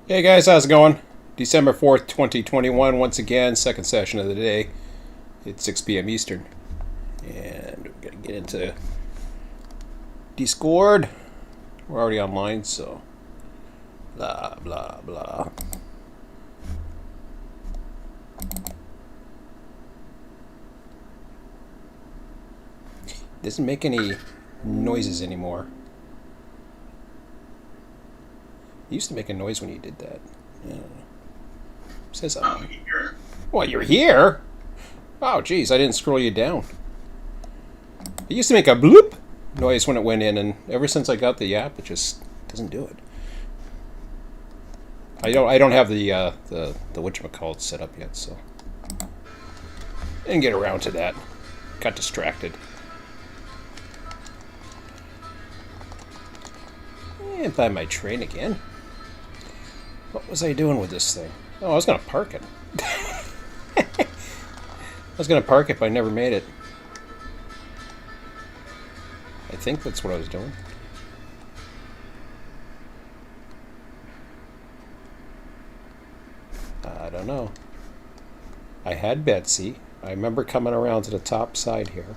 Hey guys, how's it going? December 4th, 2021, once again, second session of the day. It's 6 p.m. Eastern. And we're going to get into Discord. We're already online, so blah, blah, blah. Doesn't make any noises anymore. It used to make a noise when you did that. Yeah. Says something. I'm here. Well, you're here? Oh, geez, I didn't scroll you down. It used to make a bloop noise when it went in, and ever since I got the app, it just doesn't do it. I don't have the whatchamacallit set up yet, so didn't get around to that. Got distracted. And by my train again. What was I doing with this thing? Oh, I was gonna park it. I was gonna park it, but I never made it. I think that's what I was doing. I don't know. I had Betsy. I remember coming around to the top side here.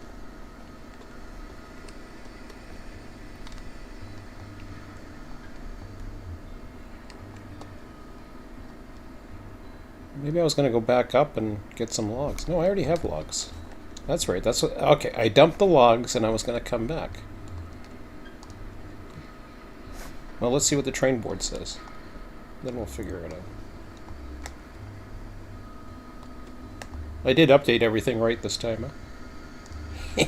Maybe I was going to go back up and get some logs. No, I already have logs. That's right. That's what. Okay, I dumped the logs and I was going to come back. Well, let's see what the train board says. Then we'll figure it out. I did update everything right this time, huh?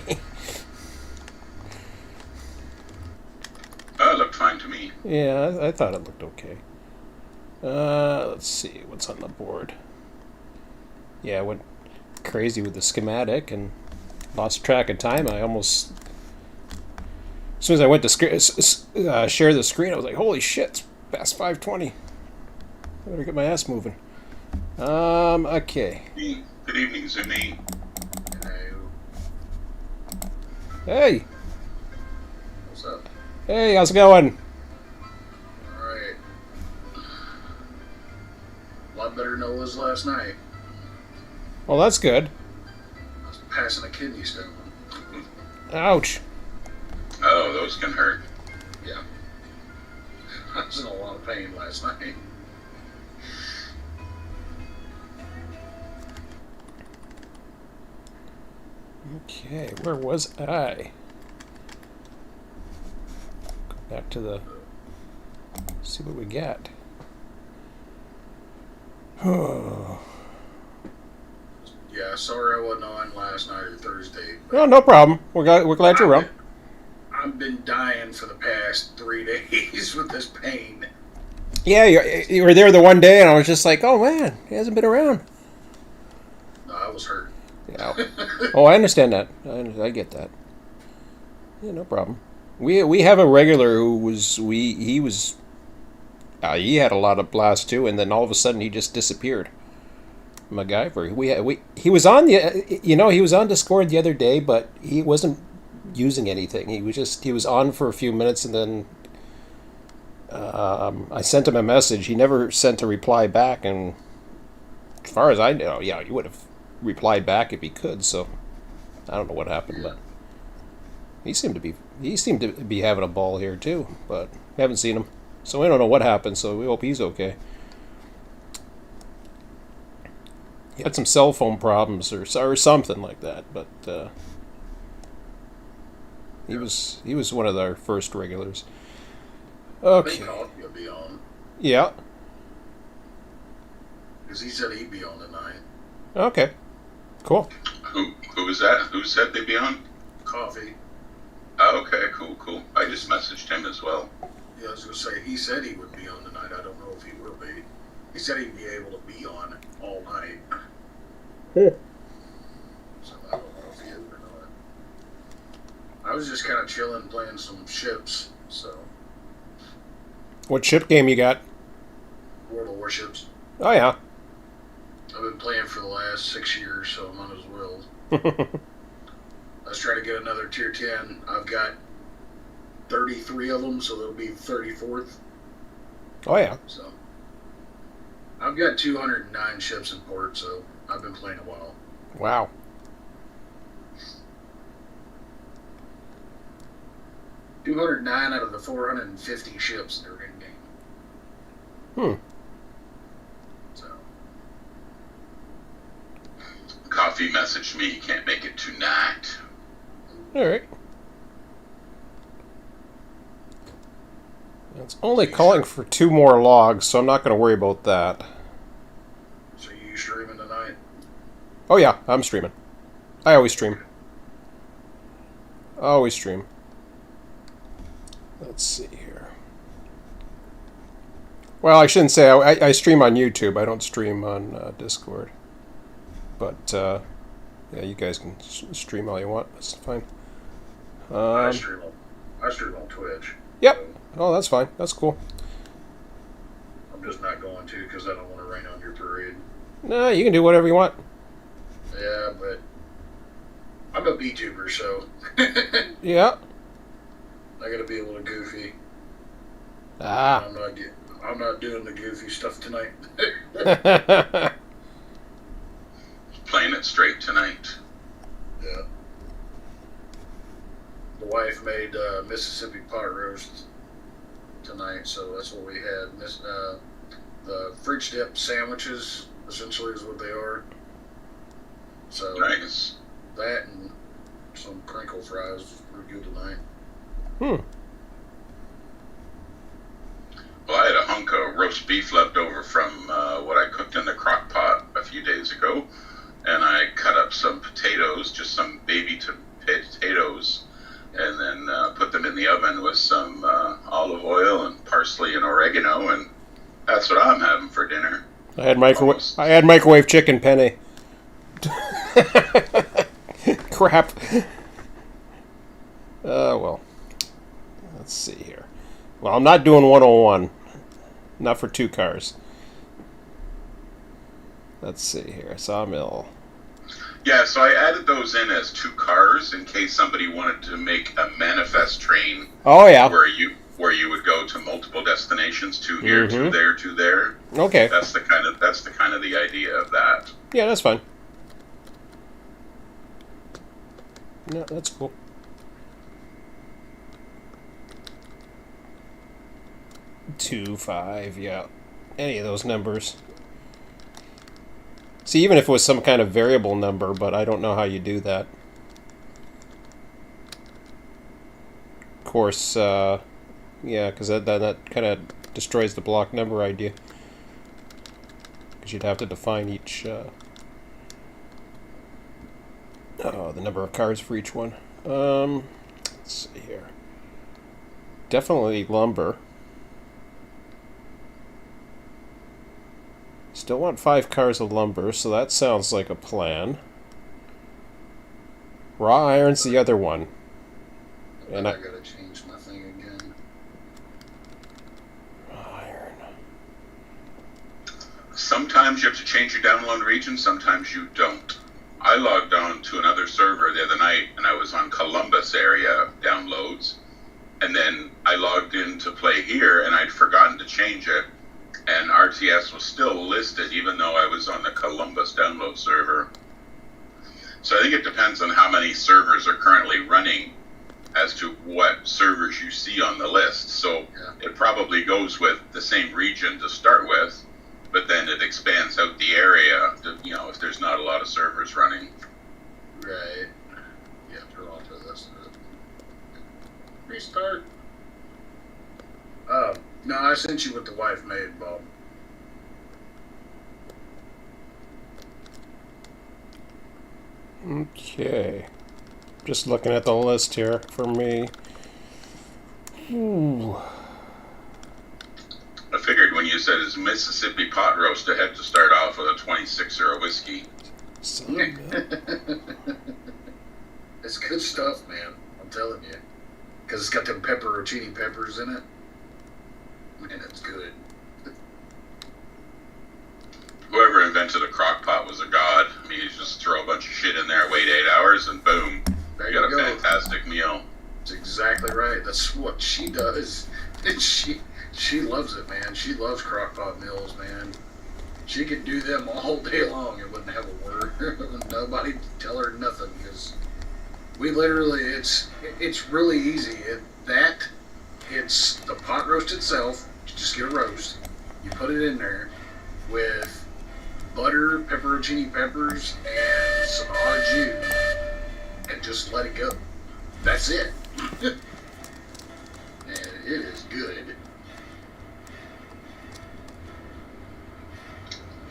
It looked fine to me. Yeah, I thought it looked okay. Let's see what's on the board. Yeah, I went crazy with the schematic and lost track of time. I almost, as soon as I went to share the screen, I was like, "Holy shit! It's past 5:20. I better get my ass moving." Okay. Good evening, Zuni. Hey. What's up? Hey, how's it going? Alright. A lot better than it was last night. Well, that's good. I was passing a kidney stone. Ouch. Oh, those can hurt. Yeah. I was in a lot of pain last night. Okay, where was I? Go back to the. See what we got. Oh. Yeah, sorry I wasn't on last night or Thursday. No, no problem. We're glad you're around. I've been dying for the past 3 days with this pain. Yeah, you were there the one day, and I was just like, oh man, he hasn't been around. No, I was hurt. Yeah. Oh, I understand that. I get that. Yeah, no problem. We have a regular who was he was he had a lot of blast too, and then all of a sudden he just disappeared. MacGyver. He was on he was on Discord the other day, but he wasn't using anything. He was on for a few minutes, and then I sent him a message. He never sent a reply back, and as far as I know, yeah, he would have replied back if he could. So I don't know what happened, but he seemed to be having a ball here too. But we haven't seen him, so we don't know what happened. So we hope he's okay. He had some cell phone problems or something like that, but he was one of our first regulars. I Okay. think Coffee will be on. Yeah. Because he said he'd be on tonight. Okay. Cool. Who was that? Who said they'd be on? Coffee. Oh, okay, cool. I just messaged him as well. Yeah, I was going to say, he said he would be on tonight. I don't know if he will be. He said he'd be able to be on all night. So I don't know if he is or not. I was just kind of chilling, playing some ships. So What ship game you got? World of Warships. Oh yeah. I've been playing for the last 6 years, so I might as well. Let's try to get another tier 10. I've got 33 of them, so there'll be 34th. Oh yeah. So I've got 209 ships in port, so I've been playing a while. Wow. 209 out of the 450 ships that are in game. Hmm. So, Coffee messaged me he can't make it tonight. All right. It's only calling for 2 more logs, so I'm not going to worry about that. so you streaming tonight? Oh yeah, I'm streaming. I always stream. Always stream. Let's see here. Well, I shouldn't say I stream on YouTube. I don't stream on Discord. But yeah, you guys can stream all you want. That's fine. I stream on Twitch. Yep. So Oh, that's fine. That's cool. I'm just not going to because I don't want to rain on your parade. No, you can do whatever you want. Yeah, but I'm a VTuber, so Yeah. I gotta be a little goofy. Ah. I'm not doing the goofy stuff tonight. Playing it straight tonight. Yeah. The wife made Mississippi pot roast tonight, so that's what we had. The fridge dip sandwiches, essentially, is what they are. So Nice. that and some crinkle fries were good tonight. Hmm. Well, I had a hunk of roast beef left over from what I cooked in the crock pot a few days ago, and I cut up some potatoes, just some baby potatoes, and then put them in the oven with some olive oil and parsley and oregano, and that's what I'm having for dinner. I had microwave. Almost. I had microwave chicken penne. Crap. Well. Let's see here. Well, I'm not doing 101. Not for 2 cars. Let's see here. Sawmill. Yeah, so I added those in as 2 cars in case somebody wanted to make a manifest train Oh yeah. where you would go to multiple destinations, 2 here, 2 there, 2 there. Okay. That's the kind of the idea of that. Yeah, that's fine. No, that's cool. Two, 5, yeah. Any of those numbers. See, even if it was some kind of variable number, but I don't know how you do that. Of course, yeah, because that kind of destroys the block number idea. Because you'd have to define each, the number of cards for each one. Let's see here. Definitely lumber. Still want 5 cars of lumber, so that sounds like a plan. Raw iron's the other one. And I gotta change my thing again. Raw iron. Sometimes you have to change your download region, sometimes you don't. I logged on to another server the other night, and I was on Columbus area downloads, and then I logged in to play here, and I'd forgotten to change it, and RTS was still listed even though I was on the Columbus download server. So I think it depends on how many servers are currently running as to what servers you see on the list. So it probably goes with the same region to start with, but then it expands out the area, to, if there's not a lot of servers running. Right. Yeah, throw onto this. Restart. No, I sent you what the wife made, Bob. Okay. Just looking at the list here for me. Ooh. I figured when you said it's Mississippi pot roast, I had to start off with a 26er of whiskey. It's good stuff, man. I'm telling you. Because it's got them pepperoncini peppers in it. And it's good. Whoever invented a crock pot was a god. I mean, you just throw a bunch of shit in there, wait 8 hours, and boom, There you got you a go. fantastic meal. That's exactly right. That's what she does. And she loves it, man. She loves crockpot meals, man. She could do them all day long and wouldn't have a word. Nobody tell her nothing because we literally it's really easy. It's the pot roast itself. You just get a roast. You put it in there with butter, pepperoncini peppers, and some au jus, and just let it go. That's it. And it is good.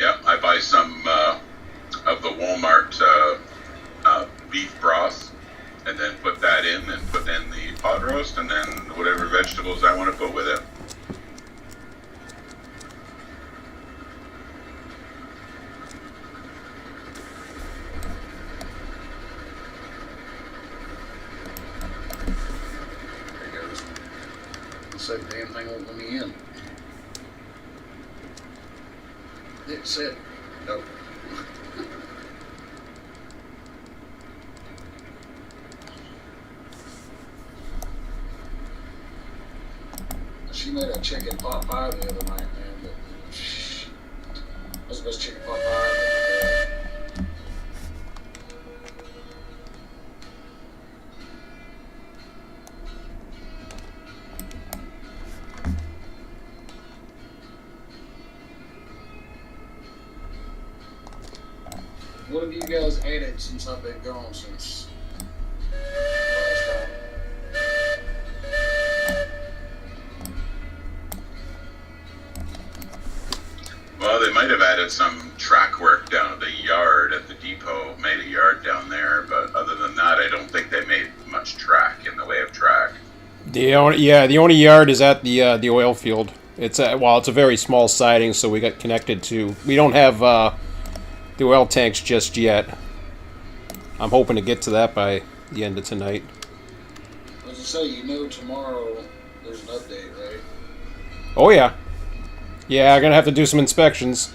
Yeah, I buy some of the Walmart beef broth, and then put that in, and put in the pot roast, and then whatever vegetables I want to put with it. There it goes. This damn thing won't let me in. It said no. She made a chicken pot pie the other night, man. But that was the best chicken pot pie I've ever had. What have you guys added since I've been gone since last time? Well, they might have added some track work down at the yard at the depot, made a yard down there, but other than that, I don't think they made much track in the way of track. The only yard is at the oil field. It's it's a very small siding, so we got connected to. We don't have the oil tanks just yet. I'm hoping to get to that by the end of tonight. As I say, tomorrow there's an update, right? Oh yeah, yeah. I'm gonna have to do some inspections.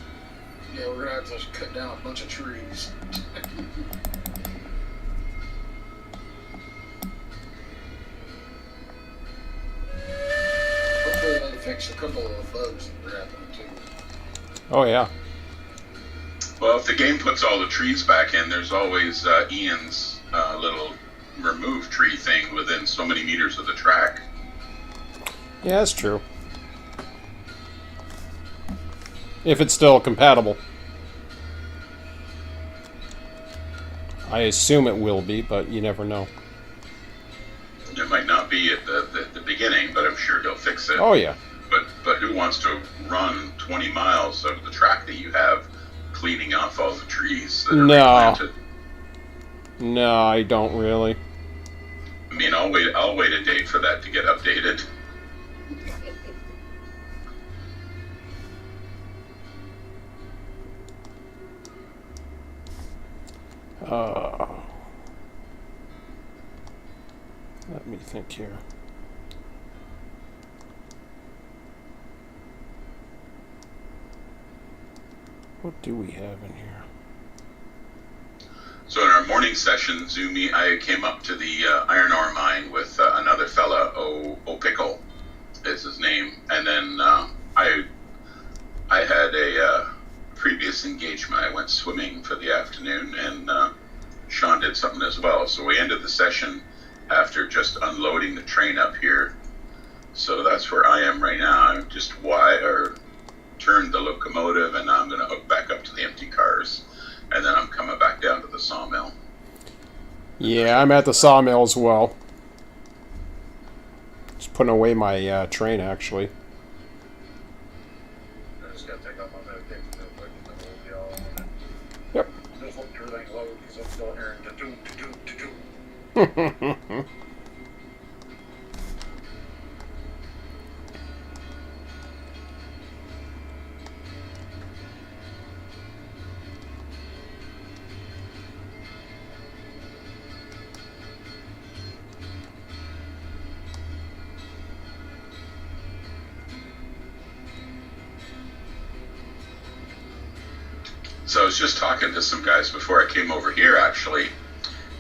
Yeah, we're gonna have to cut down a bunch of trees. Hopefully they fix a couple of the bugs that are happening too. Oh yeah. Well, if the game puts all the trees back in, there's always Ian's little remove tree thing within so many meters of the track. Yeah, that's true. If it's still compatible. I assume it will be, but you never know. It might not be at the beginning, but I'm sure he'll fix it. Oh yeah. But who wants to run 20 miles of the track that you have, cleaning off all the trees that are replanted? No, I don't really. I mean, I'll wait a day for that to get updated. Let me think here. What do we have in here? So in our morning session, Zumi, I came up to the iron ore mine with another fella, Pickle is his name, and then I had a previous engagement. I went swimming for the afternoon, and Sean did something as well. So we ended the session after just unloading the train up here. So that's where I am right now. I'm just turned the locomotive, and I'm going to hook back up to the empty cars, and then I'm coming back down to the sawmill. Yeah, I'm at the sawmill as well. Just putting away my train, actually. I just gotta take off my medication real quick, and then we'll be all on it. Yep. Just let everything load because I'm still hearing ta-doom. So I was just talking to some guys before I came over here, actually,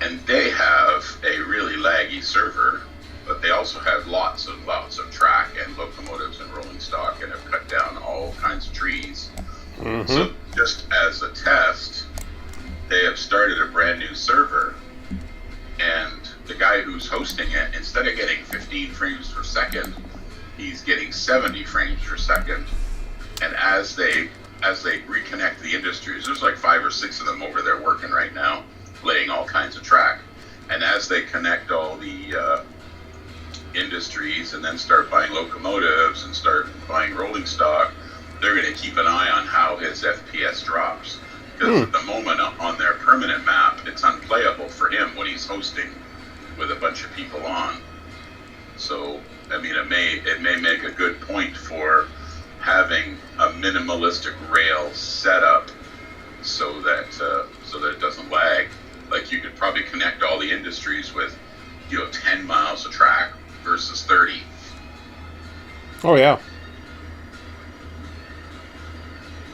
and they have a really laggy server, but they also have lots and lots of track and locomotives and rolling stock, and have cut down all kinds of trees. So just as a test, they have started a brand new server, and the guy who's hosting it, instead of getting 15 frames per second, he's getting 70 frames per second. And as they reconnect the industries, there's like 5 or 6 of them over there working right now, laying all kinds of track. And as they connect all the industries and then start buying locomotives and start buying rolling stock, they're going to keep an eye on how his FPS drops. Because at the moment on their permanent map, it's unplayable for him when he's hosting with a bunch of people on. So, I mean, it may make a good point for having a minimalistic rail setup so that it doesn't lag. Like, you could probably connect all the industries with, 10 miles of track versus 30. Oh yeah.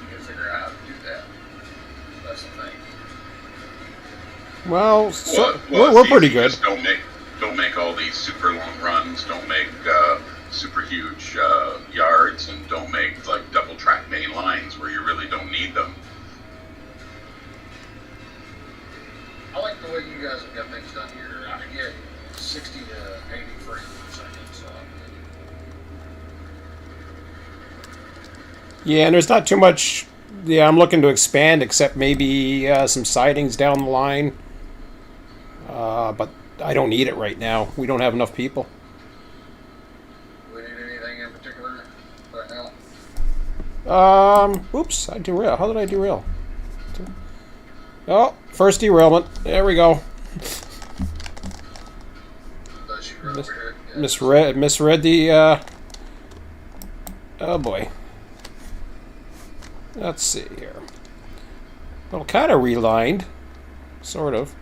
You can figure out how to do that. That's the thing. Well, Well, we're it's pretty easy. good. Just don't make all these super long runs. Don't make super huge yards, and don't make like double track main lines where you really don't need them. I like the way you guys have got things done here. I can get 60 to 80 frames per second, so I'm good. Yeah, and there's not too much. Yeah, I'm looking to expand, except maybe some sidings down the line. But I don't need it right now. We don't have enough people. Do we need anything in particular right now? Oops, I derail. How did I derail? Oh, first derailment. There we go. Does you over here? Yeah. Misread the. Oh boy. Let's see here. Well, kind of relined, sort of.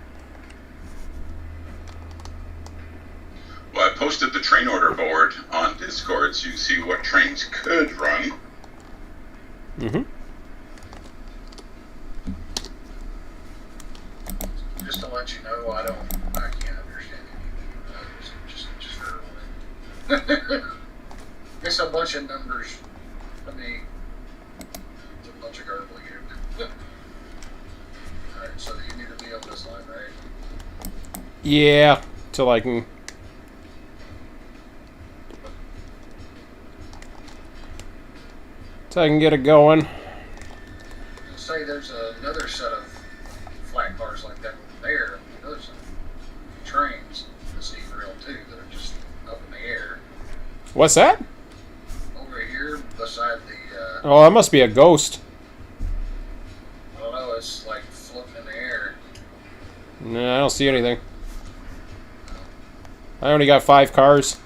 Well, I posted the train order board on Discord so you see what trains could run. Mm-hmm. Just to let you know, I can't understand anything. Just for everyone. It's a bunch of numbers. I mean, it's a bunch of garbage. Alright, so you need to be on this line, right? Yeah, till I can. Till I can get it going. Say there's another set of flat cars like that there. There's some trains this rail too that are just up in the air. What's that? Over here beside the Oh, that must be a ghost. I don't know, it's like floating in the air. No, I don't see anything. I only got 5 cars.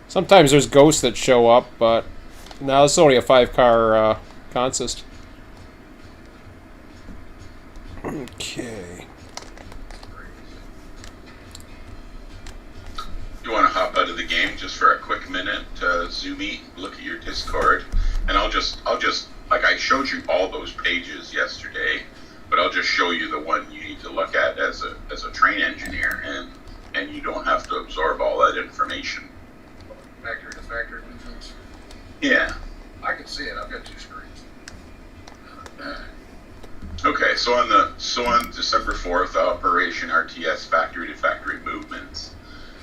Sometimes there's ghosts that show up, but no, it's only a 5-car consist. Okay. You want to hop out of the game just for a quick minute, Zoomy, look at your Discord, and I'll just like I showed you all those pages yesterday, but I'll just show you the one you need to look at as a train engineer, and you don't have to absorb all that information. Factory to factory movements. Yeah. I can see it. I've got 2 screens. Okay, so on December 4th, Operation RTS factory to factory movements.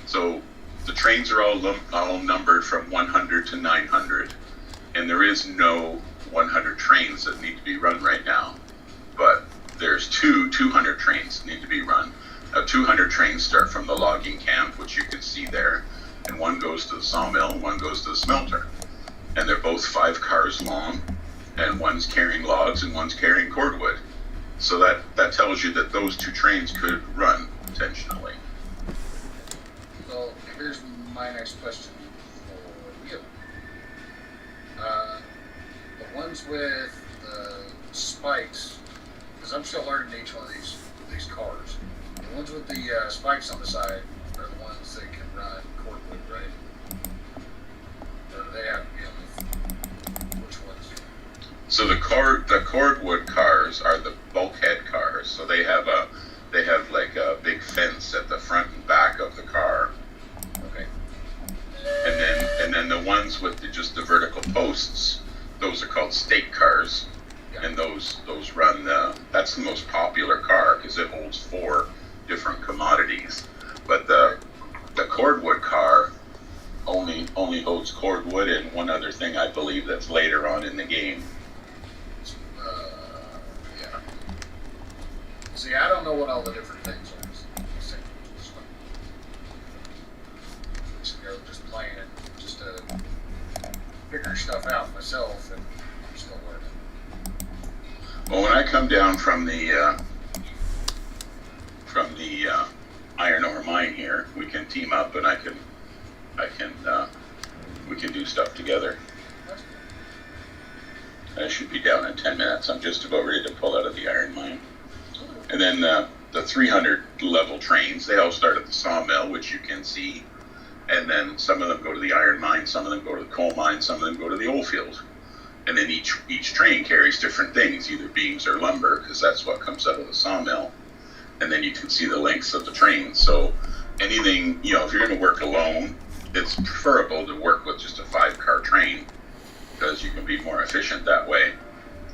So the trains are all numbered from 100 to 900, and there is no 100 trains that need to be run right now. But there's 200 trains that need to be run. Now 200 trains start from the logging camp, which you can see there, and one goes to the sawmill and one goes to the smelter. And they're both 5 cars long, and one's carrying logs and one's carrying cordwood. So that tells you that those 2 trains could run intentionally. So here's my next question for you. The ones with the spikes, because I'm still learning each one of these cars. The ones with the spikes on the side are the ones that can run cordwood, right? Or do they have to be on which ones? So the cordwood cars are the bulkhead cars. So they have like a big fence at the front and back of the car. Okay. And then the ones with just the vertical posts, those are called stake cars. and those run that's the most popular car because it holds 4 different commodities. But the cordwood car only holds cordwood and one other thing I believe that's later on in the game. Yeah. See, I don't know what all the different things are. Just playing it, just to figure stuff out myself, and I'm still learning. Well, when I come down from the iron ore mine here, we can team up and we can do stuff together. I should be down in 10 minutes. I'm just about ready to pull out of the iron mine. And then the 300 level trains, they all start at the sawmill, which you can see. And then some of them go to the iron mine, some of them go to the coal mine, some of them go to the oil field. And then each train carries different things, either beams or lumber, because that's what comes out of the sawmill. And then you can see the lengths of the train. So anything, if you're going to work alone, it's preferable to work with just a 5-car train because you can be more efficient that way.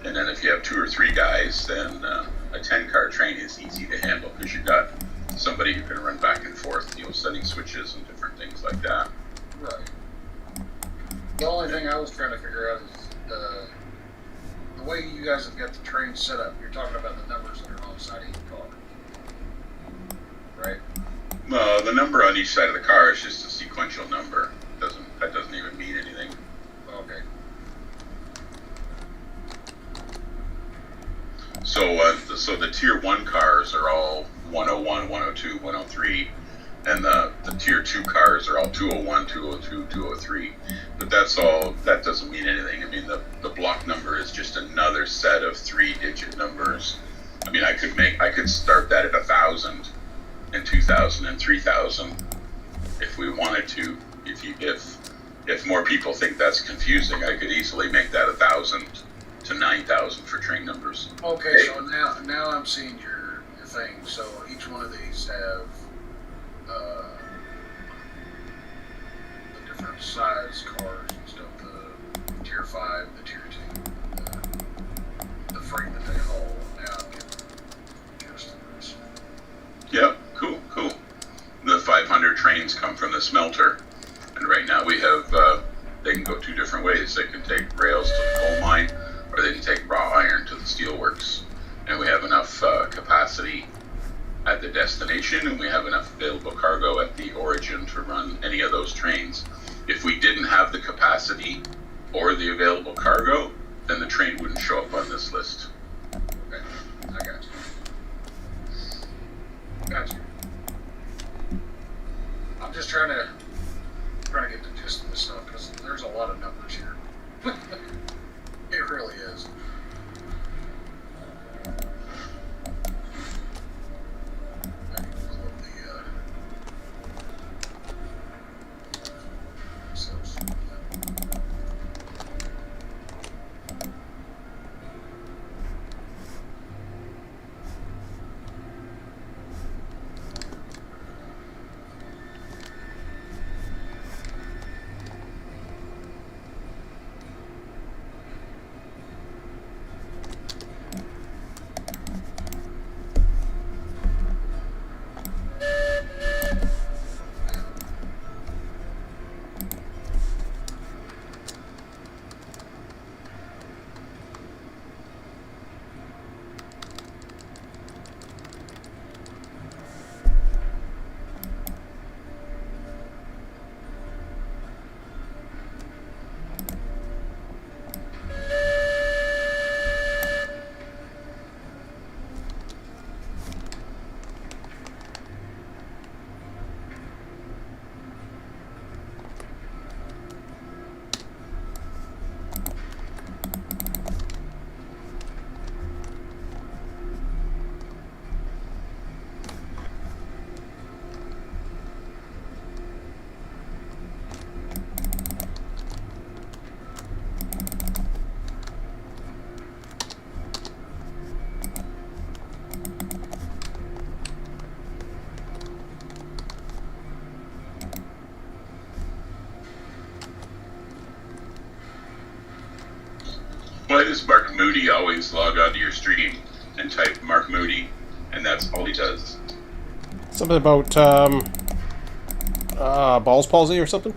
And then if you have 2 or 3 guys, then a 10-car train is easy to handle because you've got somebody who can run back and forth, setting switches and different things like that. Right. The only thing I was trying to figure out is the way you guys have got the train set up. You're talking about the numbers that are on the side of each car, right? Well, the number on each side of the car is just a sequential number. That doesn't even mean anything. Okay. So the tier 1 cars are all 101, 102, 103, and the tier 2 cars are all 201, 202, 203. But that doesn't mean anything. I mean, the block number is just another set of 3-digit numbers. I mean, I could start that at 1,000 and 2,000 and 3,000 if we wanted to. If more people think that's confusing, I could easily make that 1,000 to 9,000 for train numbers. Okay, so now I'm seeing your thing. So each one of these have the different size cars and stuff. The tier 5, the tier 2, the freight that they haul. Now I'm getting just this. Yep, cool. The 500 trains come from the smelter, and right now we have they can go 2 different ways. They can take rails to the coal mine, or they can take raw iron to the steelworks. And we have enough capacity at the destination, and we have enough available cargo at the origin to run any of those trains. If we didn't have the capacity or the available cargo, then the train wouldn't show up on this list. Okay, I got you. Got you. I'm just trying to get the gist of this stuff because there's a lot of numbers here. It really is. I can pull up the cells. Well, I just marked Mark Moody, always log onto your stream and type Mark Moody, and that's all he does. Something about Ball's palsy or something?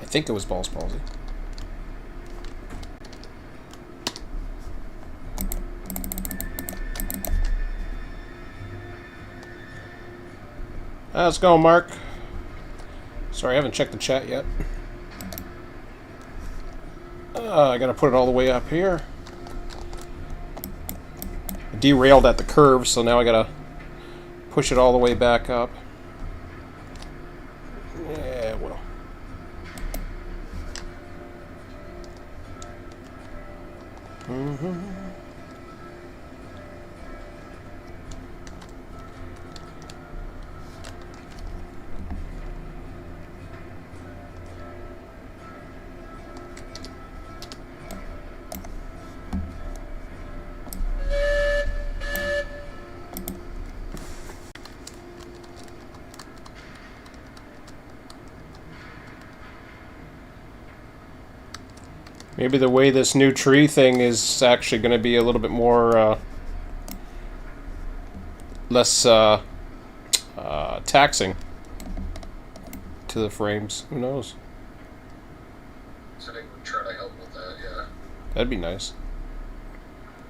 I think it was Ball's palsy. Let's go, Mark. Sorry, I haven't checked the chat yet. I gotta put it all the way up here. I derailed at the curve, so now I gotta push it all the way back up. Yeah, well. Maybe the way this new tree thing is actually going to be a little bit more less taxing to the frames. Who knows? So they would try to help with that, yeah. That'd be nice.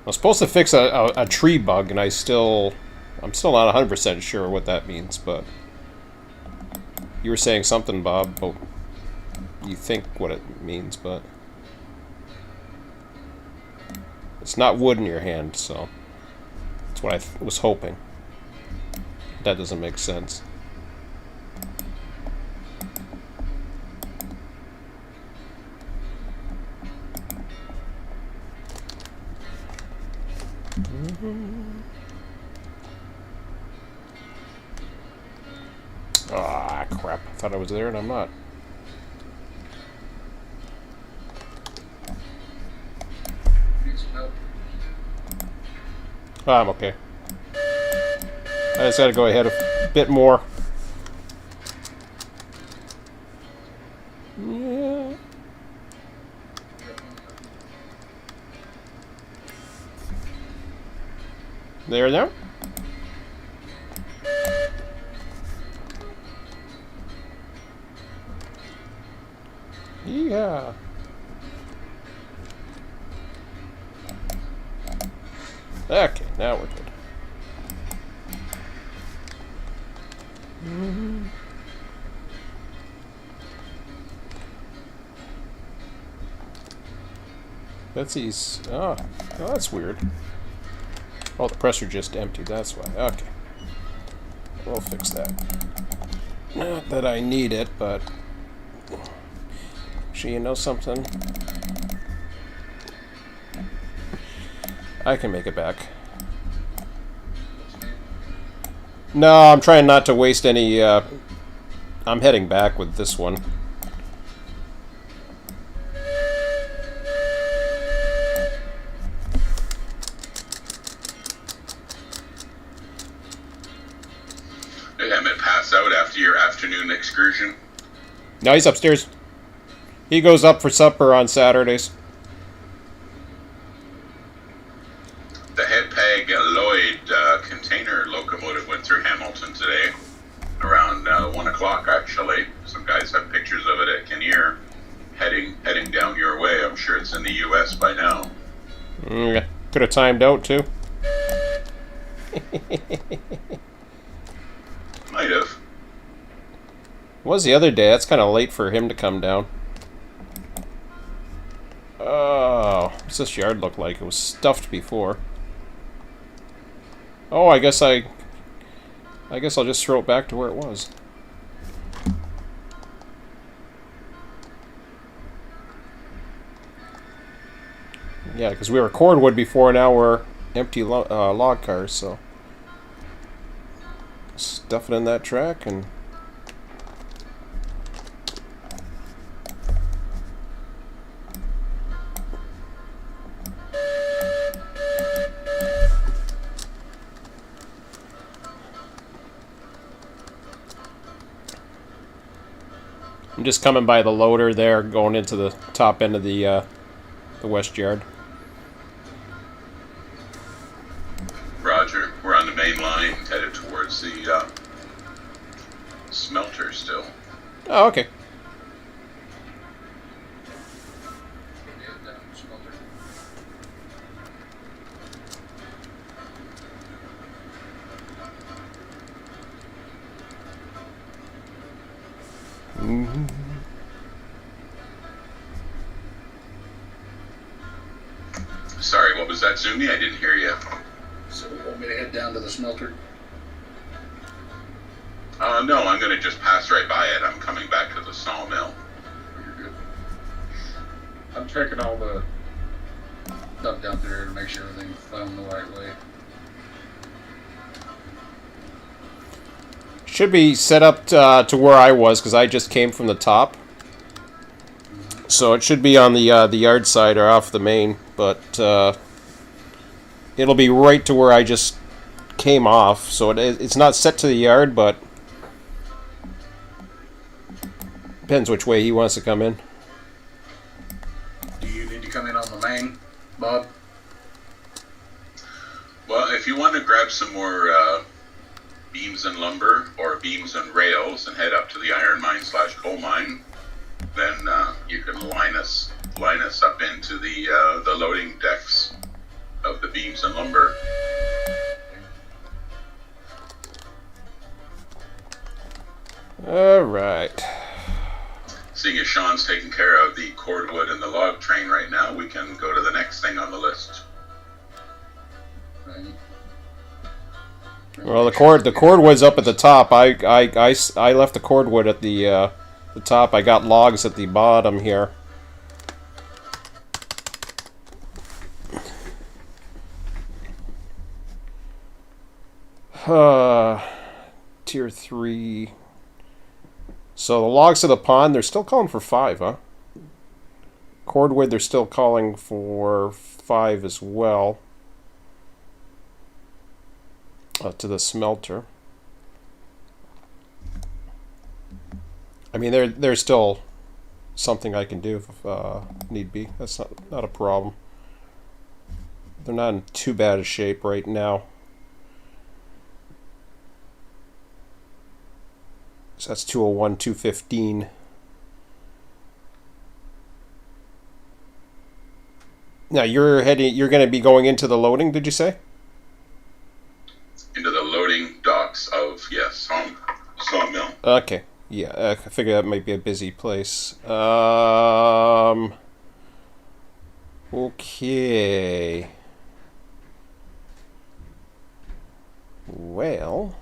I was supposed to fix a tree bug, and I'm still not 100% sure what that means, but you were saying something, Bob, about you think what it means, but it's not wood in your hand, so that's what I was hoping. That doesn't make sense. Ah, crap. I thought I was there and I'm not. Need some help. Oh, I'm okay. I just gotta go ahead a bit more. Yeah. There. Yeah. Okay, now we're good. Betsy's. Oh, that's weird. Oh, the pressure just emptied. That's why. Okay, we'll fix that. Not that I need it, but actually, you know something? I can make it back. No, I'm trying not to waste any. I'm heading back with this one. Hey, Emmett, pass out after your afternoon excursion. No, he's upstairs. He goes up for supper on Saturdays. The Headpeg Lloyd container locomotive went through Hamilton today around 1 o'clock, actually. Some guys have pictures of it at Kinnear heading down your way. I'm sure it's in the U.S. by now. Could have timed out, too. Might have. Was the other day. That's kind of late for him to come down. Oh, what's this yard look like? It was stuffed before. Oh, I guess I'll just throw it back to where it was. Yeah, because we were cordwood before, now we're empty log cars, so stuff it in that track and I'm just coming by the loader there, going into the top end of the the west yard. Roger. We're on the main line, headed towards the smelter still. Oh, okay. Yeah, down the smelter. Mm-hmm. Sorry, what was that, Zumi? I didn't hear you. So you want me to head down to the smelter? No, I'm going to just pass right by it. I'm coming back to the sawmill. You're good. I'm checking all the stuff down there to make sure everything's found the right way. Should be set up to where I was, because I just came from the top. So it should be on the yard side or off the main, but it'll be right to where I just came off. So it's not set to the yard, but depends which way he wants to come in. Do you need to come in on the main, Bob? Well, if you want to grab some more beams and lumber or beams and rails and head up to the iron mine / coal mine, then you can line us up into the loading decks of the beams and lumber. All right. Seeing as Sean's taking care of the cordwood and the log train right now, we can go to the next thing on the list. Right. Well, the cordwood's up at the top. I left the cordwood at the top. I got logs at the bottom here. Tier 3. So the logs of the pond, they're still calling for 5, huh? Cordwood, they're still calling for 5 as well. To the smelter. I mean, there's still something I can do if need be. That's not a problem. They're not in too bad a shape right now. So that's 201, 215. Now you're going to be going into the loading, did you say? Into the loading docks of, yes, sawmill. Okay. Yeah, I figure that might be a busy place. Okay. Well,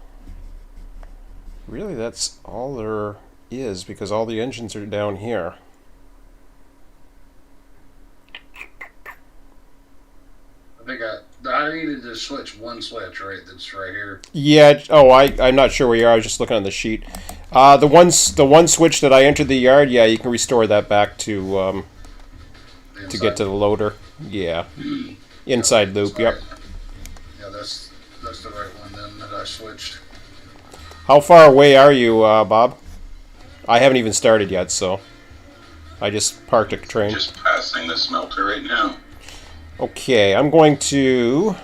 really that's all there is, because all the engines are down here. I think I needed to switch one switch, right? That's right here. Yeah. Oh, I'm not sure where you are. I was just looking on the sheet. The one switch that I entered the yard. Yeah, you can restore that back to get to the loader. Yeah. Inside loop. Yep. Yeah, that's the right one then that I switched. How far away are you, Bob? I haven't even started yet, so I just parked a train. Just passing the smelter right now. Okay, I'm going to...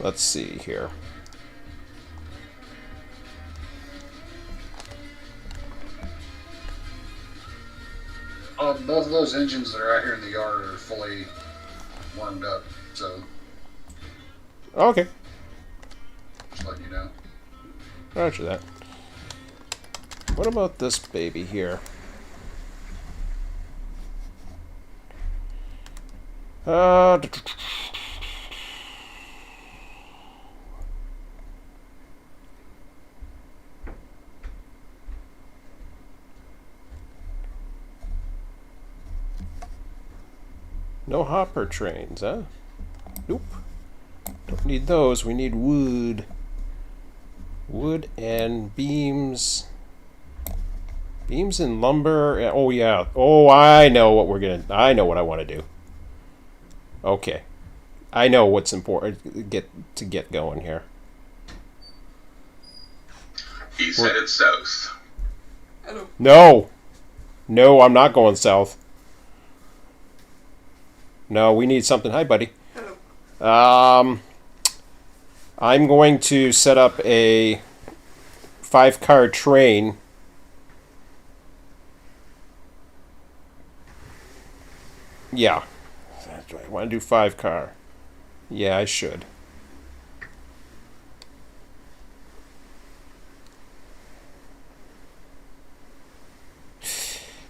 Let's see here. Both of those engines that are out here in the yard are fully warmed up, so Okay. just letting you know. Roger that. What about this baby here? No hopper trains, huh? Nope. Don't need those. We need wood. Wood and beams. Beams and lumber. Oh, yeah. Oh, I know what I know what I want to do. Okay. I know what's important to get going here. He's headed south. No. No, I'm not going south. No, we need something. Hi, buddy. Hello. I'm going to set up a 5-car train. Yeah. Do I want to do 5-car? Yeah, I should.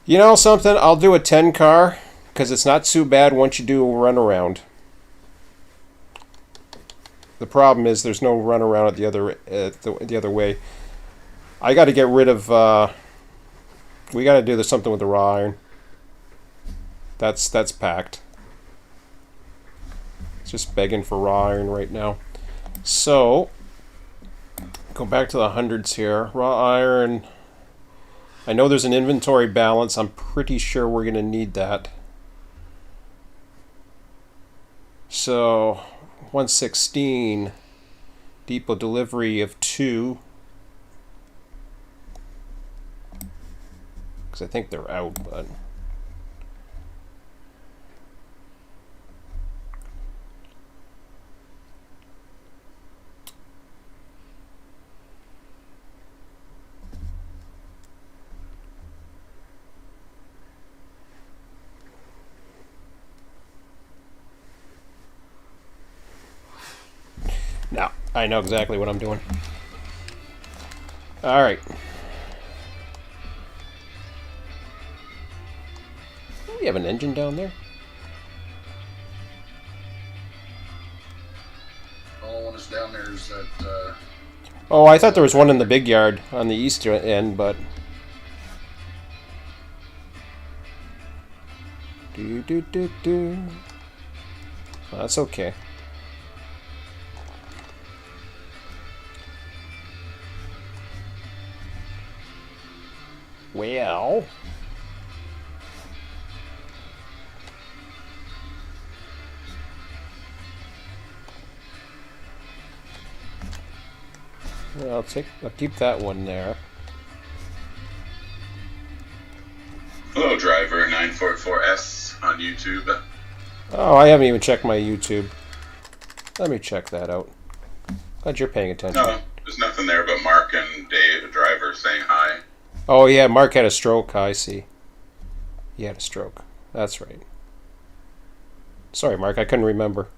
You know something? I'll do a 10-car because it's not too bad once you do a runaround. The problem is there's no runaround at the other way. I got to get rid of. We got to do something with the raw iron. That's packed. It's just begging for raw iron right now. So go back to the hundreds here. Raw iron. I know there's an inventory balance. I'm pretty sure we're going to need that. So 116. Depot delivery of 2. Because I think they're out, but... Now, I know exactly what I'm doing. Alright. We have an engine down there. All one is down there is that. Oh, I thought there was one in the big yard on the east end, but... Do. Well, that's okay. Well... I'll keep that one there. Hello, driver 944S on YouTube. Oh, I haven't even checked my YouTube. Let me check that out. Glad you're paying attention. No, there's nothing there but Mark and Dave, driver, saying hi. Oh yeah, Mark had a stroke. I see. He had a stroke. That's right. Sorry, Mark, I couldn't remember.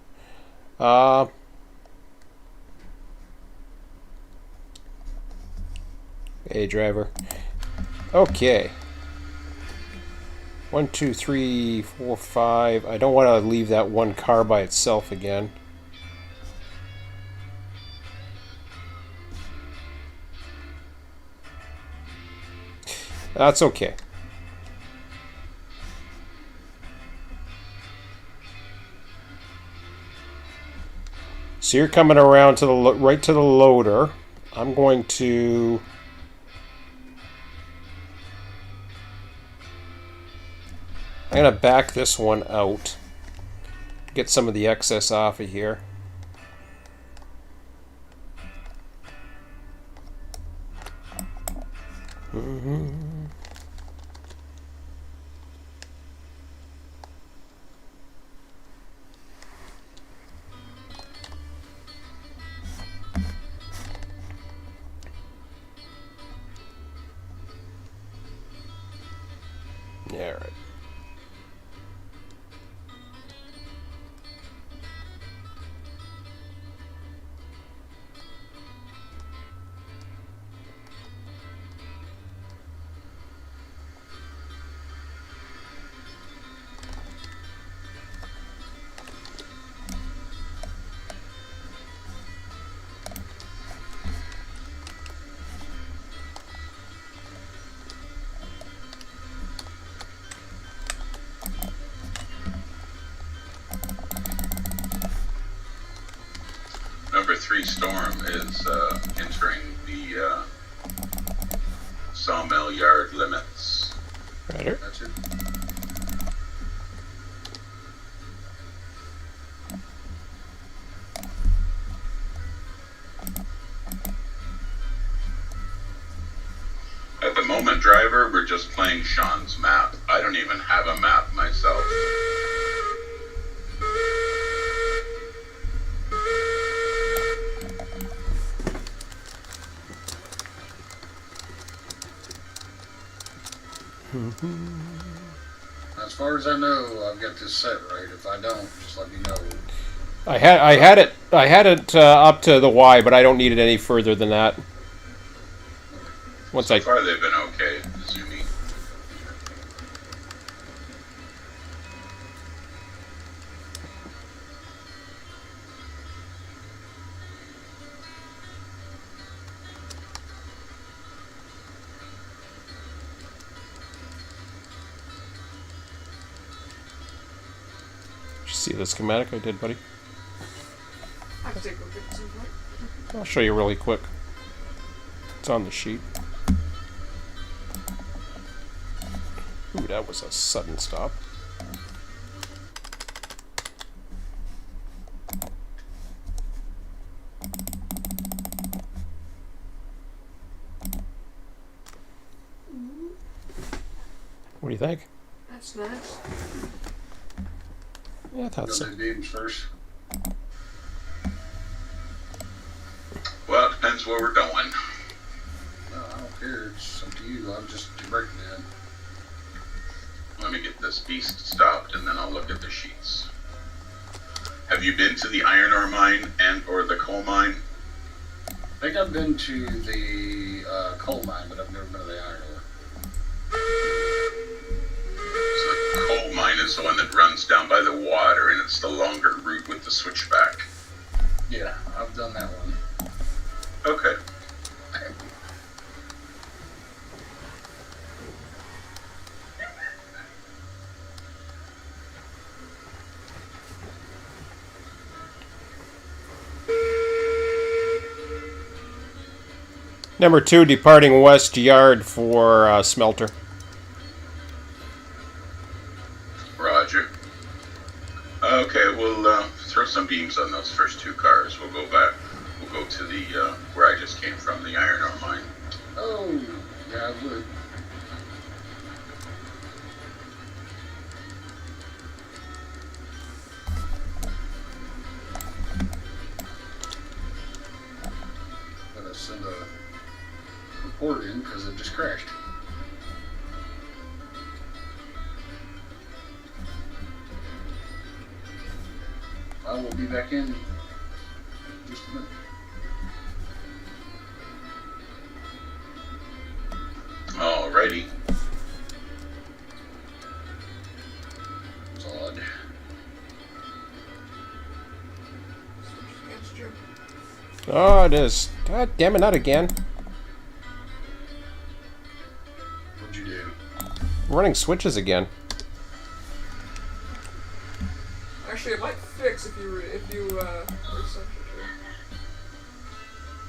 Hey, driver. Okay. 1, 2, 3, 4, 5. I don't want to leave that one car by itself again. That's okay. So you're coming around to the right to the loader. I'm going to... I'm going to back this one out. Get some of the excess off of here. Yeah, right. Number 3 storm is entering the sawmill yard limits. Right here. That's it. At the moment, driver, we're just playing Sean's map. I don't even have a map myself. As far as I know, I've got this set right. If I don't, just let me know. I had it up to the Y, but I don't need it any further than that. Once So far they've been okay, Zumi. Did you see the schematic I did, buddy? I can take a look at it at some point. I'll show you really quick. It's on the sheet. Ooh, that was a sudden stop. What do you think? That's nice. Yeah, I thought Go so. to the beams first. Well, it depends where we're going. No, I don't care. It's up to you. I'm just breaking it. Let me get this beast stopped, and then I'll look at the sheets. Have you been to the iron ore mine and or the coal mine? I think I've been to the coal mine, but I've never been to the iron ore. So the coal mine is the one that runs down by the water, and it's the longer route with the switchback. Yeah, I've done that one. Okay. Number 2, departing west yard for smelter. Roger. Okay, we'll throw some beams on those first 2 cars. We'll go back. We'll go to the where I just came from, the iron ore mine. Oh, yeah, I would. Gotta send a report in because it just crashed. I will be back in just a minute. Alrighty. It's odd. Switch against you. Oh, it is. God damn it, not again. What'd you do? Running switches again. Actually, it might fix if you reset it.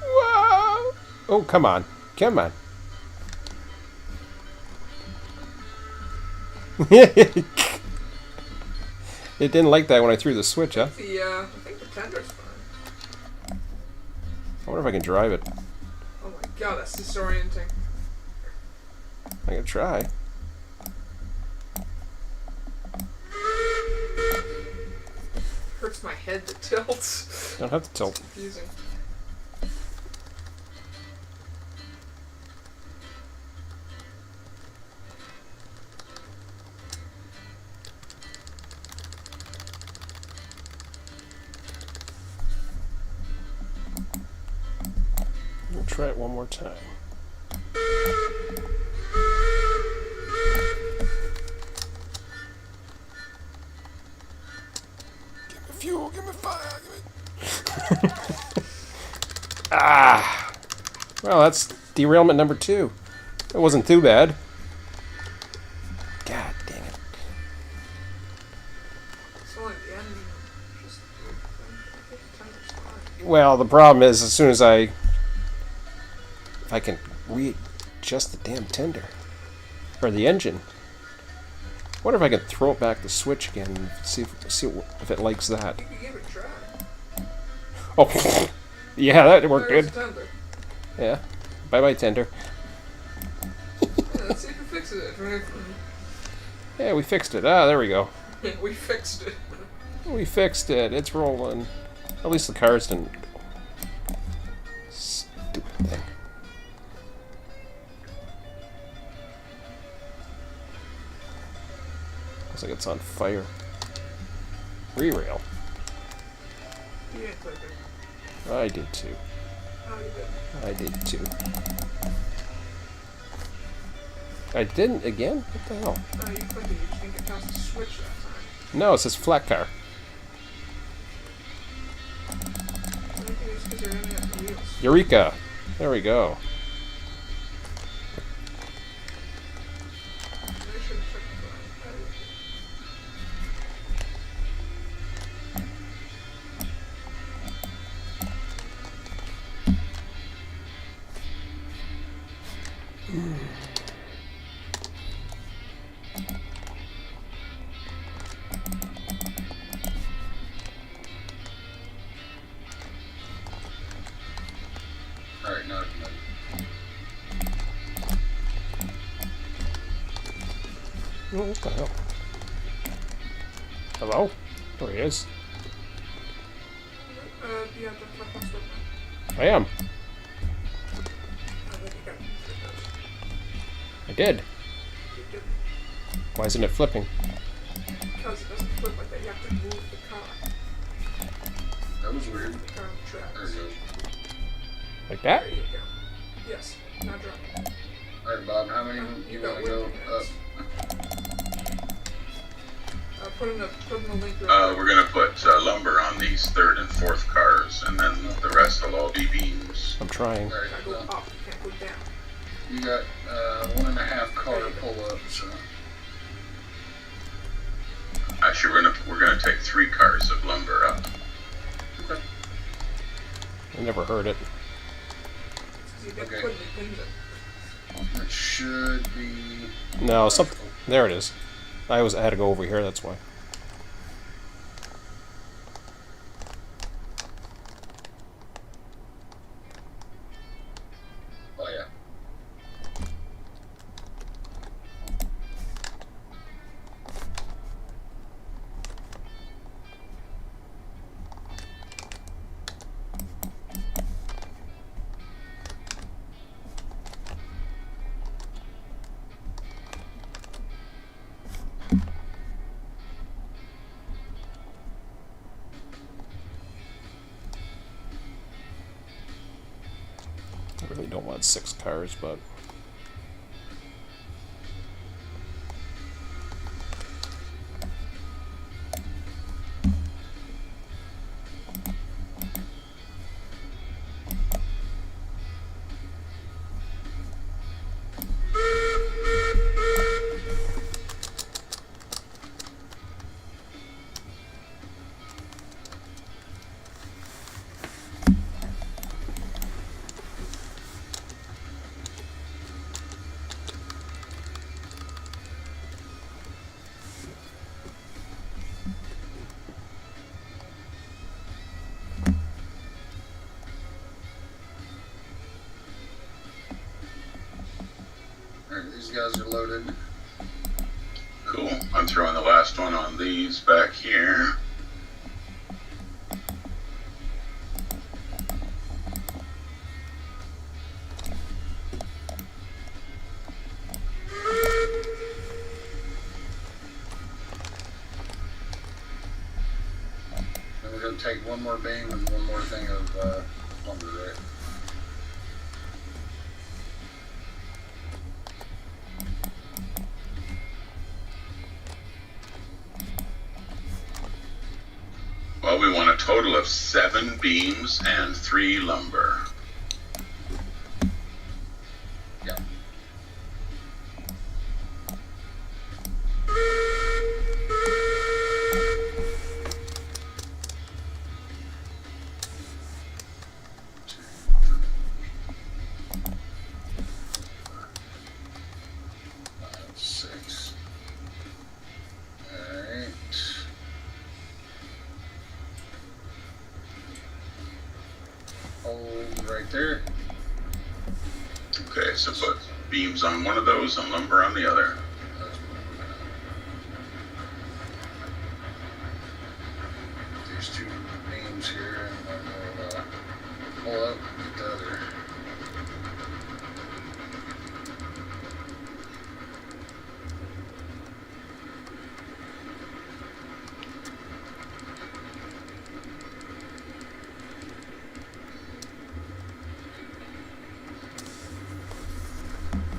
Whoa! Oh, come on. Come on. It didn't like that when I threw the switch, huh? I think the tender's fine. I wonder if I can drive it. Oh my god, that's disorienting. I can try. Hurts my head to tilt. Don't have to tilt. It's confusing. We'll try it one more time. Give me fuel, give me fire, give me... Ah! Well, that's derailment number 2. That wasn't too bad. God dang it. It's only the ending. Just I think the tender's fine. Well, the problem is, as soon as if I can readjust the damn tender. Or the engine. I wonder if I can throw it back the switch again and see if it likes that. You could give it a try. Oh, yeah, that worked There's good. the tender. Yeah. Bye-bye, tender. Yeah, let's see if it fixes it. Right? Yeah, we fixed it. Ah, there we go. We fixed it. We fixed it. It's rolling. At least the cars didn't go. Stupid thing. Looks like it's on fire. Re-rail. You didn't click it. I did too. Oh, you didn't. I did too. I didn't again? What the hell? Oh, you clicked it. You just didn't get past the switch that time. No, it says flat car. I think it's because you're aiming at the wheels. Eureka! There we go. I should have checked the button. Alright, no. Oh, what the hell? Hello? There he is. Yeah, just left us open. I am. I think you got I did. You did. Why isn't it flipping? Because it doesn't flip like that. You have to move the car. That was weird. The car on the tracks. There it goes. Like that? There you go. Yes. Now drop it. Alright, Bob, how many you got want to go waiting up? minutes. Put in the link right We're gonna put lumber on these third and fourth cars, and then the rest will all be beams. I'm trying. Alright, You gotta go up. You can't go down. you got 1.5 car pull up, so. Actually, we're gonna take 3 cars of lumber up. Okay. I never heard it. Because you didn't Okay. put any pins in. It should be. No, something. There it is. I had to go over here, that's why. Oh, yeah. I really don't want 6 cars, but... Alright, these guys are loaded. Cool. I'm throwing the last one on these back here. Then we're gonna take one more beam and one more thing of lumber, right? Well, we want a total of 7 beams and 3 lumber. Yeah. Six. Alright. Hold right there. Okay, so put beams on one of those and lumber on the other. These 2 beams here, and then we'll pull up get the other.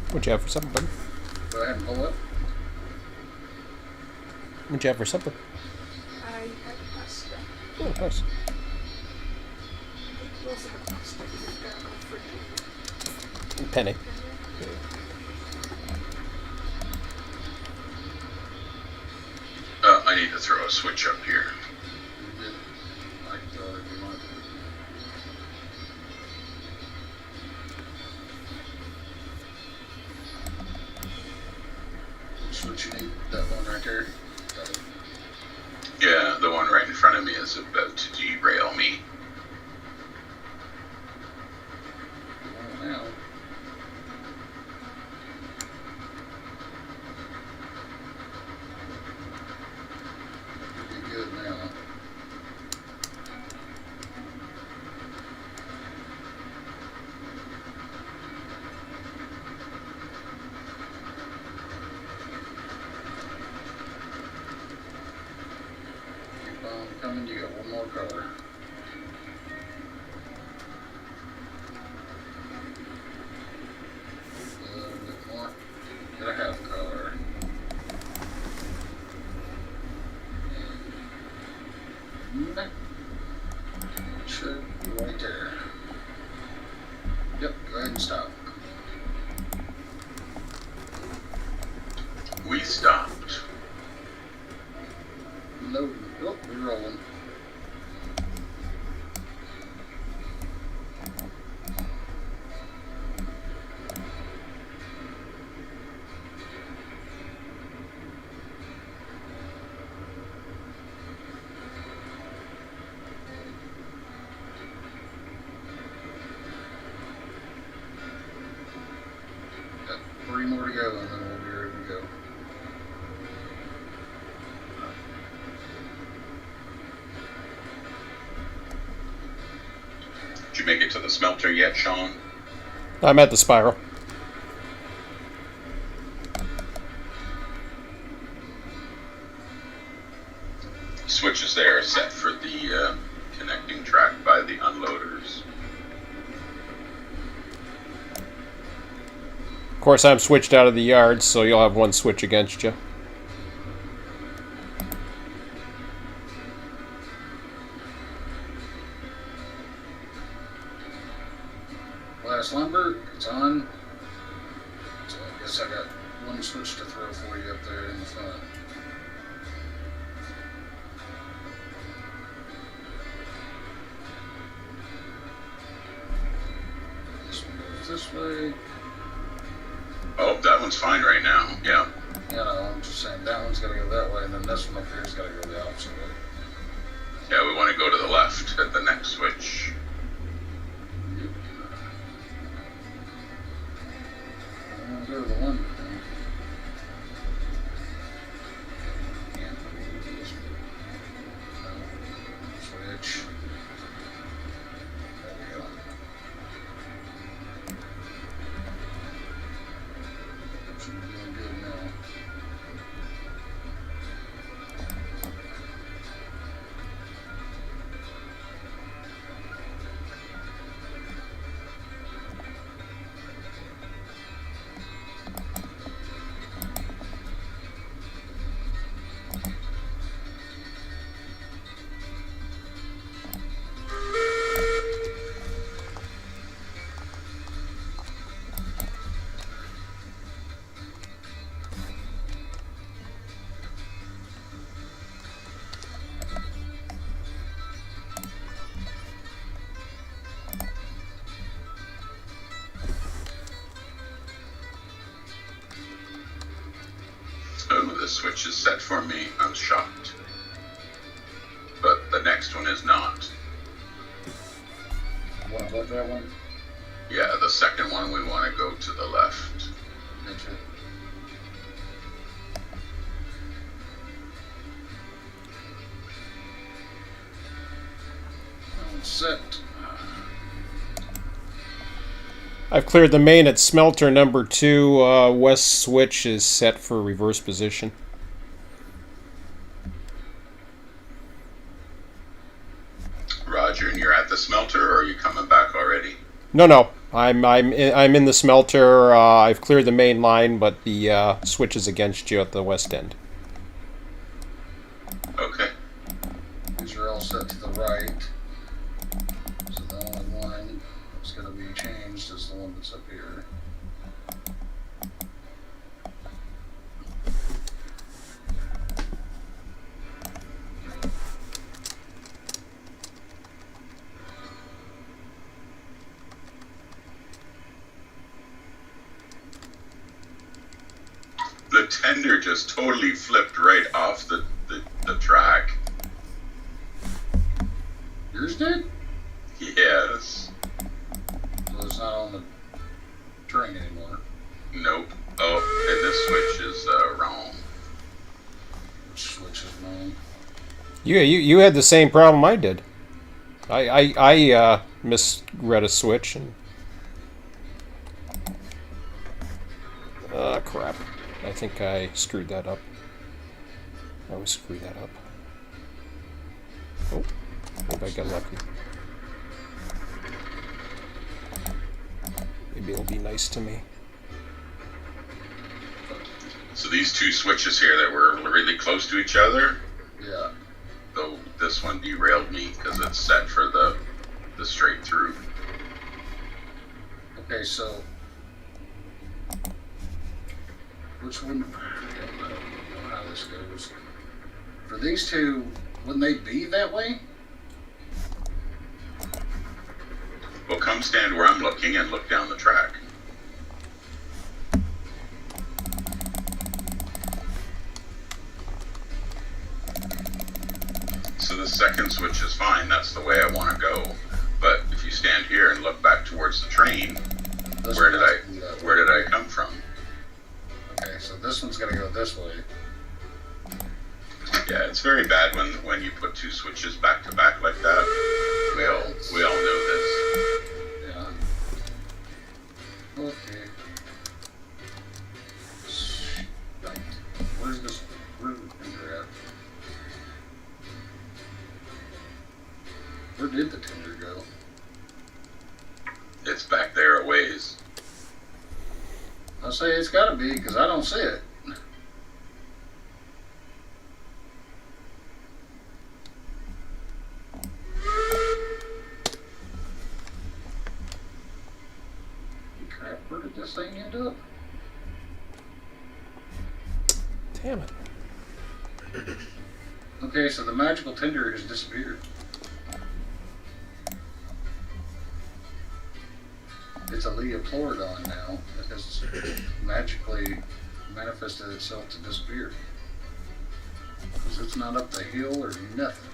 What'd you have for supper, buddy? Go ahead and pull up. What'd you have for supper? I had pasta. Oh, nice. Those are the pasta you've got offered. Penny. I need to throw a switch up here. You did. I can throw it if you want. That's what you need. That one right there. That- Yeah, the one right in front of me is about to derail me. Oh, now. Pretty good now. Keep on coming. You got one more color. A little bit more. Got a half color. And should be right there. Yep, go ahead and stop. We stopped. Loading. Oh, we're rolling. Got 3 more to go, and then we'll be ready to go. Did you make it to the smelter yet, Sean? I'm at the spiral. Switches there are set for the connecting track by the unloaders. Of course, I'm switched out of the yard, so you'll have one switch against you. Last lumber, it's on. So I guess I got one switch to throw for you up there in the front. This one goes this way. Oh, that one's fine right now. Yeah. You know, I'm just saying that one's gotta go that way, and then this one up here's gotta go the opposite way. Yeah, we want to go to the left at the next switch. Yep. I'll go to the one. Yeah, this way. No. Switch. There we go. Should be doing good now. Oh, the switch is set for me. I'm shocked. But the next one is not. Want to let that one? Yeah, the second one we want to go to the left. Gotcha. That one's set. I've cleared the main at smelter number 2. West switch is set for reverse position. Roger, and you're at the smelter, or are you coming back already? No, I'm in the smelter. I've cleared the main line, but the switch is against you at the west end. Okay. These are all set to the right. So the only one that's going to be changed is the one that's up here. The tender just totally flipped right off the track. Yours did? Yes. So it's not on the train anymore. Nope. Oh, and this switch is wrong. Which switch is mine? You had the same problem I did. I misread a switch and crap. I think I screwed that up. I always screw that up. Oh, maybe I got lucky. Maybe it'll be nice to me. So these two switches here that were really close to each other, Yeah. though this one derailed me because it's set for the straight through. Okay, so which one? I don't know how this goes. For these two, wouldn't they be that way? Well, come stand where I'm looking and look down the track. So the second switch is fine. That's the way I want to go. But if you stand here and look back towards the train, This where one did has to be that way. where did I come from? Okay, so this one's gonna go this way. Yeah, it's very bad when you put two switches back to back like that. We all know this. Yeah. Okay. Right. Where's the tender at? Where did the tender go? It's back there a ways. I say it's gotta be, because I don't see it. Crap, where did this thing end up? Damn it. Okay, so the magical tender has disappeared. It's a Leoplorodon now. It has magically manifested itself to disappear. Because it's not up the hill or nothing.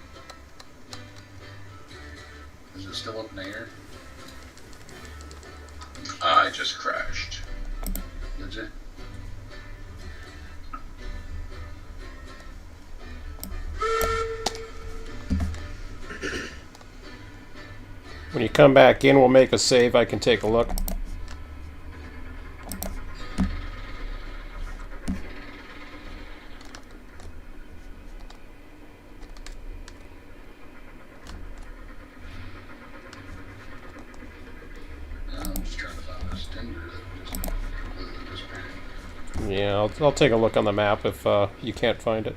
Is it still up in the air? I just crashed. Did you? When you come back in, we'll make a save. I can take a look. Yeah, I'm just trying to find this tender that just completely disappeared. Yeah, I'll take a look on the map if you can't find it.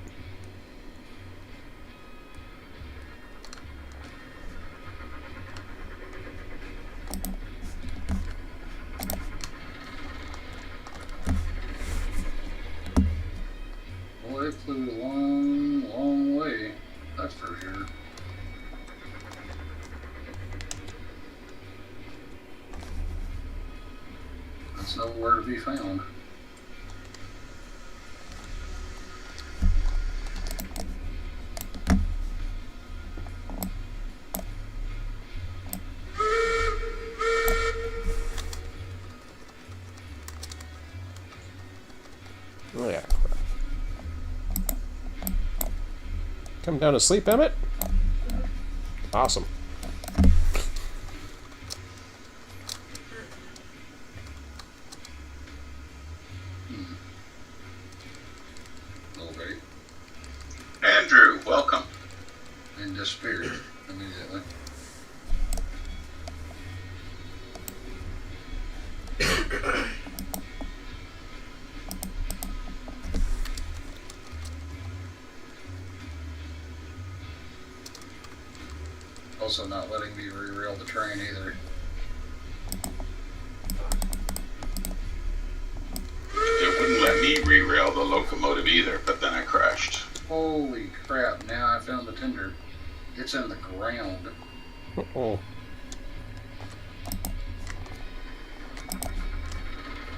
Boy, it flew a long, long way. That's for sure. It's nowhere to be found. Oh, yeah. Come down to sleep, Emmett? Awesome. Okay. Andrew, welcome. And disappeared immediately. also not letting me re-rail the train either. It wouldn't let me re-rail the locomotive either, but then I crashed. Holy crap, now I found the tender. It's in the ground. Oh.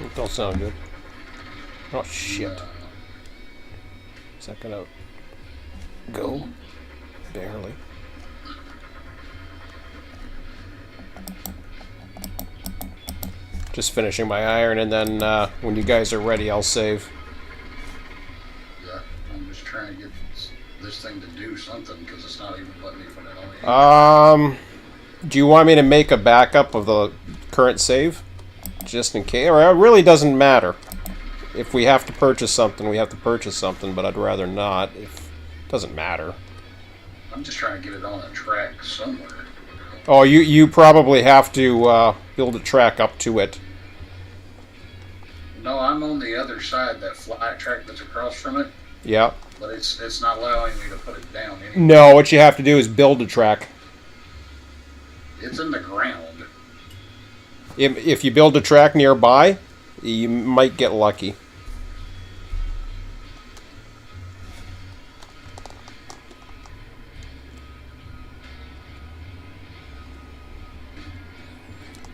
It don't sound good. Oh shit. Is that gonna go? Barely. Just finishing my iron, and then when you guys are ready, I'll save. Yeah, I'm just trying to get this thing to do something because it's not even letting me put it on. Do you want me to make a backup of the current save? Just in case? Or it really doesn't matter. If we have to purchase something, we have to purchase something, but I'd rather not. If it doesn't matter. I'm just trying to get it on a track somewhere. Oh, you probably have to build a track up to it. No, I'm on the other side, that flat track that's across from it, Yeah. but it's not allowing me to put it down anymore. No, what you have to do is build a track. It's in the ground. If you build a track nearby, you might get lucky.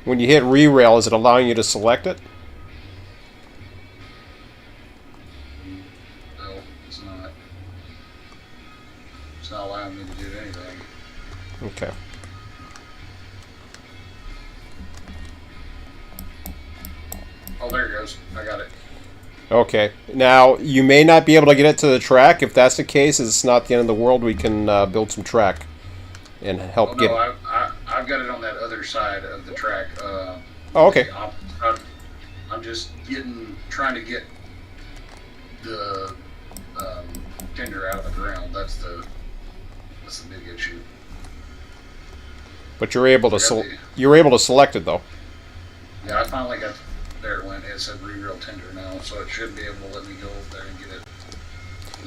When you hit re-rail, is it allowing you to select it? No, it's not. It's not allowing me to do anything. Okay. Oh, there it goes. I got it. Okay. Now, you may not be able to get it to the track. If that's the case, it's not the end of the world. We can build some track and help Oh, get... no, I've got it on that other side of the track. Oh, okay. I'm just trying to get the tender out of the ground. That's the big issue. But you're able to select it, though. Yeah, I finally got there. It went. It said re-rail tender now, so it should be able to let me go over there and get it.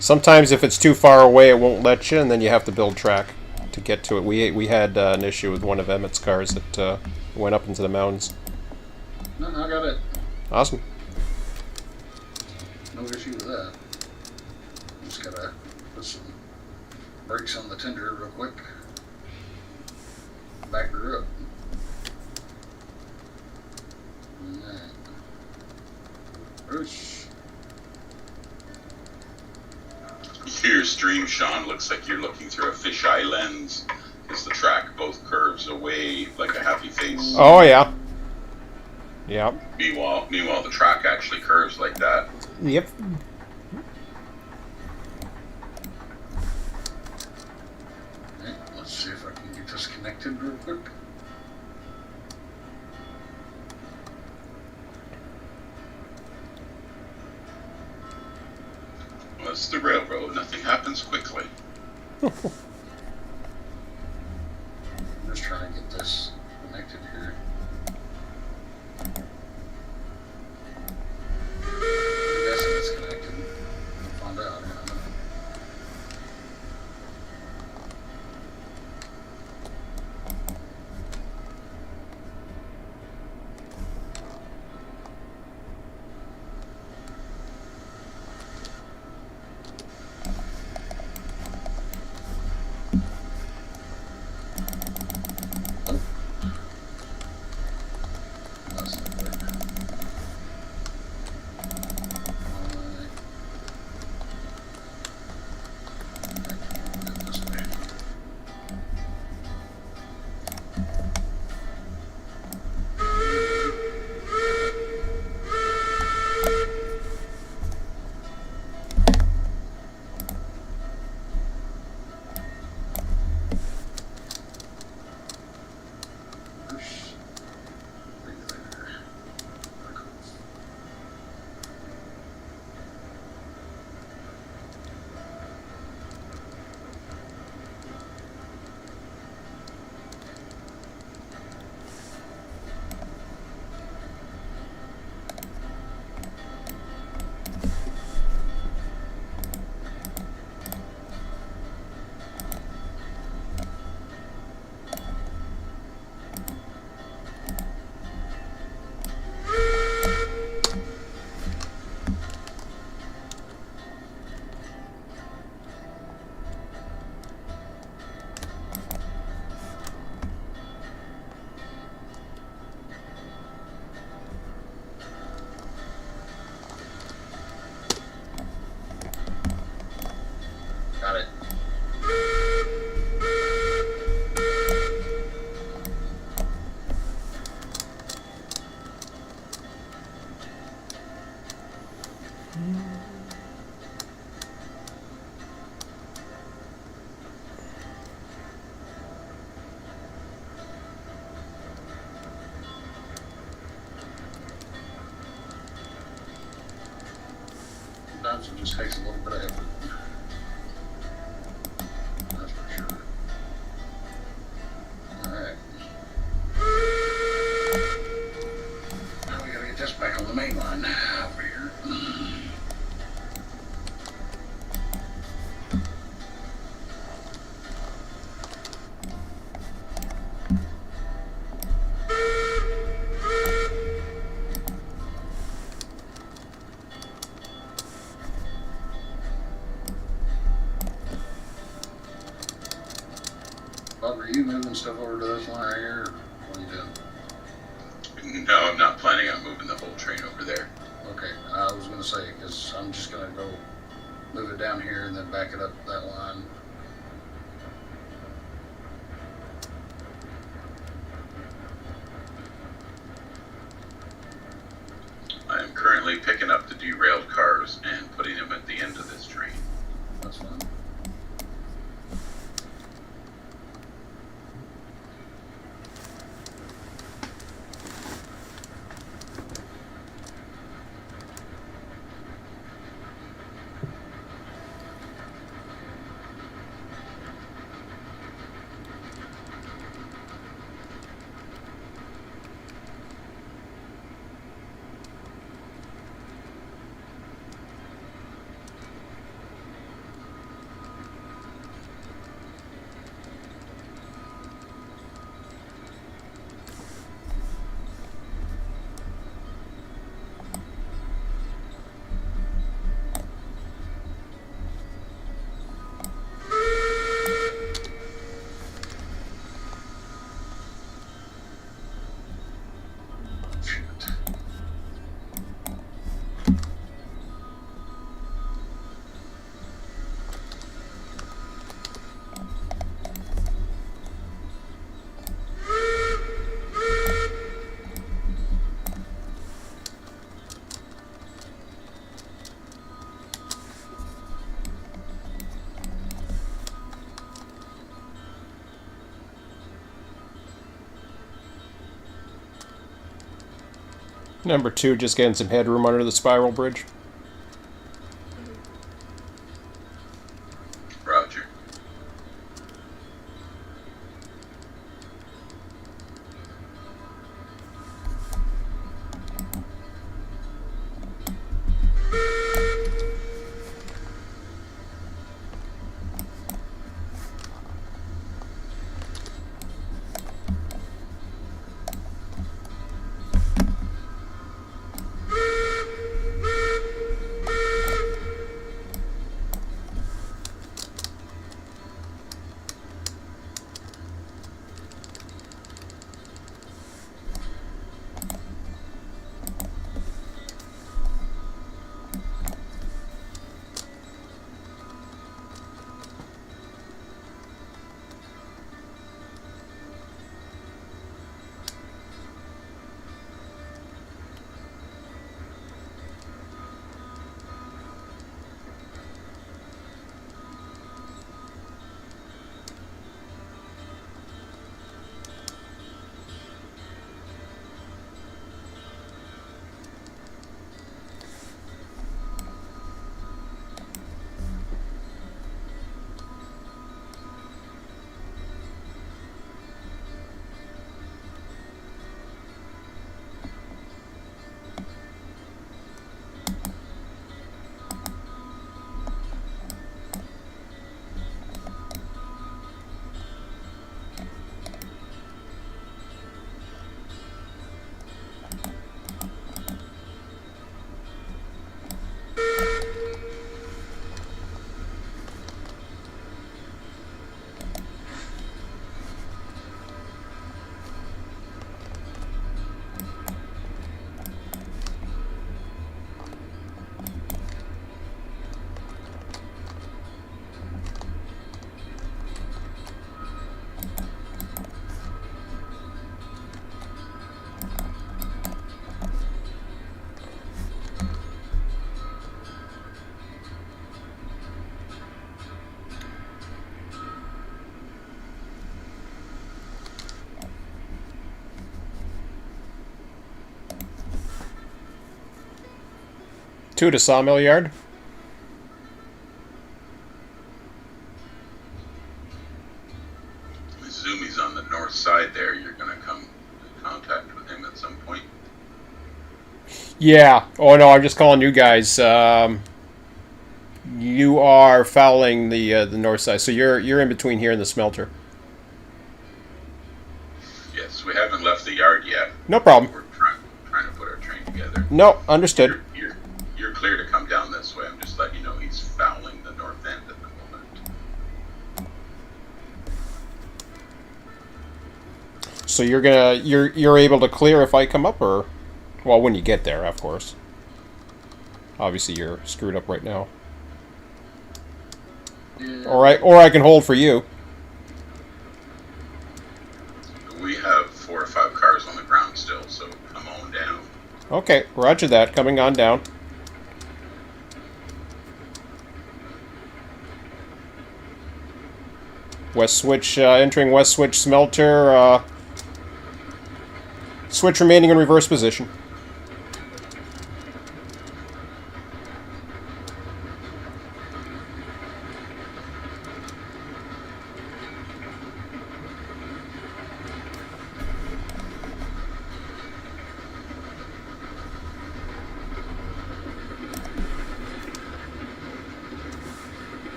Sometimes if it's too far away, it won't let you, and then you have to build track to get to it. We had an issue with one of Emmett's cars that went up into the mountains. No, I got it. Awesome. No issue with that. Just gotta put some brakes on the tender real quick. Back her up. Alright. Push. Your stream, Sean, looks like you're looking through a fisheye lens. Because the track both curves away like a happy face. Oh, yeah. Yeah. Meanwhile, the track actually curves like that. Yep. Okay, let's see if I can get this connected real quick. Well, it's the railroad. Nothing happens quickly. I'm just trying to get this connected here. I'm guessing it's connected. We'll find out. That's not right. This way. Push. Regulator. just takes a little bit of effort. That's for sure. Alright. Now we gotta get this back on the main line over here. Bob, are you moving stuff over to this line right here? Or what are you doing? No, I'm not planning on moving the whole train over there. Okay, I was gonna say, because I'm just gonna go move it down here and then back it up that line. I am currently picking up the derailed cars and putting them at the end of this train. That's fine. Number 2, just getting some headroom under the spiral bridge. Roger. Two to Sawmill Yard. Yeah. Oh no, I'm just calling you guys. You are fouling the north side, so you're in between here and the smelter. Yes, we haven't left the yard yet. No problem. We're trying to put our train together. No, understood. You're clear to come down this way. I'm just letting you know he's fouling the north end at the moment. So you're able to clear if I come up, or well, when you get there, of course. Obviously, you're screwed up right now. Yeah. Or I can hold for you. We have 4 or 5 cars on the ground still, so come on down. Okay, roger that. Coming on down. West switch, entering west switch smelter. Switch remaining in reverse position.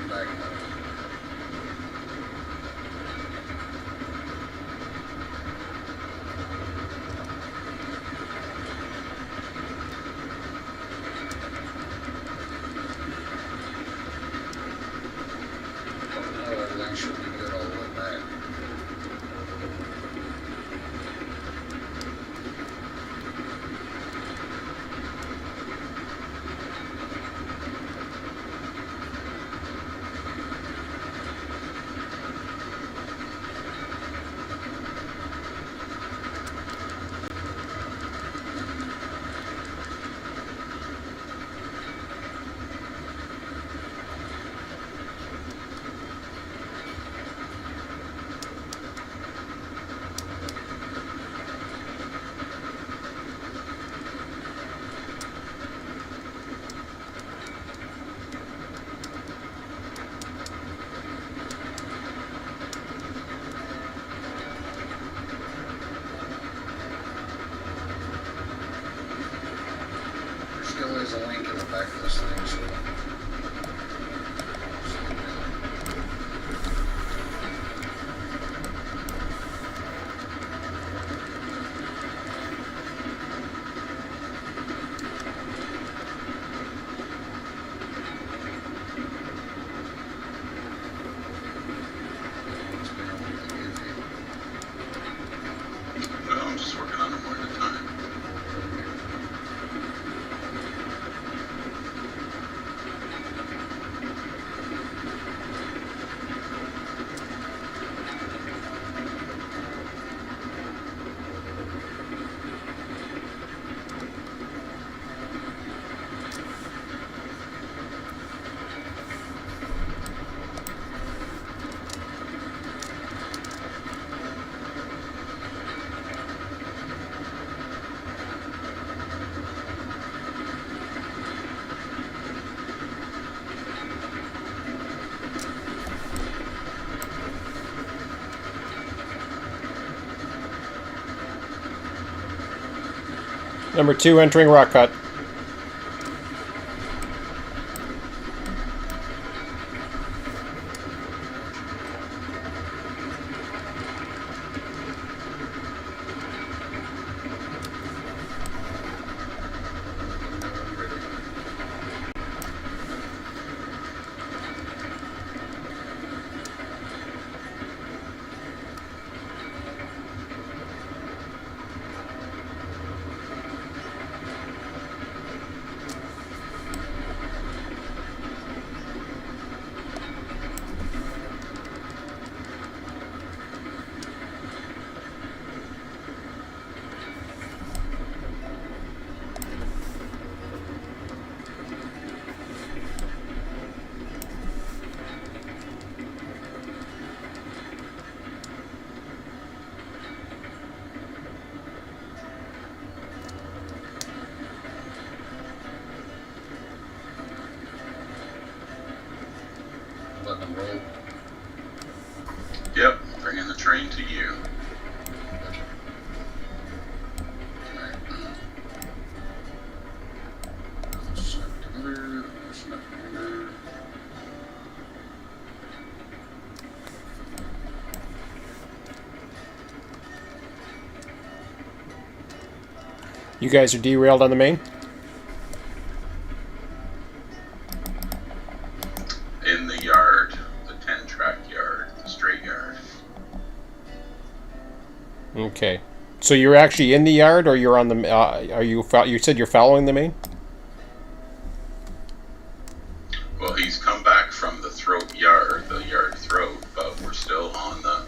Back everything should be good all the way back. There still is a link in the back of this thing, so. It's been a really goofy. Well, I'm just working on them one at a time. Number 2 entering rock cut. Letting them roll. Yep, bringing the train to you. Gotcha. Alright. Select another. Select another. You guys are derailed on the main? In the yard, the 10-track yard, the straight yard. Okay. So you're actually in the yard, or you're on the? Are you? You said you're following the main. Well, he's come back from the throat yard, the yard throat, but we're still on the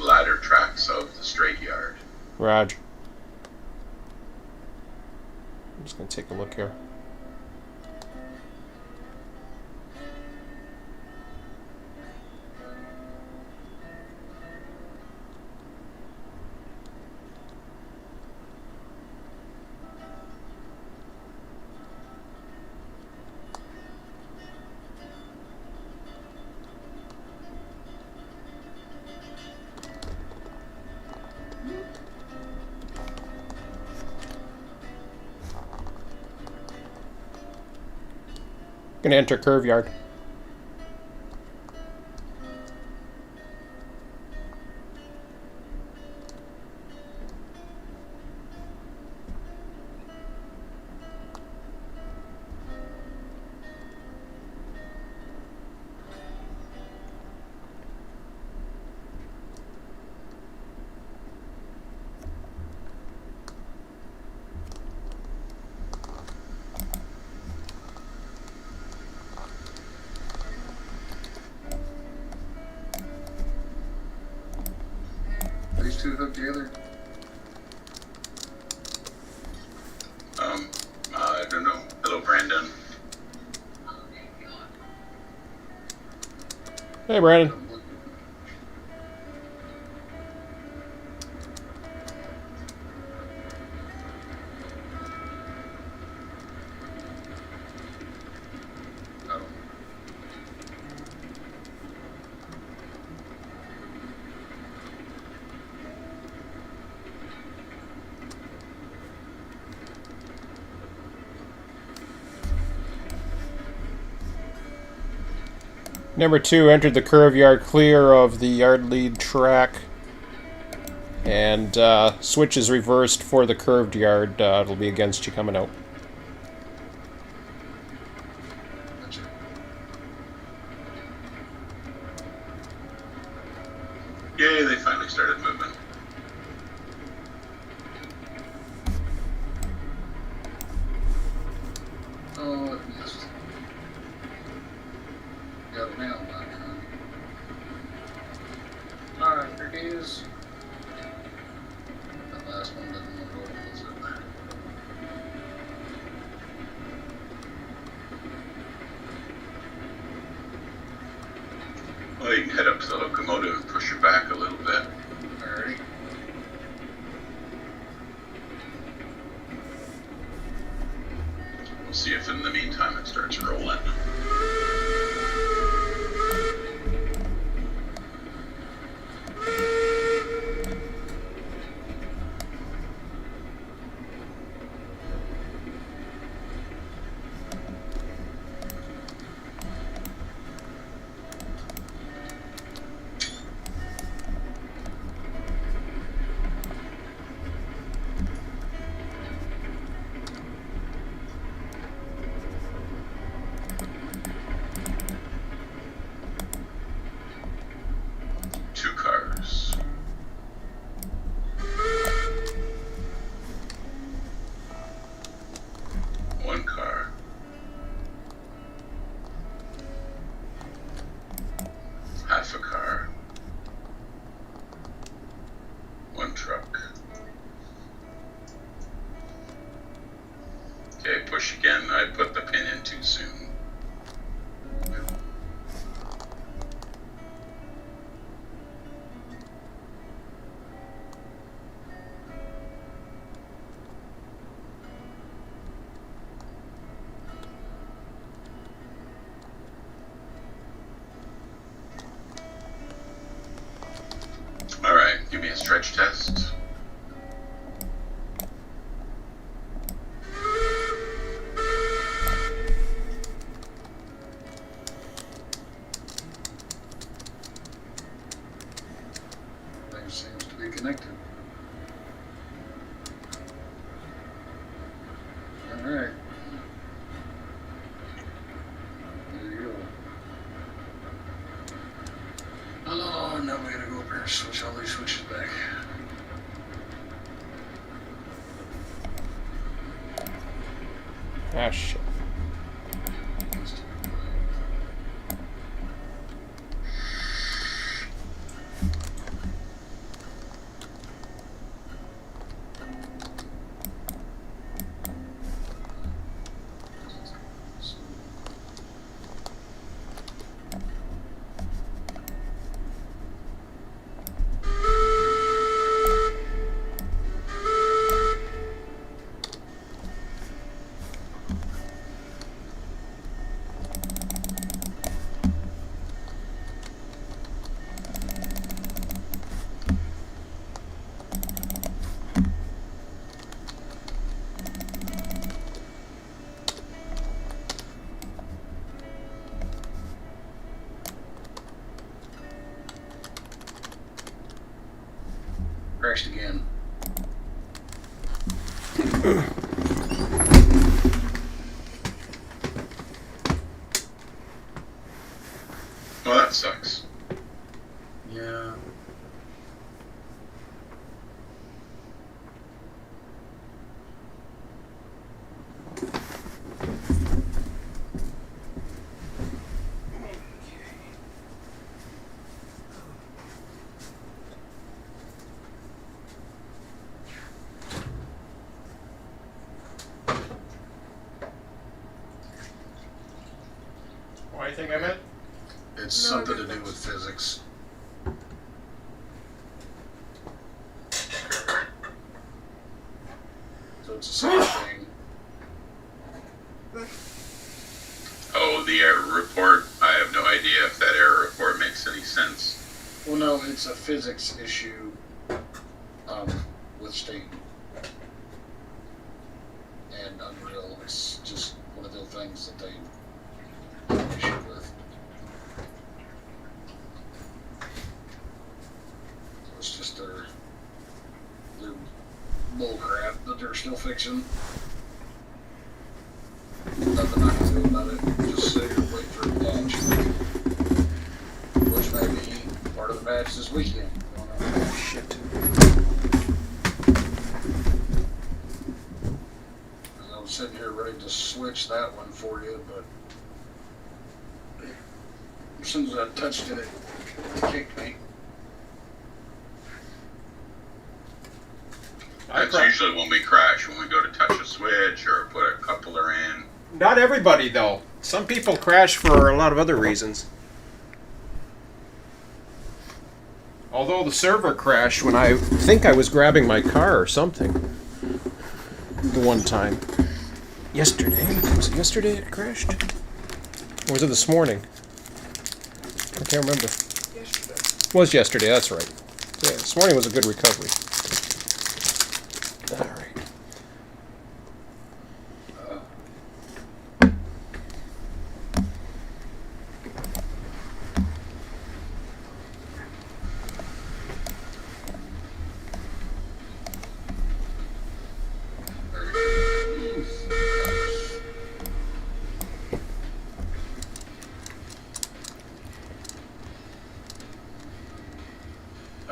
ladder tracks of the straight yard. Raj. I'm just gonna take a look here. Gonna enter curve yard. These two hooked together. I don't know. Hello, Brandon. Hey, Brandon. Number 2 entered the curve yard clear of the yard lead track. And switch is reversed for the curved yard. It'll be against you coming out. Gotcha. Yay, they finally started moving. Oh, it missed. Got it now, man. Alright, here it is. That last one doesn't want to roll, does it? Well, you can head up to the locomotive and push her back a little bit. Alrighty. We'll see if in the meantime it starts rolling. Give me a stretch test. Thing seems to be connected. Alright. There you go. Oh, now we gotta go up here and switch all these switches back. Ah, shit. Crashed again. Well, that sucks. Yeah. Anything I meant? It's No, something to good do with physics. So it's the same thing. Oh, the error report. I have no idea if that error report makes any sense. Well, no, it's a physics issue with Steam and Unreal. It's just one of the things that they have an issue with. So it's just their bull crap that they're still fixing. Nothing I can do about it. Just sit here and wait for a patch, which may be part of the patch this weekend. Oh, shit. I was sitting here ready to switch that one for you, but as soon as I touched it, it kicked me. That's usually when we crash, when we go to touch a switch or put a coupler in. Not everybody, though. Some people crash for a lot of other reasons. Although the server crashed when I think I was grabbing my car or something. The one time. Yesterday? Was it yesterday it crashed? Or was it this morning? I can't remember. Yesterday. It was yesterday, that's right. Yeah, this morning was a good recovery. Alright.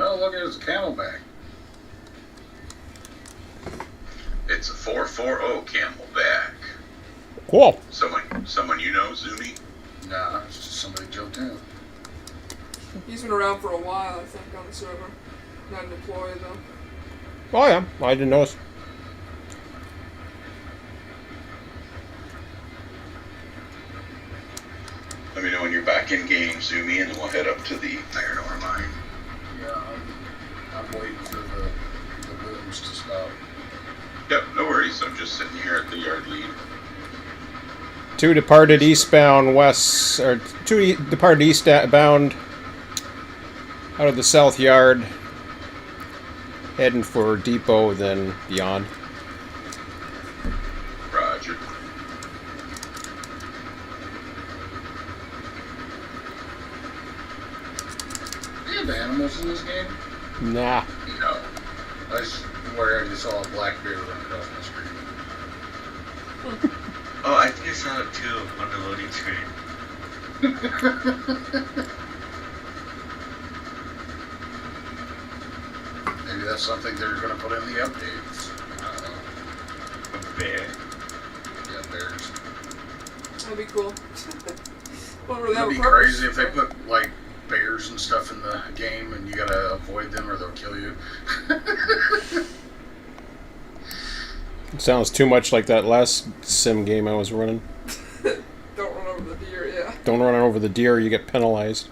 Oh, look, it's a Camelback. It's a 440 Camelback. Cool. Someone you know, Zumi? Nah, it's just somebody jumped in. He's been around for a while, I think, on the server. Not an employee, though. Oh yeah, I didn't notice. Let me know when you're back in game, Zumi, and then we'll head up to the Paranormal Mine. Yeah, I'm waiting for the booms to stop. Yep, no worries. I'm just sitting here at the yard lead. Two departed eastbound west, or departed eastbound out of the south yard. heading for Depot, then beyond. Roger. Do you have animals in this game? Nah. No. I just saw a black bear run across my screen. Oh, I think I saw it too on the loading screen. Maybe that's something they're going to put in the updates. I don't know. A bear. Yeah, bears. That'd be cool. Won't really have It'd a be purpose, crazy if they but- put like bears and stuff in the game, and you gotta avoid them or they'll kill you. It sounds too much like that last sim game I was running. Don't run over the deer, yeah. Don't run over the deer, you get penalized.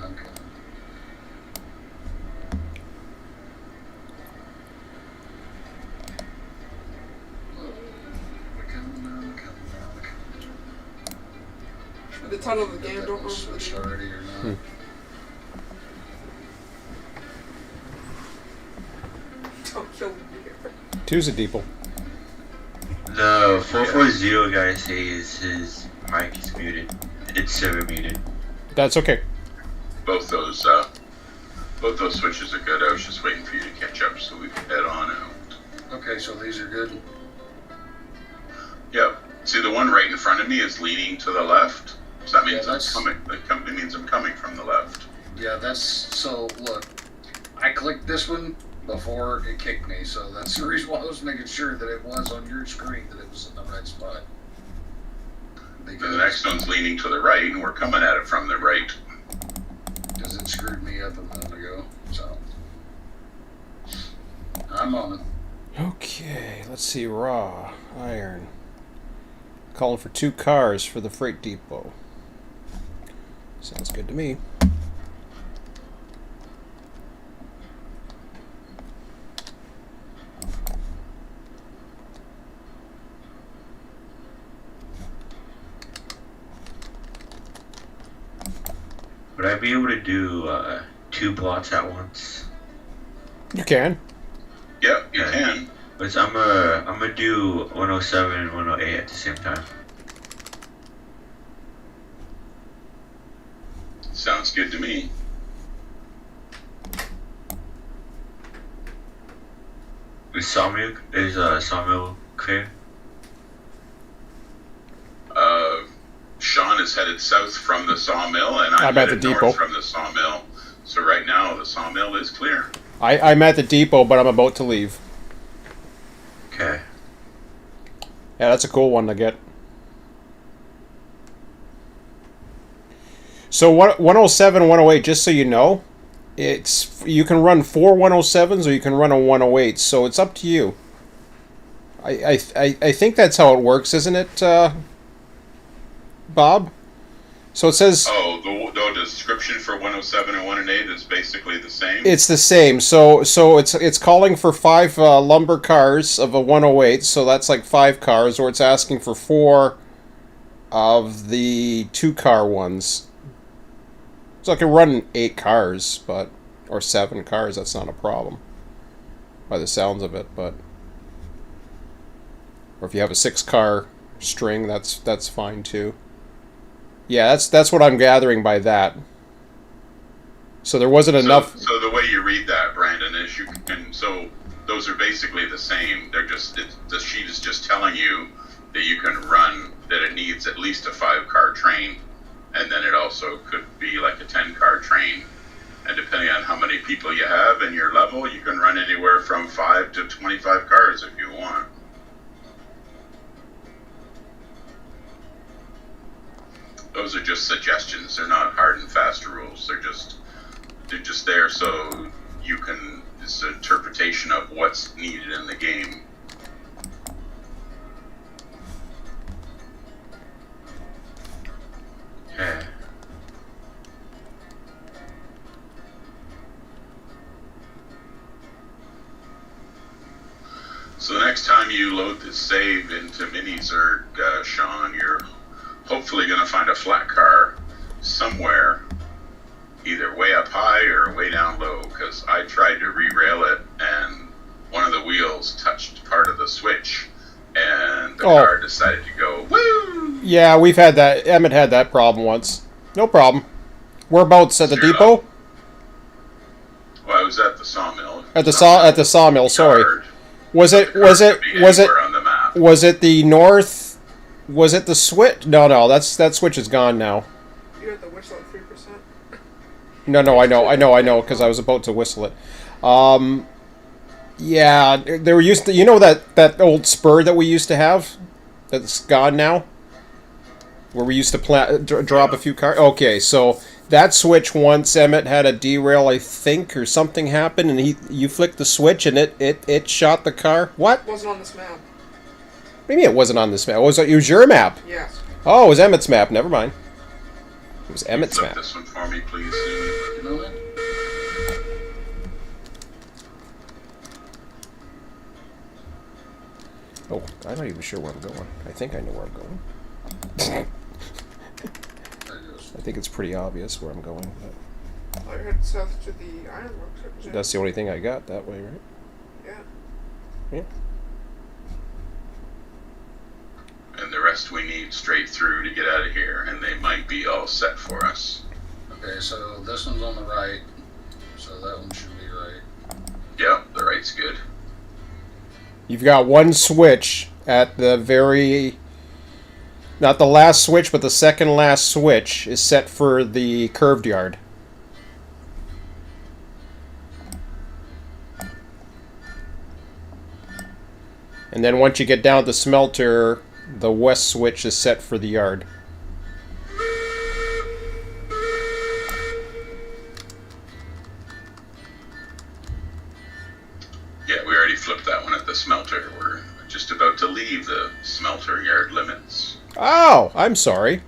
Okay. At the title of the game, That don't run was over the switched deer. already or not? Don't kill the deer. Two's a Depot. The 440 guy says his mic is muted. It's server muted. That's okay. Both those switches are good. I was just waiting for you to catch up so we can head on out. Okay, so these are good. Yep. See, the one right in front of me is leaning to the left. So that means Yeah, that's- I'm coming. It means I'm coming from the left. Yeah, that's so. Look, I clicked this one before it kicked me, so that's the reason why I was making sure that it was on your screen, that it was in the right spot. And the next one's leaning to the right, and we're coming at it from the right. Because it screwed me up a minute ago. So I'm on it. Okay, let's see. Raw, iron. Calling for 2 cars for the freight depot. Sounds good to me. Would I be able to do 2 plots at once? You can. Yep, you Okay. can. But I'm gonna do 107 and 108 at the same time. Sounds good to me. Is sawmill clear? Sean is headed south from the sawmill, and I'm I'm at the headed north depot. from the sawmill. So right now, the sawmill is clear. I'm at the depot, but I'm about to leave. Okay. Yeah, that's a cool one to get. So 107, 108, just so you know, you can run 4 107s or you can run a 108, so it's up to you. I think that's how it works, isn't it, Bob? So it says Oh, the description for 107 and 108 is basically the same. it's the same. So it's calling for 5 lumber cars of a 108, so that's like 5 cars, or it's asking for 4 of the 2-car ones. So I can run 8 cars, or 7 cars. That's not a problem, by the sounds of it. But or if you have a 6-car string, that's fine too. Yeah, that's what I'm gathering by that. So there wasn't enough. So the way you read that, Brandon, is you can. So those are basically the same. They're just the sheet is just telling you that you can run that it needs at least a 5-car train, and then it also could be like a 10-car train. And depending on how many people you have and your level, you can run anywhere from 5 to 25 cars if you want. Those are just suggestions. They're not hard and fast rules. They're just there so you can. It's an interpretation of what's needed in the game. Okay. So the next time you load this save into Minizerg, Sean, you're hopefully going to find a flat car somewhere either way up high or way down low, because I tried to re-rail it and one of the wheels touched part of the switch and the car decided to go woo. Yeah, we've had that. Emmett had that problem once. No problem. Whereabouts at the depot? Well, I was at the sawmill. At the sawmill. Sorry. Yard. Was it On the map. was it the north? Was it the switch? No. That switch is gone now. You're at the whistle at 3%. No. I know, because I was about to whistle it. Yeah, they were used to. You know that old spur that we used to have, that's gone now. Where we used to drop a few cars. Okay, so that switch once Emmett had a derail, I think, or something happened, and you flicked the switch and it shot the car. What? It wasn't on this map. Maybe it wasn't on this map. It was your map. Yes. Oh, it was Emmett's map. Never mind. It was Emmett's Flip map. this one for me, please. You know that? Oh, I'm not even sure where I'm going. I think I know where I'm going. I think it's pretty obvious where I'm going. But I heard south to the ironworks. I presume. that's the only thing I got that way, right? Yeah. Yeah. And the rest we need straight through to get out of here, and they might be all set for us. Okay, so this one's on the right, so that one should be right. Yep, the right's good. You've got one switch at the very... Not the last switch, but the second last switch is set for the curved yard. And then once you get down to the smelter, the west switch is set for the yard. Yeah, we already flipped that one at the smelter. We're just about to leave the smelter yard limits. Oh, I'm sorry.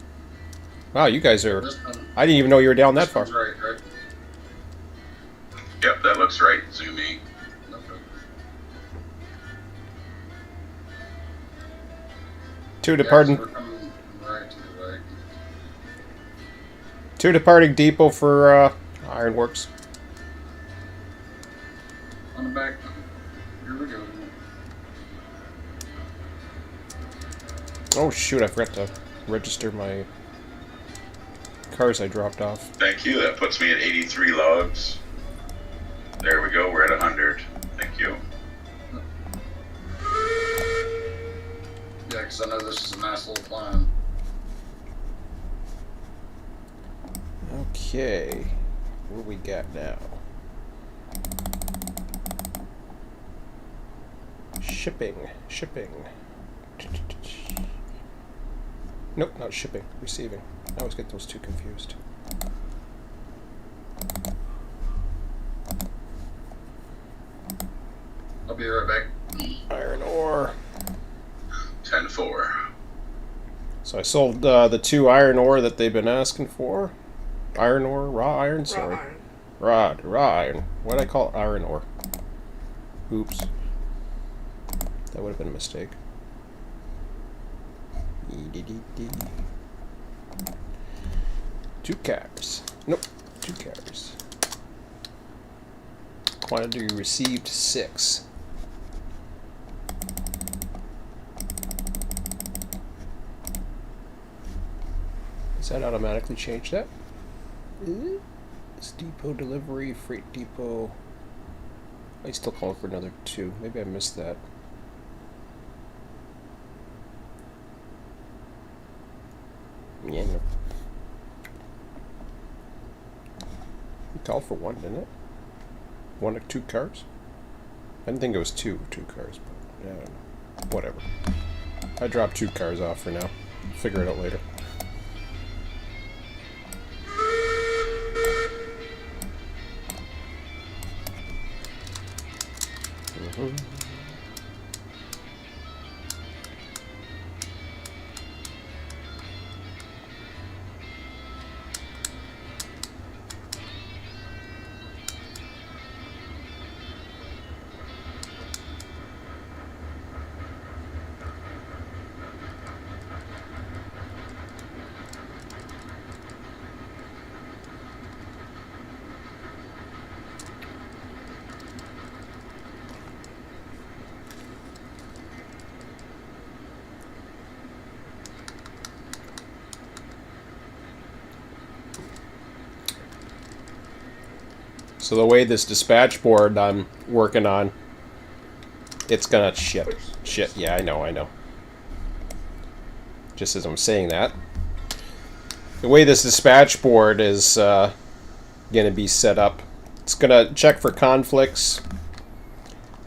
Wow, you guys are... This one, I didn't even know you were down that far. one's right, right? Yep, that looks right, Zoomy. Okay. Two departing... Yeah, so we're coming right to the right. Two departing depot for Ironworks. On the back. Here we go. Oh shoot, I forgot to register my cars I dropped off. Thank you. That puts me at 83 logs. There we go. We're at 100. Thank you. Yeah, because I know this is a nice little climb. Okay, what we got now? Shipping. Nope, not shipping. Receiving. I always get those two confused. I'll be right back. Iron ore. 10-4. So I sold the two iron ore that they've been asking for. Iron ore, raw iron, sorry. Raw Raw iron. What did I call iron ore? Oops. That would have been a mistake. Two cars. Nope, two cars. Quantity received 6. Does that automatically change that? This depot delivery, freight depot. I still call for another 2. Maybe I missed that. Yeah, no. You called for 1, didn't it? 1 or 2 cars? I didn't think it was two cars, but yeah, I don't know. Whatever. I dropped 2 cars off for now. Figure it out later. So the way this dispatch board I'm working on, it's gonna shit. Yeah, I know. Just as I'm saying that, the way this dispatch board is gonna be set up, it's gonna check for conflicts.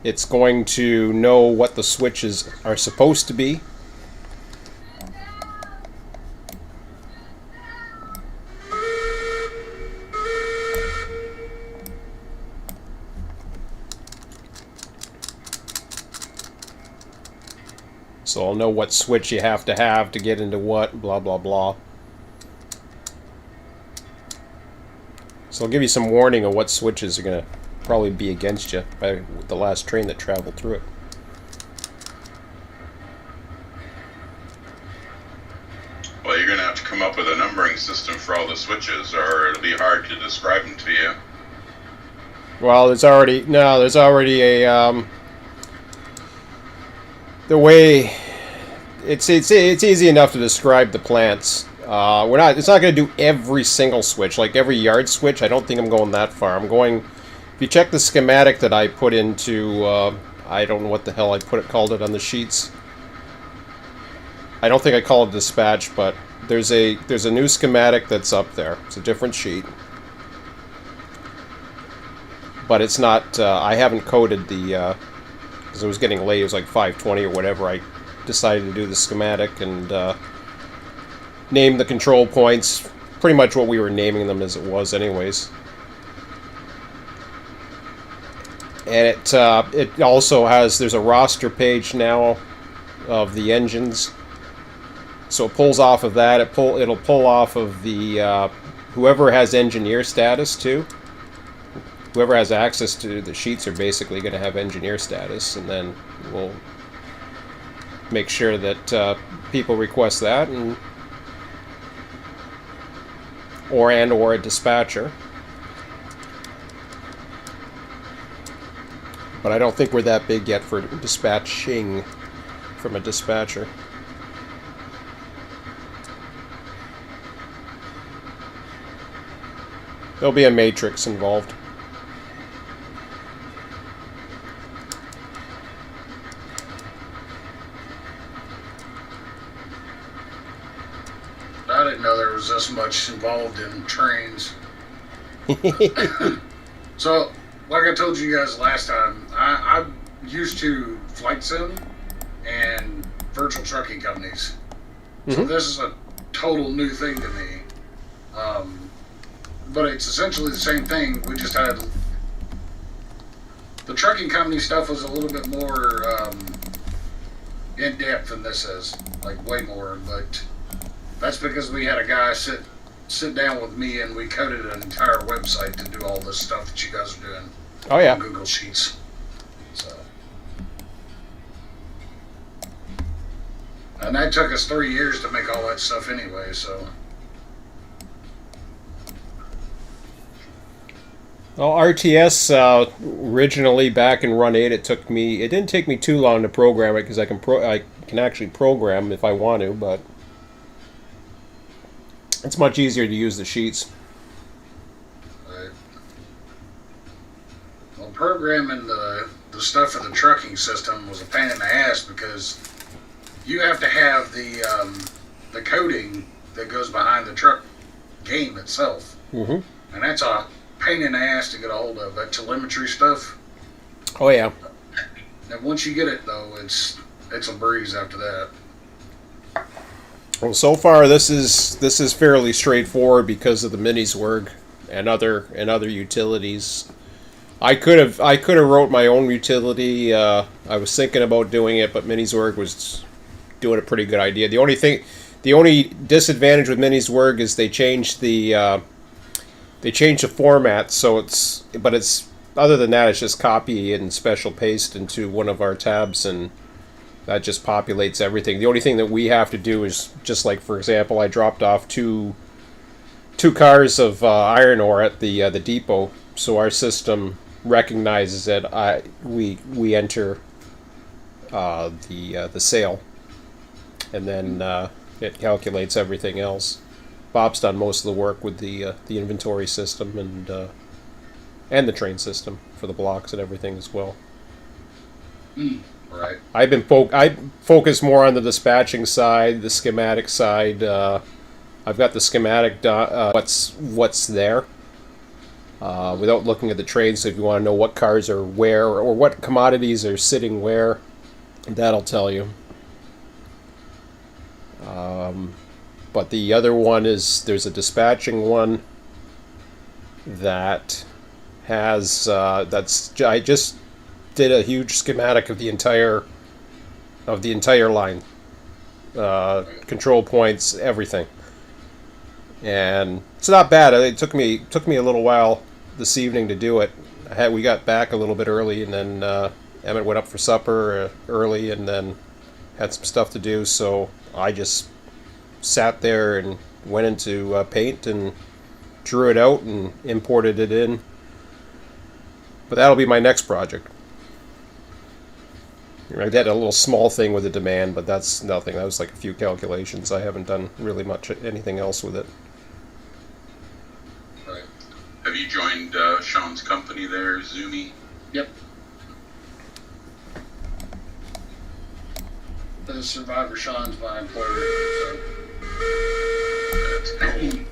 It's going to know what the switches are supposed to be. So I'll know what switch you have to get into what, blah, blah, blah. So I'll give you some warning of what switches are going to probably be against you by the last train that traveled through it. Well, you're going to have to come up with a numbering system for all the switches, or it'll be hard to describe them to you. Well, there's already a the way it's easy enough to describe the plants. It's not going to do every single switch, like every yard switch. I don't think I'm going that far. I'm going. If you check the schematic that I put into, I don't know what the hell called it on the sheets. I don't think I called it dispatch, but there's a new schematic that's up there. It's a different sheet, but it's not. I haven't coded the because it was getting late. It was like 5:20 or whatever. I decided to do the schematic and name the control points. Pretty much what we were naming them as it was, anyways. And it also has, there's a roster page now of the engines. So it pulls off of that. It'll pull off of the whoever has engineer status too. Whoever has access to the sheets are basically going to have engineer status, and then we'll make sure that people request that, or a dispatcher. But I don't think we're that big yet for dispatching from a dispatcher. There'll be a matrix involved. I didn't know there was this much involved in trains. So, like I told you guys last time, I'm used to flight sim and virtual trucking companies. So this is a total new thing to me. But it's essentially the same thing. We just had the trucking company stuff was a little bit more in depth than this is, like way more. But that's because we had a guy sit down with me and we coded an entire website to do all this stuff that you guys are doing. Oh yeah. On Google Sheets. So, and that took us 3 years to make all that stuff anyway. So. Well, RTS originally back in Run 8, it didn't take me too long to program it because I can actually program if I want to, but it's much easier to use the sheets. Right. Well, programming the stuff for the trucking system was a pain in the ass because you have to have the coding that goes behind the truck game itself, and that's a pain in the ass to get a hold of, that telemetry stuff. Oh yeah. And once you get it though, it's a breeze after that. Well, so far this is fairly straightforward because of the Miniswerg and other utilities. I could have wrote my own utility. I was thinking about doing it, but Miniswerg was doing a pretty good idea. The only disadvantage with Miniswerg is they changed the format, so it's other than that, it's just copy and special paste into one of our tabs, and that just populates everything. The only thing that we have to do is, just like, for example, I dropped off two cars of iron ore at the depot, so our system recognizes that we enter the sale, and then it calculates everything else. Bob's done most of the work with the inventory system, and and the train system for the blocks and everything as well. Right. I've been I focus more on the dispatching side, the schematic side. I've got the schematic what's there without looking at the train. So if you want to know what cars are where or what commodities are sitting where, that'll tell you. But the other one is there's a dispatching one that has I just did a huge schematic of the entire line, control points, everything, and it's not bad. It took me a little while this evening to do it. We got back a little bit early, and then Emmett went up for supper early, and then had some stuff to do. So I just sat there and went into Paint and drew it out and imported it in. But that'll be my next project. I did a little small thing with the demand, but that's nothing. That was like a few calculations. I haven't done really much anything else with it. Right. Have you joined Sean's company there, Zoomy? Yep. The Survivor Sean's my employer. So. That's cool.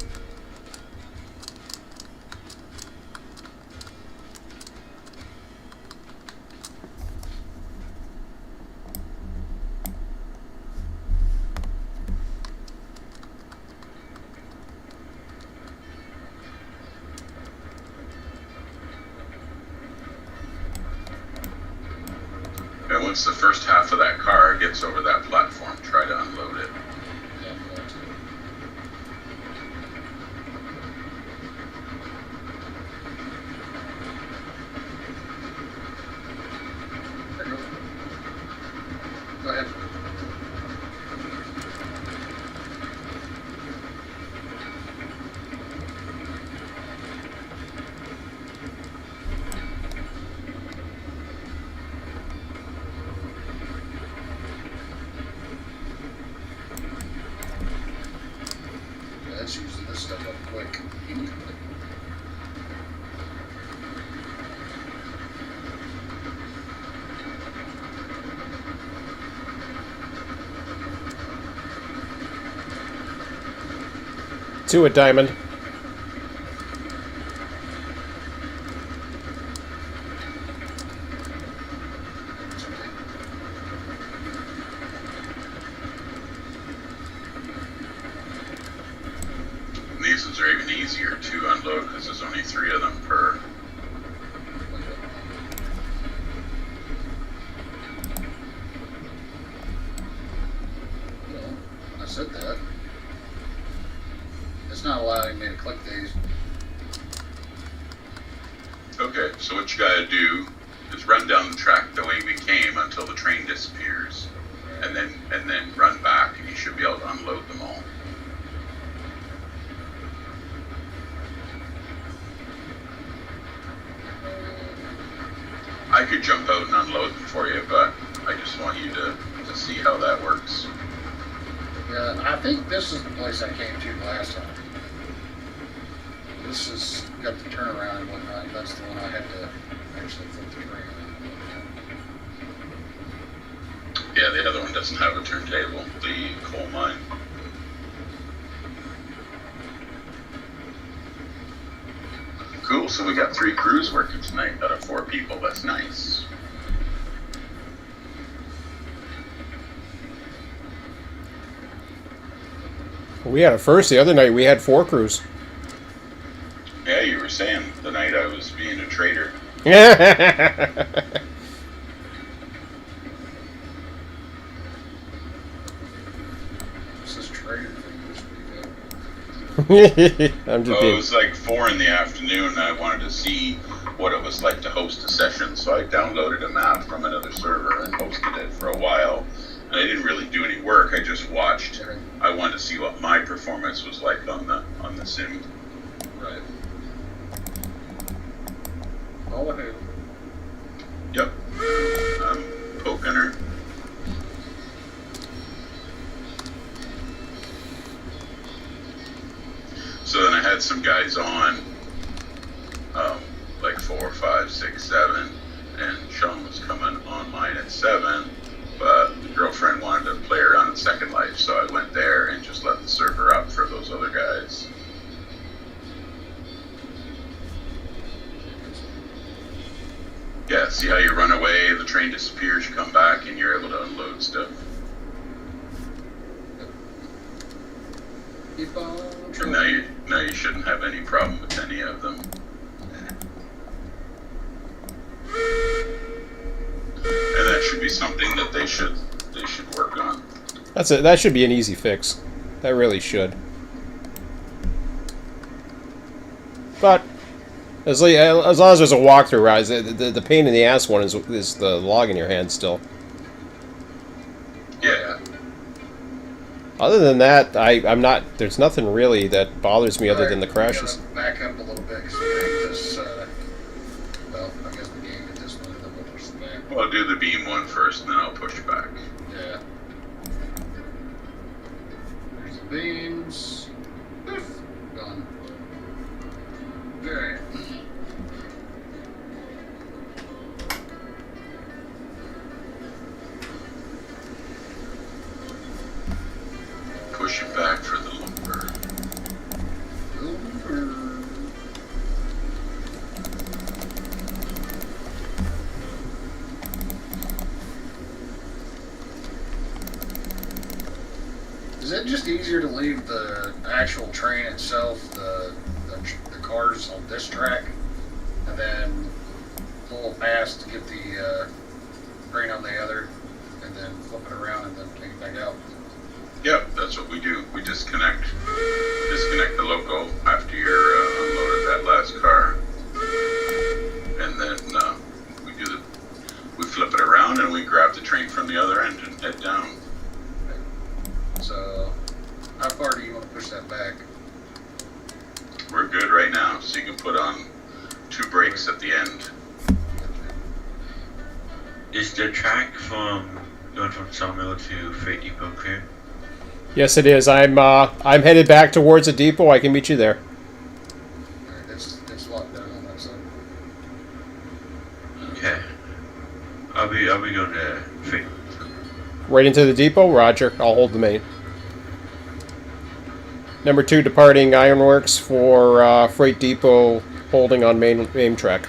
And once the first half of that car gets over that platform, try to unload it. Yeah, I'm going to. There you go. Go ahead. Yeah, that's using this stuff up quick. To it, Diamond. And these ones are even easier to unload because there's only 3 of them per. Well, I said that. It's not allowing me to click these. Okay, so what you gotta do is run down the track the way we came until the train disappears, and then run back, and you should be able to unload them all. I could jump out and unload them for you, but I just want you to see how that works. Yeah, I think this is the place I came to last time. This has got the turnaround and whatnot. That's the one I had to actually flip the train. Yeah, the other one doesn't have a turntable, the coal mine. Cool, so we got 3 crews working tonight out of 4 people. That's nice. We had it first. The other night we had 4 crews. Yeah, you were saying the night I was being a traitor. This trader thing was pretty good. I'm just It being. was like 4 in the afternoon, and I wanted to see what it was like to host a session, so I downloaded a map from another server and hosted it for a while. And I didn't really do any work. I just watched. I wanted to see what my performance was like on the sim. Right. All ahead. Yep. I'm poking her. So then I had some guys on, like 4, 5, 6, 7, and Sean was coming online at 7, but the girlfriend wanted to play around in Second Life, so I went there and just let the server up for those other guys. Yeah, see how you run away, the train disappears, you come back, and you're able to unload stuff. Keep on And trucking. now you shouldn't have any problem with any of them. And that should be something that they should work on. That should be an easy fix. That really should. But as long as there's a walkthrough, right? The pain in the ass one is the log in your hand still. Yeah. Other than that, I'm not. There's nothing really that bothers me other than the We crashes. gotta back up a little bit because we need this. Well, I guess we can't get this one, then we'll push it back. Well, I'll do the beam one first, and then I'll push back. Yeah. There's the beams. Poof. Gone. Alright. Push it back for the lumber. Is it just easier to leave the actual train itself, the cars on this track, and then pull past to get the train on the other, and then flip it around and then take it back out? Yep, that's what we do. We disconnect the loco after you're unloaded that last car, and then we flip it around and we grab the train from the other end and head down. So, how far do you want to push that back? We're good right now, so you can put on 2 brakes at the end. Is the track from going from Sawmill to Freight Depot clear? Yes, it is. I'm headed back towards the depot. I can meet you there. Alright, it's locked down on that side. Okay. I'll be going to Freight. Right into the depot? Roger. I'll hold the main. Number 2 departing Ironworks for Freight Depot, holding on main track.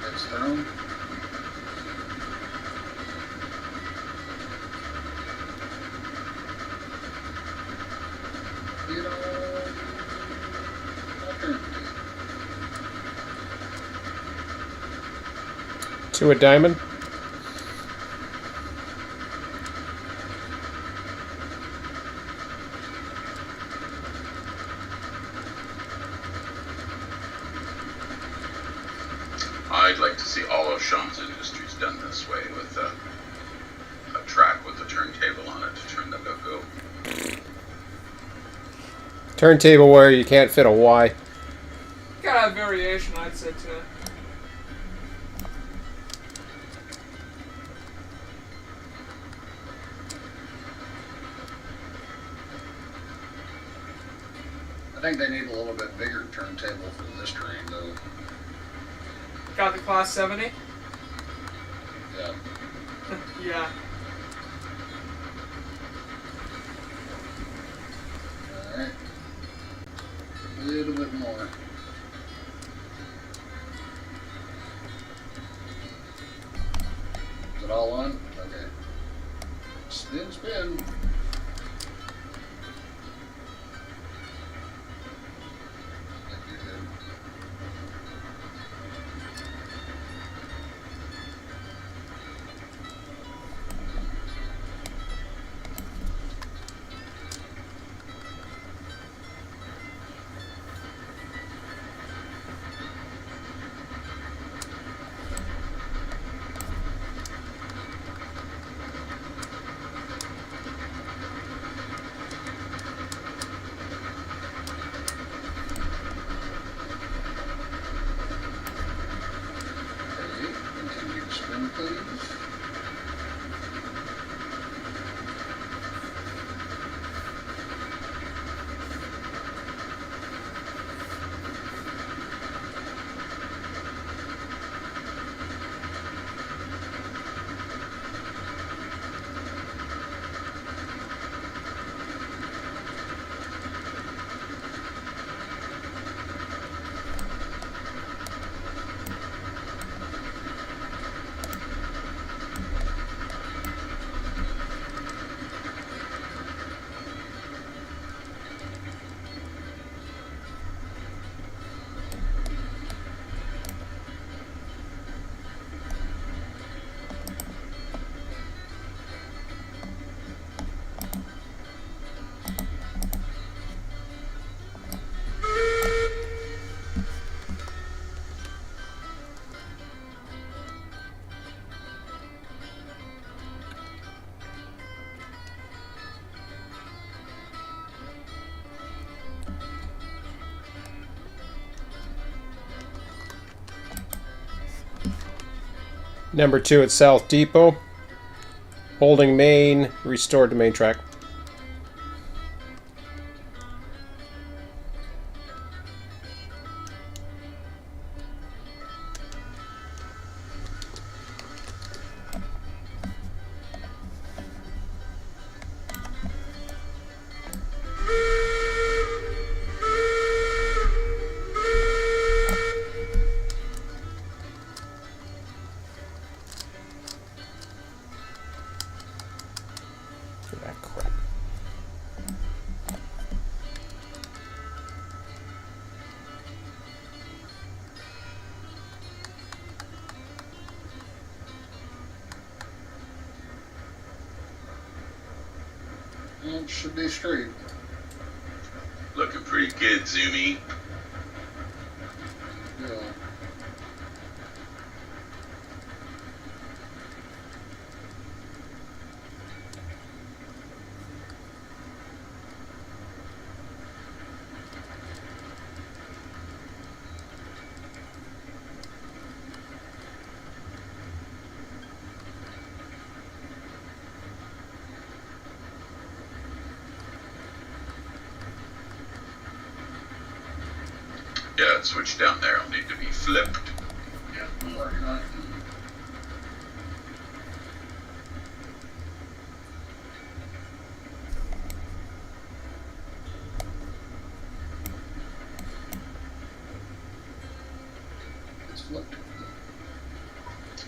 That's thrown. Get on. To a diamond. I'd like to see all of Sean's Industries done this way with a track with a turntable on it to turn the loco. Turntable where you can't fit a Y. Gotta have variation, I'd say too. I think they need a little bit bigger turntable for this train, though. Got the class 70? Yeah. Yeah. Alright. A little bit more. Is it all on? Okay. Spin, spin. Think you're good. Number 2 at South Depot. Holding main, restored to main track. Ah, crap. It should be straight. Looking pretty good, Zoomy. Yeah. Yeah, that switch down there will need to be flipped. Yeah, I'm working on it. It's flipped.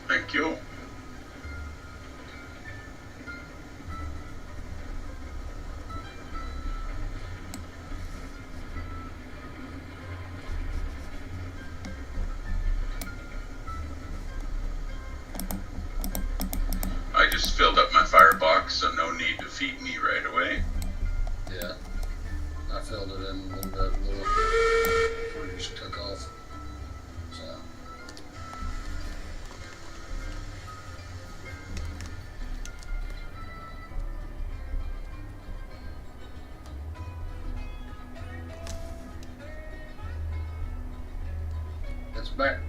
Thank you. I just filled up my firebox, so no need to feed me right away. Yeah. I filled it in a little bit before you just took off. So. It's back.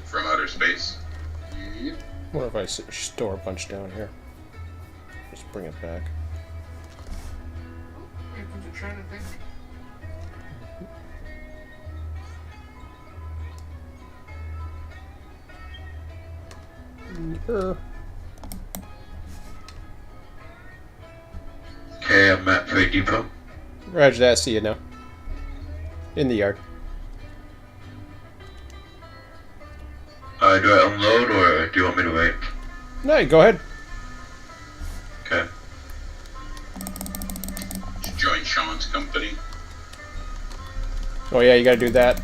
From outer space. Yep. What if I store a bunch down here? Just bring it back. Here comes a China thing. Okay, I'm at Freight Depot. Roger that, see you now. In the yard. Do I unload or do you want me to wait? No, go ahead. Okay. Did you join Sean's company? Oh yeah, you gotta do that.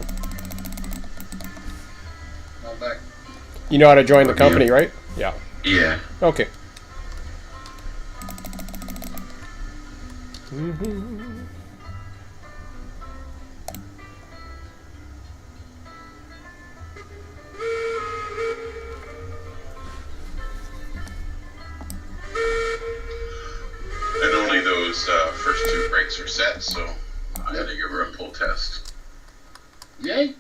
All back. You know how to join the Yeah. company, right? Yeah. Yeah. Okay. And only those first two brakes are set, so I had to give her a pull test. Yay!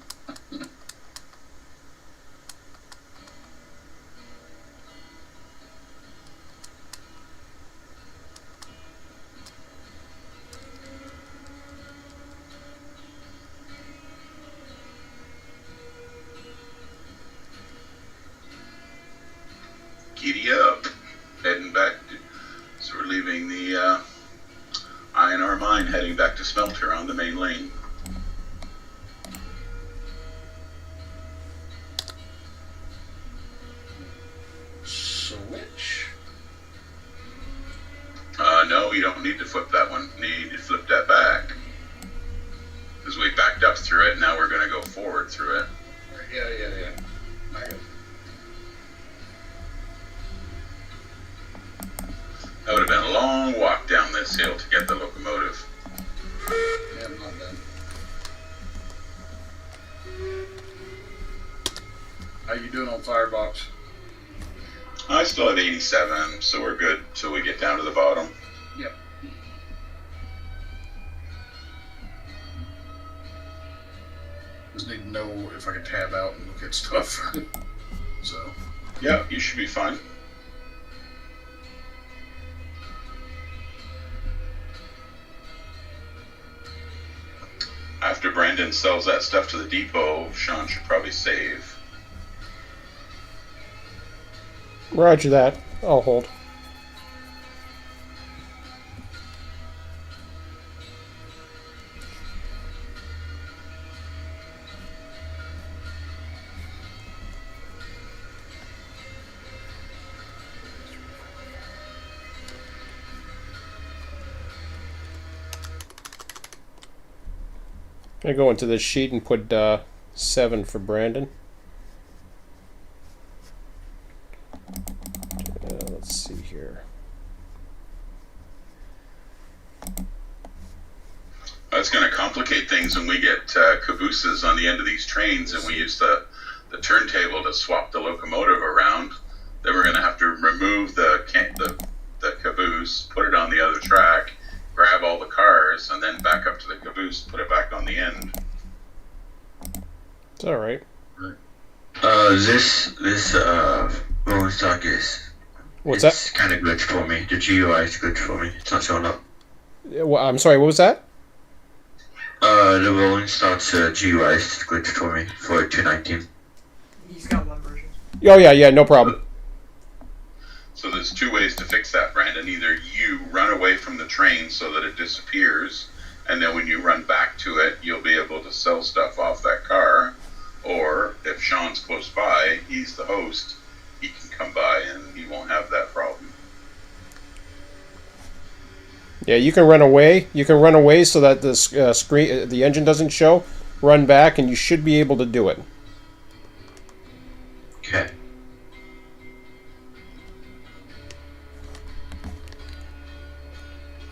Giddy up. Heading back to, so we're leaving the INR mine, heading back to Smelter on the main lane. Switch. No, you don't need to flip that one. You need to flip that back. Because we backed up through it, and now we're going to go forward through it. Yeah. I got it. That would have been a long walk down this hill to get the locomotive. Yeah, I'm not done. How you doing on Firebox? I still have 87, so we're good till we get down to the bottom. Yep. Just need to know if I can tab out and look at stuff. So. Yeah, you should be fine. After Brandon sells that stuff to the depot, Sean should probably save. Roger that. I'll hold. I go into this sheet and put 7 for Brandon. Let's see here. That's going to complicate things when we get cabooses on the end of these trains and we use the turntable to swap the locomotive around. Then we're going to have to remove the caboose, put it on the other track, grab all the cars, and then back up to the caboose, put it back on the end. It's all right. This rolling stock is. What's it's that? kind of glitched for me. The GUI is glitched for me. It's not showing up. I'm sorry. What was that? The rolling stock's GUI is glitched for me for 219. He's got one version. Oh yeah, no problem. So there's 2 ways to fix that, Brandon. Either you run away from the train so that it disappears, and then when you run back to it, you'll be able to sell stuff off that car. Or if Sean's close by, he's the host, he can come by and he won't have that problem. Yeah, you can run away. You can run away so that the screen, the engine doesn't show. Run back, and you should be able to do it. Okay.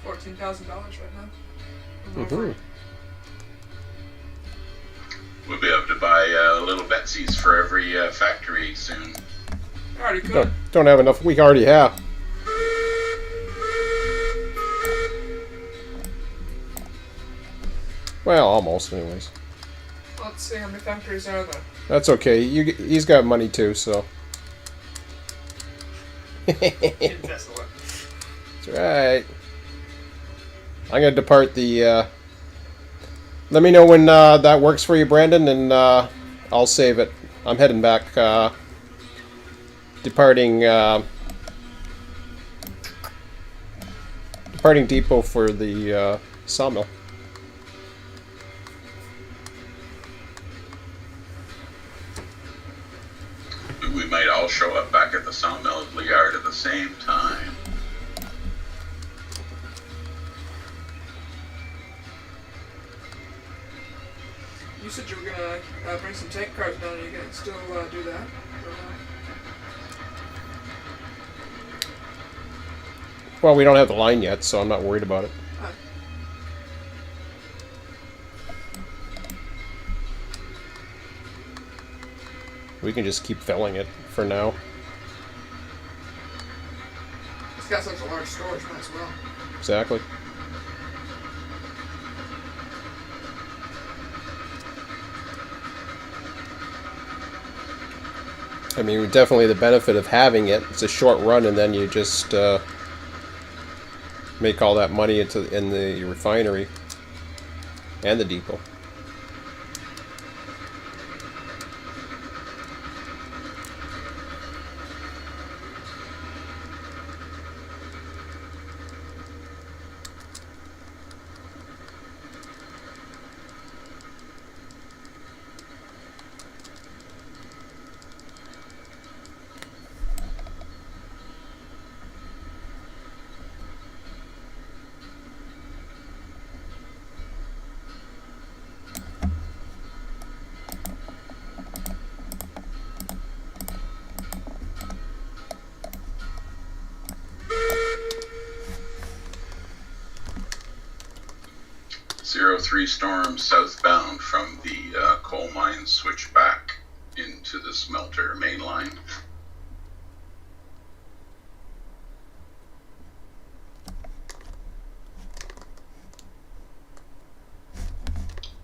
$14,000 right now. Mm-hmm. We'll be able to buy little Betsy's for every factory soon. Already good. Don't have enough. We already have. Well, almost, anyways. Let's see how many factories are there. That's okay. He's got money too, so. Invest a lot. That's right. I'm gonna depart the. Let me know when that works for you, Brandon, and I'll save it. I'm heading back. Departing depot for the sawmill. We might all show up back at the sawmill yard at the same time. You said you were gonna bring some tank cars down. Are you gonna still do that? Well, we don't have the line yet, so I'm not worried about it. We can just keep filling it for now. It's got such a large storage, might as well. Exactly. I mean, definitely the benefit of having it. It's a short run, and then you just make all that money in the refinery and the depot. .03 storm southbound from the coal mine switch back into the smelter main line.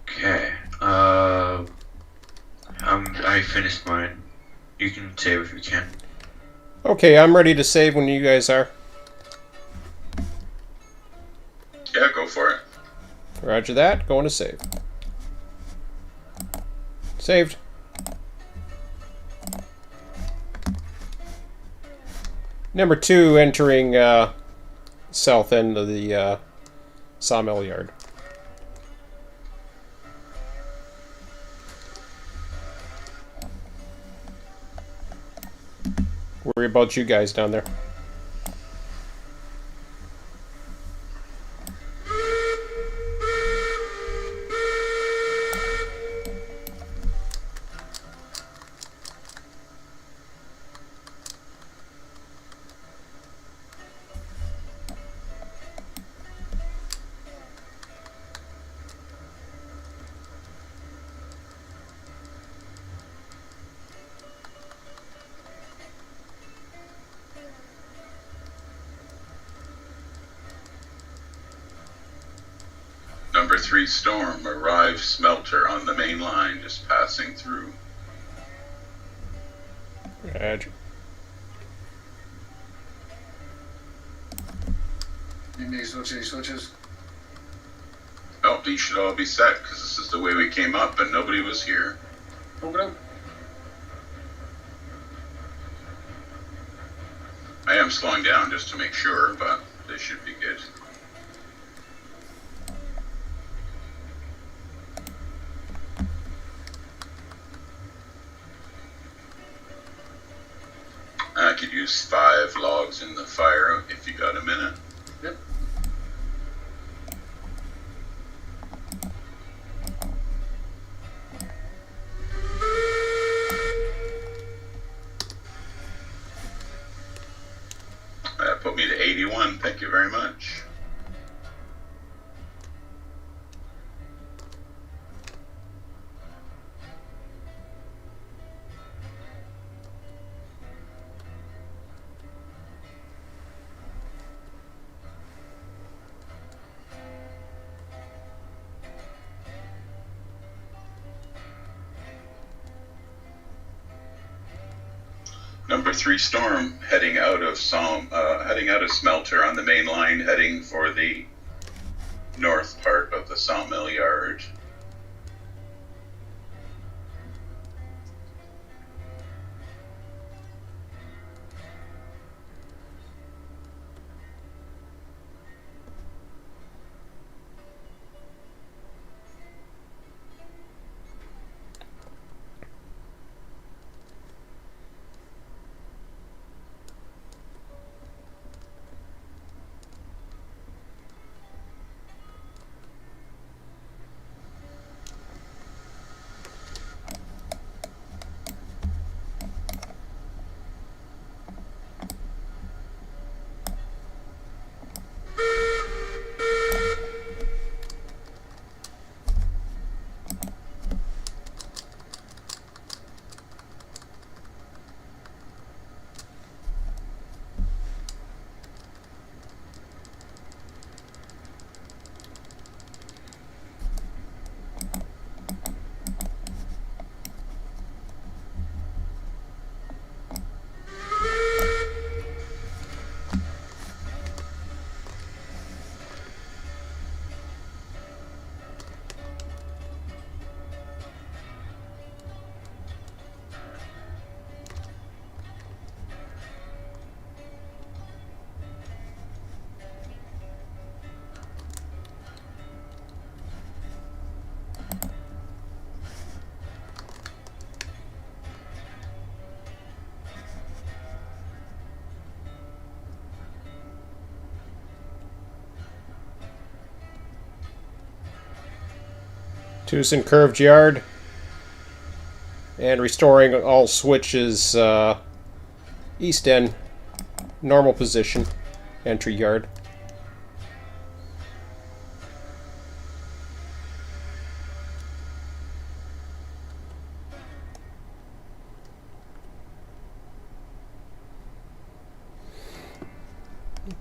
Okay. finished mine. You can save if you can. Okay, I'm ready to save when you guys are. Yeah, go for it. Roger that. Going to save. Saved. Number 2 entering south end of the sawmill yard. Worry about you guys down there. Number 3 storm arrived smelter on the main line, just passing through. Roger. You need to switch any switches? Oh, these should all be set, because this is the way we came up and nobody was here. Open up. I am slowing down just to make sure, but they should be good. I could use 5 logs in the fire if you got a minute. Yep. That put me to 81. Thank you very much. Number 3 storm heading out of smelter on the main line, heading for the north part of the sawmill yard. Tucson curved yard. And restoring all switches east end normal position entry yard.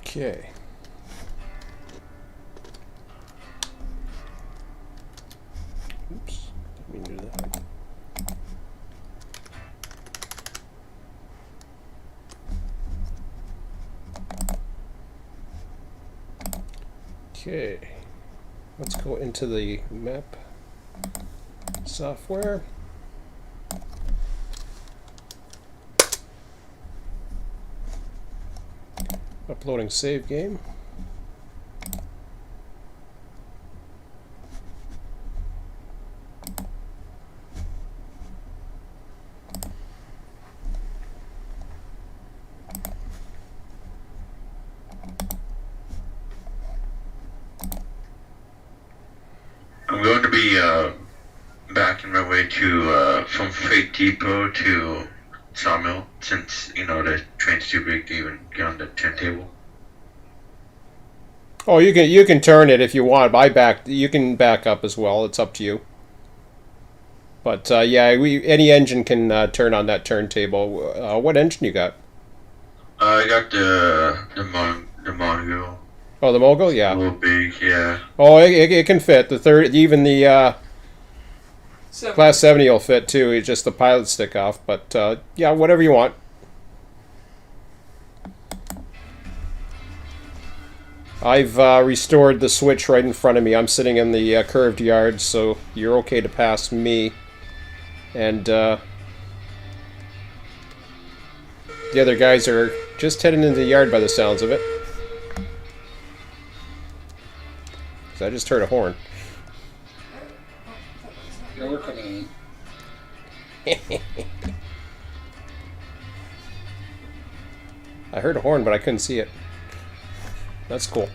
Okay. Oops, didn't mean to do that. Okay, let's go into the map software. Uploading save game. I'm going to be backing my way to from Freight Depot to Sawmill, since the train's too big to even get on the turntable. Oh, you can turn it if you want. You can back up as well. It's up to you. But yeah, any engine can turn on that turntable. What engine you got? I got the Mongo. Oh, the Mogul, A yeah. little big, yeah. Oh, it can fit. The third, even the Class 70 will fit too. It's just the pilot stick off. But yeah, whatever you want. I've restored the switch right in front of me. I'm sitting in the curved yard, so you're okay to pass me. And the other guys are just heading into the yard by the sounds of it. So I just heard a horn. Yeah, we're coming in. I heard a horn, but I couldn't see it. That's cool.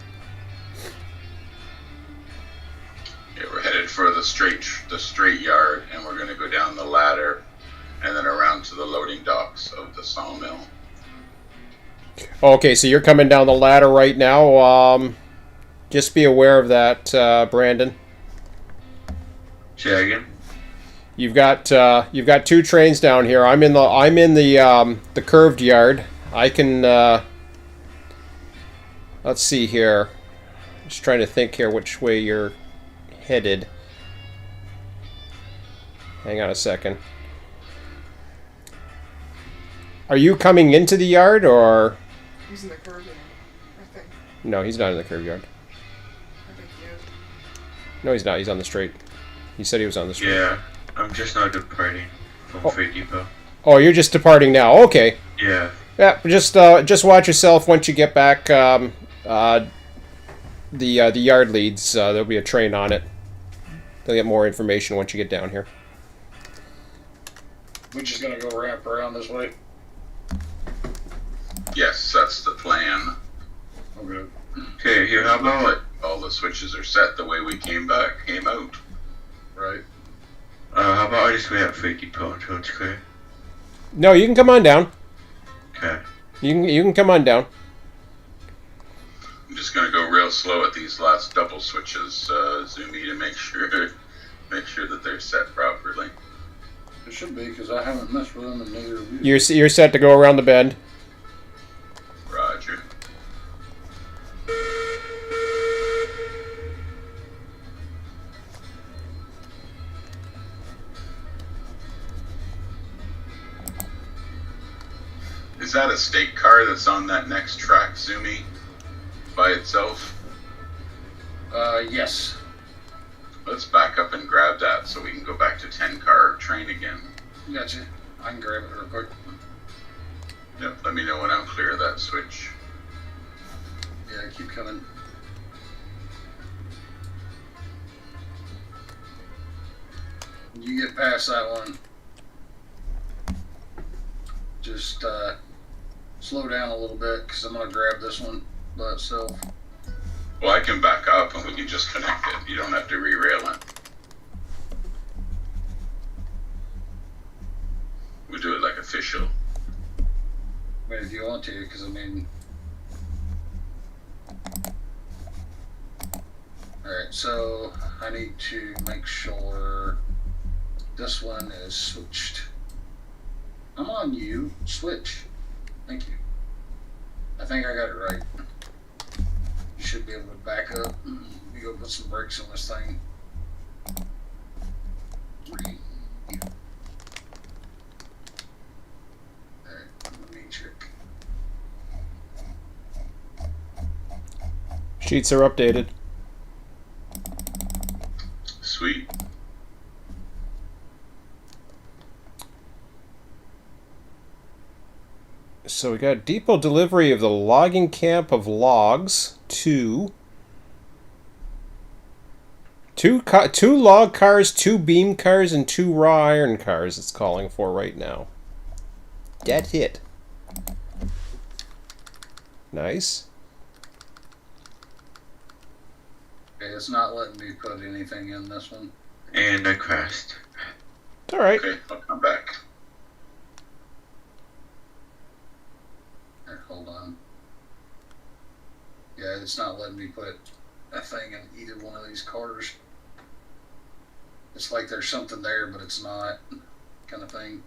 Yeah, we're headed for the straight yard, and we're going to go down the ladder, and then around to the loading docks of the sawmill. Okay, so you're coming down the ladder right now. Just be aware of that, Brandon. Say again? You've got two trains down here. I'm in the curved yard. I can let's see here. Just trying to think here which way you're headed. Hang on a second. Are you coming into the yard or? He's in the curve yard, I think. No, he's not in the curved yard. I think he is. No, he's not. He's on the straight. He said he was on the straight. Yeah, I'm just not departing from Freight Depot. Oh, you're just departing now. Okay. Yeah. Yeah, just watch yourself once you get back. The yard leads. There'll be a train on it. They'll get more information once you get down here. We're just gonna go wrap around this way. Yes, that's the plan. Okay. Okay, here, how about All the switches are set the way we came out. Right. how about I just wait at Freight Depot until it's clear? No, you can come on down. Okay. You can come on down. I'm just going to go real slow at these last double switches, Zoomy, to make sure that they're set properly. It should be, because I haven't messed with them and neither of you. You're set to go around the bend. Roger. Is that a state car that's on that next track, Zoomy? By itself? Yes. Let's back up and grab that so we can go back to 10-car train again. Gotcha. I can grab it real quick. Yep, let me know when I'm clear of that switch. Yeah, keep coming. You get past that one. Just slow down a little bit, because I'm going to grab this one by itself. Well, I can back up and we can just connect it. You don't have to re-rail it. We do it like official. I mean, if you want to, because I mean... Alright, so I need to make sure this one is switched. I'm on you. Switch. Thank you. I think I got it right. You should be able to back up. We go put some brakes on this thing. Alright, let me check. Sheets are updated. so we got depot delivery of the logging camp of logs to two log cars, 2 beam cars, and 2 raw iron cars. It's calling for right now. That's it. Nice. Okay, it's not letting me put anything in this one. And I crashed. It's all right. Okay, I'll come back. Here, hold on. Yeah, it's not letting me put a thing in either one of these cars. It's like there's something there, but it's not, kind of thing.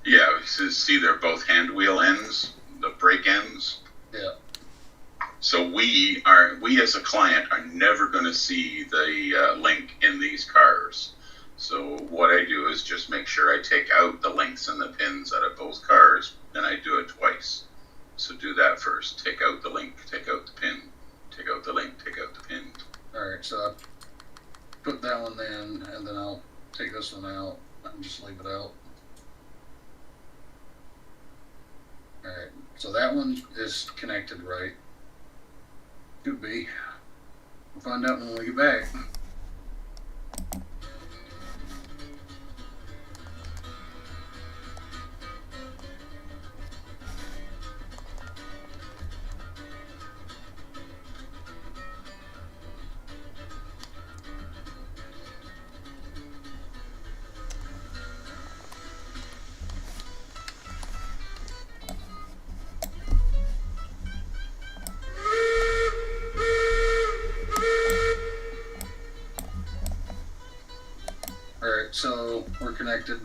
Yeah, see, they're both hand wheel ends, the brake ends. Yeah. So we as a client are never going to see the link in these cars. So what I do is just make sure I take out the links and the pins out of both cars, and I do it twice. So do that first. Take out the link, take out the pin, take out the link, take out the pin. Alright, so I put that one in, and then I'll take this one out and just leave it out. Alright, so that one is connected right. Could be. We'll find out when we get back. Alright, so we're connected.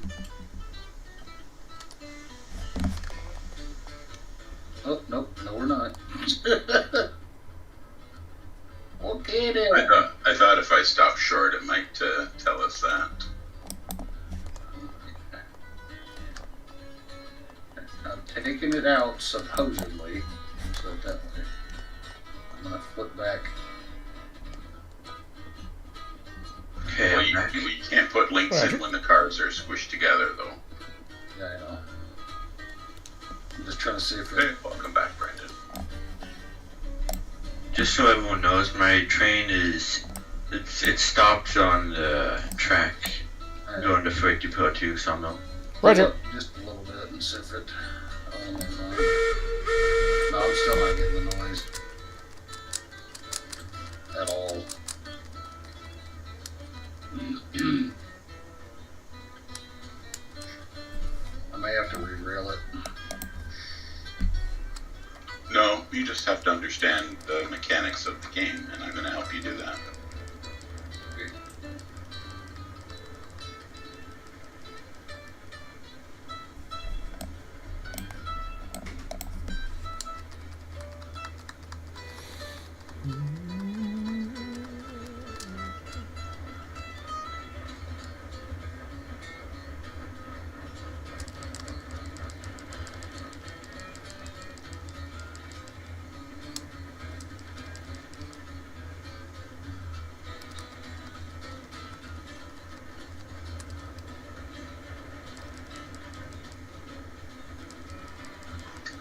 Oh, nope, no we're not. Okay then. I thought if I stopped short, it might tell us that. I'm taking it out, supposedly. So that way. I'm gonna flip back. Okay, Well, I'm back. you can't put links Roger. in when the cars are squished together, though. Yeah, I know. I'm just trying to see if Okay, it. welcome back, Brendan. Just so everyone knows, my train it stops on the track going to Freight Depot to Sawmill. Roger. Just a little bit and see if it. Oh, never mind. No, I'm still not getting the noise at all. I may have to re-rail it. No, you just have to understand the mechanics of the game, and I'm going to help you do that.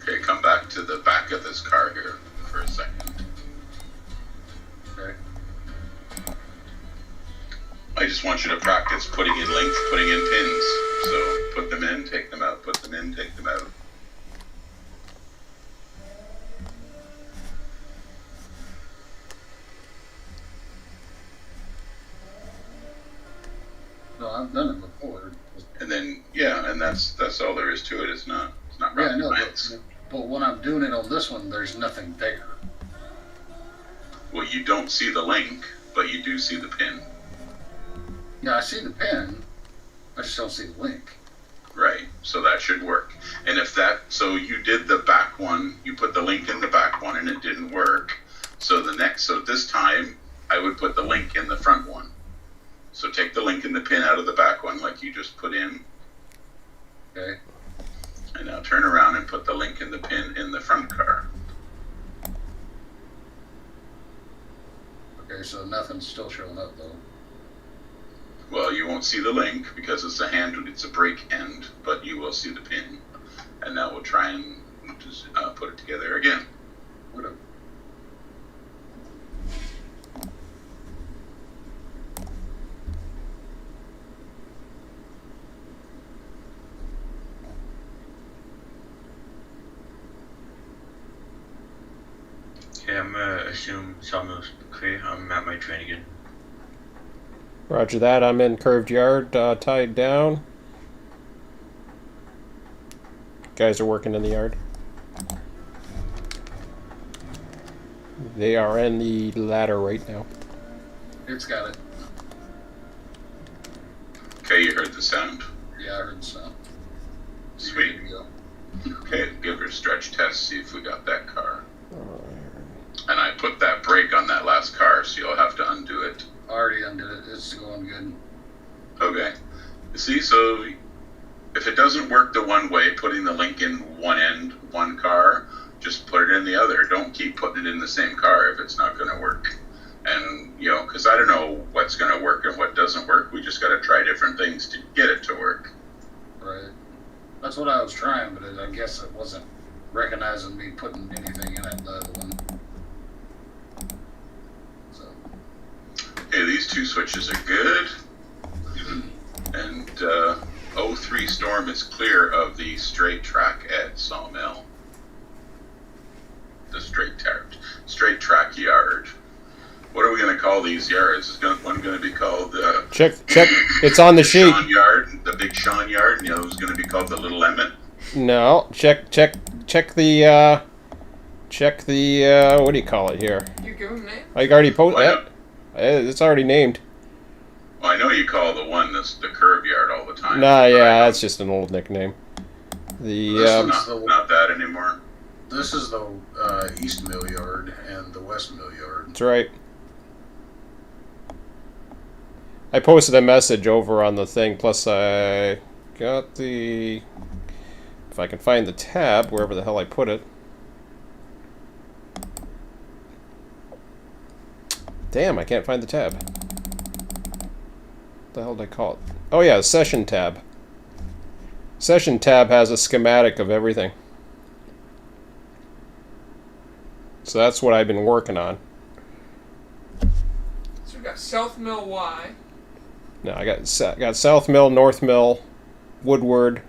Okay, come back to the back of this car here for a second. Okay. I just want you to practice putting in links, putting in pins. So put them in, take them out, put them in, take them out. No, I've done it before. And then, yeah, and that's all there is to it. It's not Yeah, I rocket know, science. but when I'm doing it on this one, there's nothing there. Well, you don't see the link, but you do see the pin. Yeah, I see the pin. I just don't see the link. Right, so that should work. And if so you did the back one, you put the link in the back one and it didn't work. So this time, I would put the link in the front one. So take the link and the pin out of the back one like you just put in. Okay. And now turn around and put the link and the pin in the front car. Okay, so nothing's still showing up though. Well, you won't see the link because it's a brake end, but you will see the pin. And and now we'll try and just, put it together again. Whatever. Okay, I'm gonna assume Sawmill's clear. I'm at my train again. Roger that. I'm in curved yard, tied down. Guys are working in the yard. They are in the ladder right now. It's got it. Okay, you heard the sound. Yeah, I heard the sound. Sweet. Here we go. Okay, give her a stretch test, see if we got that car. And I put that brake on that last car, so you'll have to undo it. I already undid it. It's going good. Okay. You see, so if it doesn't work the one way, putting the link in one end, one car, just put it in the other. Don't keep putting it in the same car if it's not going to work. And, you know, because I don't know what's going to work and what doesn't work. We just got to try different things to get it to work. Right. That's what I was trying, but I guess it wasn't recognizing me putting anything in it, the other one. So. Okay, these two switches are good. And 03 Storm is clear of the straight track at Sawmill. The straight track yard. What are we going to call these yards? Is one going to be called Check. It's on the sheet. Sean Yard, the Big Sean Yard, and the other was going to be called the Little Emmett. No, check the what do you call it here? You give him name? I already posted Why that. It's already named. Well, I know you call the one that's the curve yard all the time. Nah, but I yeah, don't- that's just an old nickname. The This not that anymore. This is the East Mill Yard and the West Mill Yard. that's right. I posted a message over on the thing. Plus, I got the. If I can find the tab, wherever the hell I put it. Damn, I can't find the tab. What the hell did I call it? Oh yeah, the session tab. Session tab has a schematic of everything. So that's what I've been working on. So we got South Mill Y. No, I got South Mill, North Mill, Woodward,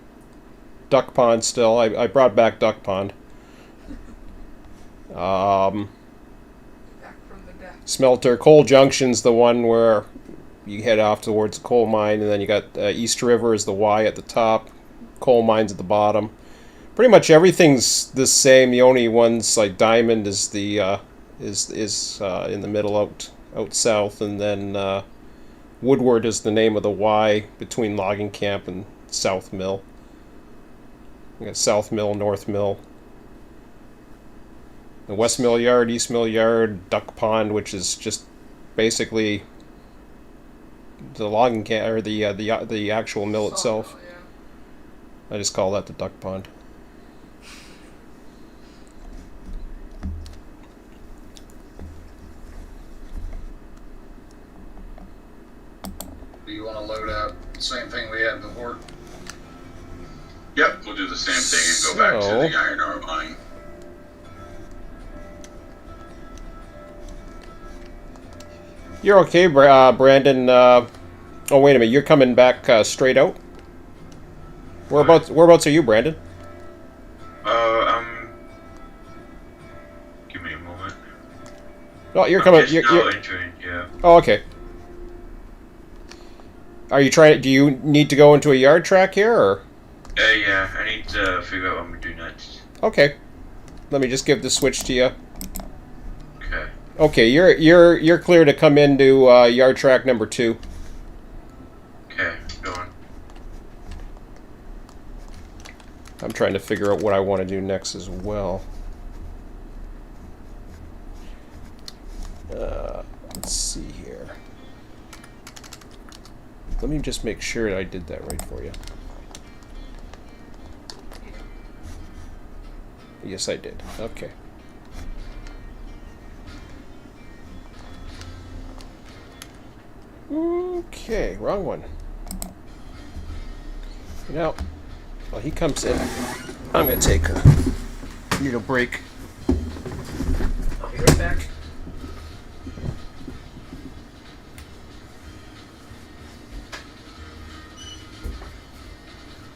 Duck Pond still. I brought back Duck Pond. Back from the deck. Smelter. Coal Junction's the one where you head off towards the coal mine, and then you got East River is the Y at the top, coal mines at the bottom. Pretty much everything's the same. The only ones like Diamond is the is in the middle out south, and then Woodward is the name of the Y between Logging Camp and South Mill. You got South Mill, North Mill, the West Mill Yard, East Mill Yard, Duck Pond, which is just basically the logging camp or the actual mill itself. Sawmill, yeah. I just call that the Duck Pond. Do you want to load out the same thing we had before? Yep, we'll do the same thing and go back to the iron ore mine. You're okay, Brandon. Oh, wait a minute. You're coming back straight out? Whereabouts are you, Brandon? Give me a moment. Oh, you're I'm coming. just You're, now you're, entering, yeah. oh, okay. Are you trying? Do you need to go into a yard track here, or? Yeah, I need to figure out what I'm gonna do next. Okay. Let me just give the switch to you. Okay. Okay, you're clear to come into yard track number 2. Okay, go on. I'm trying to figure out what I want to do next as well. Let's see here. Let me just make sure I did that right for you. Yes, I did. Okay. Okay, wrong one. Now, While he comes in, I'm gonna take a little break. I'll be right back.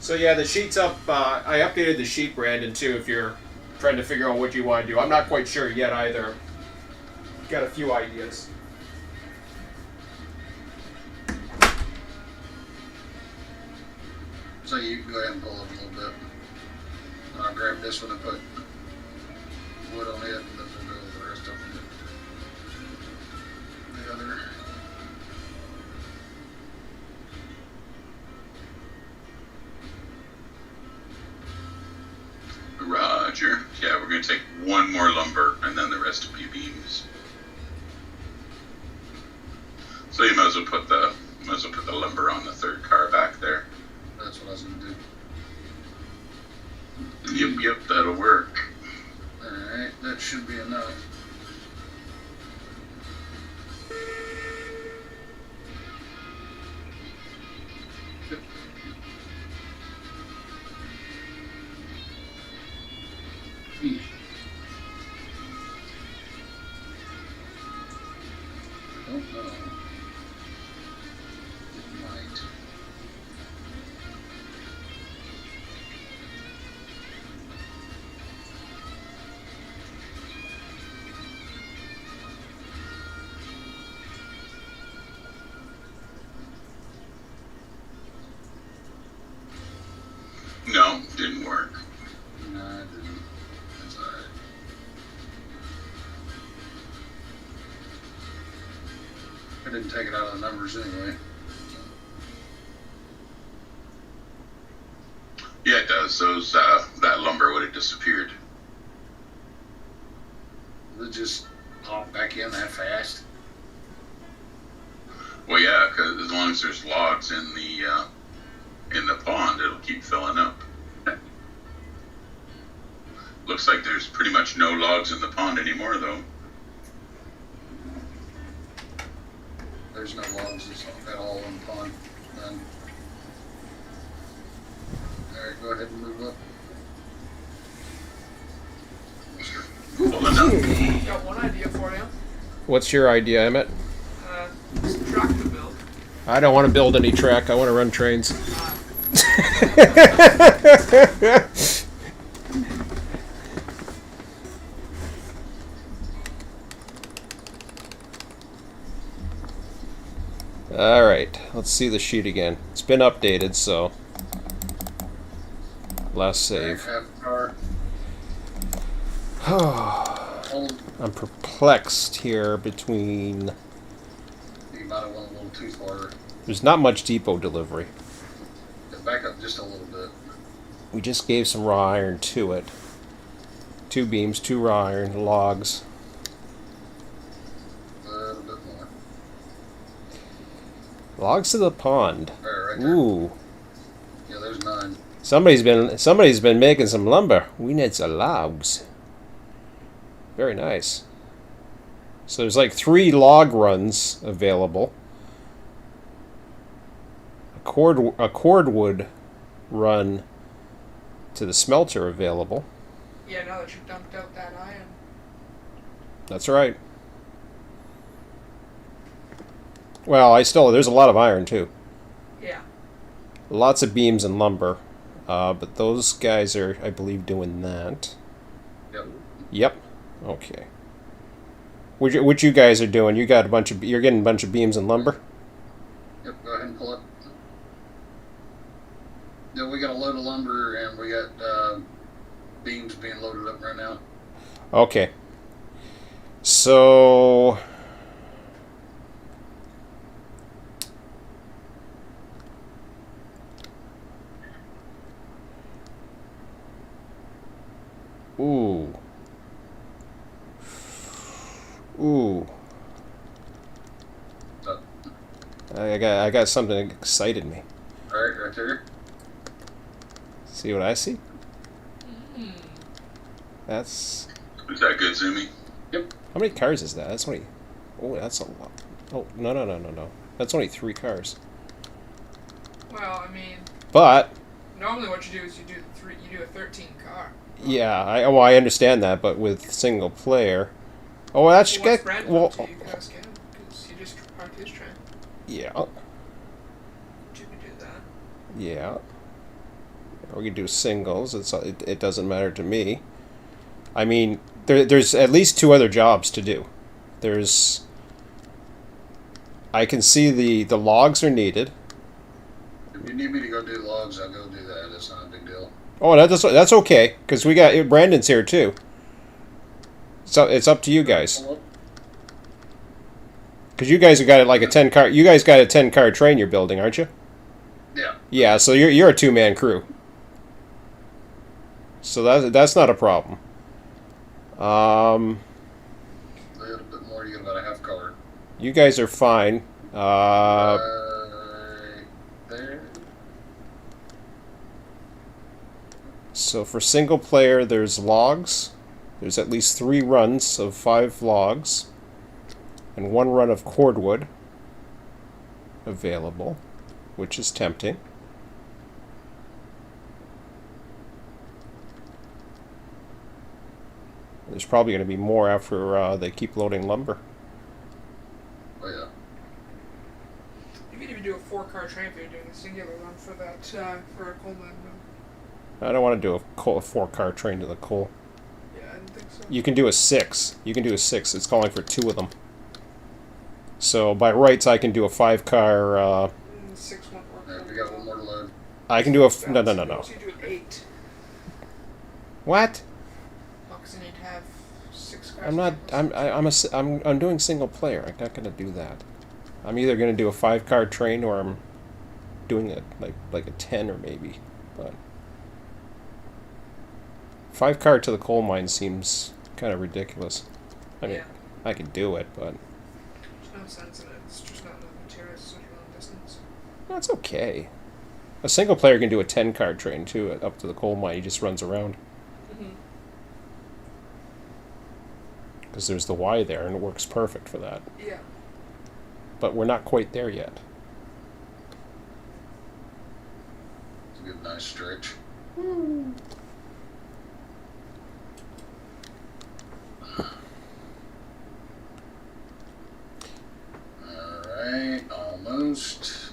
So yeah, the sheet's up. I updated the sheet, Brandon, too, if you're trying to figure out what you want to do. I'm not quite sure yet either. Got a few ideas. So you can go ahead and pull up a little bit. I'll grab this one and put wood on it, and then we'll go with the rest of them together. Roger. Yeah, we're gonna take one more lumber, and then the rest will be beams. So you might as well put the lumber on the third car back there. That's what I was gonna do. Yep, that'll work. Alright, that should be enough. Oh no. It might. No, didn't work. No, it didn't. That's alright. I didn't take it out of the numbers anyway. Yeah, it does. Those that lumber would have disappeared. It just pop back in that fast. Well, yeah, because as long as there's logs in the pond, it'll keep filling up. Looks like there's pretty much no logs in the pond anymore, though. There's no logs at all in the pond. None. Alright, go ahead and move up. Pulling up. Got one idea for you. What's your idea, Emmett? Some track to build. I don't want to build any track. I want to run trains. All right, let's see the sheet again. It's been updated, so last save. Half car. Hold. I'm perplexed here between. You might have went a little too far. There's not much depot delivery. Back up just a little bit. We just gave some raw iron to it. 2 beams, 2 raw iron, logs. A little bit more. Logs to the pond. Right there. Ooh. Yeah, there's 9. Somebody's been making some lumber. We need some logs. Very nice. So there's like 3 log runs available. A cordwood run to the smelter available. Yeah, now that you've dumped out that iron. That's right. Well, there's a lot of iron too. Yeah. Lots of beams and lumber. But those guys are, I believe, doing that. Yep. Yep. Okay. What you guys are doing? You're getting a bunch of beams and lumber? Yep, go ahead and pull it. Yeah, we got a load of lumber and we got beams being loaded up right now. Okay. So Ooh. I got something that excited me. Alright, right there. See what I see? That's... Is that good, Zumi? Yep. How many cars is that? That's only... Oh, that's a lot. Oh, no. That's only 3 cars. Well, I mean, But Normally, what you do is you do a 13 car. Yeah, I understand that, but with single player. Oh, that's Well, what's Brandon well. up to? You can ask him because he just parked his train. Yeah, You could do that. yeah. We can do singles. It doesn't matter to me. I mean, there's at least 2 other jobs to do. There's. I can see the logs are needed. If you need me to go do logs, I'll go do that. It's not a big deal. Oh, that's okay because we got Brandon's here too. So it's up to you guys. Because you guys have got like a 10 car. You guys got a 10 car train you're building, aren't you? Yeah. Yeah. So you're a 2-man crew. So that's not a problem. They had a bit more. You get about a half car. You guys are fine. There. So for single player, there's logs. There's at least 3 runs of 5 logs. And 1 run of cordwood available, which is tempting. There's probably going to be more after they keep loading lumber. Oh yeah. You could even do a 4-car train if you're doing a singular run for that for a coal mine run. I don't want to do a 4-car train to the coal. Yeah, I didn't think so. You can do a 6. You can do a 6. It's calling for 2 of them. So by rights, I can do a 5-car. 6 won't work. Yeah, we got one more to load. I can do a no. So you do an 8. What? Because you need to have 6 cars. I'm not. I'm doing single player. I'm not gonna do that. I'm either gonna do a 5-car train or I'm doing it like a 10 or maybe, but 5-car to the coal mine seems kind of ridiculous. I mean, Yeah. I could do it, but There's no sense in it. It's just not enough materials to such a long distance. that's okay. A single player can do a 10-car train too, up to the coal mine. He just runs around Mm-hmm. because there's the Y there, and it works perfect for that. Yeah. But we're not quite there yet. It's a good, nice stretch. Alright, almost.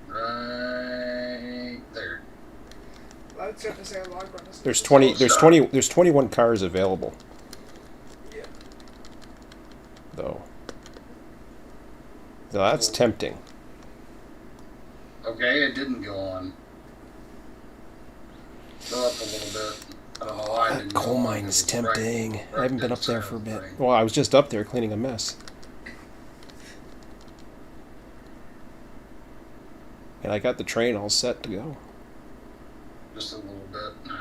Right there. Well, I'd have to say a log run is There's 20. There's 21 cars available Yeah. though. So that's tempting. Okay, it didn't go on. Go up a little bit. I don't know why it didn't go on, 'cause it's right- I haven't been up there right for a bit. thing. Well, I was just up there cleaning a mess. And I got the train all set to go. Just a little bit.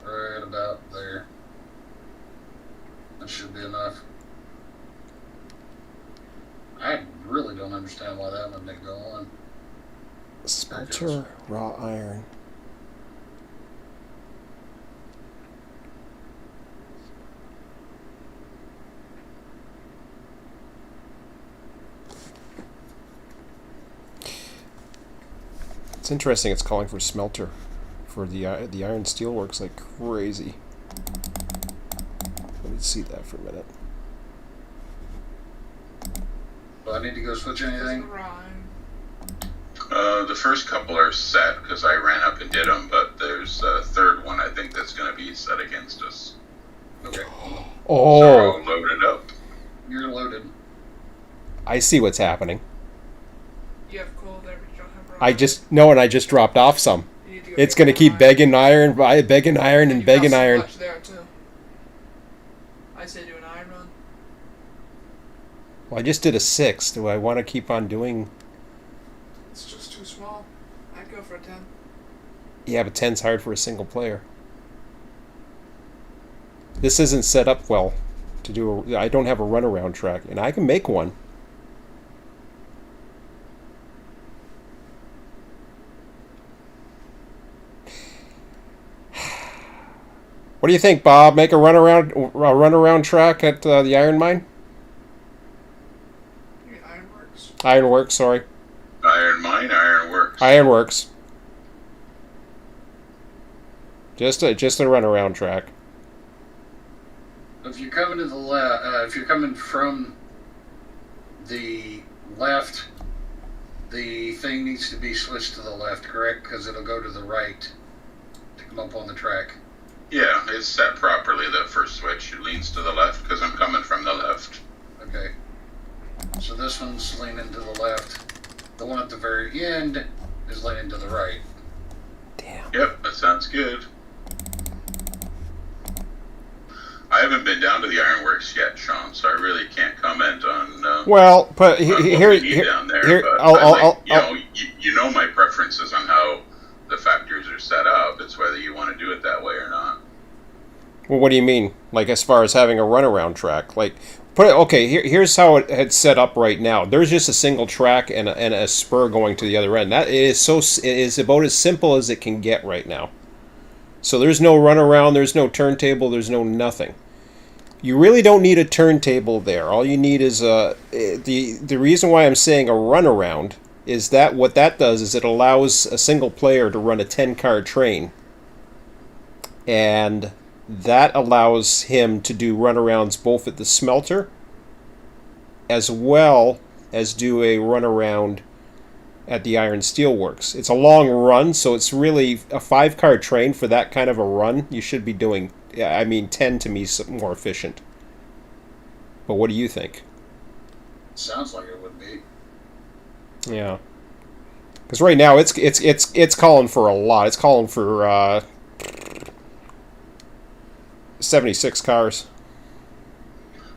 Right about there. That should be enough. I really don't understand why that one didn't go on. Smelter, raw iron. It's interesting. It's calling for smelter for the iron steel works like crazy. Let me see that for a minute. Do I need to go switch Doesn't anything? rhyme. The first couple are set because I ran up and did them, but there's a third one I think that's going to be set against us. Okay. So Oh, I'll load it up. You're loaded. I see what's happening. You have coal there, but you don't have raw. I just dropped off some. You need to go It's get gonna raw keep iron. begging iron, begging iron, and You begging got so iron. much there too. I say do an iron run. Well, I just did a 6. Do I want to keep on doing? It's just too small. I'd go for a 10. Yeah, but 10's hard for a single player. This isn't set up well to do. I don't have a runaround track, and I can make one. What do you think, Bob? Make a runaround track at the iron mine? You mean ironworks? Ironworks, sorry. Iron mine, iron works. Ironworks. Just a runaround track. If you're coming to the if you're coming from the left, the thing needs to be switched to the left, correct? Because it'll go to the right to come up on the track. Yeah, it's set properly, the first switch. It leans to the left because I'm coming from the left. Okay. So this one's leaning to the left. The one at the very end is leaning to the right. Damn. Yep, that sounds good. I haven't been down to the ironworks yet, Sean, so I really can't comment on. Well, but on what here, we need down there. But you know my preferences on how the factories are set up. It's whether you want to do it that way or not. Well, what do you mean? Like as far as having a runaround track? Like, here's how it's set up right now. There's just a single track and a spur going to the other end. It is about as simple as it can get right now. So there's no runaround, there's no turntable, there's no nothing. You really don't need a turntable there. All you need is the reason why I'm saying a runaround is that what that does is it allows a single player to run a 10-car train. And that allows him to do runarounds both at the smelter as well as do a runaround at the iron steel works. It's a long run, so it's really a 5-car train for that kind of a run. You should be doing, 10 to me is more efficient. But what do you think? Sounds like it would be. Yeah. Because right now it's calling for a lot. It's calling for 76 cars.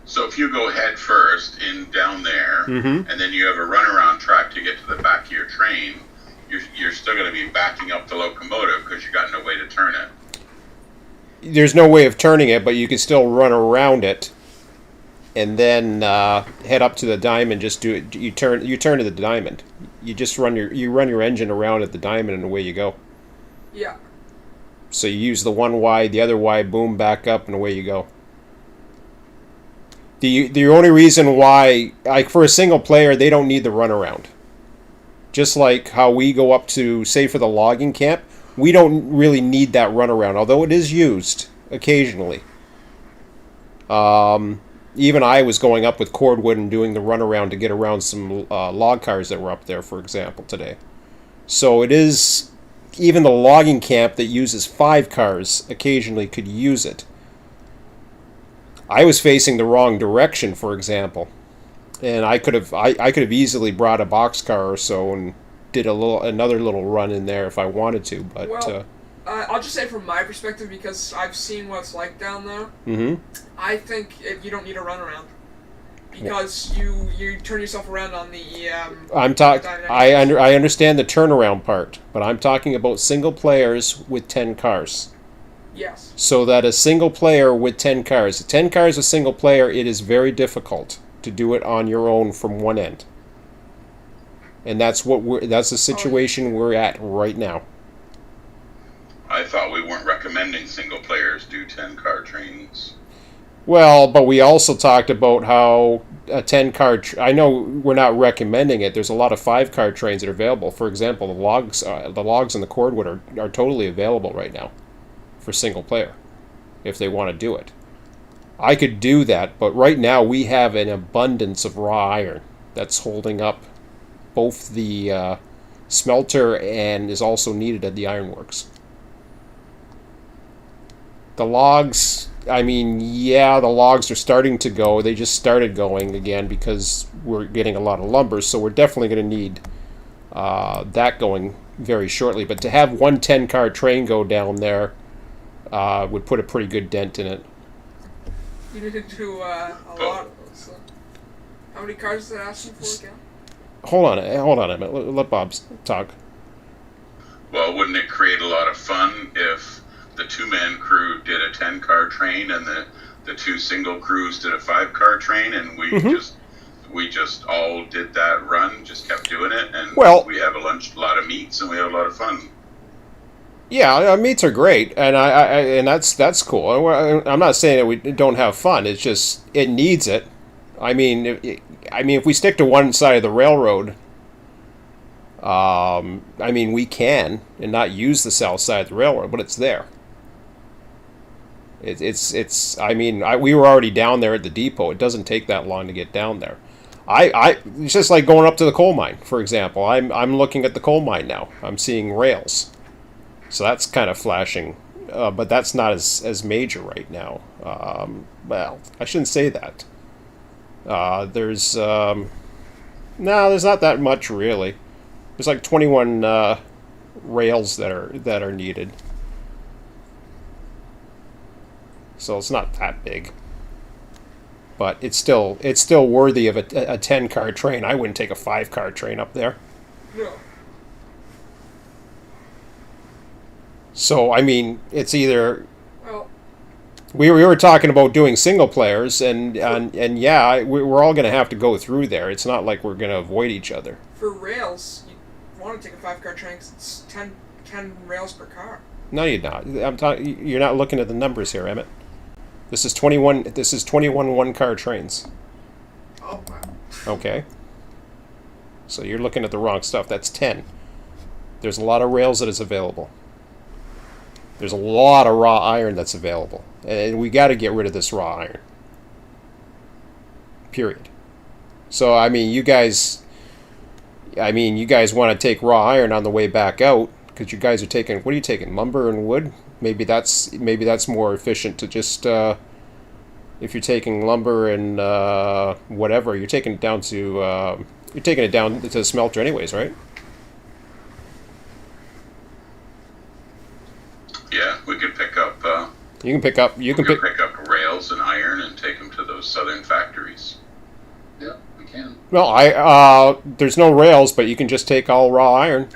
So if you go head first in down there, Mm-hmm. and then you have a runaround track to get to the back of your train, you're still going to be backing up the locomotive because you got no way to turn it. There's no way of turning it, but you can still run around it, and then head up to the diamond. Just do it. You turn to the diamond. You just run your engine around at the diamond, and away you go. Yeah. So you use the one wide, the other wide, boom, back up, and away you go. The only reason why, like for a single player, they don't need the runaround. Just like how we go up to, say for the logging camp, we don't really need that runaround, although it is used occasionally. Even I was going up with cordwood and doing the runaround to get around some log cars that were up there, for example, today. So it is, even the logging camp that uses 5 cars occasionally could use it. I was facing the wrong direction, for example, and I could have easily brought a boxcar or so and did another little run in there if I wanted to. But I'll just say from my perspective, because I've seen what it's like down there. Mm-hmm. I think you don't need a runaround because you turn yourself around on the. I understand the turnaround part, but I'm talking about single players with 10 cars. Yes. So that a single player with 10 cars, 10 cars a single player, it is very difficult to do it on your own from one end. And that's the situation we're at right now. I thought we weren't recommending single players do 10-car trains. Well, but we also talked about how a 10-car... I know we're not recommending it. There's a lot of 5-car trains that are available. For example, the logs and the cordwood are totally available right now for single player, if they want to do it. I could do that, but right now we have an abundance of raw iron that's holding up both the smelter and is also needed at the ironworks. The logs, the logs are starting to go. They just started going again because we're getting a lot of lumber, so we're definitely going to need that going very shortly. But to have one 10-car train go down there would put a pretty good dent in it. You need to do a lot of those. How many cars is that asking for again? Hold on a minute. Let Bob talk. Well, wouldn't it create a lot of fun if the 2-man crew did a 10-car train and the 2 single crews did a 5-car train, and we just all did that run, just kept doing it, and we have a lot of meets and we have a lot of fun. Yeah, meets are great, and and that's cool. I'm not saying that we don't have fun. It's just it needs it. If we stick to one side of the railroad, we can and not use the south side of the railroad, but it's there. It's. I mean, we were already down there at the depot. It doesn't take that long to get down there. It's just like going up to the coal mine, for example. I'm looking at the coal mine now. I'm seeing rails, so that's kind of flashing, but that's not as major right now. Well, I shouldn't say that. There's no, there's not that much really. There's like 21 rails that are needed, so it's not that big. But it's still worthy of a 10-car train. I wouldn't take a 5-car train up there. No. So I mean, it's either Well, we were talking about doing single players, and yeah, we're all going to have to go through there. It's not like we're going to avoid each other. for rails, you want to take a 5-car train because it's 10 rails per car. No, you're not. You're not looking at the numbers here, Emmett. This is 21. This is 21 1-car trains. Oh, wow. Okay. So you're looking at the wrong stuff. That's 10. There's a lot of rails that is available. There's a lot of raw iron that's available. And we got to get rid of this raw iron. Period. So, I mean, you guys want to take raw iron on the way back out because you guys are taking, what are you taking, lumber and wood? Maybe that's more efficient to just, if you're taking lumber and whatever, you're taking it down to the smelter anyways, right? Yeah, we could pick up. You can pick up. We could pick up rails and iron and take them to those southern factories. Yeah, we can. Well, there's no rails, but you can just take all raw iron.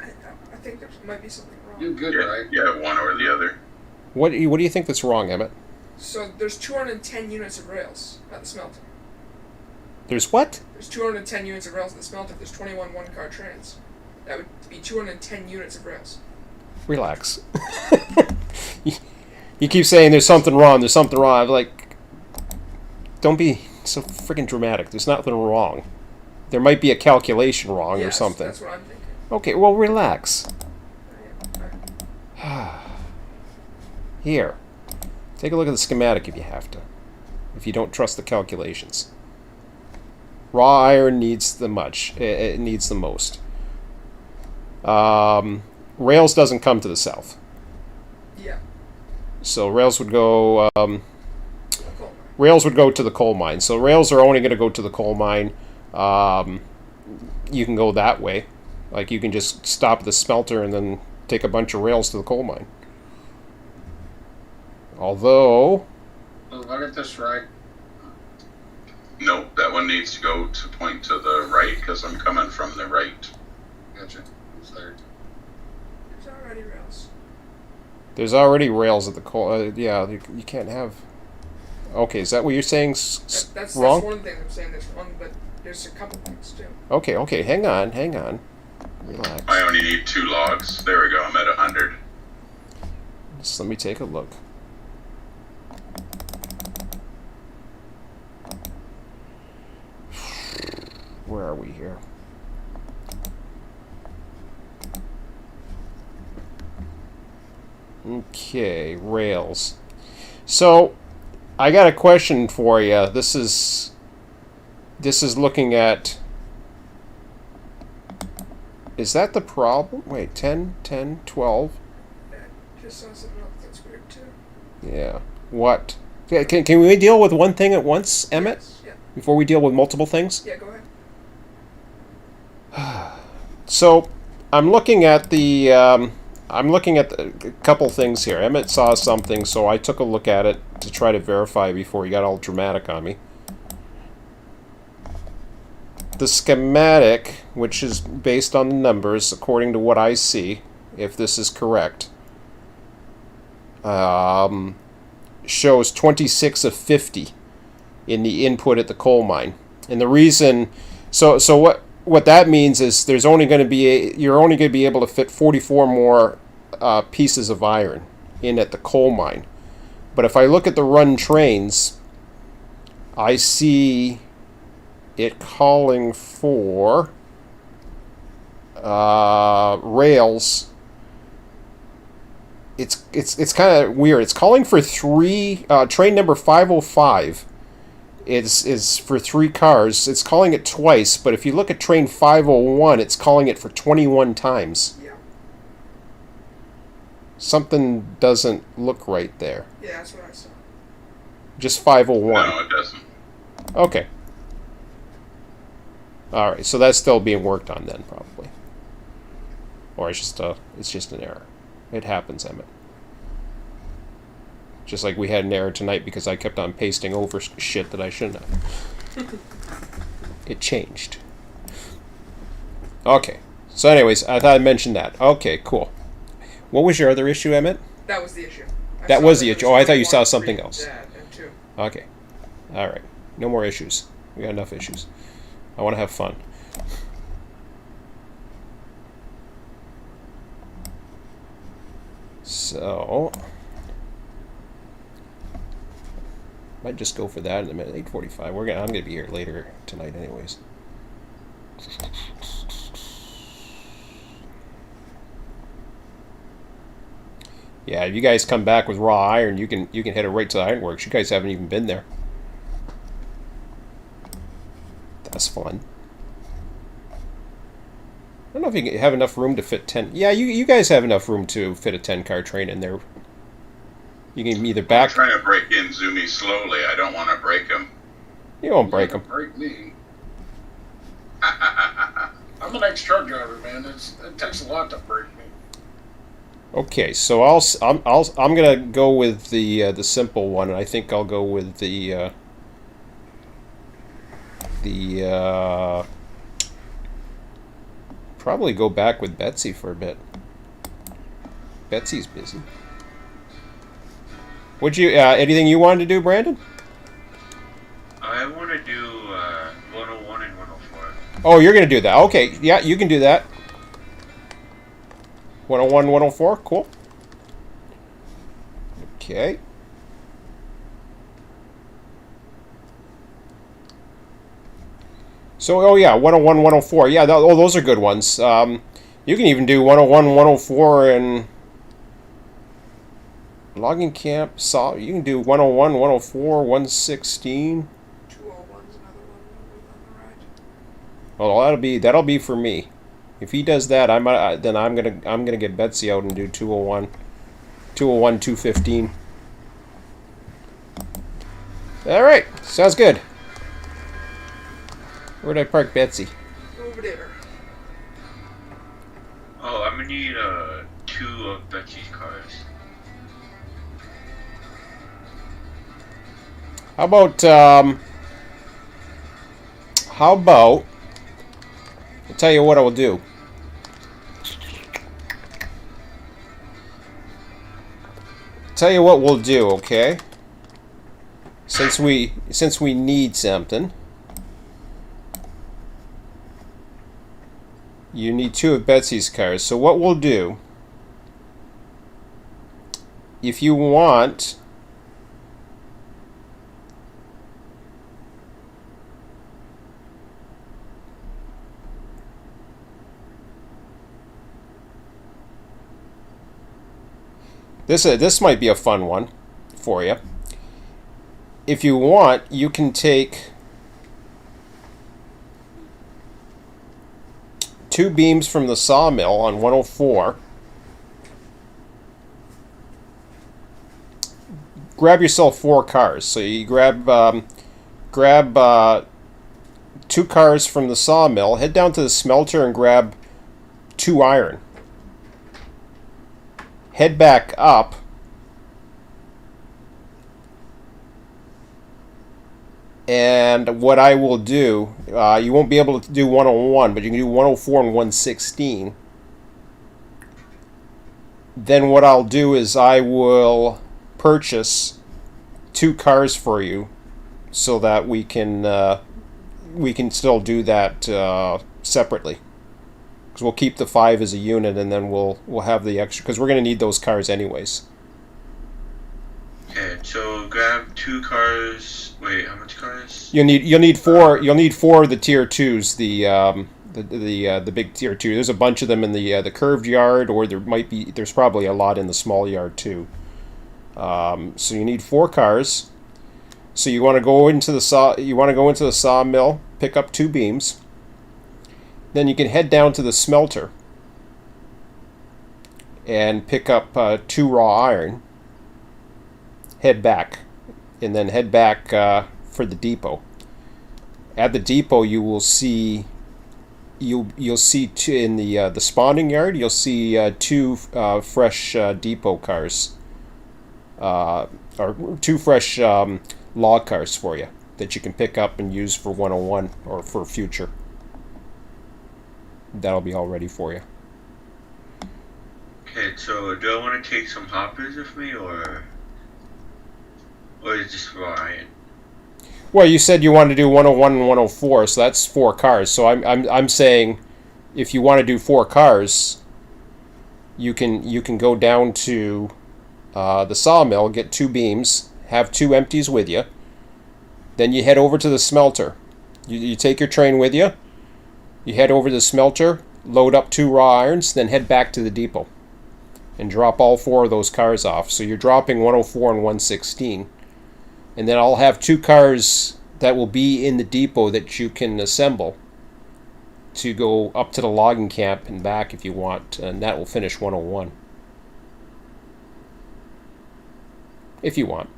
I think there might be something wrong. You're good, Yeah, right? yeah, one or the other. What do you think that's wrong, Emmett? So there's 210 units of rails at the smelter. There's what? There's 210 units of rails at the smelter. There's 21 1-car trains. That would be 210 units of rails. Relax. You keep saying there's something wrong. There's something wrong. I'm like, don't be so freaking dramatic. There's nothing wrong. There might be a calculation wrong or something. That's what I'm thinking. Okay, well, relax. Yeah. Here, take a look at the schematic if you have to. If you don't trust the calculations. Raw iron needs the much. It needs the most. Rails doesn't come to the south. Yeah. So rails would go. Cool. Rails would go to the coal mine. So rails are only going to go to the coal mine. You can go that way. Like you can just stop at the smelter and then take a bunch of rails to the coal mine. Although. Oh, I got this right. No, that one needs to go to point to the right because I'm coming from the right. Gotcha. It's there. There's already rails. There's already rails at the coal. Yeah, you can't have. Okay, is that what you're saying? That's Wrong. one thing I'm saying. There's one, but there's a couple things too. Okay. Hang on. Relax. I only need 2 logs. There we go. I'm at 100. Just let me take a look. Where are we here? Okay, rails. So, I got a question for you. This is looking at. Is that the problem? Wait, 10, 12? Yeah, just saw something else that's weird too. Yeah. What? Can we deal with one thing at once, Emmett? Yes, yeah. Before we deal with multiple things? Yeah, go ahead. So, I'm looking at a couple things here. Emmett saw something, so I took a look at it to try to verify before he got all dramatic on me. The schematic, which is based on the numbers, according to what I see, if this is correct, shows 26 of 50 in the input at the coal mine. And the reason, so what that means is you're only going to be able to fit 44 more pieces of iron in at the coal mine. But if I look at the run trains, I see it calling for rails it's kind of weird. It's calling for three. Train number 505 is for 3 cars. It's calling it twice, but if you look at train 501, it's calling it for 21 times. Yeah. Something doesn't look right there. Yeah, that's what I saw. Just 501. No, it doesn't. Okay. All right, so that's still being worked on then, probably. Or it's just an error. It happens, Emmett. Just like we had an error tonight because I kept on pasting over shit that I shouldn't have. It changed. Okay. So anyways, I thought I'd mention that. Okay, cool. What was your other issue, Emmett? That was the issue. That was the issue. Oh, I thought you saw something else. Yeah, and 2. Okay. All right. No more issues. We got enough issues. I want to have fun. So, might just go for that in a minute. 8:45. I'm gonna be here later tonight, anyways. Yeah, if you guys come back with raw iron, you can head it right to the ironworks. You guys haven't even been there. That's fun. I don't know if you have enough room to fit 10. Yeah, you guys have enough room to fit a 10-car train in there. You can either I'm back. trying to break in Zoomy slowly. I don't want to break him. You won't break them. Break me. I'm an ex-truck driver, man. It takes a lot to break me. Okay, so I'm gonna go with the simple one, and I think I'll go with the probably go back with Betsy for a bit. Betsy's busy. Would you anything you wanted to do, Brandon? I want to do 101 and 104. Oh, you're gonna do that. Okay, yeah, you can do that. 101, 104, cool. Okay. So, oh yeah, 101, 104. Yeah, those are good ones. You can even do 101, 104 and logging camp. You can do 101, 104, 116. 201's another one on the right. Well, that'll be for me. If he does that, then I'm gonna get Betsy out and do 201, 201, 215. All right, sounds good. Where'd I park Betsy? Over there. Oh, I'm gonna need 2 of Betsy's cars. How about I'll tell you what I will do. Tell you what we'll do, okay? Since we need something. You need 2 of Betsy's cars. So what we'll do, if you want, this might be a fun one for you. If you want, you can take 2 beams from the sawmill on 104. Grab yourself 4 cars. So you grab 2 cars from the sawmill. Head down to the smelter and grab 2 iron. Head back up. And what I will do, you won't be able to do 101, but you can do 104 and 116. Then what I'll do is I will purchase 2 cars for you, so that we can still do that separately. Because we'll keep the 5 as a unit, and then we'll have the extra. Because we're going to need those cars anyways. Okay, so grab 2 cars. Wait, how much cars? You'll need 4. You'll need 4 of the tier 2s. The The big tier 2. There's a bunch of them in the curved yard, or there's probably a lot in the small yard too. So you need 4 cars. So you want to go into the sawmill, pick up 2 beams. Then you can head down to the smelter and pick up 2 raw iron. Head back, and then head back for the depot. At the depot, you will see you'll see in the spawning yard. You'll see 2 fresh depot cars, or 2 fresh log cars for you that you can pick up and use for 101 or for future. That'll be all ready for you. Okay, so do I want to take some hoppers with me, or is it just raw iron? Well, you said you want to do 101 and 104, so that's 4 cars. So I'm saying, if you want to do 4 cars, you can go down to the sawmill, get 2 beams, have 2 empties with you. Then you head over to the smelter. You take your train with you. You head over to the smelter, load up 2 raw irons, then head back to the depot and drop all 4 of those cars off. So you're dropping 104 and 116. And then I'll have 2 cars that will be in the depot that you can assemble to go up to the logging camp and back if you want, and that will finish 101. If you want.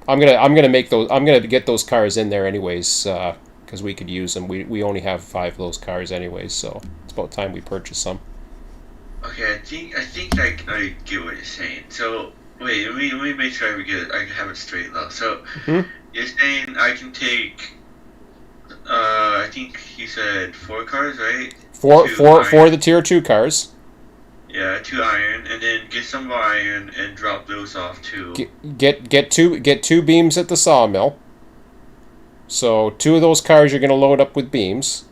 I'm gonna make those. I'm gonna get those cars in there anyways, because we could use them. We only have 5 of those cars anyways, so it's about time we purchase some. Okay, I think I get what you're saying. So wait, let me make sure I have it straight though. So you're saying I can take, I think you said 4 cars, right? Four of the tier 2 cars. Yeah, 2 iron, and then get some more iron and drop those off too. Get 2 beams at the sawmill. So 2 of those cars you're gonna load up with beams.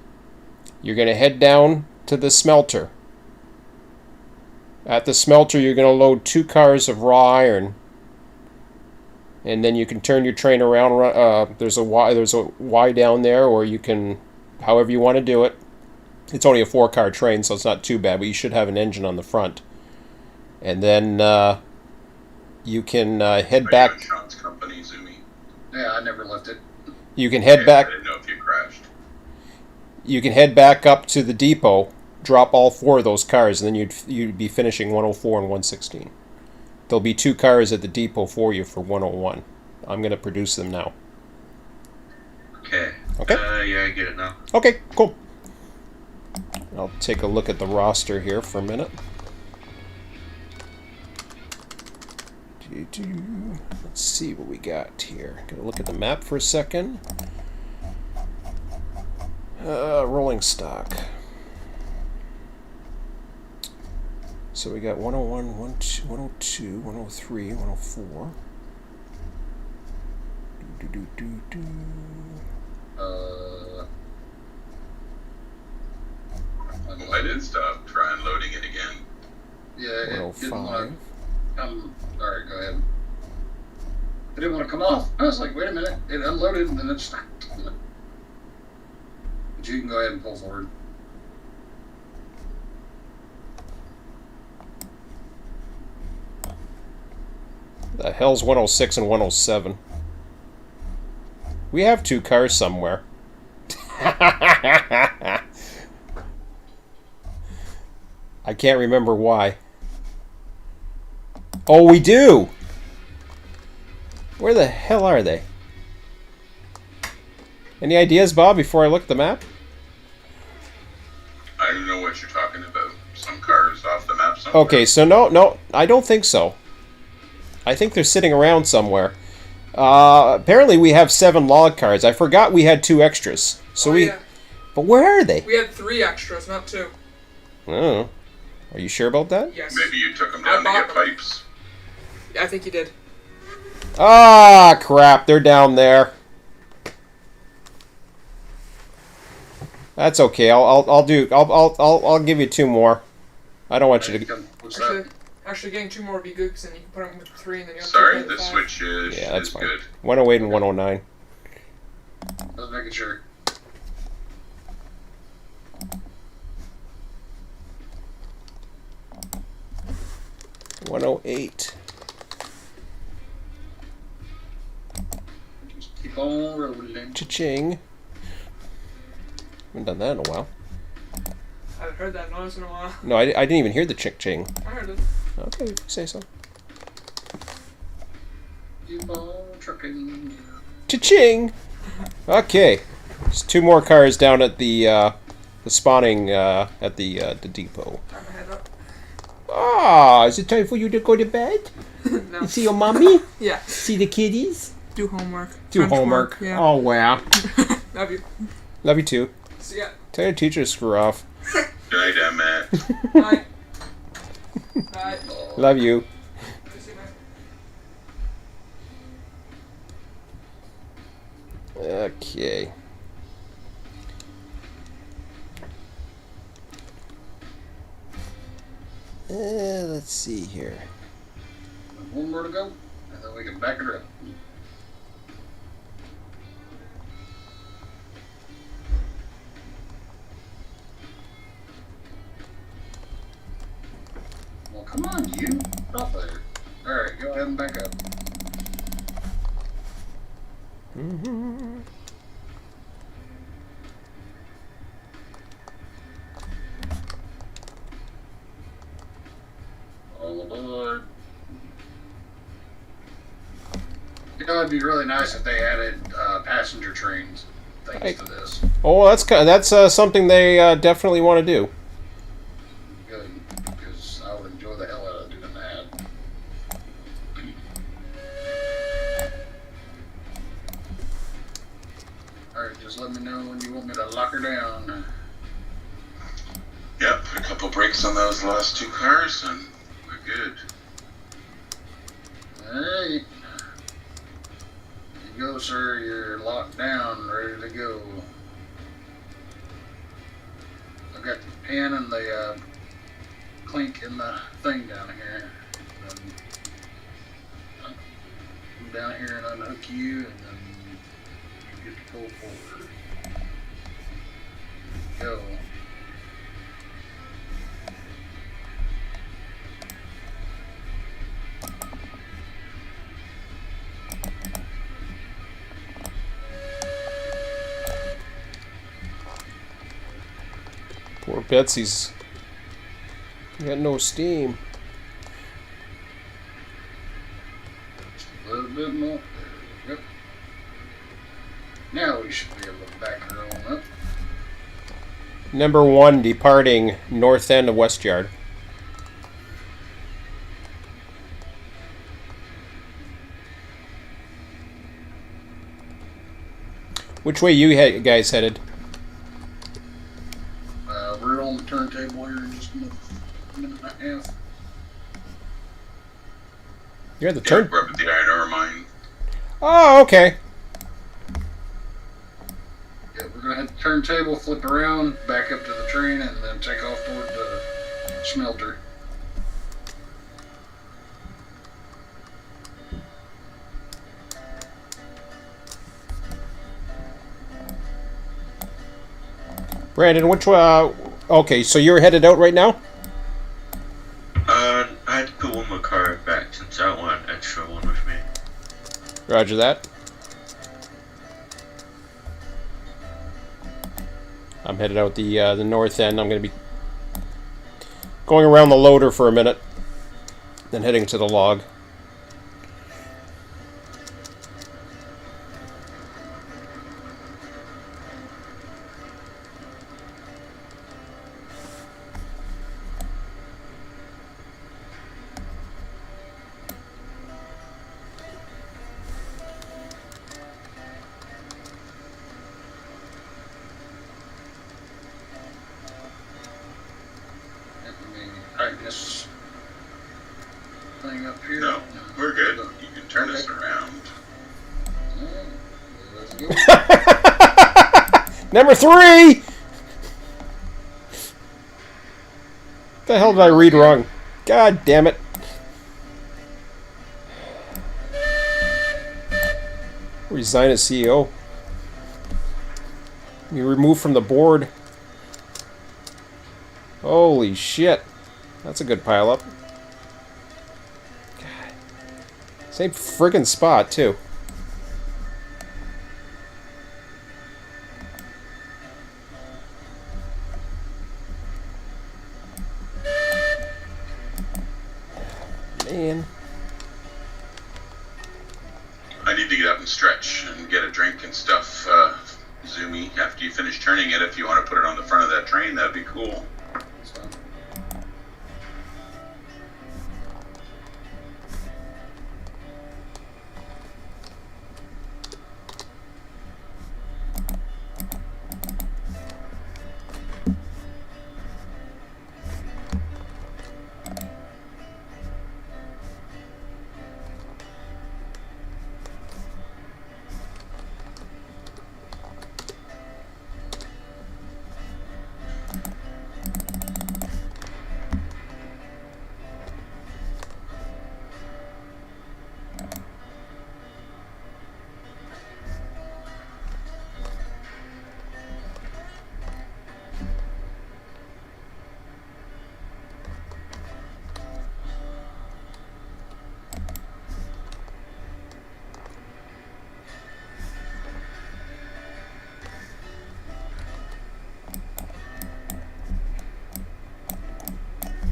You're gonna head down to the smelter. At the smelter, you're gonna load 2 cars of raw iron, and then you can turn your train around. There's a Y down there, or you can, however you want to do it. It's only a 4-car train, so it's not too bad, but you should have an engine on the front. And then you can head back. Insurance company, Zumi. Yeah, I never left it. You can head back. I didn't know if you crashed. You can head back up to the depot, drop all 4 of those cars, and then you'd be finishing 104 and 116. There'll be 2 cars at the depot for you for 101. I'm going to produce them now. Okay. Okay. Yeah, I get it now. Okay, cool. I'll take a look at the roster here for a minute. Let's see what we got here. Gonna look at the map for a second. Rolling stock. So we got 101, 102, 103, 104. I did stop trying loading it again. Yeah, it didn't 105. want to come. Alright, go ahead. It didn't want to come off. I was like, wait a minute. It unloaded and then it stopped. But you can go ahead and pull forward. The hell's 106 and 107? We have 2 cars somewhere. I can't remember why. Oh, we do! Where the hell are they? Any ideas, Bob, before I look at the map? I don't know what you're talking about. Some cars off the map somewhere. Okay, so no, I don't think so. I think they're sitting around somewhere. Apparently we have 7 log cars. I forgot we had 2 extras. So yeah. But where are they? We had 3 extras, not 2. Oh. Are you sure about that? Yes. Maybe you took them down to get pipes. Yeah, I think you did. Ah, crap! They're down there. That's okay. I'll give you 2 more. I don't want you to. What's that? Actually, getting 2 more would be good, because then you can put them with 3, and then you have Sorry, to the switch is, Yeah, that's is fine. good. 108 and 109. I was making sure. 108. Just keep on rolling. Cha-ching. Haven't done that in a while. I haven't heard that noise in a while. No, I didn't even hear the ching. I heard it. Okay, if you say so. Keep on trucking. Cha-ching! Okay. There's 2 more cars down at the spawning at the depot. Time to head up. Ah, is it time for you to go to bed? No. You see your mommy? Yeah. See the kitties? Do homework. Do French homework. work, yeah. Oh, wow. Love you. Love you too. See ya. Tell your teacher to screw off. Good night, Matt. Bye. Bye. Love you. See you, man. Okay. Let's see here. One more to go, and then we can back it up. Well, come on, you. Stop there. Alright, go ahead and back up. Mm-hmm. All aboard. You know, it'd be really nice if they added passenger trains things to this. Oh, that's something they definitely want to do. Good, because I would enjoy the hell out of doing that. Alright, just let me know when you want me to lock her down. Yep, a couple brakes on those last 2 cars, and we're good. Hey. You go, sir. You're locked down, ready to go. I got the pin and the clink in the thing down here. Come down here and unhook you, and then you get to pull forward. Go. Poor Betsy's got no steam. Just a little bit more. There we go. Now we should be able to back her on up. Number 1 departing north end of West Yard. Which way you guys headed? We're on the turntable here in just a minute and a half. You're at the Yeah, turn. we're up at the iron ore mine. Oh, okay. Yeah, we're gonna hit the turntable, flip around, back up to the train, and then take off toward the smelter. Brandon, which okay, so you're headed out right now? I had to put one more car back since I want an extra one with me. Roger that. I'm headed out the north end. I'm going to be going around the loader for a minute, then heading to the log. Tighten this thing up here. No, we're good. You can turn us around. Let's go. Number 3! What the hell did I read wrong? God damn it. Resign as CEO. You removed from the board. Holy shit. That's a good pile up. Same friggin' spot, too. Man. I need to get up and stretch and get a drink and stuff. Zoomy, after you finish turning it, if you want to put it on the front of that train, that'd be cool. That's fine.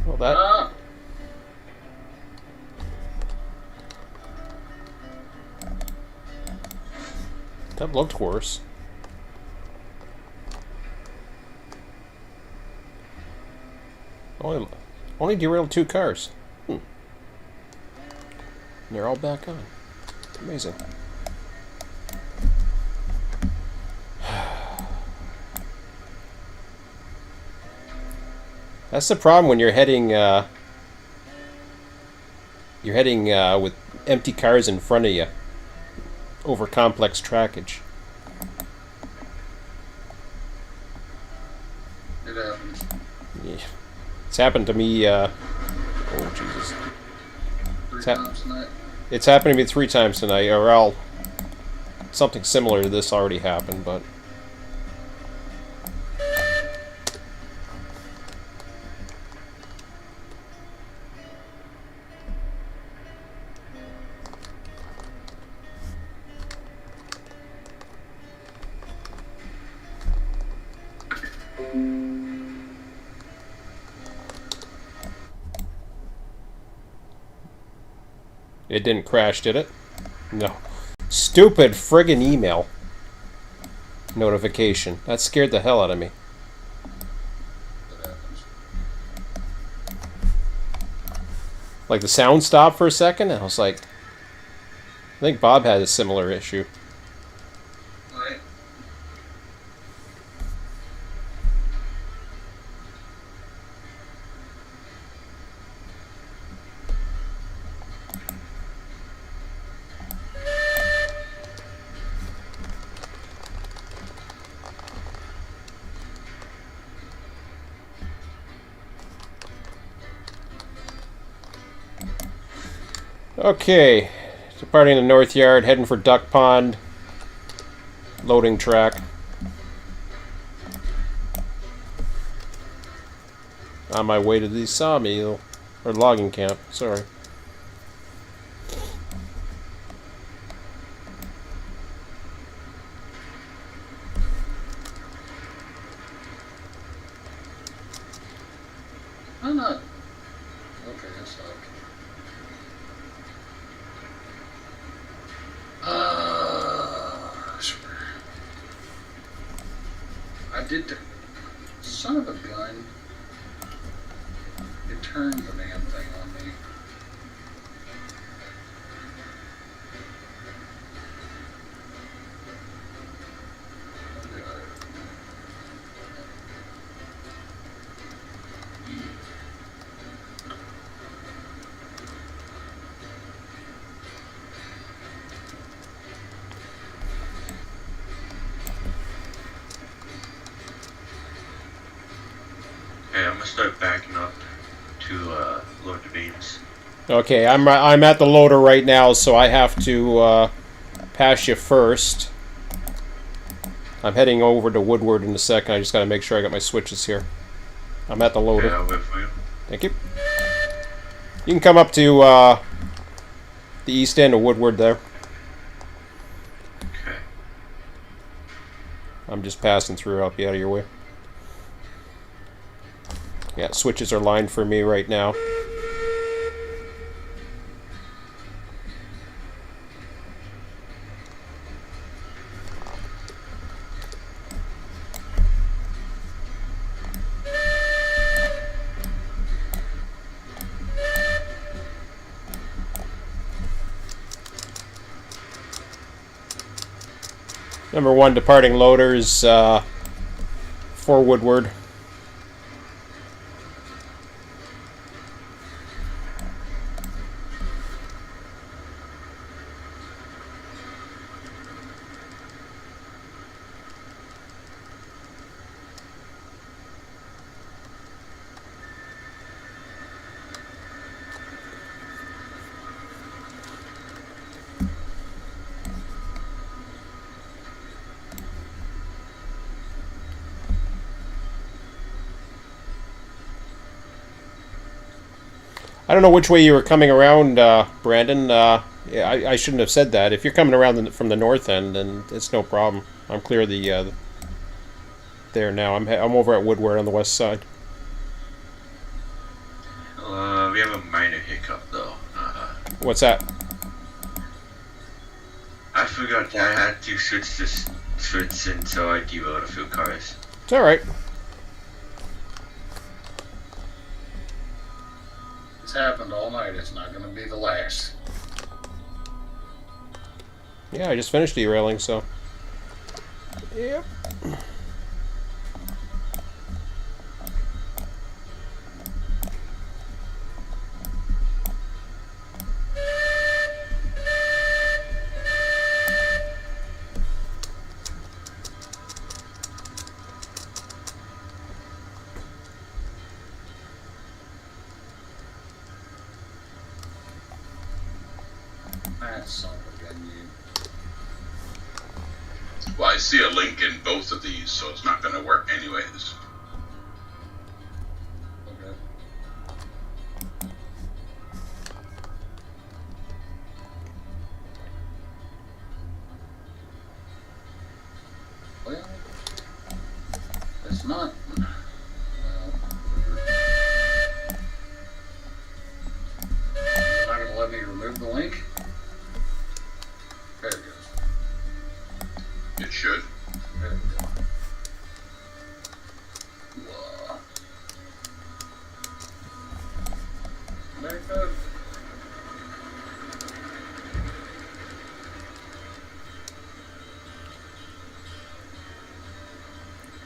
Well, that... Ah! That looked worse. Only derailed 2 cars. And they're all back on. Amazing. That's the problem when you're heading with empty cars in front of you over complex trackage. It happens. Yeah. It's happened to me. Oh Jesus! Three hap- times tonight. It's happened to me 3 times tonight, or something similar to this already happened, but. It didn't crash, did it? No. Stupid friggin' email notification. That scared the hell out of me. That happens. Like the sound stopped for a second, and I was like, I think Bob had a similar issue. Right. Okay, departing the North Yard, heading for Duck Pond. Loading track. On my way to the sawmill, or logging camp, sorry. I'm not. Okay, that's not. Sure. I did. Son of a gun. It turned the damn thing on me. Okay, I'm gonna start backing up to load the beams. Okay, I'm at the loader right now, so I have to pass you first. I'm heading over to Woodward in a second. I just gotta make sure I got my switches here. I'm at the loader. Okay, I'll wait for you. Thank you. You can come up to The east end of Woodward there. Okay. I'm just passing through. I'll be out of your way. Yeah, switches are lined for me right now. Number 1 departing loaders for Woodward. I don't know which way you were coming around, Brandon. Yeah, I shouldn't have said that. If you're coming around from the north end, then it's no problem. I'm clear there now. I'm over at Woodward on the west side. We have a minor hiccup though. What's that? I forgot that I had to switch this switch in, so I deload a few cars. It's all right. It's happened all night. It's not going to be the last. Yeah, I just finished derailing, so. Yep. That's son of a gun, you. Well, I see a link in both of these, so it's not going to work anyways. Okay. Well, it's not. Well, you're not going to let me remove the link? There it goes. It should. There we go. Whoa. Back up.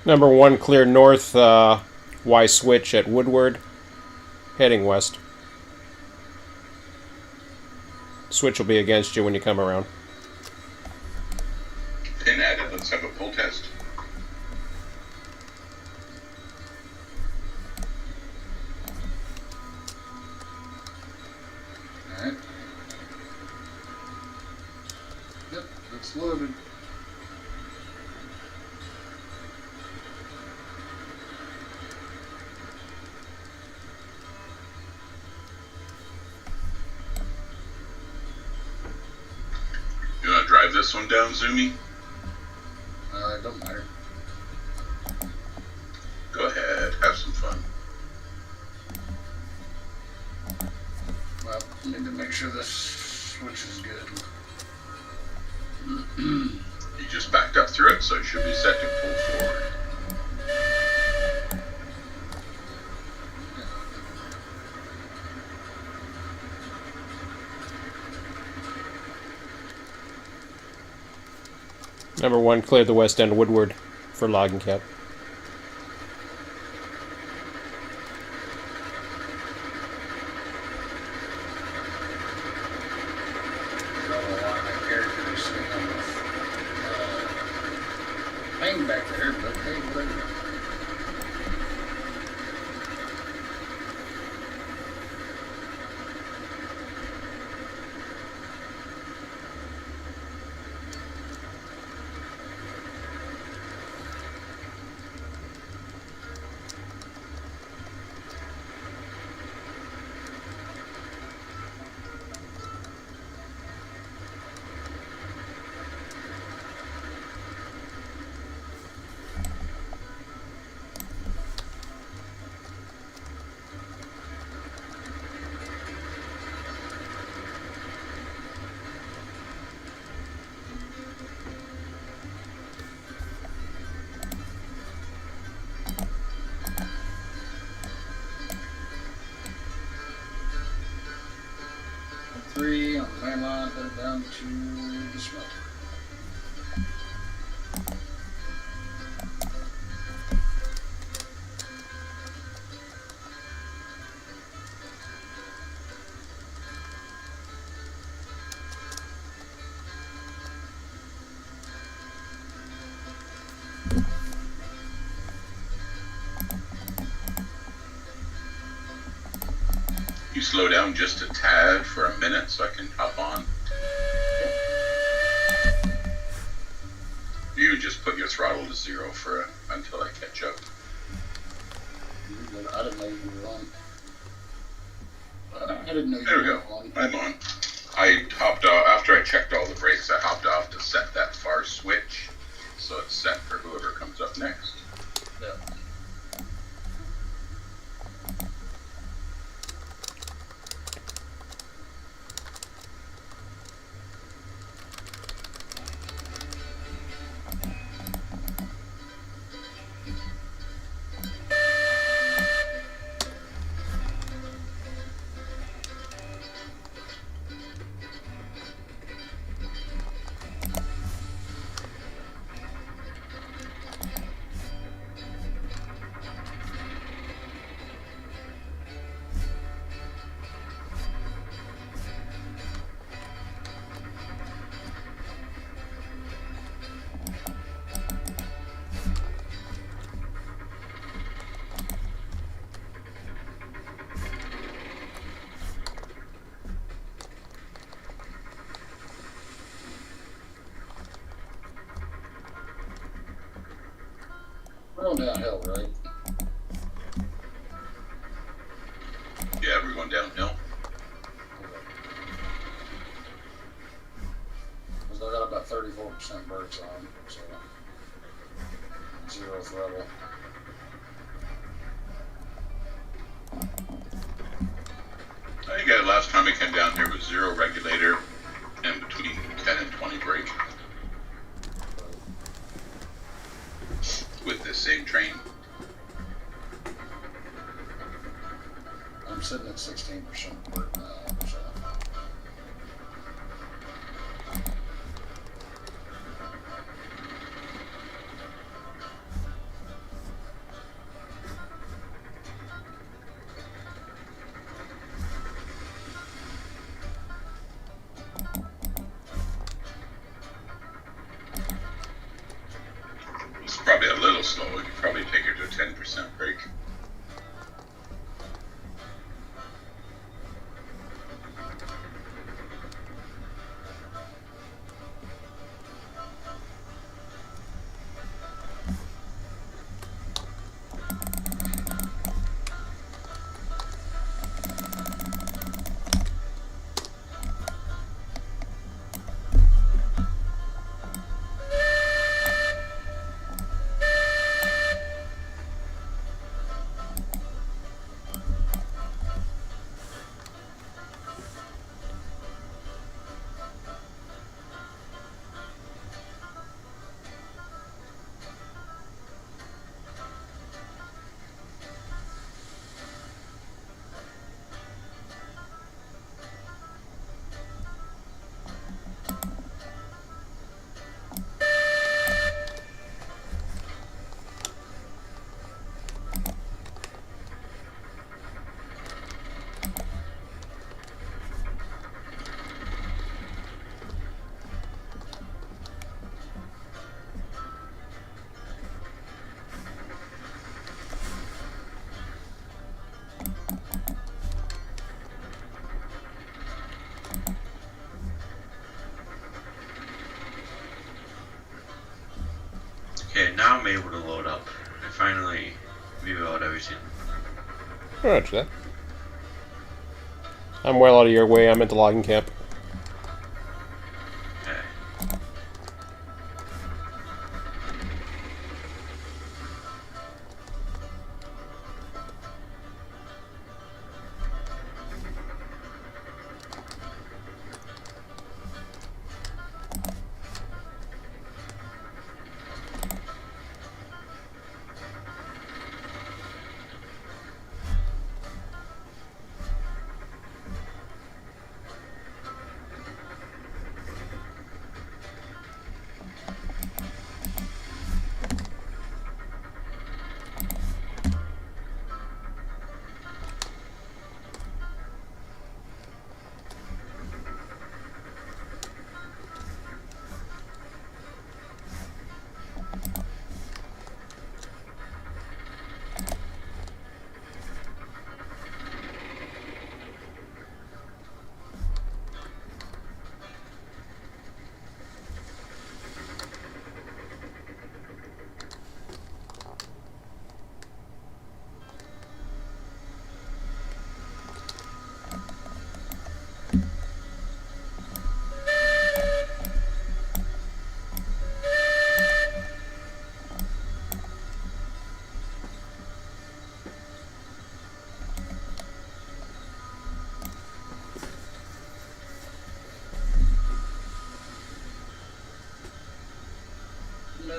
Number 1 clear north, Y switch at Woodward, heading west. Switch will be against you when you come around. Pin added. Let's have a pull test. Alright. Yep, it's loaded. You want to drive this one down, Zoomy? It don't matter. Go ahead. Have some fun. Well, I need to make sure this switch is good. You just backed up through it, so it should be set to pull forward. Number 1 cleared the west end of Woodward for logging cap. I don't know why my character is sitting on the thing back there, but hey, whatever. main line, headed down to the smelter. You slow down just a tad for a minute so I can hop on. You just put your throttle to 0 for until I catch up. I didn't know you were on. I didn't know you There we were go. on. I'm on. I hopped off after I checked all the brakes. I hopped off to set that far switch, so it's set for whoever comes up next. Yeah. We're going downhill, right? Yeah, we're going downhill. Because I got about 34% brakes on, so 0 throttle. I think last time I came down here was 0 regulator and between 10 and 20 brake with this same train. I'm sitting at 16% brake now, so. It's probably a little slow. We could probably take her to 10% brake. Okay, now I'm able to load up. I finally reload everything. Roger that. I'm well out of your way. I'm at the logging camp. Okay.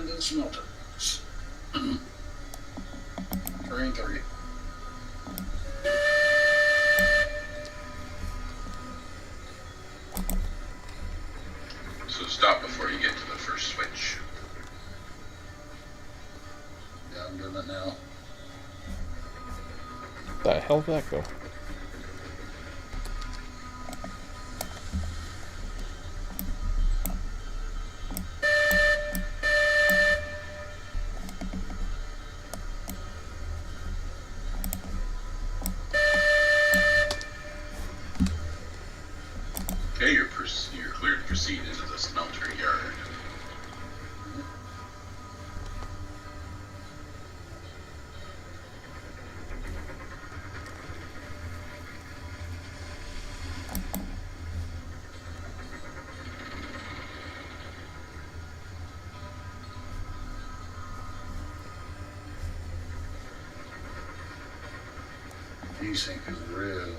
into the smelters. Train 3. So stop before you get to the first switch. Yeah, I'm doing it now. The hell did that go? Okay, you're cleared to proceed into the smelter yard. Desync is real.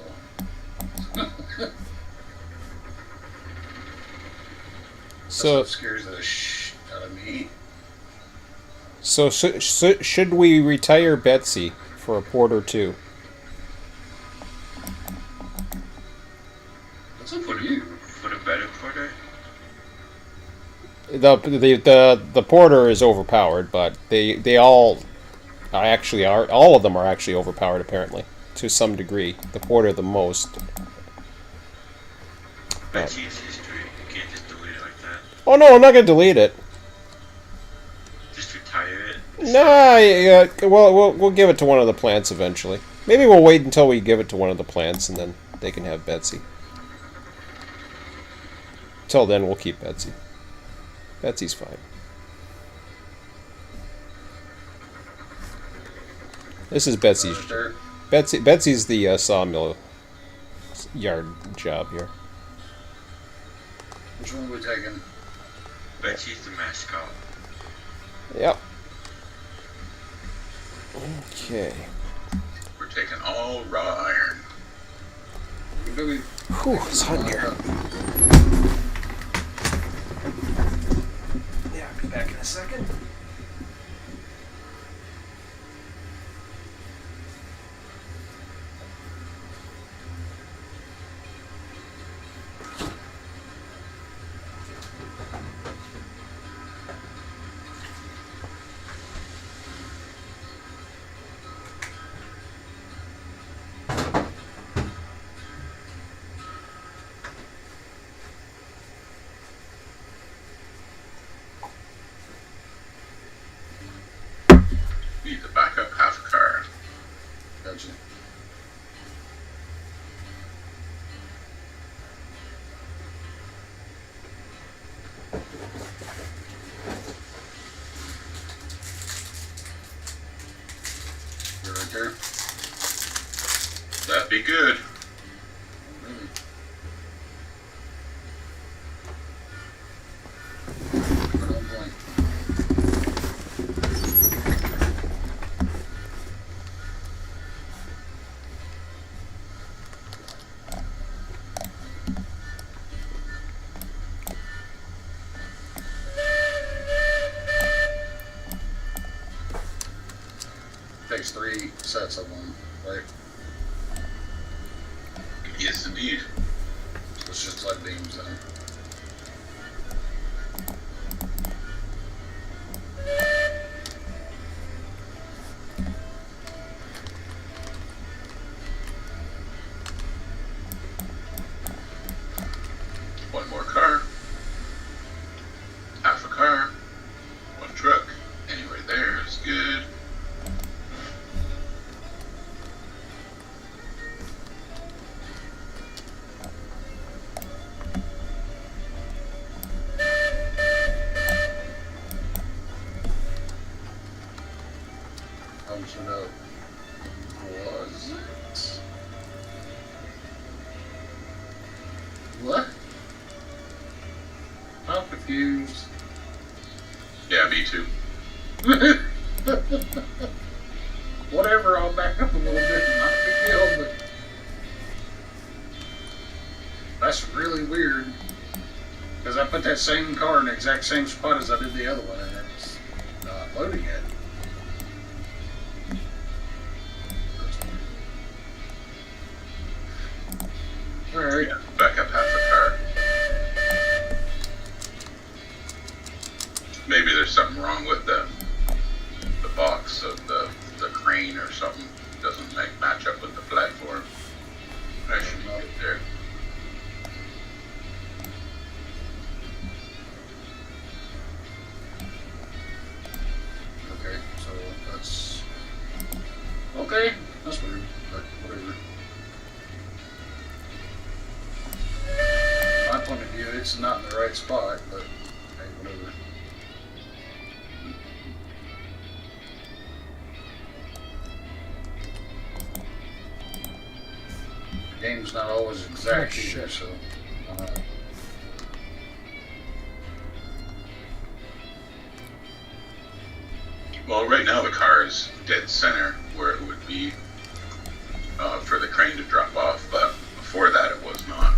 So, That scares the shit out of me. so should we retire Betsy for a port or two? That's up for you. Put a better porter. The porter is overpowered, but they all all of them are actually overpowered apparently to some degree. The porter the most. Betsy's history. You can't just delete it like that. Oh no, I'm not gonna delete it. Just retire it. Nah, yeah, well, we'll give it to one of the plants eventually. Maybe we'll wait until we give it to one of the plants, and then they can have Betsy. Till then, we'll keep Betsy. Betsy's fine. This is Betsy's. Betsy's the sawmill yard job here. Which one are we taking? Betsy's the mascot. Yep. Okay. We're taking all raw iron. Whew, it's hot in here. Yeah, I'll be back in a second. Need to back up half a car. Gotcha. You're right there. That'd be good. Really? Right on point. Takes 3 sets of them, right? Yes, indeed. So it's just like beams then. One more car. Half a car. One truck. Anywhere there is good. Function up. Was it? What? I'm confused. Yeah, me too. Whatever, I'll back up a little bit. Not a big deal, but that's really weird. Because I put that same car in the exact same spot as I did the other one, and it's loading it. Alright. Yeah, back up half a car. Maybe there's something wrong with the box of the crane or something. Doesn't match up with the platform. I should be good there. Okay, so that's okay. That's weird, but whatever. My point of view, it's not in the right spot, but hey, whatever. The game's not always exact Oh, either, shit. so. Well, right now the car is dead center where it would be for the crane to drop off, but before that it was not.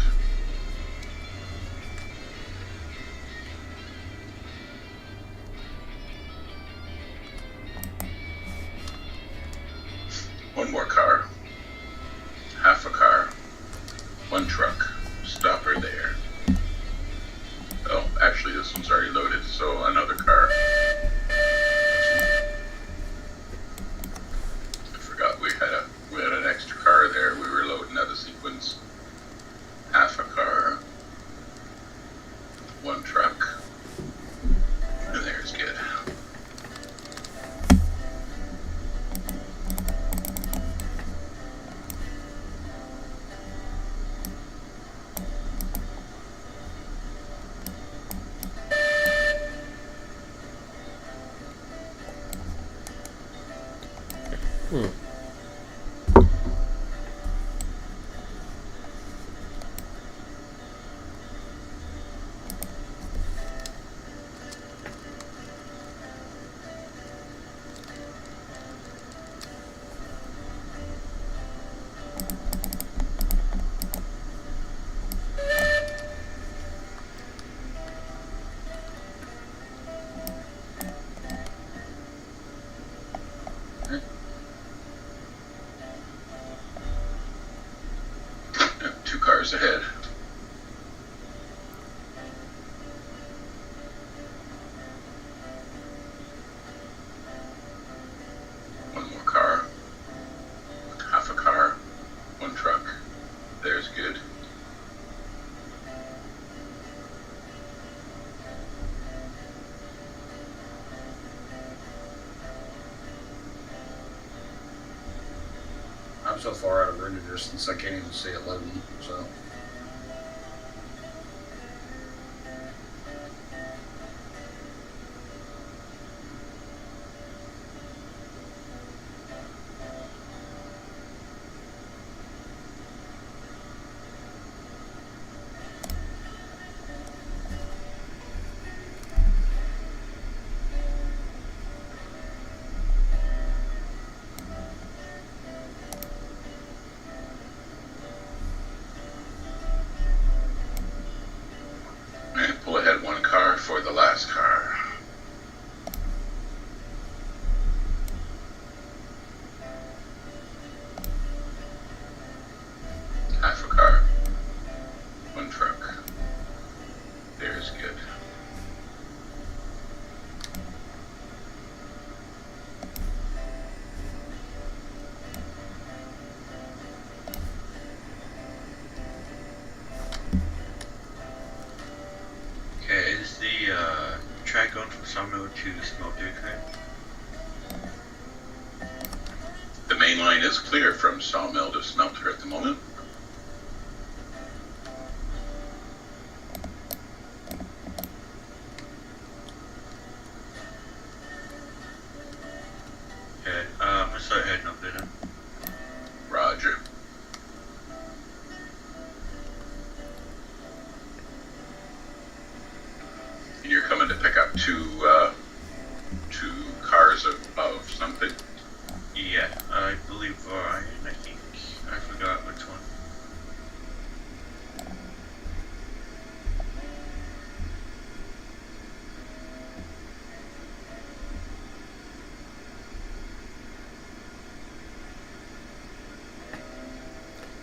One more car. Half a car. One truck. Stop her there. Oh, actually this one's already loaded, so another car. I forgot we had an extra car there. We were loading out of sequence. Half a car. One truck. And there's good. Two cars ahead. One more car. Half a car. One truck. There's good. I'm so far out of render distance I can't even see it loading, so. And pull ahead one car for the last car. Half a car. One truck. There's good. Okay, is the track going from Sawmill to the smelter correct? The main line is clear from Sawmill to Smelter at the moment. Okay, I'm gonna start heading up there then. Roger. And you're coming to pick up two cars of something. Yeah, I believe Ryan, I think. I forgot which one.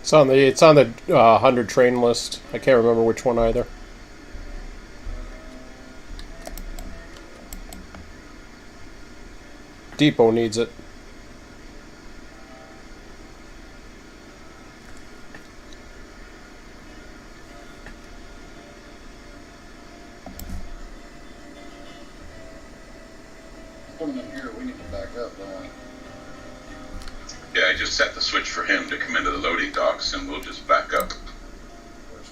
It's on the 100 train list. I can't remember which one either. Depot needs it. Coming in here, we need to back up, don't we? Yeah, I just set the switch for him to come into the loading docks, and we'll just back up. There's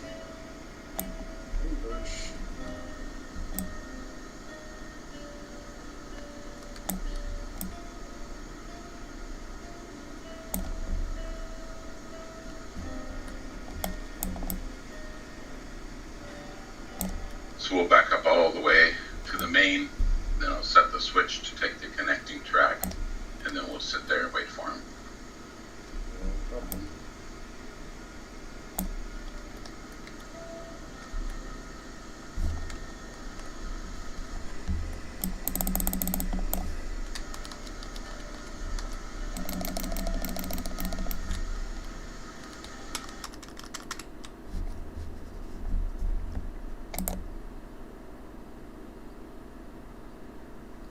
So we'll back up all the way to the main, then I'll set the switch to take the connecting track, and then we'll sit there and wait for him. no problem.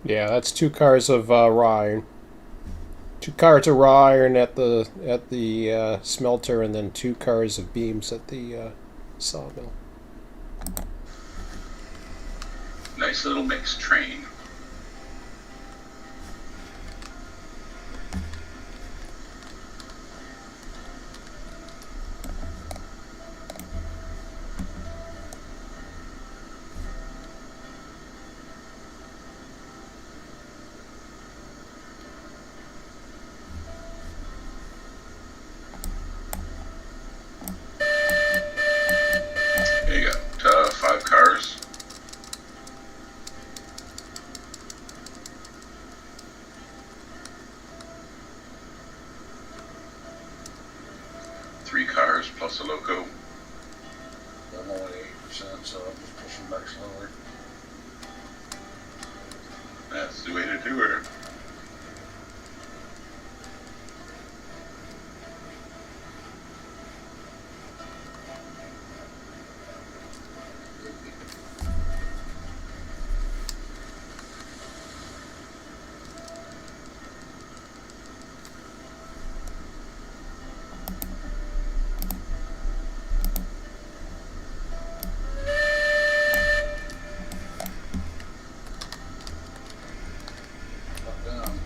Yeah, that's 2 cars of raw iron. 2 cars of raw iron at the smelter, and then 2 cars of beams at the sawmill. Nice little mixed train. There you go. 5 cars. Three cars plus a loco. I'm only 8%, so I'm just pushing back slowly. That's the way to do it. Up, down.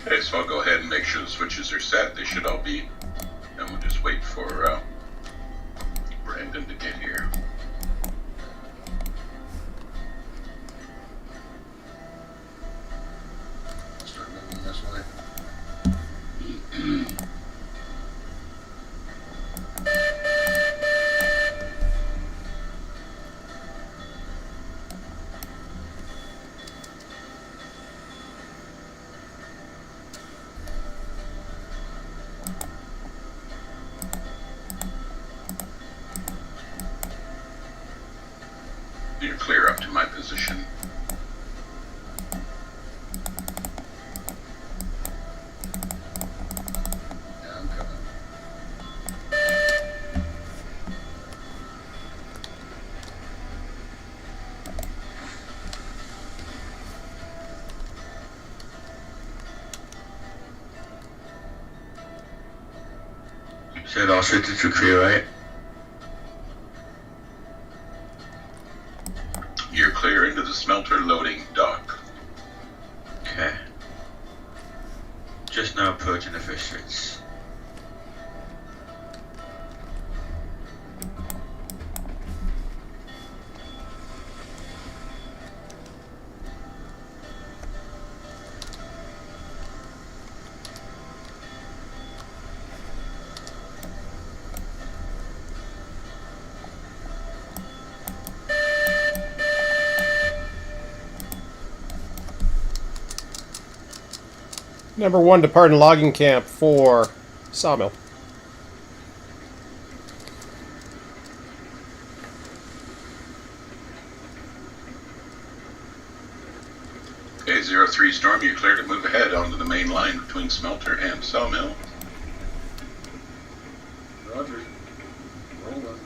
Okay, so I'll go ahead and make sure the switches are set. They should all be. And we'll just wait for Brandon to get here. Start moving this way. You're clear up to my position. Yeah, I'm coming. Said all switches are clear, right? You're clear into the smelter loading dock. Okay. Just now approaching the fish streets. Number 1 departing logging camp for sawmill. 303 Storm, you're clear to move ahead onto the main line between smelter and sawmill. Roger. Rolling.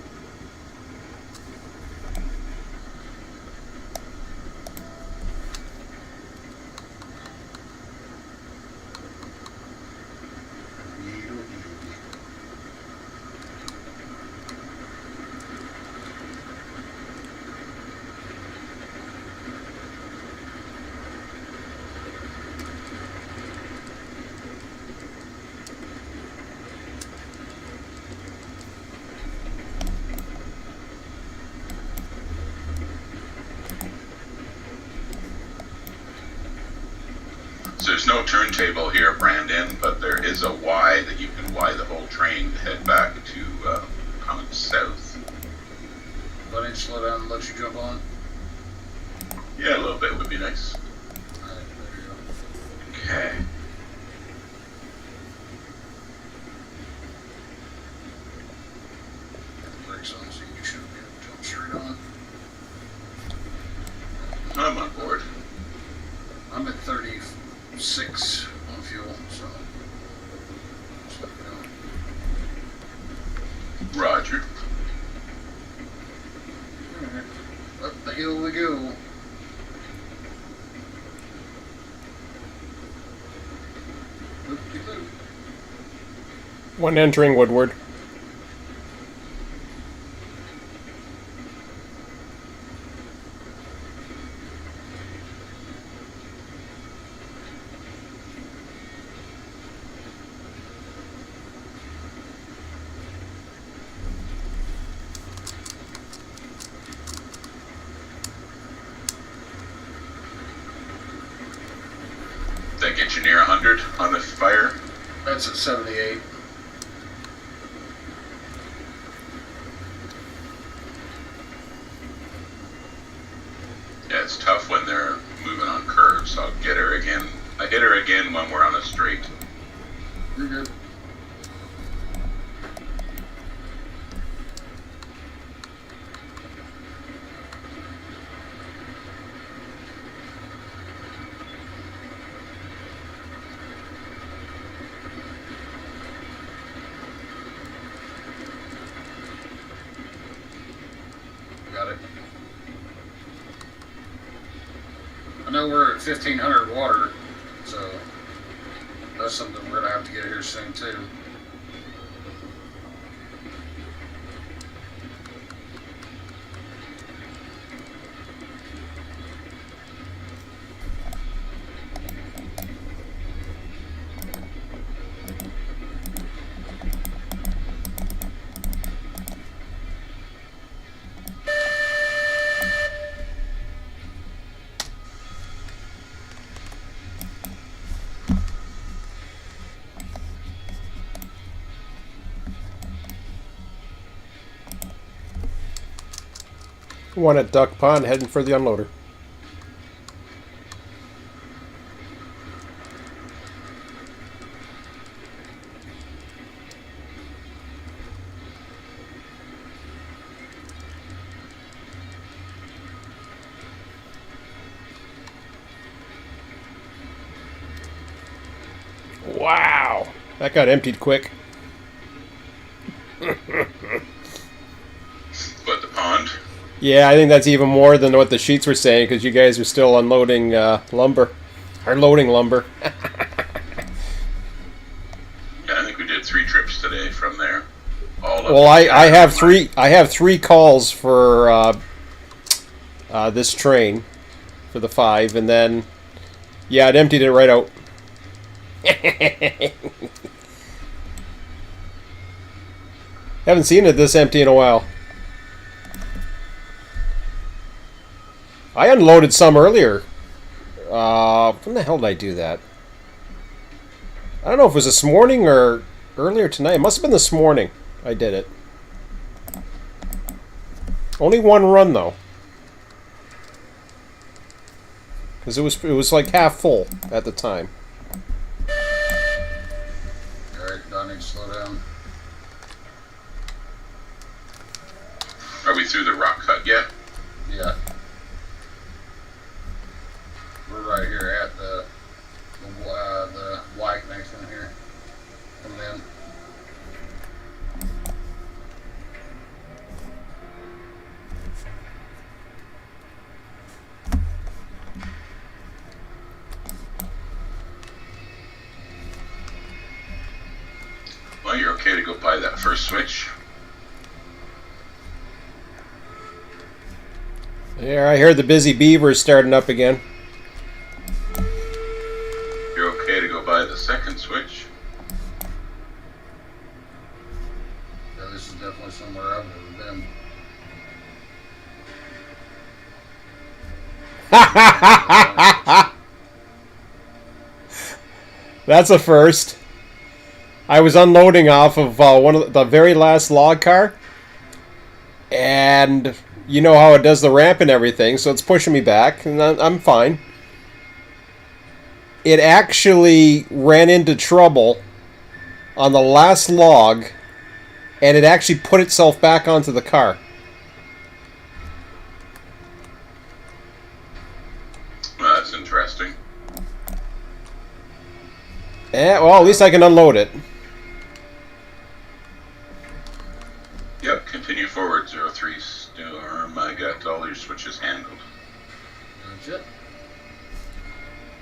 So there's no turntable here, Brandon, but there is a Y that you can Y the whole train to head back to Common South. Let him slow down and let you jump on. Yeah, a little bit would be nice. Alright, there you go. Okay. Brakes on, so you should be able to jump straight on. I'm on board. I'm at 36 on fuel, so. Just let me know. Roger. Alright. Up the hill we go. Loop-de-loop. One entering Woodward. That gets you near 100 on the fire. That's at 78. Yeah, it's tough when they're moving on curves. I'll get her again. I hit her again when we're on a straight. You're good. Got it. I know we're at 1500 water, so that's something we're gonna have to get here soon too. One at Duck Pond heading for the unloader. Wow, that got emptied quick. But the pond. Yeah, I think that's even more than what the sheets were saying because you guys are still unloading lumber. Or loading lumber. Yeah, I think we did 3 trips today from there. All of Well, them. I have three calls for this train for the 5, and then yeah, it emptied it right out. Haven't seen it this empty in a while. I unloaded some earlier. When the hell did I do that? I don't know if it was this morning or earlier tonight. It must have been this morning I did it. Only one run though. Because it was like half full at the time. Alright, do I need to slow down? Are we through the rock cut yet? Yeah. We're right here at okay to go by that first switch? There, I heard the busy beavers starting up again. You're okay to go by the second switch? Yeah, this is definitely somewhere I've never been. That's a first. I was unloading off of one of the very last log car, and you know how it does the ramp and everything, so it's pushing me back, and I'm fine. It actually ran into trouble on the last log, and it actually put itself back onto the car. Well, that's interesting. Well, at least I can unload it. Yep, continue forward, 03 Storm. I got all your switches handled. That's it.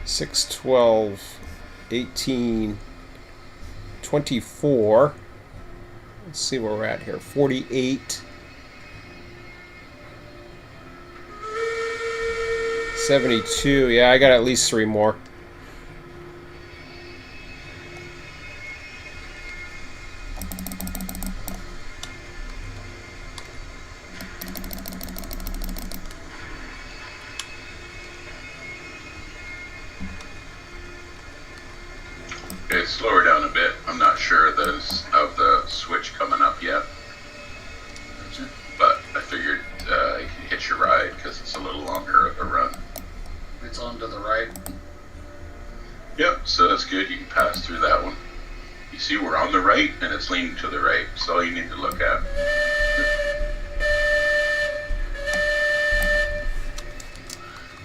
6, 12, 18, 24. Let's see where we're at here. 48. 72. Yeah, I got at least 3 more. It's slower down a bit. I'm not sure of the switch coming up yet, That's it. but I figured you could hitch your ride because it's a little longer of a run. It's on to the right. Yep, so that's good. You can pass through that one. You see we're on the right and it's leaning to the right. That's all you need to look at.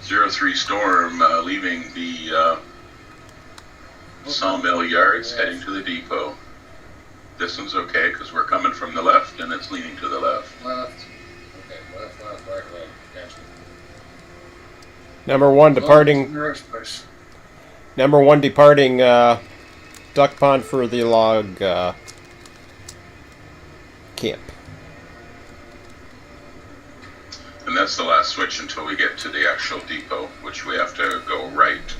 Zero 03 Storm leaving the sawmill yards, heading to the depot. This one's okay because we're coming from the left and it's leaning to the left. Left. Okay, left, right, left. Gotcha. Number 1 departing. Your express. Number 1 departing duck pond for the log camp. And that's the last switch until we get to the actual depot, which we have to go right.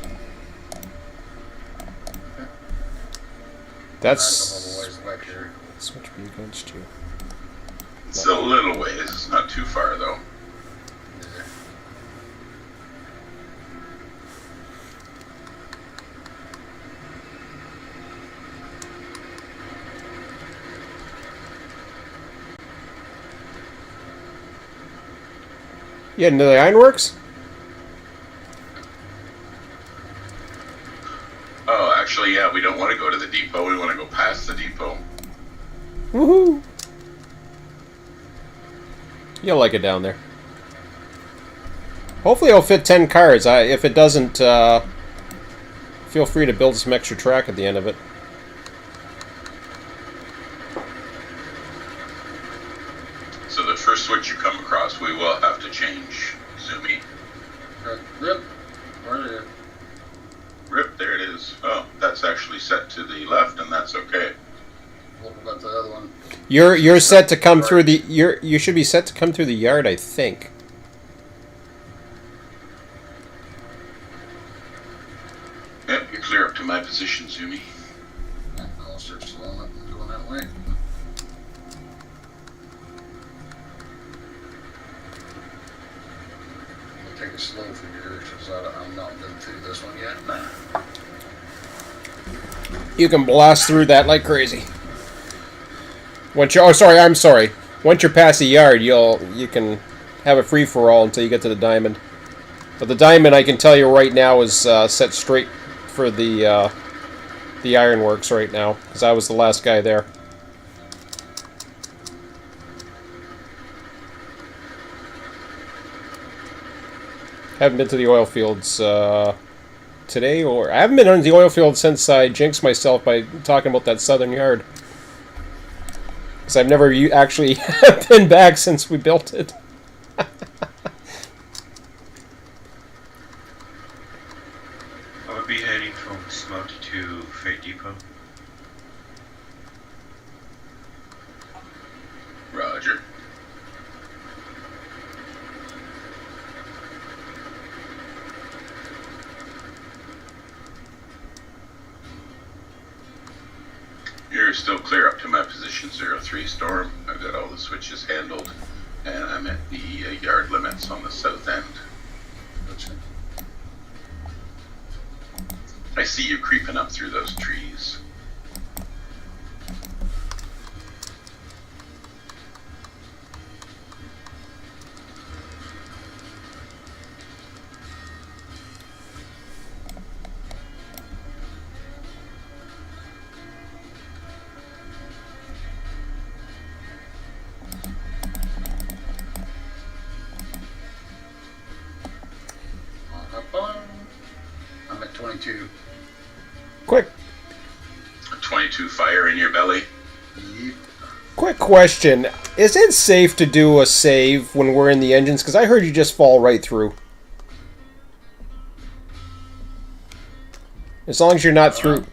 That's All the ways back here. switch be against you. It's a little ways. It's not too far though. Yeah. You into the ironworks? Oh, actually, yeah, we don't want to go to the depot. We want to go past the depot. Woohoo! You'll like it down there. Hopefully it'll fit 10 cars. If it doesn't, feel free to build some extra track at the end of it. So the first switch you come across, we will have to change. Zoomy. Rip. Right here. Rip, there it is. Oh, that's actually set to the left, and that's okay. What about the other one? You're set to come through the you should be set to come through the yard, I think. Yep, you're clear up to my position, Zoomy. Yeah, I'll start slowing up and going that way. I'll take it slow for you because I'm not been through this one yet. You can blast through that like crazy. Once you're, I'm sorry. Once you're past the yard, you can have a free for all until you get to the diamond. But the diamond, I can tell you right now, is set straight for the ironworks right now, because I was the last guy there. Haven't been to the oil fields today, or I haven't been on the oil field since I jinxed myself by talking about that southern yard. Because I've never actually been back since we built it. I would be heading from Smelt to Freight Depot. you're still clear up to my position 03 storm. I've got all the switches handled, and I'm at the yard limits on the south end. Gotcha. I see you creeping up through those trees. I'm at 22. Quick 22 fire in your belly. Yep. Quick question. Is it safe to do a save when we're in the engines? Because I heard you just fall right through. As long as you're not through...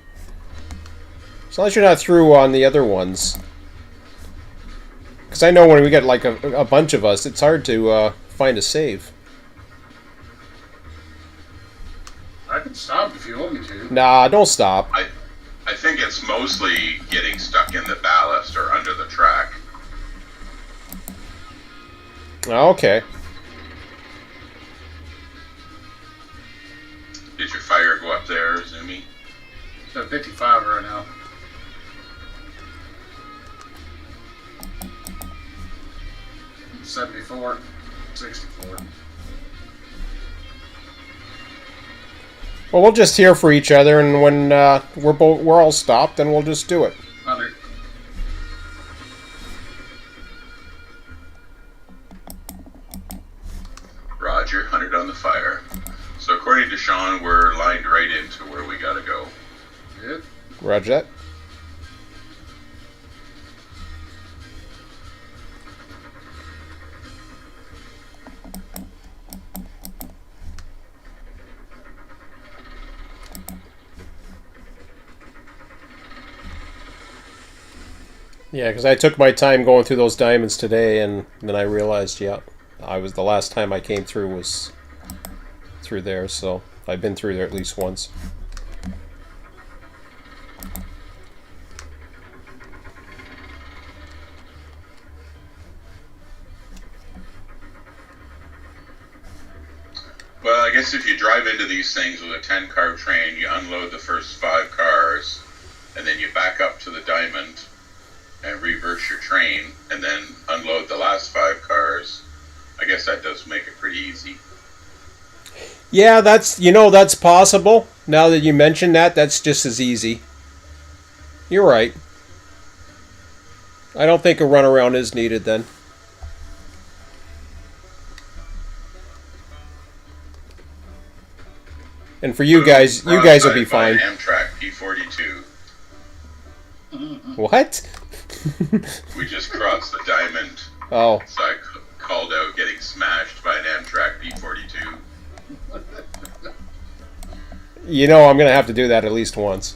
As long as you're not through on the other ones. Because I know when we get like a bunch of us, it's hard to find a save. I can stop if you want me to. Nah, don't stop. I think it's mostly getting stuck in the ballast or under the track. Okay. Did your fire go up there, Zumi? It's at 55 right now. $74, $64. Well, we'll just hear for each other, and when we're all stopped, then we'll just do it. 100. Roger, 100 on the fire. So according to Sean, we're lined right into where we gotta go. Good. Roger that. Yeah, because I took my time going through those diamonds today, and then I realized, yeah, the last time I came through was through there, so I've been through there at least once. Well, I guess if you drive into these things with a 10-car train, you unload the first 5 cars, and then you back up to the diamond and reverse your train, and then unload the last 5 cars. I guess that does make it pretty easy. Yeah, that's possible. Now that you mention that, that's just as easy. You're right. I don't think a runaround is needed then. And for you guys will be fine. Amtrak P42. What? We just crossed the diamond. Oh. So I called out getting smashed by an Amtrak P42. You know I'm going to have to do that at least once.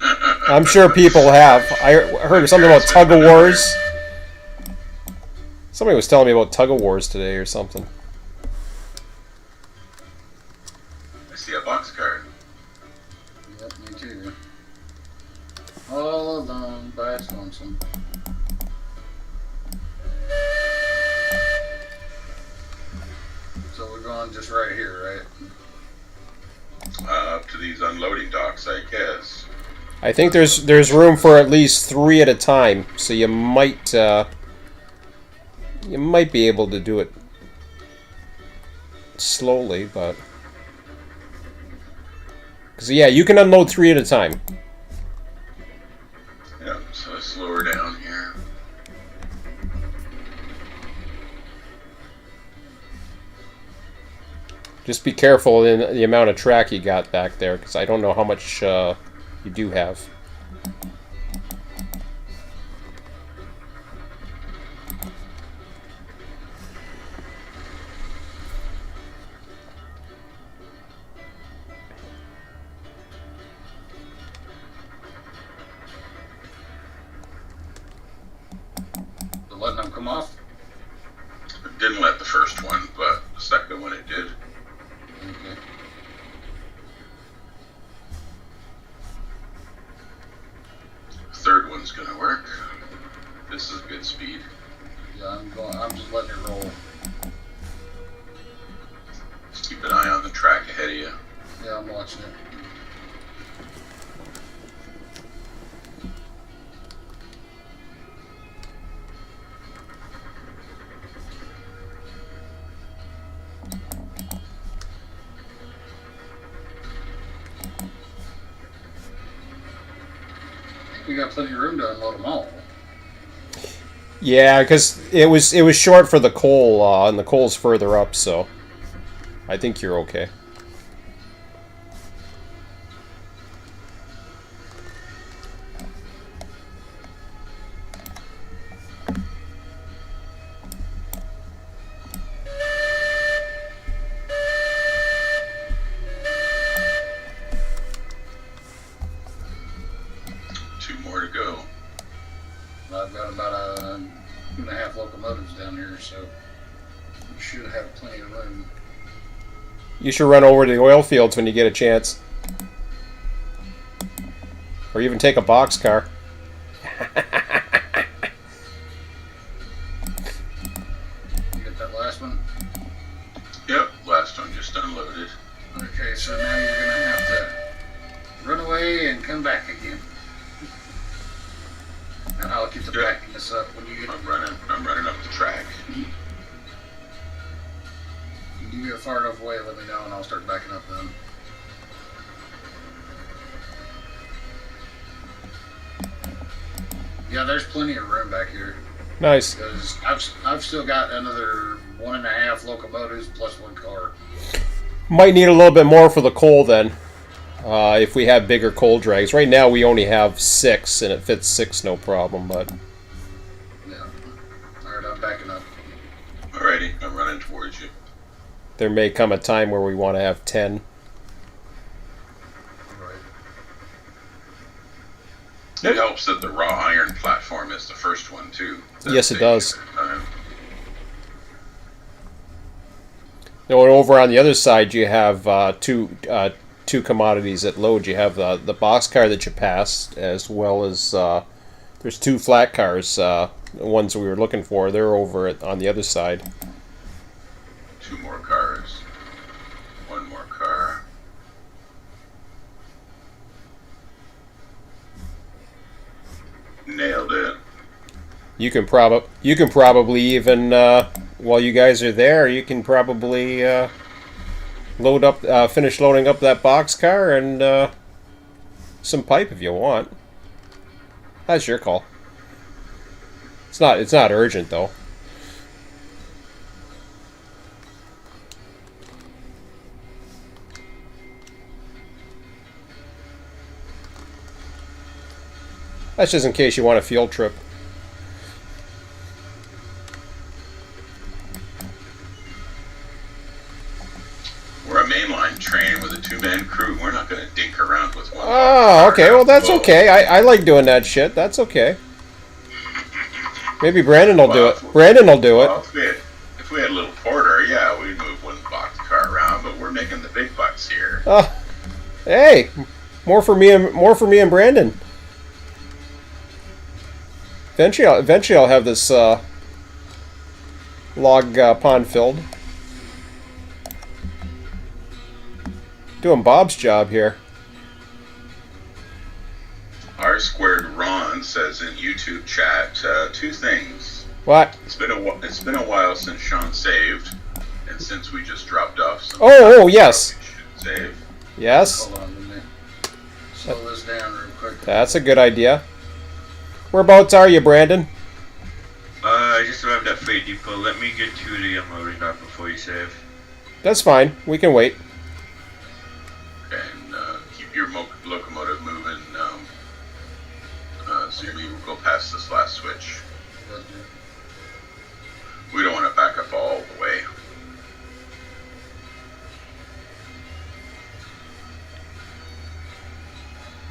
I'm sure people have. I heard something about tug of wars. Somebody was telling me about tug of wars today or something. I see a boxcar. Yep, me too. All alone by Swanson. So we're going just right here, right? Up to these unloading docks, I guess. I think there's room for at least 3 at a time, so you might be able to do it slowly, but because yeah, you can unload 3 at a time. Yep, so I slow her down here. Just be careful in the amount of track you got back there, because I don't know how much you do have. Letting them come off. It didn't let the first one, but the second one it did. Okay. one's gonna work. This is good speed. Yeah, I'm just letting it roll. Just keep an eye on the track ahead of you. Yeah, I'm watching it. We got plenty of room to unload them all. Yeah, because it was short for the coal, and the coal's further up, so I think you're okay. Two more to go. I've got about 2.5 locomotives down here, so we should have plenty of room. You should run over to the oil fields when you get a chance. Or even take a boxcar. You get that last one? Yep, last one just unloaded. Okay, so now you're going to have to run away and come back again. And I'll get to backing this up when you get. I'm running up the track. You get far enough away, let me know, and I'll start backing up then. Yeah, there's plenty of room back here. Nice. Because I've still got another 1.5 locomotives plus 1 car. Might need a little bit more for the coal then. If we have bigger coal drags. Right now we only have 6, and it fits 6 no problem, but... Yeah. Alright, I'm backing up. Alrighty, I'm running towards you. there may come a time where we want to have 10. It helps that the raw iron platform is the first one too. Yes, it does. Time. Now, and over on the other side, you have two commodities that load. You have the boxcar that you passed, as well as there's 2 flat cars. The ones we were looking for, they're over on the other side. 2 more cars. 1 more car. Nailed it. You can probably even while you guys are there, you can probably load up, finish loading up that boxcar and some pipe if you want. That's your call. It's not urgent though. That's just in case you want a field trip. We're a mainline train with a 2-man crew. We're not going to dink around with one. Oh, okay. Well, that's okay. I like doing that shit. That's okay. Maybe Brandon will do it. Brandon will do it. Well, if we had a little porter, yeah, we'd move one box car around. But we're making the big bucks here. Hey, more for me and Brandon. Eventually, I'll have this log pond filled. Doing Bob's job here. R squared Ron says in YouTube chat 2 things. What? It's been a while since Sean saved, and since we just dropped off some. Oh, yes. Save. Yes. Hold on a minute. Slow this down real quick. That's a good idea. Whereabouts are you, Brandon? I just arrived at Freight Depot. Let me get to the unloading dock before you save. That's fine. We can wait. And keep your locomotive moving. Zumi will go past this last switch. We don't want to back up all the way.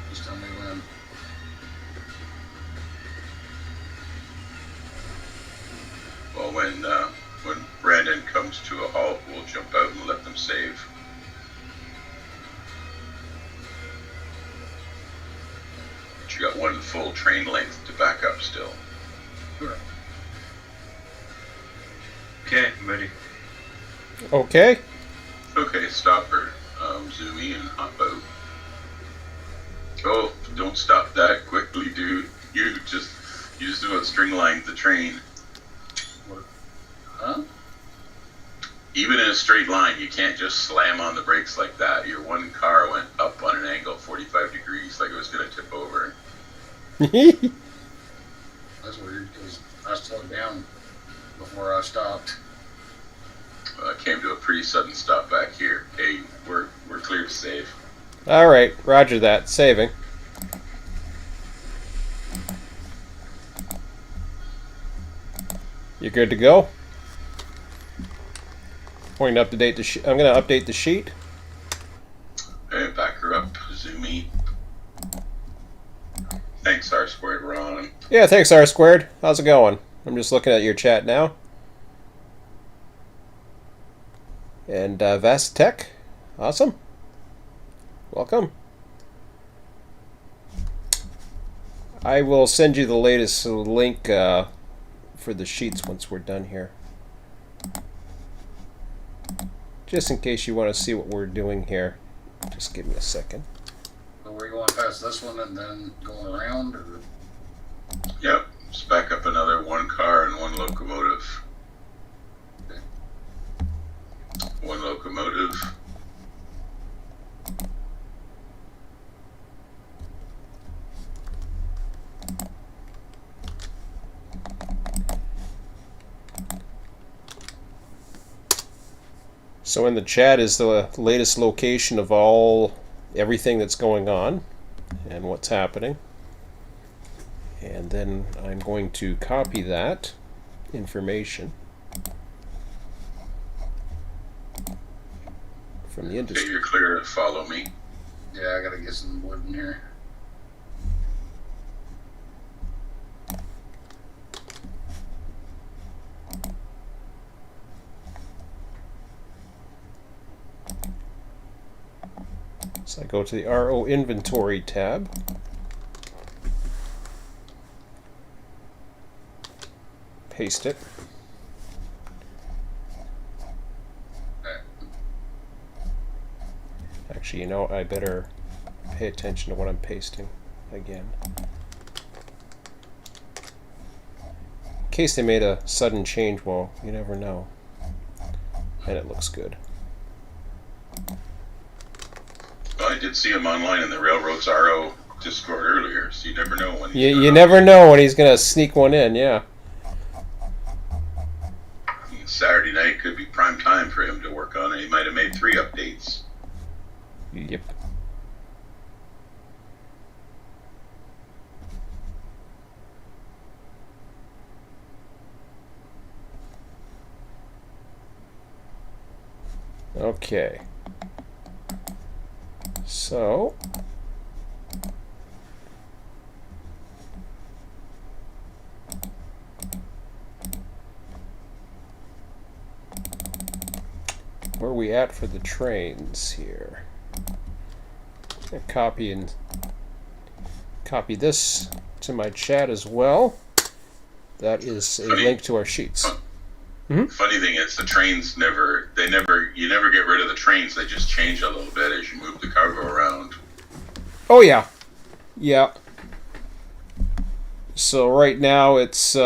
Just tell me when. Well, when Brandon comes to a halt, we'll jump out and let them save. You got one full train length to back up still. Sure. Okay, I'm ready. Okay. Okay, stopper. Zoomy and hop out. Oh, don't stop that quickly, dude. You just about string lined the train. What? Huh? Even in a straight line, you can't just slam on the brakes like that. Your one car went up on an angle 45 degrees, like it was going to tip over. That's weird because I slowed down before I stopped. I came to a pretty sudden stop back here. Hey, we're clear to save. All right, roger that. Saving. You good to go? Going to update the sheet. I'm going to update the sheet. Hey, back her up, Zoomy. Thanks, R squared, Ron. Yeah, thanks, R squared. How's it going? I'm just looking at your chat now. And Vast Tech, awesome. Welcome. I will send you the latest link for the sheets once we're done here. Just in case you want to see what we're doing here. Just give me a second. So we're going past this one and then going around? Or? Yep, just back up another one car and one locomotive. One locomotive. So in the chat is the latest location of everything that's going on and what's happening. And then I'm going to copy that information from the Okay, industry. you're clear to follow me. Yeah, I gotta get some wood in here. So I go to the RO inventory tab. Paste it. Actually, you know, I better pay attention to what I'm pasting again. In case they made a sudden change, well, you never know. And it looks good. Well, I did see him online in the Railroads RO Discord earlier, so you never know when he's You never know when he's going to sneak one in, yeah. Saturday night could be prime time for him to work on it. He might have made 3 updates. Yep. Okay. So where are we at for the trains here? Copy this to my chat as well. That is a link to our sheets. Funny thing is, the trains you never get rid of the trains. They just change a little bit as you move the cargo around. Oh yeah, yeah. So right now it's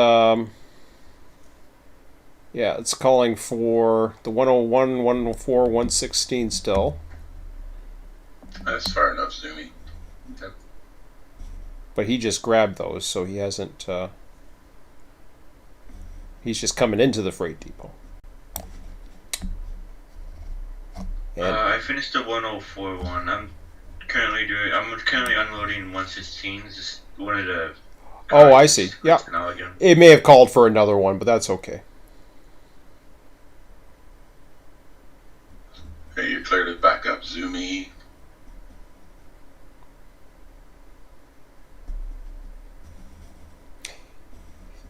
it's calling for the 101, 104, 116 still. That's far enough, Zoomy. Okay. But he just grabbed those, so he hasn't. He's just coming into the freight depot. And I finished the 104 one. I'm currently unloading 116. Just wanted to. oh, I see. Yeah, it may have called for another one, but that's okay. Okay, you're clear to back up, Zoomy.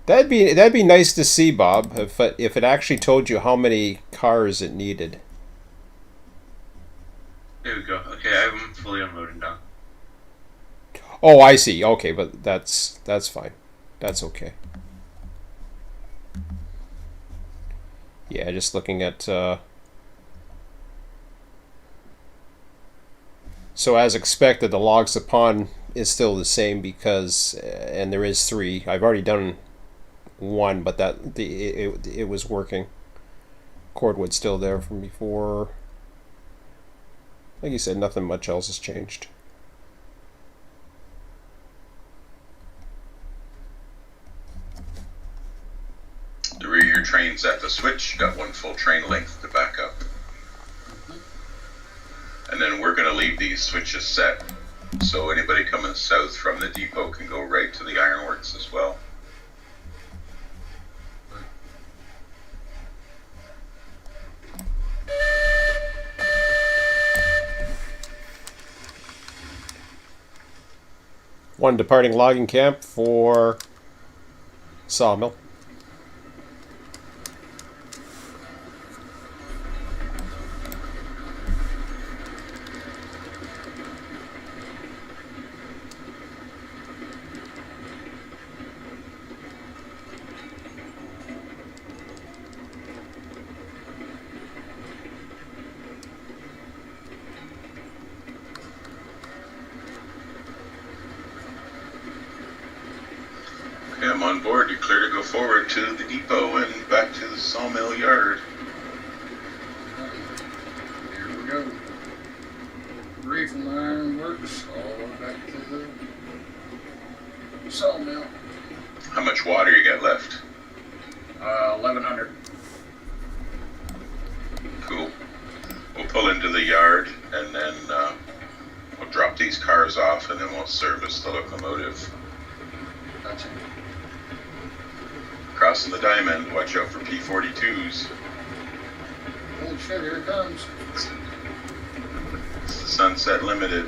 That'd be nice to see, Bob, if it actually told you how many cars it needed. There we go. Okay, I'm fully unloaded now. Oh, I see. Okay, but that's fine. That's okay. Yeah, just looking at. So as expected, the logs upon is still the same because, and there is 3. I've already done 1, but it was working. Cordwood's still there from before. Like you said, nothing much else has changed. The rear of your train's at the switch. You got 1 full train length to back up. And then we're going to leave these switches set. So anybody coming south from the depot can go right to the ironworks as well. One departing logging camp for sawmill. Okay, I'm on board. You're clear to go forward to the depot and back to the sawmill yard. Here we go. Three from the ironworks, all the way back to the sawmill. How much water you got left? 1100. Cool. We'll pull into the yard and then we'll drop these cars off and then we'll service the locomotive. Gotcha. Crossing the diamond, watch out for P-42s. Holy shit, here it comes. It's the Sunset Limited.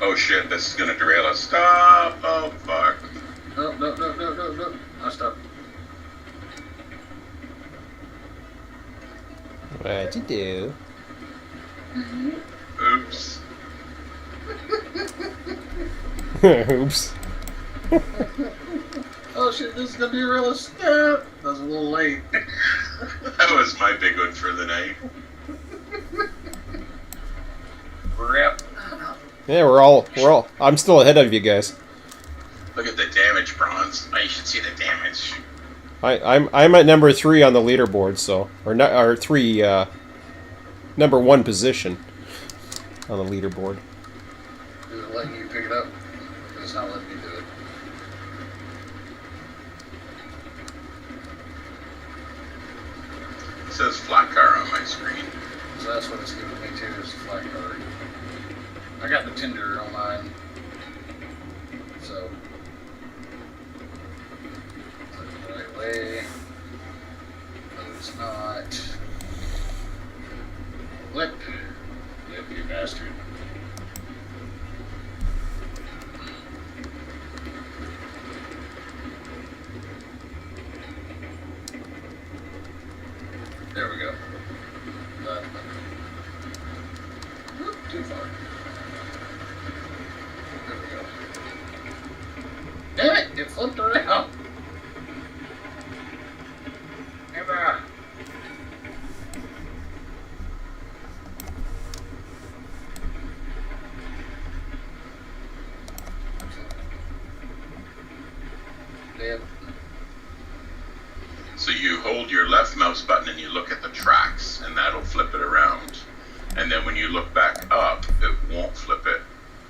Oh shit, this is gonna derail us. Stop! Oh fuck. No. I stopped. What'd you do? Oops. Oops. Oh shit, this is gonna derail us. That was a little late. That was my big one for the night. Rip. Yeah, we're all. I'm still ahead of you guys. Look at the damage, Bronze. Oh, you should see the damage. I'm at number 3 on the leaderboard, so or 3 number 1 position on the leaderboard. Is it letting you pick it up? It's not letting me do it. It says flat car on my screen. So that's what it's giving me too, is the flat card. I got the Tinder on mine. So. The right way. No, it's not. Flip. Flip, you bastard. There we go. Whoop, too far. There we go. Damn it! It flipped around. Emma. Yep. So you hold your left mouse button and you look at the tracks, and that'll flip it around. And then when you look back up, it won't flip it.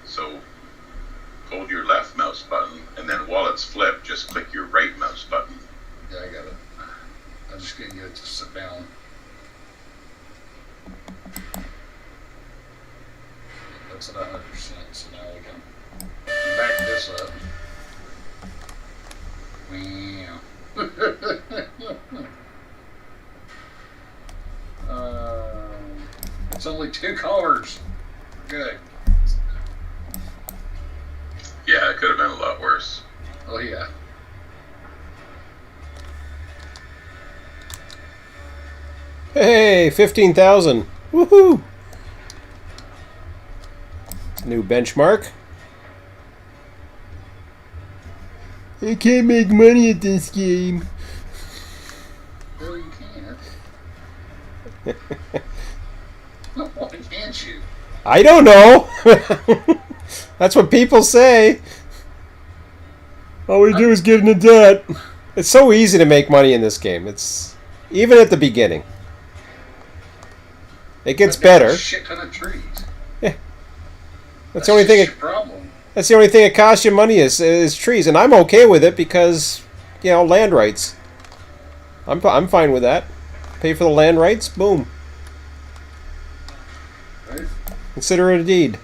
So hold your left mouse button, and then while it's flipped, just click your right mouse button. Yeah, I got it. I just couldn't get it to sit down. That's at 100%, so now we can back this up. Wow. It's only 2 cars. Good. Yeah, it could have been a lot worse. Oh yeah. Hey, 15,000. Woohoo! New benchmark. I can't make money at this game. Well, you can't. Why can't you? I don't know. That's what people say. All we do is get into debt. It's so easy to make money in this game. It's even at the beginning. It gets I've got better. A shit ton of trees. That's the only thing. Your problem. That's the only thing that costs you money is trees, and I'm okay with it because, you know, land rights. I'm fine with that. Pay for the land rights. Boom. Right? Consider it a deed.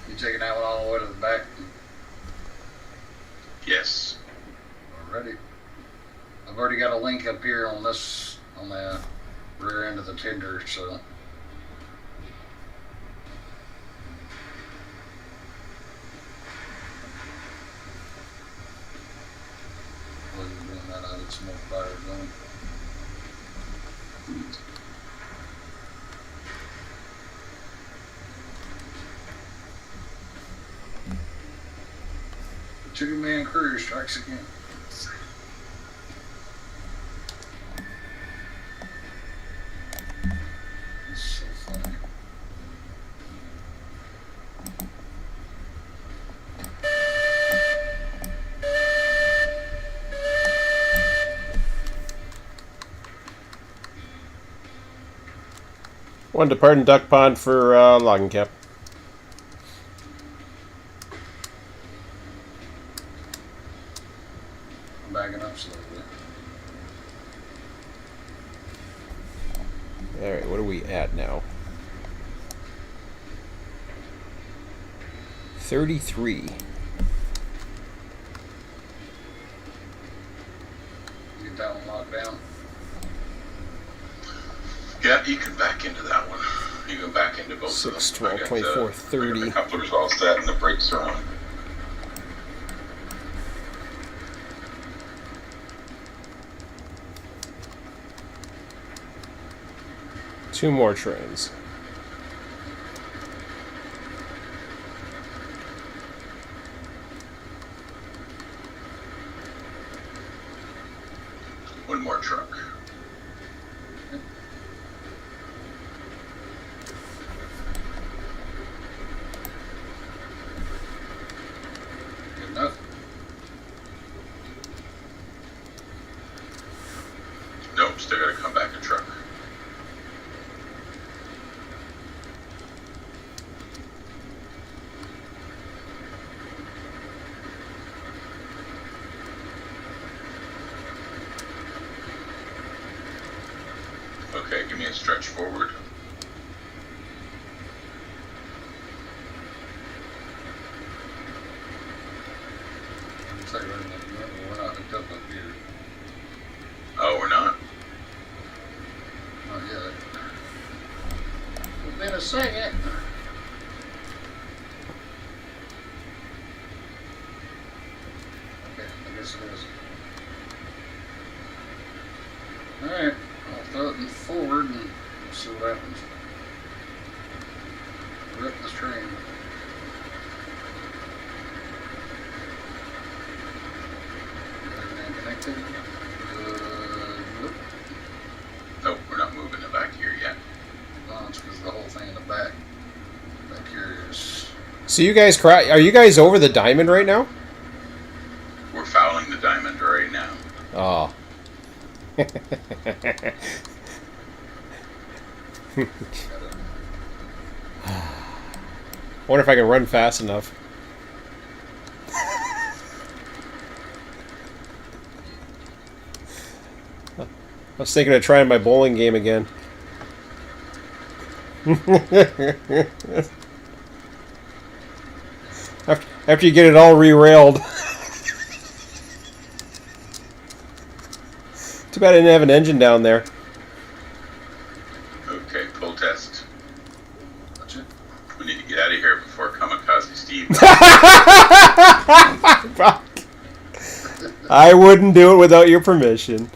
You taking that one all the way to the back Yes. already? I've already got a link up here on this, on the rear end of the tender, so. While you're doing that, I did some more fire going. The two-man crew strikes again. It's so funny. One departing duck pond for logging camp. I'm backing up slowly. All right, what are we at now? 33. Get that one locked down. Yeah, you can back into that one. You can back into both 6, of them. 12, 24, 30. The couplers all set and the brakes are on. Two more trains. One more truck. Good enough. Nope, still gotta come back a truck. Okay, give me a stretch forward. Looks like we're not hooked up here. Oh, we're not? Not yet. It's been a second. Okay, I guess it is. Alright, I'll throw it in forward and we'll see what happens. Rip this train. Everything connected? Nope. Nope, we're not moving it back here yet. No, it's because the whole thing in the back here is. So you guys, are you guys over the diamond right now? We're fouling the diamond right now. Oh. Wonder if I can run fast enough. I was thinking of trying my bowling game again. After you get it all re-railed. Too bad I didn't have an engine down there. Okay, pull test. That's it. We need to get out of here before kamikaze I wouldn't do it without your permission.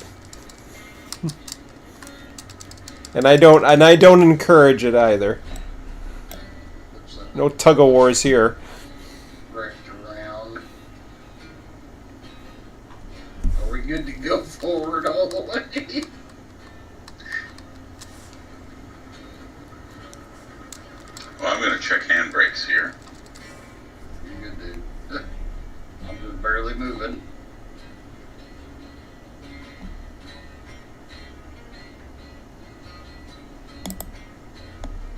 And I don't encourage it either. Looks like No tug of wars here. wrecked around. Are we good to go forward all the way? Well, I'm going to check handbrakes here. You good, dude? I'm just barely moving.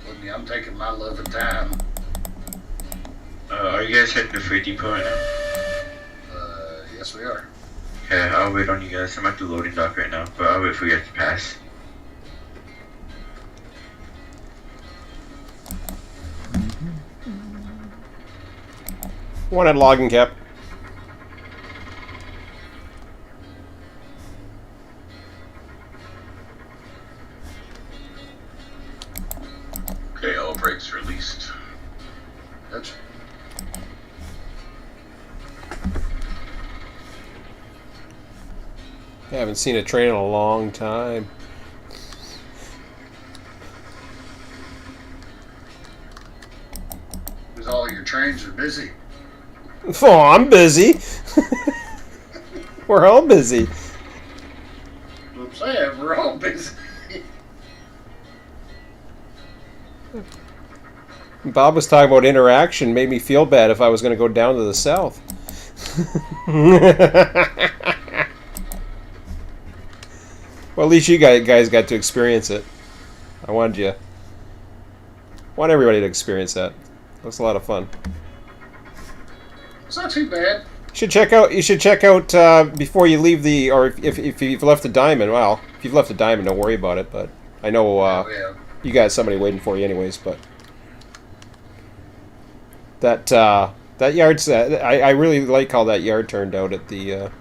Believe me, I'm taking my love of time. Are you guys heading to Freight Depot right now? Yes, we are. Okay, I'll wait on you guys. I'm at the loading dock right now, but I'll wait for you guys to pass. One at logging cap. Okay, all brakes released. That's I haven't seen a train in a long time. because all your trains are busy. Oh, I'm busy. We're all busy. I'm saying we're all busy. Bob was talking about interaction. Made me feel bad if I was going to go down to the south. Well, at least you guys got to experience it. I want everybody to experience that. It was a lot of fun. It's not too bad. You should check out before you leave the, or if you've left the diamond. Well, if you've left the diamond, don't worry about it. But I know Yeah. you got somebody waiting for you, anyways. But that yard's I really like how that yard turned out at the.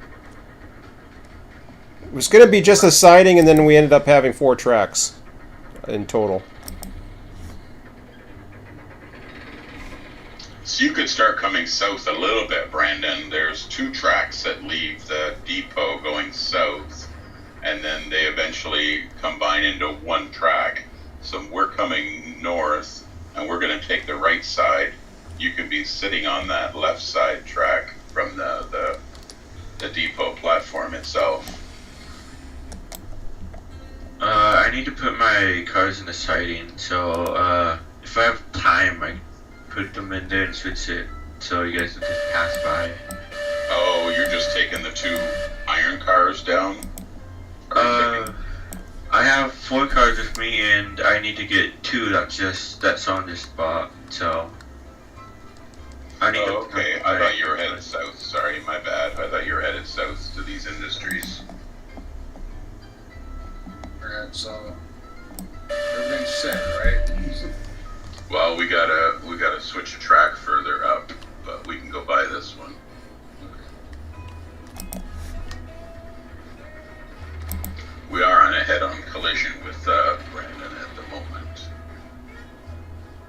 It was going to be just a siding, and then we ended up having 4 tracks in total. So you could start coming south a little bit, Brandon. There's 2 tracks that leave the depot going south, and then they eventually combine into 1 track. So we're coming north, and we're going to take the right side. You could be sitting on that left side track from the depot platform itself. I need to put my cars in the siding, so if I have time, I put them in there and switch it so you guys can just pass by. Oh, you're just taking the 2 iron cars down? I have 4 cars with me, and I need to get 2 that's on this spot, so I need to. Oh, okay. I thought you were headed south. Sorry, my bad. I thought you were headed south to these industries. Alright, so everything's set, right? Well, we gotta switch a track further up, but we can go by this one. We are on a head-on collision with Brandon at the moment,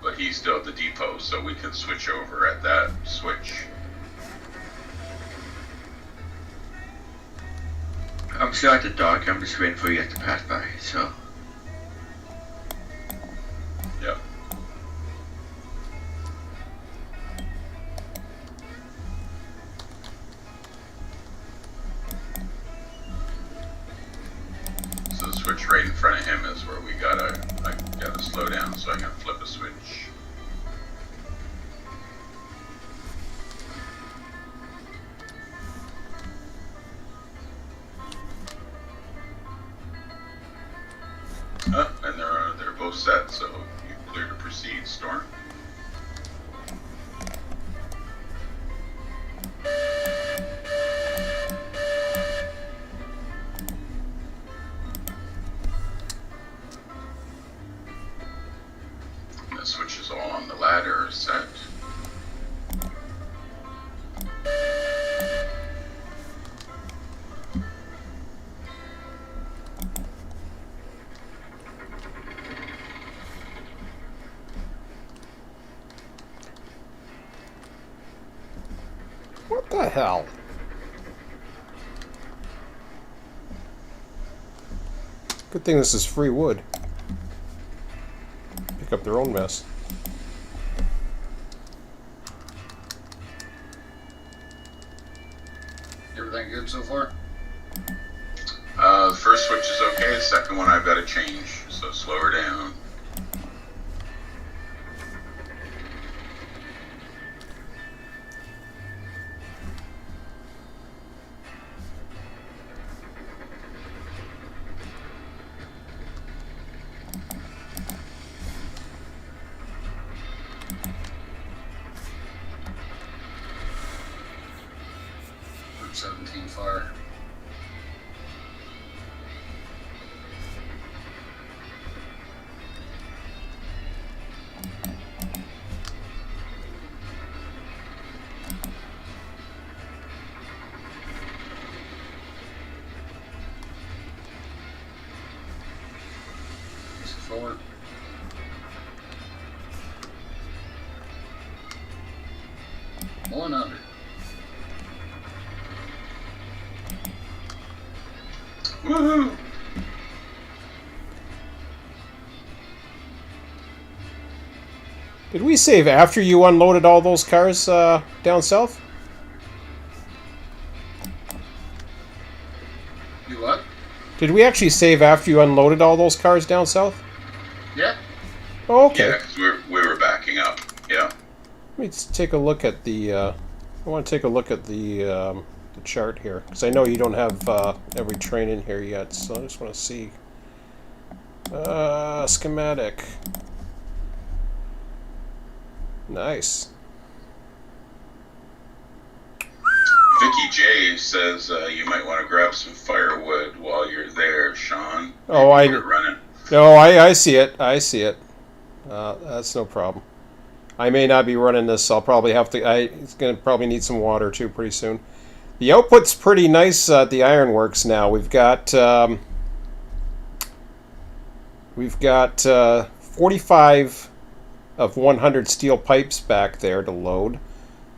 but he's still at the depot, so we can switch over at that switch. I'm still at the dock. I'm just waiting for you guys to pass by. So. Yep. So the switch right in front of him is where I gotta slow down so I can flip a switch. And they're both set, so you're clear to proceed, Storm. The switches all on the ladder are set. the hell? Good thing this is free wood. Pick up their own mess. Everything good so far? The first switch is okay. The second one I've got to change, so slow her down. Route 17 fire. Forward. One under. Woohoo! Did we save after you unloaded all those cars down south? You what? Did we actually save after you unloaded all those cars down south? Yeah. Oh, okay. Yeah, because we were backing up. Yeah. Let me take a look at the. I want to take a look at the chart here because I know you don't have every train in here yet, so I just want to see. Schematic. Nice. Vicky J says you might want to grab some firewood while you're there, Sean. Oh, Maybe you're running. No, I see it. I see it. That's no problem. I may not be running this. I'll probably have to. It's gonna probably need some water too pretty soon. The output's pretty nice at the ironworks now. We've got 45 of 100 steel pipes back there to load.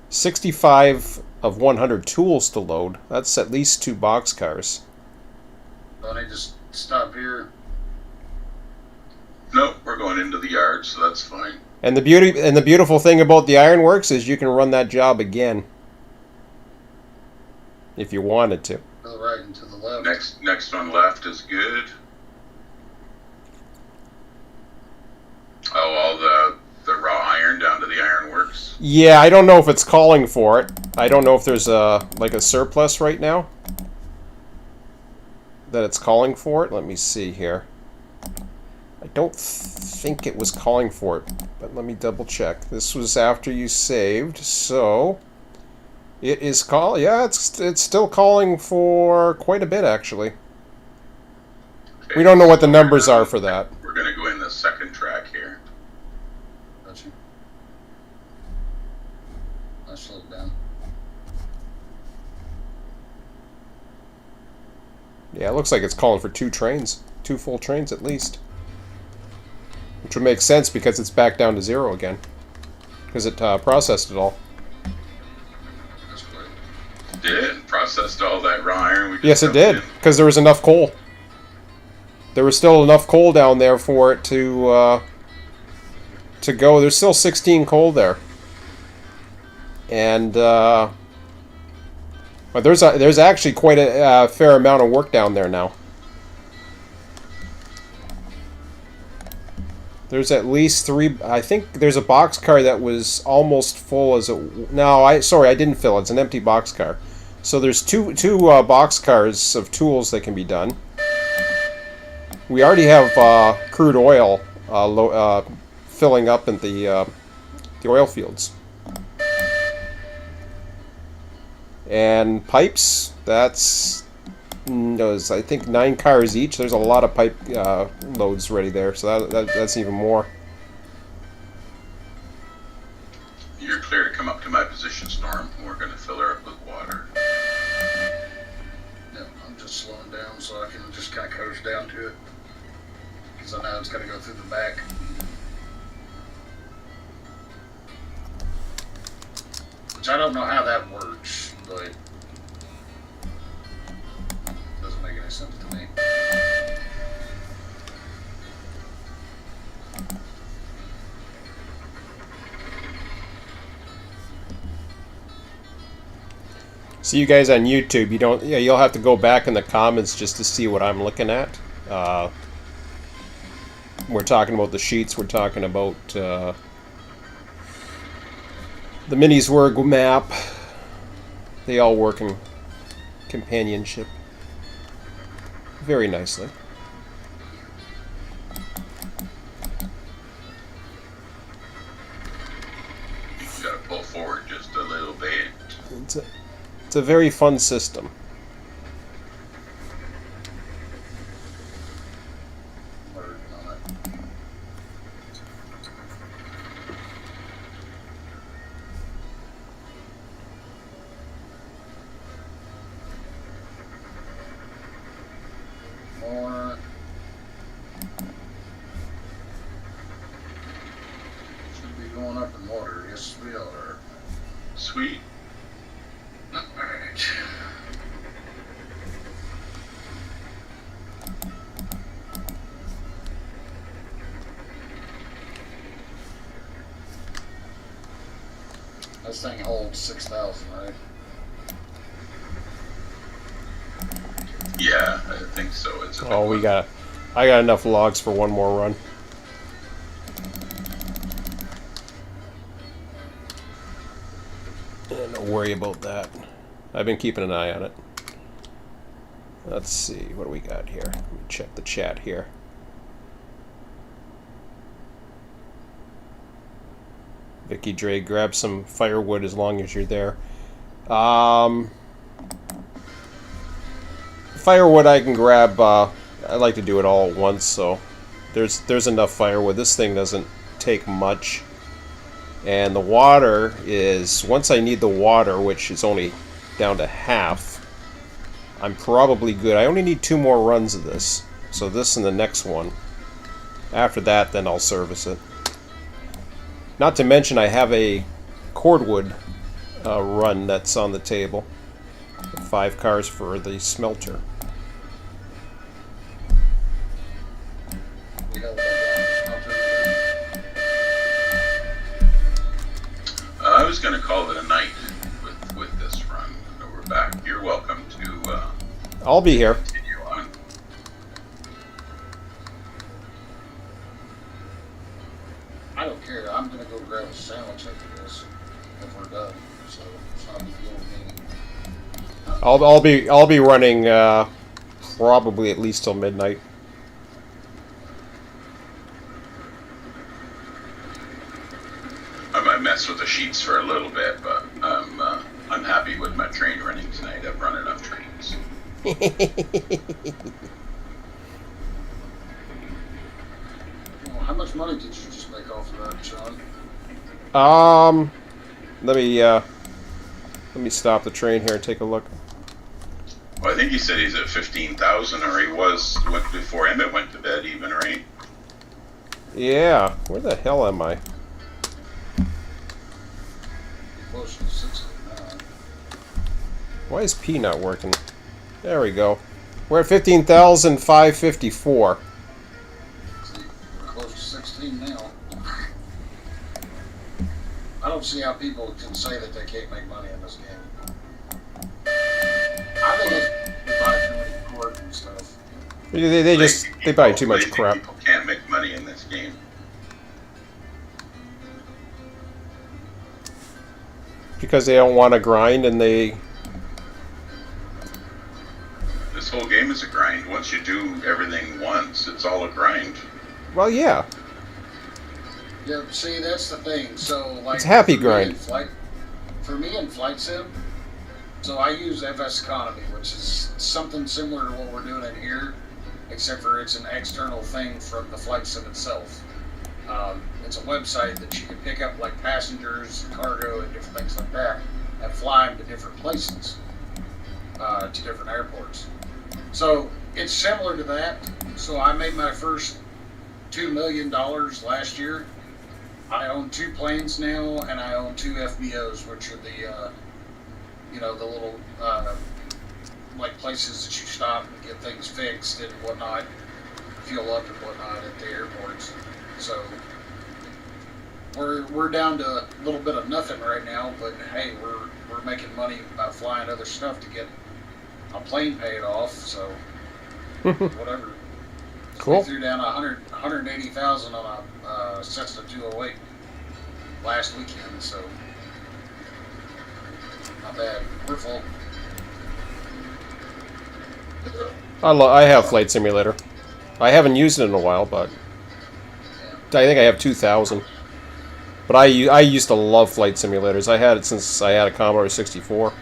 65 of 100 tools to load. That's at least 2 boxcars. Don't I just stop here? Nope, we're going into the yard, so that's fine. And the beautiful thing about the ironworks is you can run that job again if you wanted to. To the right and to the left. Next one left is good. Oh, all the raw iron down to the ironworks. Yeah, I don't know if it's calling for it. I don't know if there's a surplus right now that it's calling for it. Let me see here. I don't think it was calling for it, but let me double check. This was after you saved, so it is yeah, it's still calling for quite a bit actually. Okay, We don't know what the numbers are for that. We're gonna go in the second track here. Got you. I slowed down. Yeah, it looks like it's calling for 2 trains, 2 full trains at least. Which would make sense because it's back down to 0 again. Because it processed it all. That's great. Did it? Processed all that raw iron? We just Yes, it dumped did. in? Because there was enough coal. There was still enough coal down there for it to go. There's still 16 coal there. And but there's actually quite a fair amount of work down there now. There's at least 3. I think there's a boxcar that was almost full as it. No, I didn't fill it. It's an empty boxcar. So there's two boxcars of tools that can be done. We already have crude oil filling up in the oil fields. And pipes, that's I think 9 cars each. There's a lot of pipe loads ready there, so that's even more. You're clear to come up to my position, Storm. We're going to fill her up with water. Yeah, I'm just slowing down so I can just kind of coast down to it. Because I know it's going to go through the back. Which I don't know how that works, but they sent it to me. See you guys on YouTube. You don't. Yeah, you'll have to go back in the comments just to see what I'm looking at. We're talking about the sheets. We're talking about the Miniswerg map. They all work in companionship very nicely. You just gotta pull forward just a little bit. It's a very fun system. Working on it. More. Should be going up in water. Yes, we are. Sweet. Alright. This thing holds 6,000, right? Yeah, I think so. It's a big Oh, one. I got enough logs for one more run. Don't worry about that. I've been keeping an eye on it. Let's see, what do we got here? Let me check the chat here. Vicky Dre, grab some firewood as long as you're there. Firewood I can grab. I like to do it all at once, so there's enough firewood. This thing doesn't take much. And the water is, once I need the water, which is only down to half, I'm probably good. I only need 2 more runs of this. So this and the next one. After that, then I'll service it. Not to mention I have a cordwood run that's on the table. 5 cars for the smelter. We held that down. I was going to call it a night with this run. We're back. You're welcome to I'll be here. continue on. I don't care. I'm gonna go grab a sandwich after this if we're done. So it's not a big deal with me. I'll be running probably at least till midnight. I might mess with the sheets for a little bit, but I'm happy with my train running tonight. I've run enough trains. Well, how much money did you just make off of that, Sean? Let me stop the train here and take a look. Well, I think he said he's at 15,000, or he was before Emmett went to bed, even, right? Yeah, where the hell am I? Close to 60 now. Why is P not working? There we go. We're at 15,554. See, we're close to 16 now. I don't see how people can say that they can't make money in this game. I think it's they buy too many court and stuff. They buy too much Lazy crap. People can't make money in this game. Because they don't want to grind and they... This whole game is a grind. Once you do everything once, it's all a grind. Well, yeah. Yeah, see, that's the thing. So, like, It's happy for me grind. in for me in Flight Sim, so I use FS Economy, which is something similar to what we're doing in here, except for it's an external thing from the Flight Sim itself. It's a website that you can pick up like passengers, cargo, and different things like that, and fly them to different places, to different airports. So it's similar to that. So I made my first $2 million last year. I own 2 planes now, and I own 2 FBOs, which are the, the little like places that you stop and get things fixed and whatnot, fuel up and whatnot at the airports. So we're down to a little bit of nothing right now, but hey, we're making money by flying other stuff to get a plane paid off. So whatever. Cool. We threw down 180,000 on a Cessna 208 last weekend, so not bad. We're full. I have Flight Simulator. I haven't used it in a while, but I think I have 2,000. But I used to love Flight Simulators. I had it since I had a Commodore 64.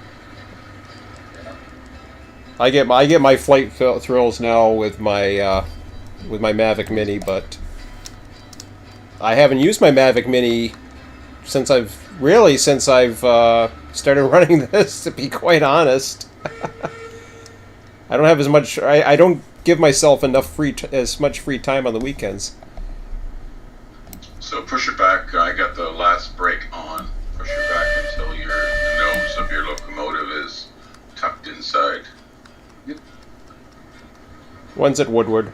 I get my flight thrills now with my Mavic Mini, but I haven't used my Mavic Mini since I've started running this. To be quite honest, I don't have as much. I don't give myself enough as much free time on the weekends. So push it back. I got the last brake on. Push it back until the nose of your locomotive is tucked inside. Yep. One's at Woodward.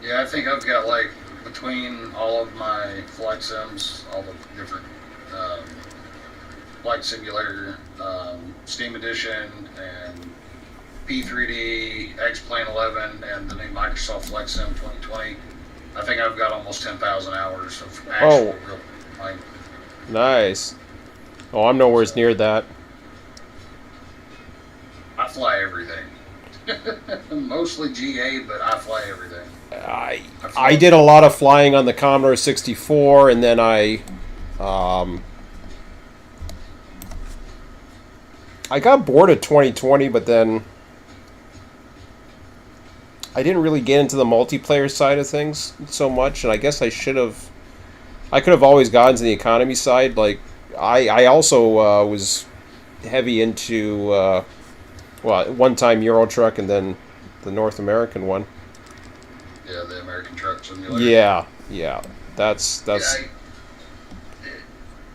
Yeah, I think I've got like between all of my flight sims, all the different flight simulator, Steam Edition, and P3D, X-Plane 11, and the new Microsoft Flight Sim 2020. I think I've got almost 10,000 hours of actual real flying. Nice. Oh, I'm nowhere near that. I fly everything. Mostly GA, but I fly everything. I did a lot of flying on the Commodore 64, and then I got bored of 2020, but then I didn't really get into the multiplayer side of things so much, and I guess I could have always gotten to the economy side. Like, I also was heavy into, at one time Euro Truck and then the North American one. Yeah, the American Truck Simulator. Yeah. That's. Yeah,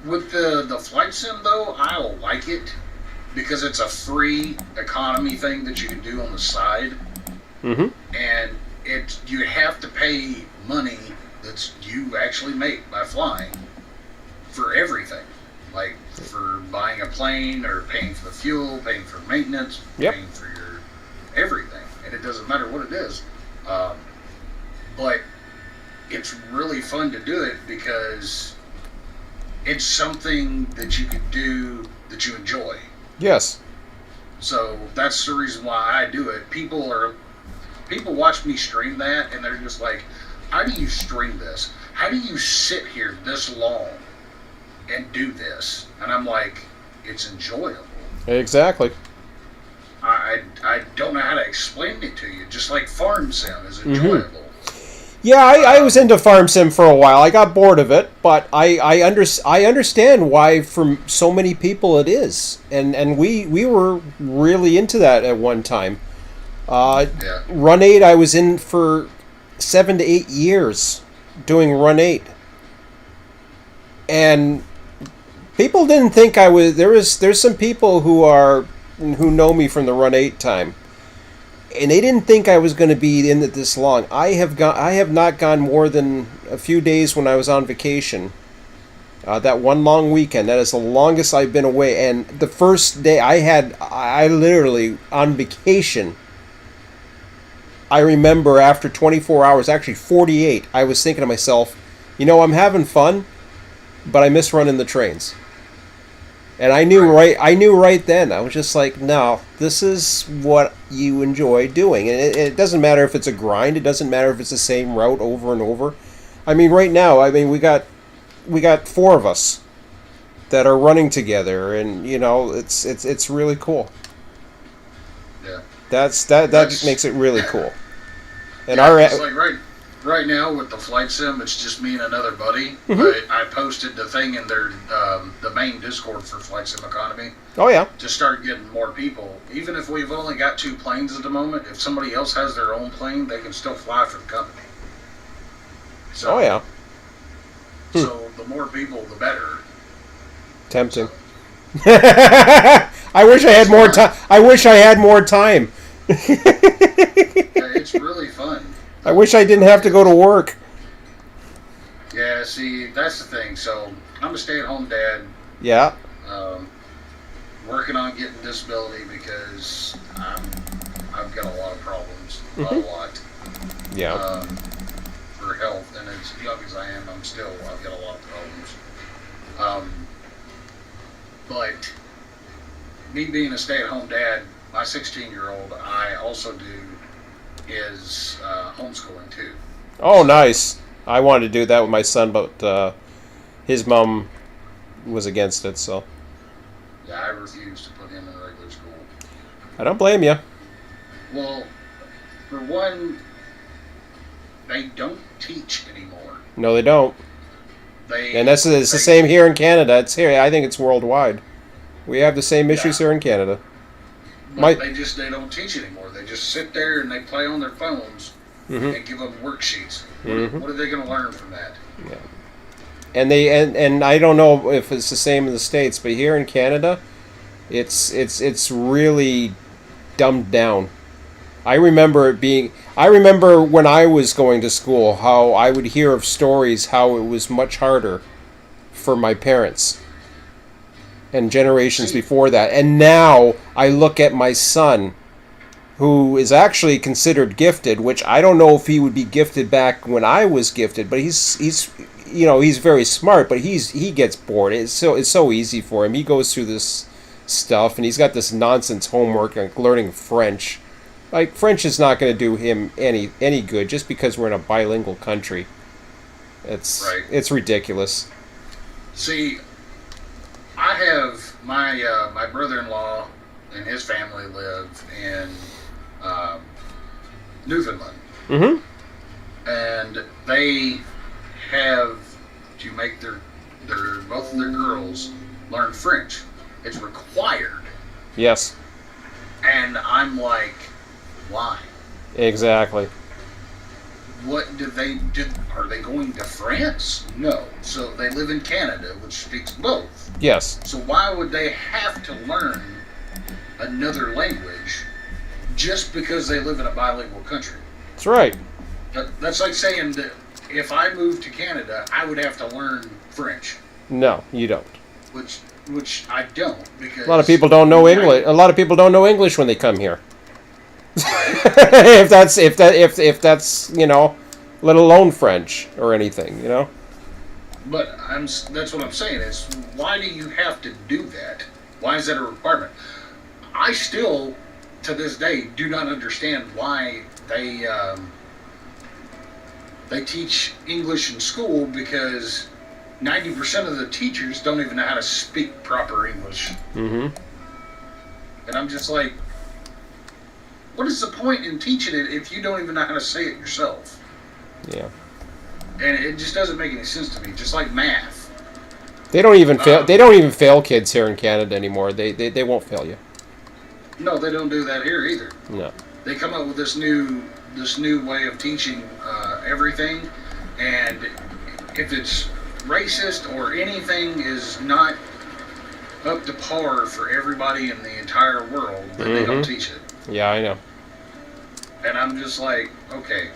with the flight sim though, I like it because it's a free economy thing that you can do on the side. Mm-hmm. And you have to pay money that you actually make by flying for everything, like for buying a plane or paying for the fuel, paying for maintenance, paying for your everything, and it doesn't matter what it is. But it's really fun to do it because it's something that you can do that you enjoy. Yes. So that's the reason why I do it. People watch me stream that, and they're just like, how do you stream this? How do you sit here this long and do this? And I'm like, it's enjoyable. Exactly. I don't know how to explain it to you. Just like Farm Sim is enjoyable. Mm-hmm. Yeah, I was into Farm Sim for a while. I got bored of it, but I understand why for so many people it is. And we were really into that at one time. Run 8 I was in for 7 to 8 years doing Run 8. And people didn't think I was there's some people who know me from the Run 8 time. And they didn't think I was going to be in it this long. I have not gone more than a few days when I was on vacation. That one long weekend, that is the longest I've been away. And the first day I literally on vacation. I remember after 24 hours, actually 48, I was thinking to myself, I'm having fun, but I miss running the trains. And I knew right then. I was just like, no, this is what you enjoy doing. And it doesn't matter if it's a grind. It doesn't matter if it's the same route over and over. I mean, right now, we got 4 of us that are running together, and it's really cool. Yeah. That makes it really cool. And it's like right now with the flight sim, it's just me and another buddy. Mm-hmm. But I posted the thing in their the main Discord for Flight Sim Economy. Oh yeah. To start getting more people. Even if we've only got 2 planes at the moment, if somebody else has their own plane, they can still fly for the company. So, Oh yeah. So the more people, the better. Tempting. I wish I had more time. I wish I had more time. It's really fun. I wish I didn't have to go to work. Yeah, see, that's the thing. So I'm a stay-at-home dad. Yeah. Working on getting disability because I've got a lot of problems. A lot. Yeah. For health, and as young as I am, I've got a lot of problems. But me being a stay-at-home dad, my 16-year-old, I also do is homeschooling too. Oh, nice. I wanted to do that with my son, but his mom was against it, so. Yeah, I refuse to put him in regular school. I don't blame you. Well, for one, they don't teach anymore. No, they don't. They And it's the same here in Canada. It's here. I think it's worldwide. We have the same issues here in Canada. But they don't teach anymore. They just sit there and they play on their phones and give them worksheets. What are they going to learn from that? Yeah. And I don't know if it's the same in the States, but here in Canada, it's really dumbed down. I remember when I was going to school how I would hear of stories how it was much harder for my parents and generations before that. And now I look at my son, who is actually considered gifted, which I don't know if he would be gifted back when I was gifted, but he's very smart, but he gets bored. It's so easy for him. He goes through this stuff, and he's got this nonsense homework on learning French. Like, French is not going to do him any good just because we're in a bilingual country. It's ridiculous. See, I have my brother-in-law and his family live in Newfoundland. And they have to make their both of their girls learn French. It's required. Yes. And I'm like, why? Exactly. What do they do? Are they going to France? No. So they live in Canada, which speaks both. Yes. So why would they have to learn another language just because they live in a bilingual country? That's right. That's like saying that if I moved to Canada, I would have to learn French. No, you don't. Which I don't, because a lot of people don't know English. A lot of people don't know English when they come here. if that's let alone French or anything, But that's what I'm saying is, why do you have to do that? Why is that a requirement? I still, to this day, do not understand why they teach English in school, because 90% of the teachers don't even know how to speak proper English. And I'm just like, what is the point in teaching it if you don't even know how to say it yourself? Yeah. And it just doesn't make any sense to me. Just like math. They don't even fail. They don't even fail kids here in Canada anymore. They won't fail you. No, they don't do that here either. No. They come up with this new way of teaching everything, and if it's racist or anything is not up to par for everybody in the entire world, then they don't teach it. Yeah, I know. And I'm just like, okay.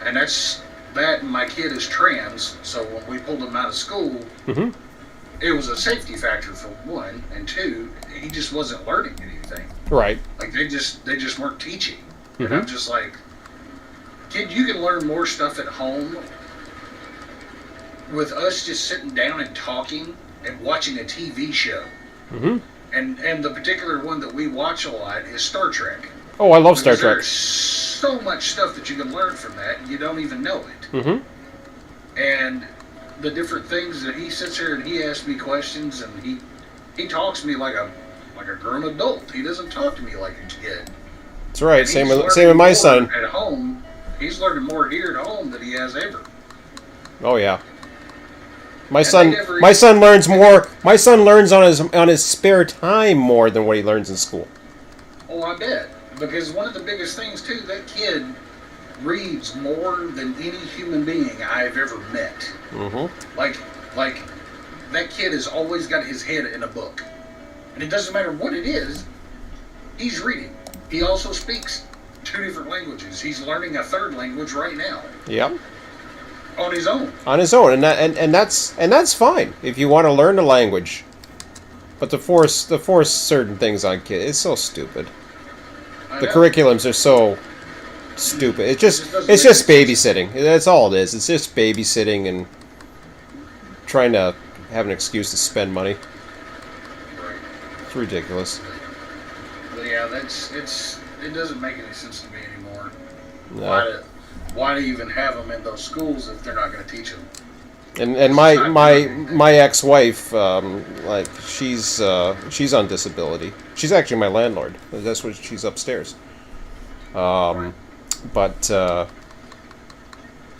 And that my kid is trans, so when we pulled him out of school, it was a safety factor for one, and two, he just wasn't learning anything. Right. Like they just weren't teaching. And I'm just like, kid, you can learn more stuff at home with us just sitting down and talking and watching a TV show. And the particular one that we watch a lot is Star Trek. Oh, I love Star Trek. There's so much stuff that you can learn from that, and you don't even know it. And the different things that he sits here and he asks me questions, and he talks to me like a grown adult. He doesn't talk to me like a kid. That's right. Same with my son. At home, he's learning more here at home than he has ever. Oh yeah. My son learns more. My son learns on his spare time more than what he learns in school. Oh, I bet. Because one of the biggest things too, that kid reads more than any human being I've ever met. Mm-hmm. Like that kid has always got his head in a book, and it doesn't matter what it is. He's reading. He also speaks 2 different languages. He's learning a 3rd language right now. Yep. On his own. On his own, and that's fine if you want to learn a language. But to force certain things on kids, it's so stupid. The curriculums are so stupid. It's just babysitting. That's all it is. It's just babysitting and trying to have an excuse to spend money. Right. It's ridiculous. But yeah, it doesn't make any sense to me anymore. No. Why to even have them in those schools if they're not going to teach them? And my ex-wife, like she's on disability. She's actually my landlord. That's what she's upstairs. But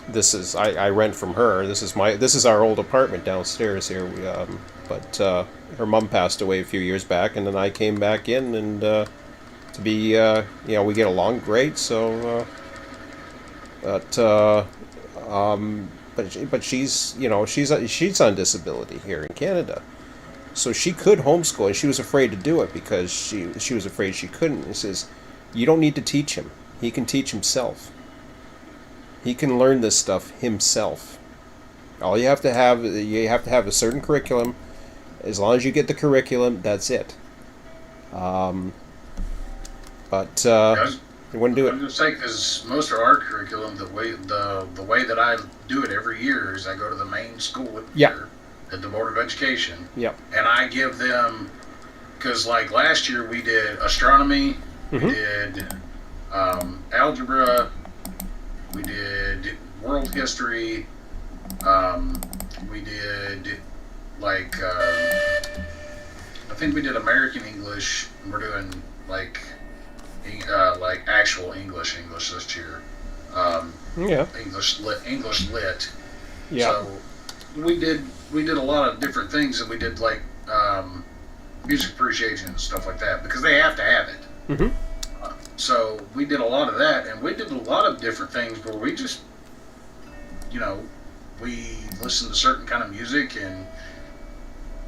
this is I rent from her. This is our old apartment downstairs here. But her mom passed away a few years back, and then I came back in, and to be we get along great. So, but she's she's on disability here in Canada, so she could homeschool, and she was afraid to do it because she was afraid she couldn't. It says, you don't need to teach him; he can teach himself. He can learn this stuff himself. All you have to have a certain curriculum. As long as you get the curriculum, that's it. But they wouldn't do it. I'm going to say, because most of our curriculum, the way that I do it every year is I go to the main school here at the Board of Education. Yep. And I give them, because like last year we did astronomy, we did algebra, we did world history, we did like I think we did American English. And we're doing like actual English this year. English lit. Yeah. So we did a lot of different things, and we did like music appreciation and stuff like that because they have to have it. Mm-hmm. So we did a lot of that, and we did a lot of different things where we just, we listened to certain kind of music, and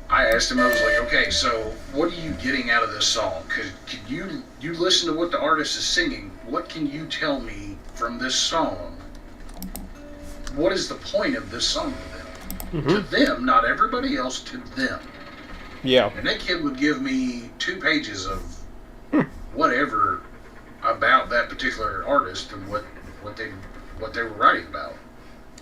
I asked him, I was like, okay, so what are you getting out of this song? Could you listen to what the artist is singing? What can you tell me from this song? What is the point of this song to them? Mm-hmm. To them, not everybody else, to them. Yeah. And that kid would give me 2 pages of whatever about that particular artist and what they were writing about.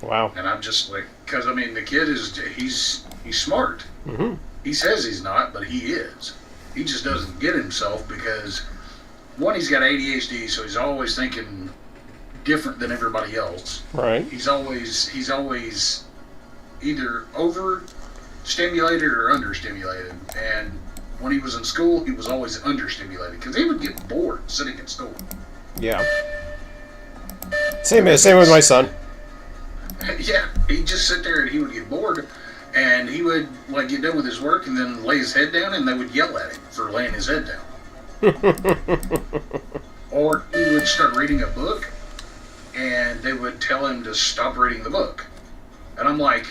Wow. And I'm just like, because I mean, the kid he's smart. Mm-hmm. He says he's not, but he is. He just doesn't get himself because, one, he's got ADHD, so he's always thinking different than everybody else. Right. He's always either overstimulated or understimulated. And when he was in school, he was always understimulated because he would get bored sitting in school. Yeah. Same with my son. Yeah, he'd just sit there and he would get bored, and he would like get done with his work and then lay his head down, and they would yell at him for laying his head down. Or he would start reading a book, and they would tell him to stop reading the book. And I'm like,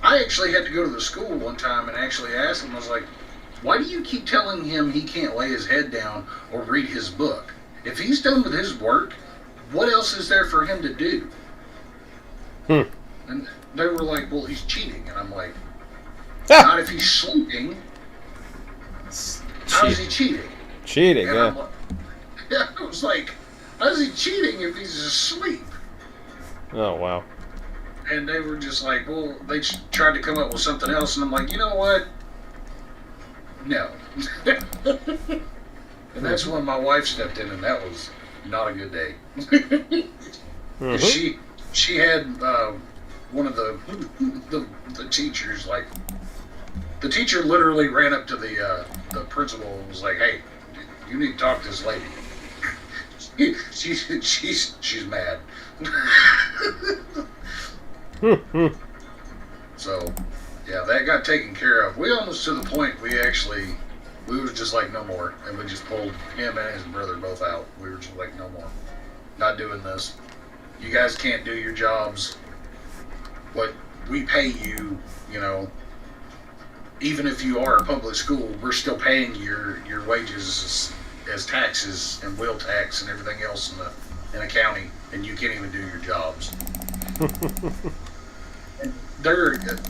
I actually had to go to the school one time and actually ask him, I was like, why do you keep telling him he can't lay his head down or read his book? If he's done with his work, what else is there for him to do? And they were like, well, he's cheating. And I'm like, not if he's sleeping. How is he cheating? Cheating, and yeah. I was like, how is he cheating if he's asleep? Oh, wow. And they were just like, well, they tried to come up with something else. And I'm like, you know what? No. And that's when my wife stepped in, and that was not a good day. Mm-hmm. She had one of the teachers, like, the teacher literally ran up to the principal and was like, hey, you need to talk to this lady. She's mad. So, yeah, that got taken care of. We almost to the point we was just like, no more. And we just pulled him and his brother both out. We were just like, no more. Not doing this. you guys can't do your jobs. But we pay you, you know, even if you are a public school, we're still paying your wages as taxes and wheel tax and everything else in the county, and you can't even do your jobs.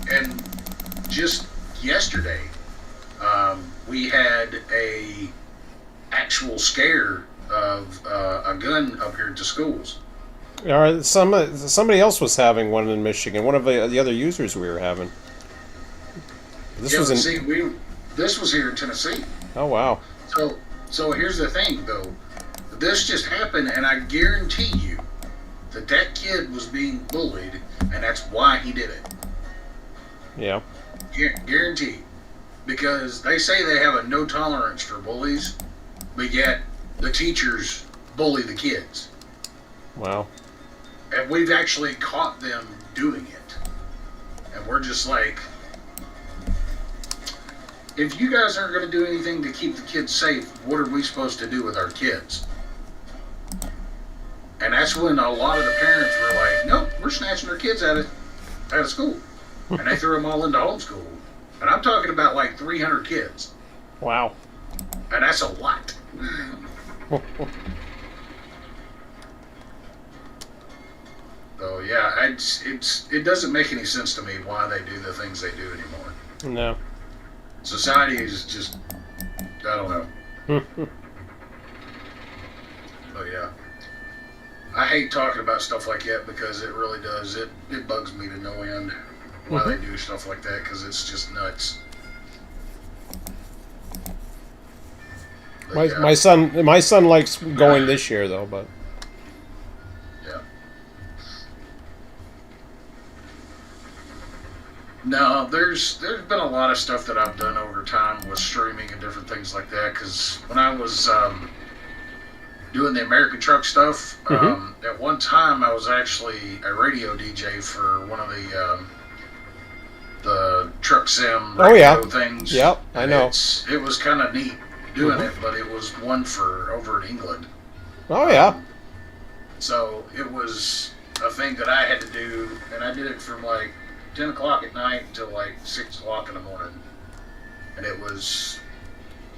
And just yesterday, we had a actual scare of a gun up here at the schools. All right, somebody else was having one in Michigan. One of the other users we were having. This was in. This was here in Tennessee. Oh wow. So here's the thing, though. This just happened, and I guarantee you that kid was being bullied, and that's why he did it. Yeah. Guaranteed. Because they say they have a no tolerance for bullies, but yet the teachers bully the kids. Wow. And we've actually caught them doing it. And we're just like, if you guys aren't going to do anything to keep the kids safe, what are we supposed to do with our kids? And that's when a lot of the parents were like, nope, we're snatching our kids out of school. And they threw them all into homeschool. And I'm talking about like 300 kids. Wow. And that's a lot. So yeah, it doesn't make any sense to me why they do the things they do anymore. No. Society is just, I don't know. But yeah, I hate talking about stuff like that because it really does. It bugs me to no end why they do stuff like that, because it's just nuts. But My son likes going this year though, but yeah. No, there's been a lot of stuff that I've done over time with streaming and different things like that. Because when I was doing the American truck stuff, at one time I was actually a radio DJ for one of the truck sim radio things. Yep, I know. It was kind of neat doing it, but it was one for over in England. Oh yeah. So it was a thing that I had to do, and I did it from like 10 o'clock at night until like 6 o'clock in the morning. And it wasn't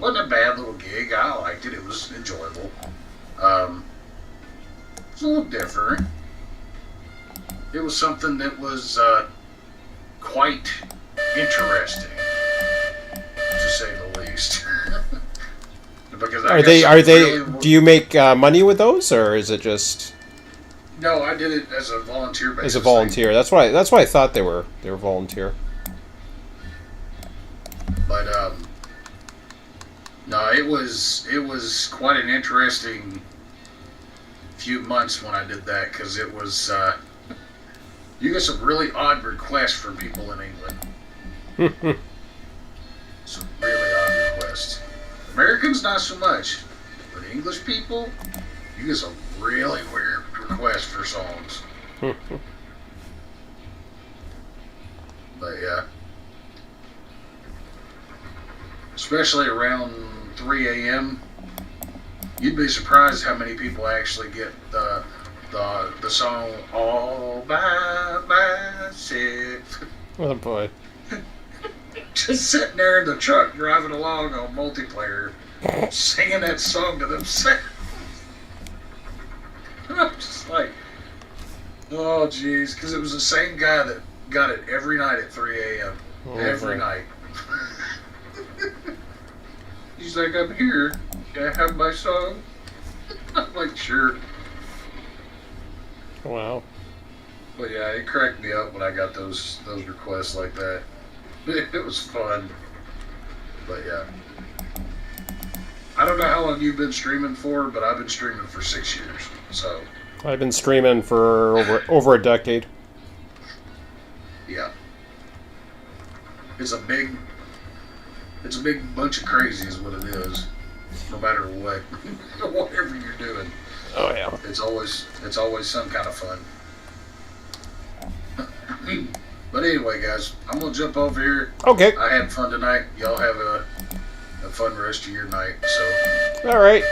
a bad little gig. I liked it. It was enjoyable. It's a little different. It was something that was quite interesting, to say the least. Because are they? Really, do you make money with those, or is it just? No, I did it as a volunteer basis. As a volunteer, that's why I thought they were volunteer. But no, it was quite an interesting few months when I did that, because it was you get some really odd requests from people in England. Some really odd requests. Americans not so much, but English people, you get some really weird requests for songs. But yeah, especially around 3 a.m., you'd be surprised how many people actually get the song "All by Myself." Oh boy. Just sitting there in the truck driving along on multiplayer, singing that song to themselves. I'm just like, oh jeez, because it was the same guy that got it every night at 3 a.m. Every night. He's like, I'm here. Can I have my song? I'm like, sure. Wow. But yeah, it cracked me up when I got those requests like that. It was fun. But yeah. I don't know how long you've been streaming for, but I've been streaming for 6 years. So I've been streaming for over a decade. Yeah. It's a big bunch of crazy is what it is. No matter what. Whatever you're doing. Oh yeah. It's always some kind of fun. But anyway, guys, I'm gonna jump over here. Okay. I had fun tonight. Y'all have a fun rest of your night. So. All right.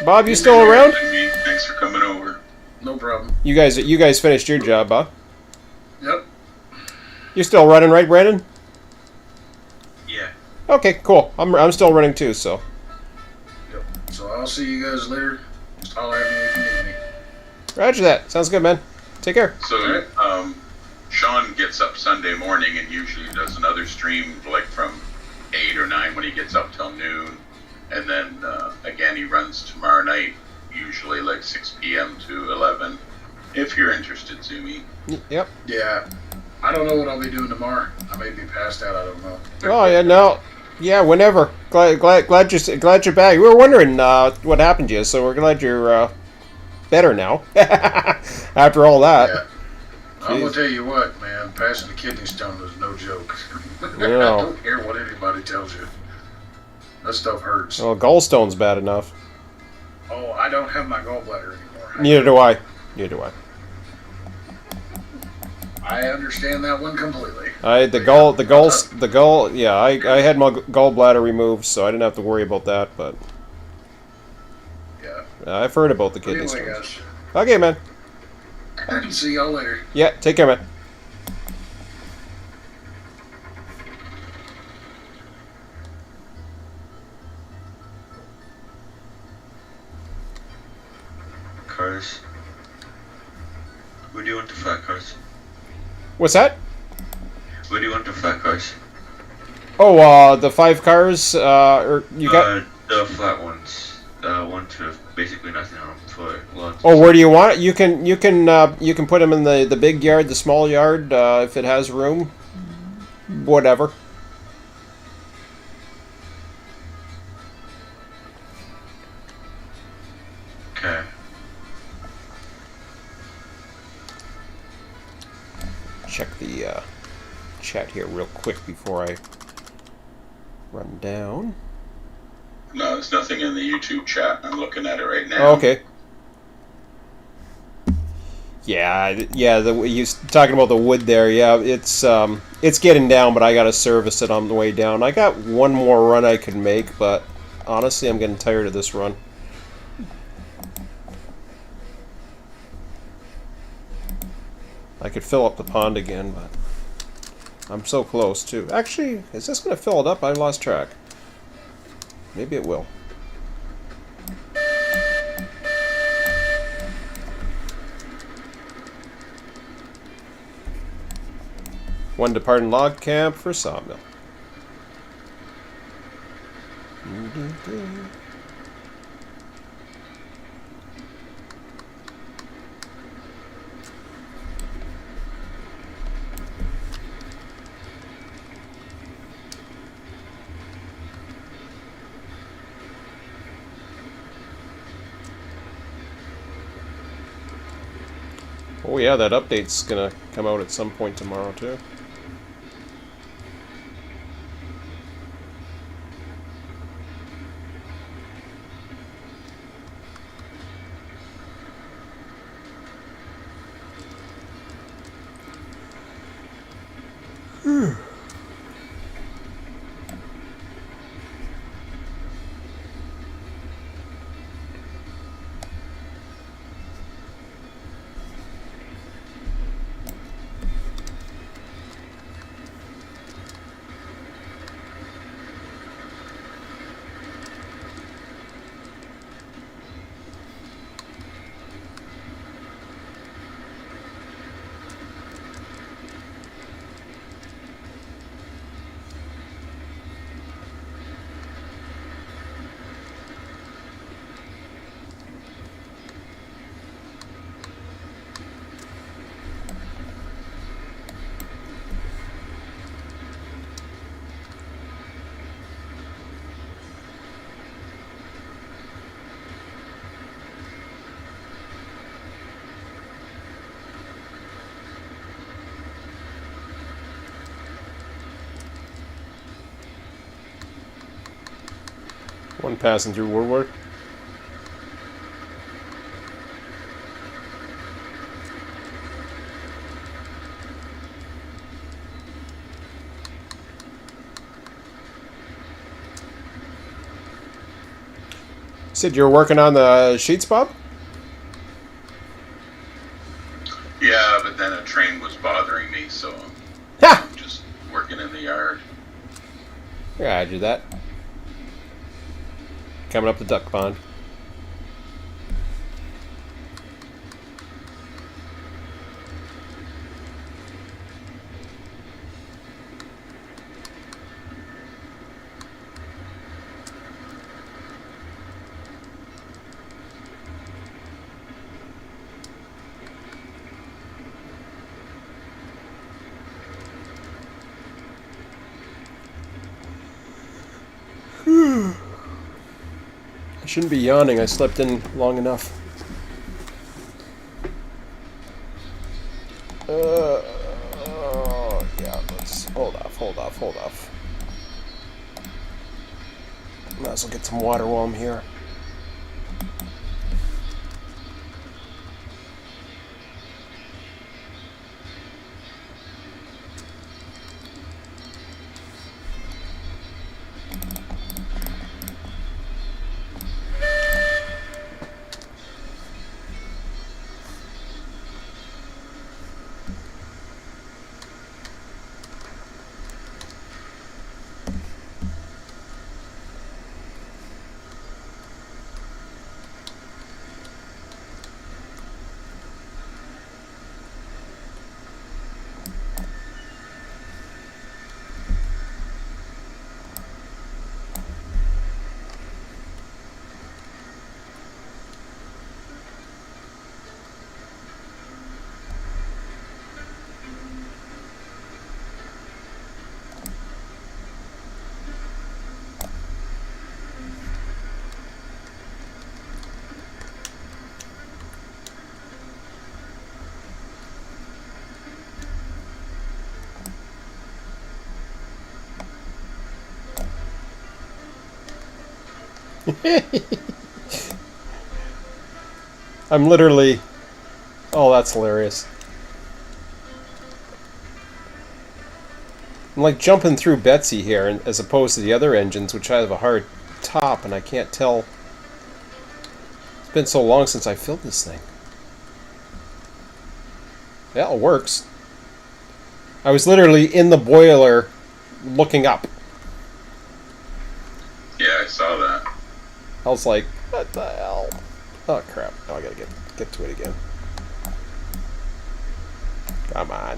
Bob, you still around? Thanks for coming over. No problem. You guys finished your job, huh? Yep. You still running, right, Brandon? Yeah. Okay, cool. I'm still running too, so. Yep. So I'll see you guys later. Just holler at me if you need me. Roger that. Sounds good, man. Take care. So, Sean gets up Sunday morning and usually does another stream like from 8 or 9 when he gets up till noon. And then, again, he runs tomorrow night, usually like 6 p.m. to 11. If you're interested, Zumi. Yep. Yeah. I don't know what I'll be doing tomorrow. I may be passed out. I don't know. Oh yeah, no, yeah, whenever. Glad you're back. We were wondering what happened to you, so we're glad you're better now. After all that. Yeah. I'm gonna tell you what, man. Passing the kidney stone is no joke. No. I don't care what anybody tells you. That stuff hurts. Well, gallstone's bad enough. Oh, I don't have my gallbladder anymore. Neither do I. Neither do I. I understand that one completely. Yeah, I had my gallbladder removed, so I didn't have to worry about that. But Yeah. I've heard about the kidney Anyway, stones. guys. Okay, man. See y'all later. Yeah, take care, man. Cars. Where do you want the flat cars? What's that? Where do you want the flat cars? Oh, the 5 cars. Or you got? The flat ones. Ones with basically nothing on them for lots. Oh, where do you want it? You can put them in the big yard, the small yard, if it has room. Whatever. Okay. Check the chat here real quick before I run down. No, there's nothing in the YouTube chat. I'm looking at it right now. Oh, okay. Yeah. You talking about the wood there? Yeah, it's getting down, but I gotta service it on the way down. I got one more run I could make, but honestly, I'm getting tired of this run. I could fill up the pond again, but I'm so close too. Actually, is this gonna fill it up? I lost track. Maybe it will. One departing log camp for sawmill. Oh yeah, that update's gonna come out at some point tomorrow too. One passing through Woodward. Said you're working on the sheets, Bob? so Ha! I'm just working in the yard. Yeah, I do that. Coming up the duck pond. I shouldn't be yawning. I slept in long enough. Yeah, let's hold off. Might as well get some water while I'm here. I'm literally... Oh, that's hilarious. I'm like jumping through Betsy here, as opposed to the other engines, which I have a hard top, and I can't tell. It's been so long since I filled this thing. Yeah, it works. I was literally in the boiler looking up. Yeah, I saw that. I was like, what the hell? Oh crap, now I gotta get to it again. Come on.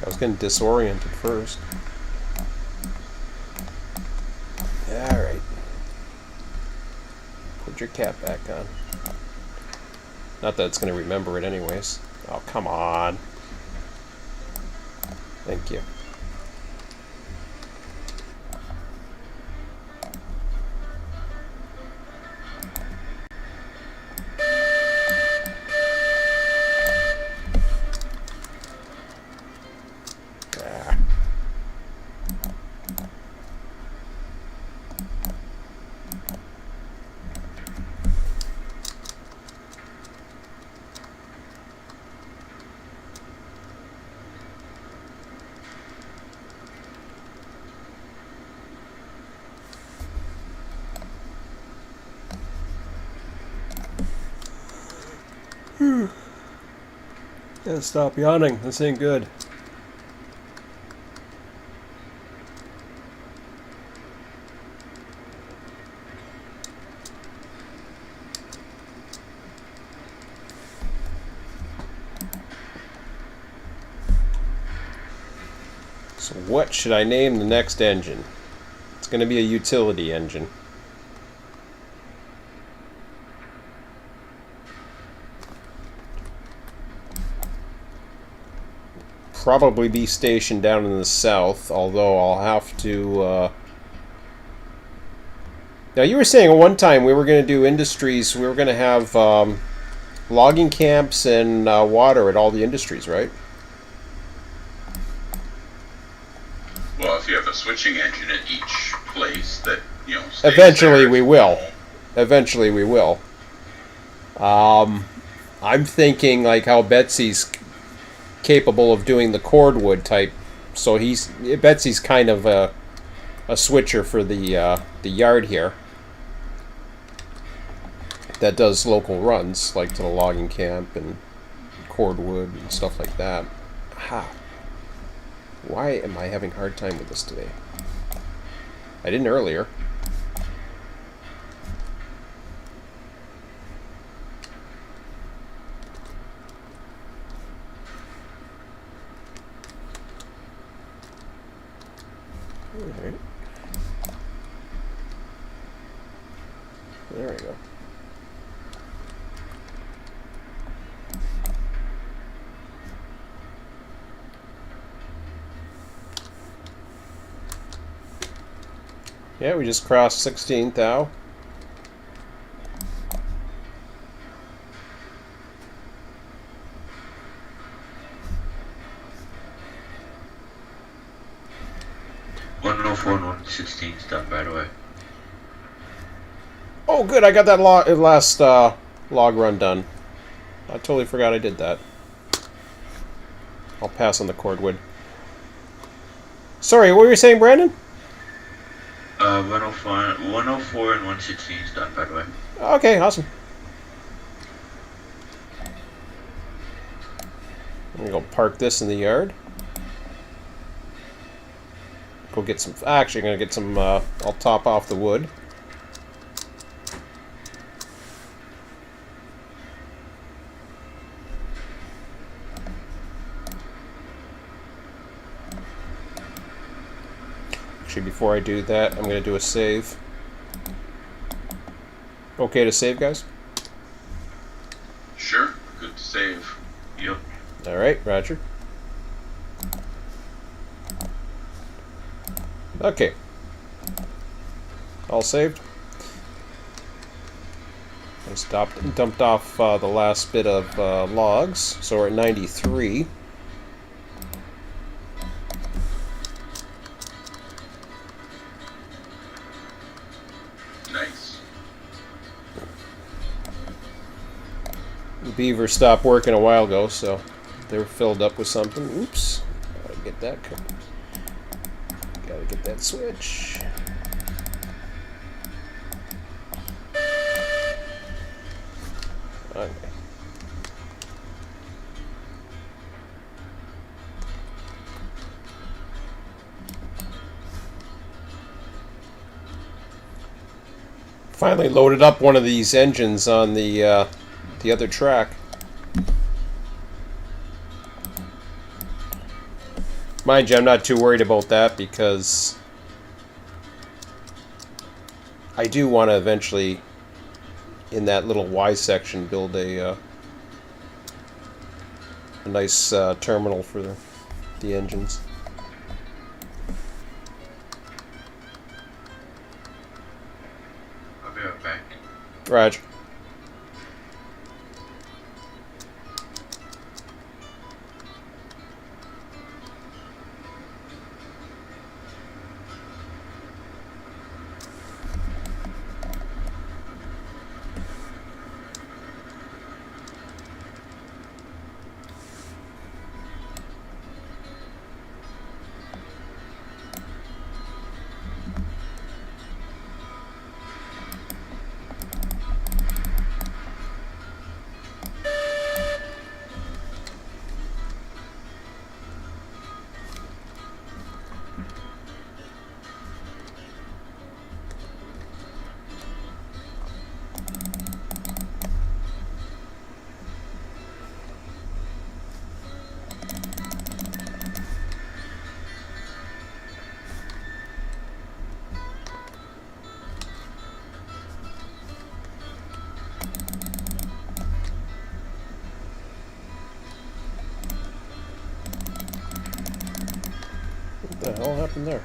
I was getting disoriented first. Alright. Put your cap back on. Not that it's going to remember it anyways. Oh, come on. Thank you. Ah. Gotta stop yawning. This ain't good. So what should I name the next engine? It's going to be a utility engine. Probably be stationed down in the south, although I'll have to... Now, you were saying at one time we were going to do industries, we were going to have logging camps and water at all the industries, right? Well, if you have a switching engine at each place that, you know, stays Eventually there, we will. Eventually we will. I'm thinking like how Betsy's capable of doing the cordwood type, so Betsy's kind of a switcher for the yard here. that does local runs, like to the logging camp and cordwood and stuff like that. Ha! Why am I having a hard time with this today? I didn't earlier. Alright. There we go. Yeah, we just crossed 16th thou. .104 and 116 done, by the way. Oh, good! I got that last log run done. I totally forgot I did that. I'll pass on the cordwood. Sorry, what were you saying, Brandon? 104 and 116 done, by the way. Okay, awesome. I'm gonna go park this in the yard. Go get some. Actually, I'm gonna get some. I'll top off the wood. Actually, before I do that, I'm gonna do a save. Okay to save, guys? Sure, good to save. Yep. Alright, Roger. Okay. All saved. I dumped off the last bit of logs, so we're at 93. Nice. The beaver stopped working a while ago, so they were filled up with something. Oops. Gotta get that covered. Gotta get that switch. Okay. Finally loaded up one of these engines on the other track. Mind you, I'm not too worried about that because I do want to eventually, in that little Y section, build a nice terminal for the engines. I'll be right back. Raj. What the hell happened there?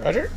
Roger.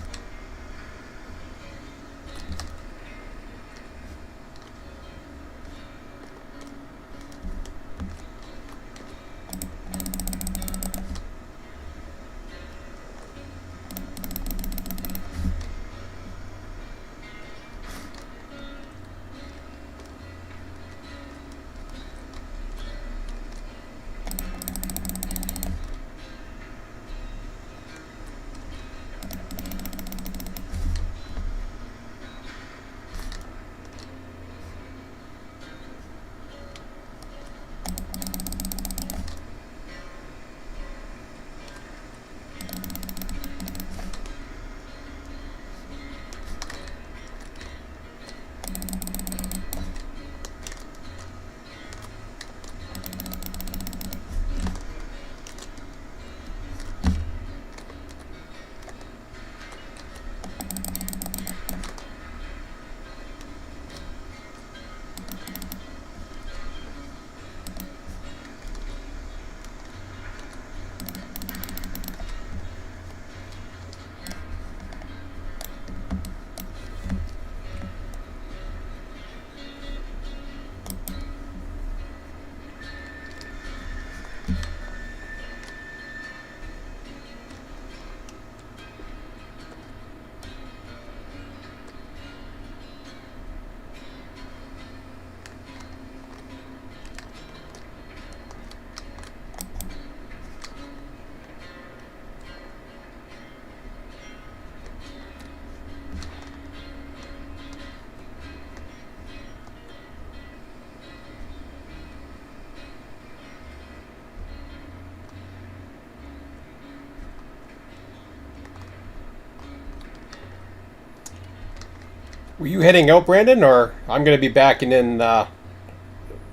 Were you heading out, Brandon, or I'm going to be backing in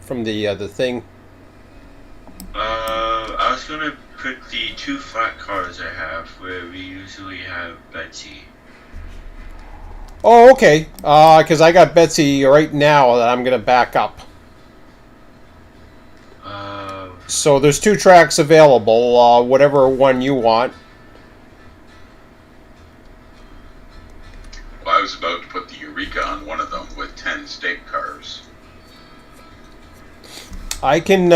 from the thing? I was gonna put the 2 flat cars I have where we usually have Betsy. Oh, okay. Because I got Betsy right now that I'm going to back up. So there's 2 tracks available. Whatever one you want. Well, I was about to put the Eureka on one of them with 10 state cars. I can.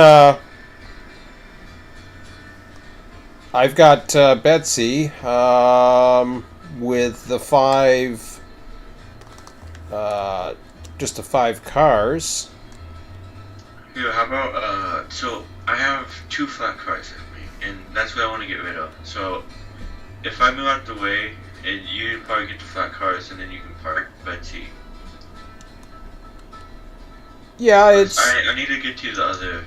I've got Betsy with the 5. Just the 5 cars. Here, how about, so I have 2 flat cars with me, and that's what I want to get rid of. So, if I move out the way, and you probably get the flat cars, and then you can park Betsy. Yeah, it's. I need to get to the other,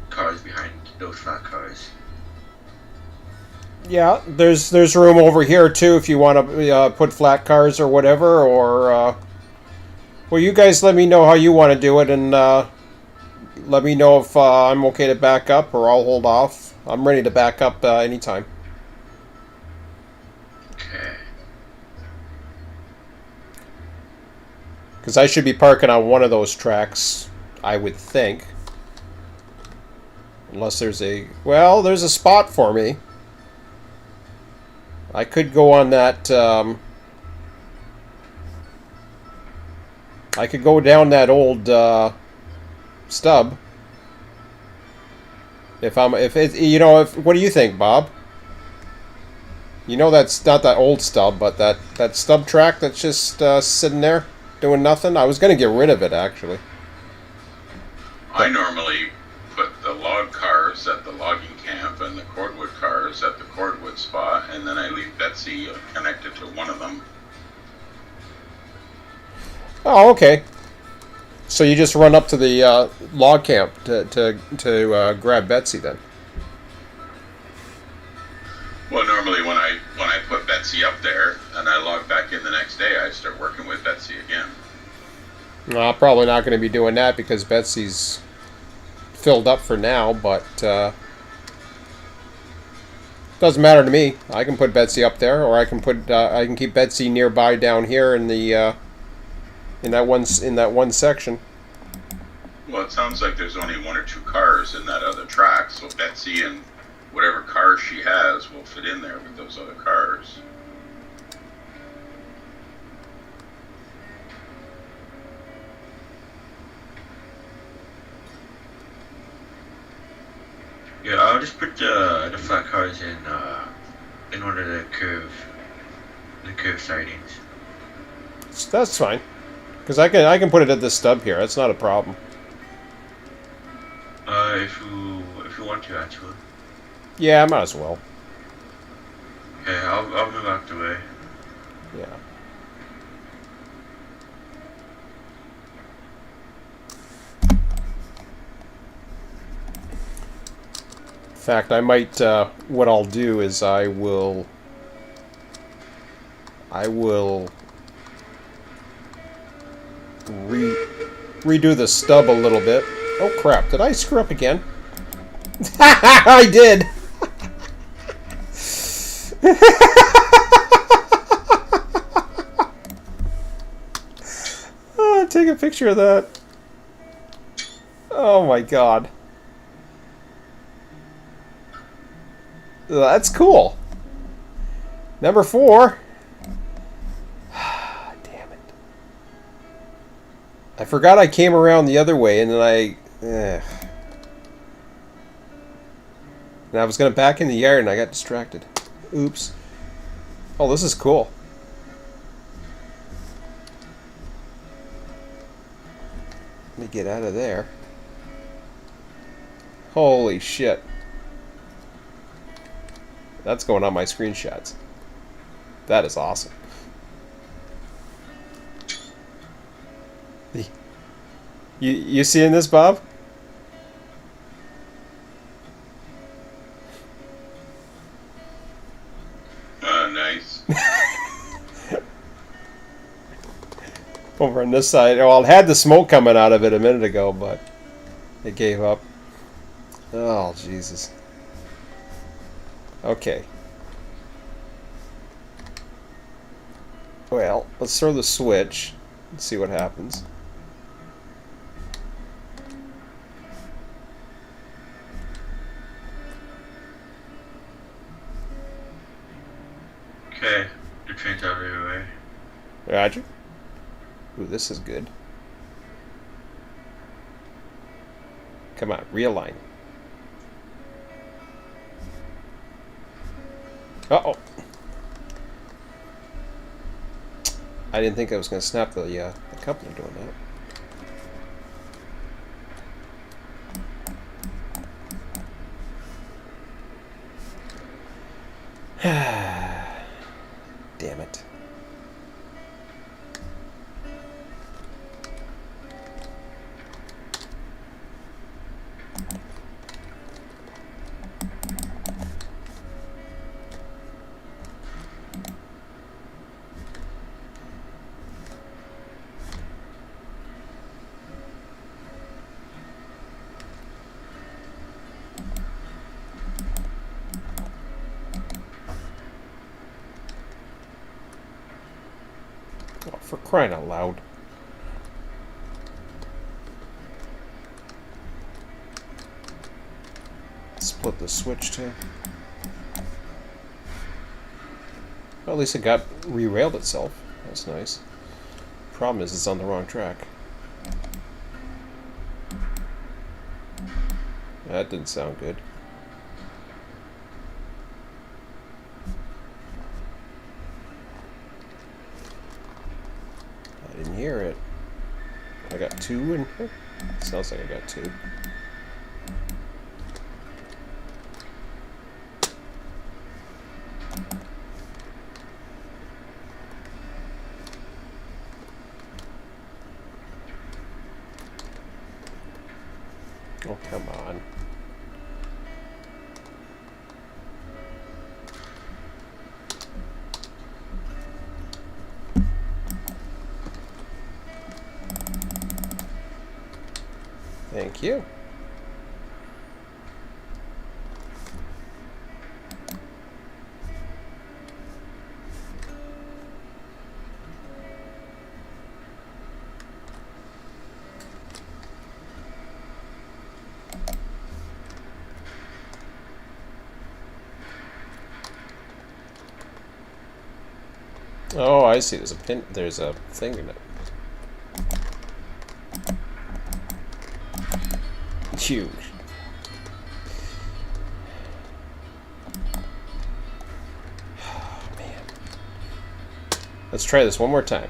cars behind those flat cars. Yeah, there's room over here too if you want to put flat cars or whatever, or well, you guys let me know how you want to do it, and let me know if I'm okay to back up or I'll hold off. I'm ready to back up anytime. Okay. Because I should be parking on one of those tracks, I would think. Unless there's there's a spot for me. I could go on that. I could go down that old stub. What do you think, Bob? You know that's not that old stub, but that stub track that's just sitting there doing nothing. I was gonna get rid of it actually. I normally put the log cars at the logging camp and the cordwood cars at the cordwood spot, and then I leave Betsy connected to one of them. Oh, okay. So you just run up to the log camp to grab Betsy then? Well, normally when I put Betsy up there and I log back in the next day, I start working with Betsy again. No, probably not going to be doing that because Betsy's filled up for now, but doesn't matter to me. I can put Betsy up there, or I can keep Betsy nearby down here in the in that one section. Well, it sounds like there's only 1 or 2 cars in that other track, so Betsy and whatever car she has will fit in there with those other cars. Yeah, I'll just put the flat cars in one of the curve sidings. That's fine, because I can put it at this stub here. That's not a problem. If you want to, actually. Yeah, I might as well. Okay, I'll move out the way. Yeah. In fact, I might. What I'll do is I will redo the stub a little bit. Oh crap! Did I screw up again? I did. Take a picture of that. Oh my god. That's cool. Number 4. Damn it. I forgot I came around the other way and then and I was going to back in the yard and I got distracted. Oops. Oh, this is cool. Let me get out of there. Holy shit. That's going on my screenshots. That is awesome. You seeing this, Bob? Nice. Over on this side. Well, it had the smoke coming out of it a minute ago, but it gave up. Oh, Jesus. Okay. Well, let's throw the switch and see what happens. Okay, the train's out of your way. Roger. Ooh, this is good. Come on, realign. Uh-oh. I didn't think I was going to snap the coupler doing that. Damn it. Oh, for crying out loud. Split the switch too. Well, at least it got re-railed itself. That's nice. Problem is, it's on the wrong track. That didn't sound good. I didn't hear it. I got 2 in here? Sounds like I got 2. Oh, come on. Thank you. Oh, I see. There's a pin. There's a thing in it. Huge. Let's try this one more time.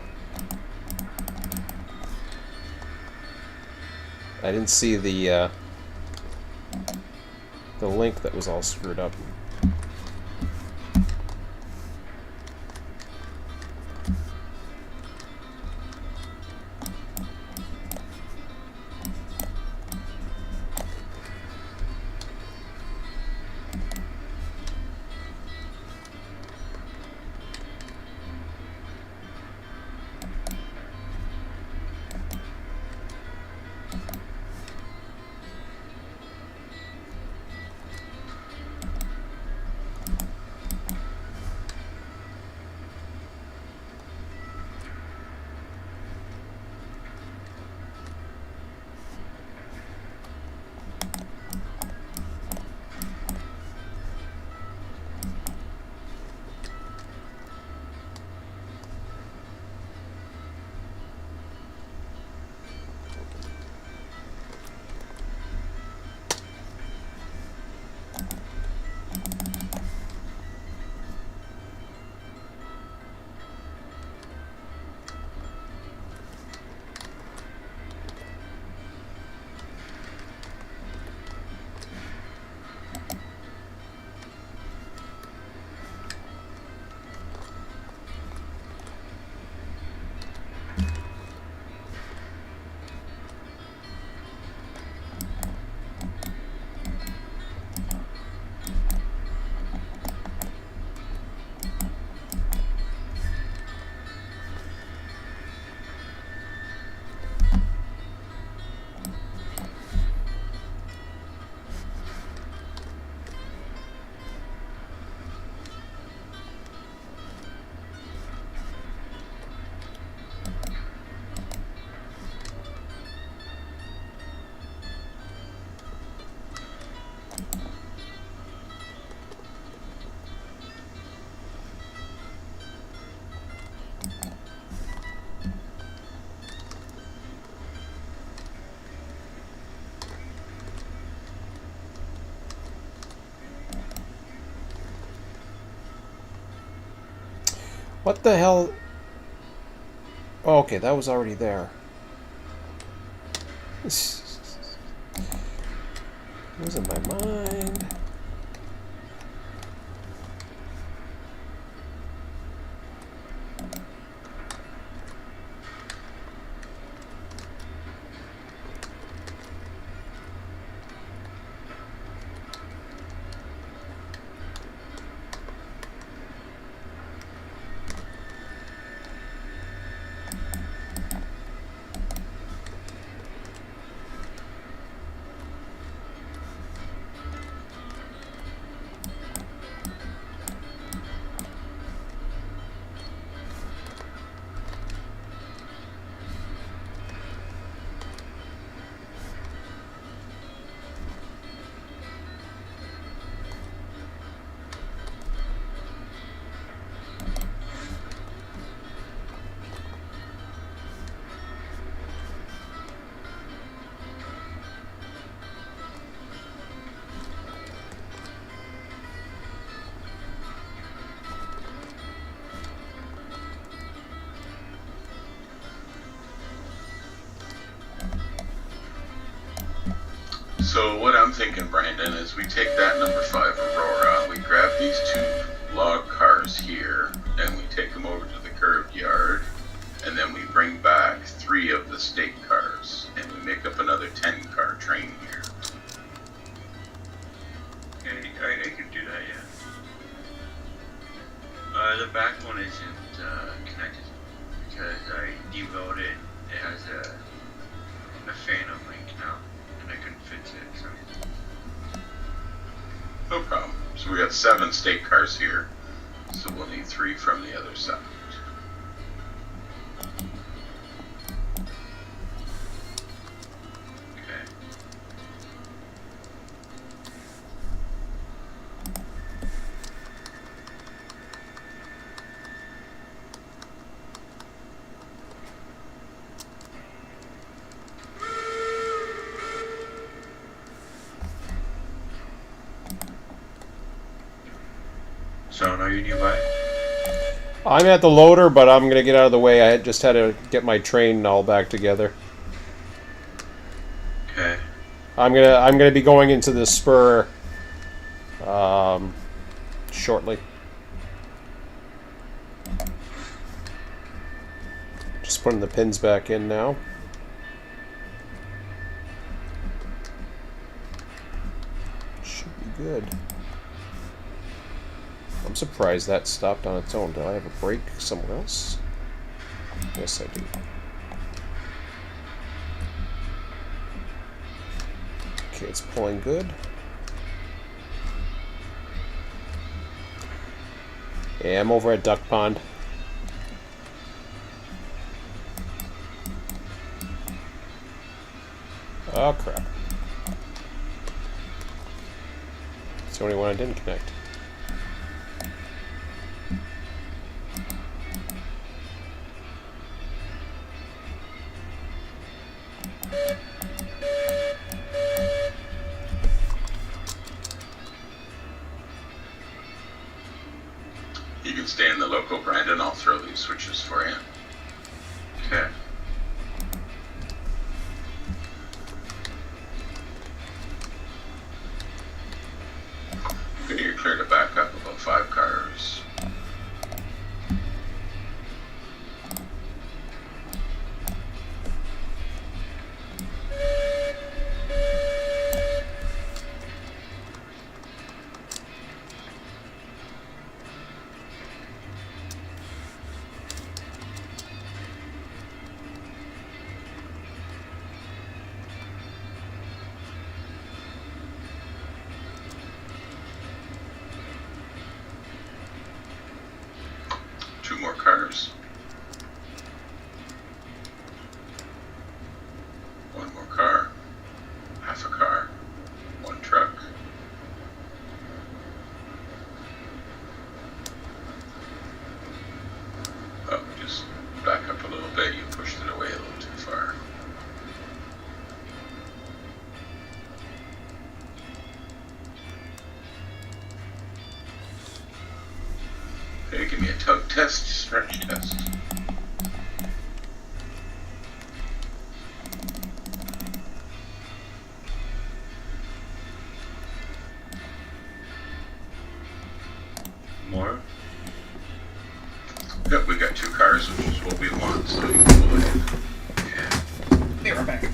I didn't see the link that was all screwed up. What the hell? Oh, okay, that was already there. Losing my mind. So what I'm thinking, Brandon, is we take that number 5 Aurora, we grab these 2 log cars here, and we take them over to the curved yard, and then we bring back 3 of the stake cars, and we make up another 10-car train here. Okay, I can do that, yeah. The back one isn't connected because I devoted it. It has a Phantom link now, and I couldn't fit it. So. No problem. So we got 7 stake cars here, so we'll need 3 from the other side. So, are you nearby? I'm at the loader, but I'm gonna get out of the way. I just had to get my train all back together. Okay. I'm gonna be going into the spur shortly. Just putting the pins back in now. Should be good. I'm surprised that stopped on its own. Do I have a brake somewhere else? Yes, I do. Okay, it's pulling good. Yeah, I'm over at Duck Pond. Oh, crap. It's the only one I didn't connect. You can stay in the local, Brandon. I'll throw these switches for you. Okay. Okay, you're clear to back up about 5 cars. Two more cars. One more car. Half a car. One truck. Oh, just back up a little bit. You pushed it away a little too far. Okay, give me a tug test, stretch test. More? Yep, we got 2 cars, which is what we want, so you can pull it in. Okay. Be right back.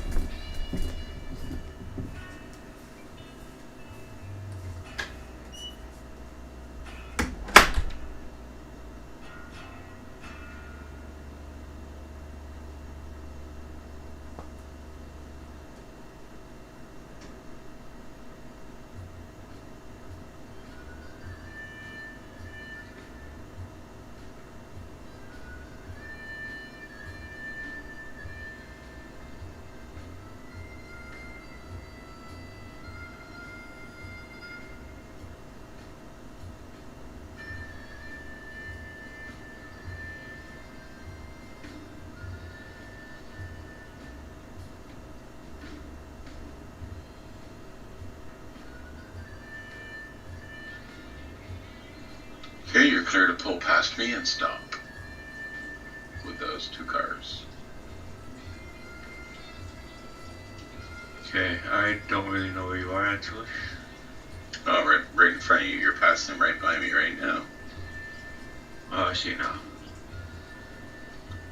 Okay, you're clear to pull past me and stop with those 2 cars. Okay, I don't really know where you are actually. Oh, right in front of you. You're passing right by me right now. Oh, I see now.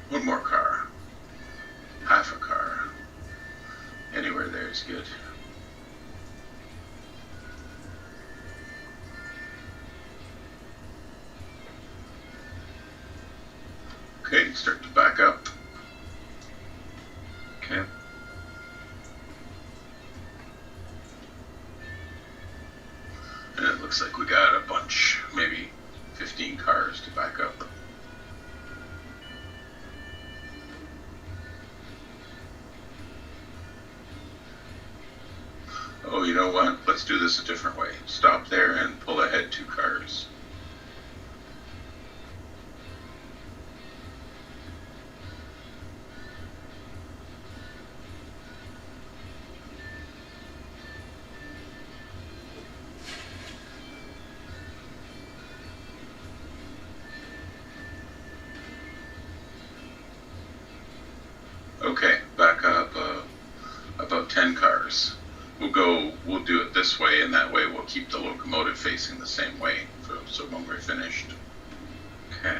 One more car. Half a car. Anywhere there is good. Okay, start to back up. Okay. And it looks like we got a bunch, maybe 15 cars to back up. Oh, you know what? Let's do this a different way. Stop there and pull ahead 2 cars. 10 cars. We'll do it this way, and that way we'll keep the locomotive facing the same way so when we're finished. Okay.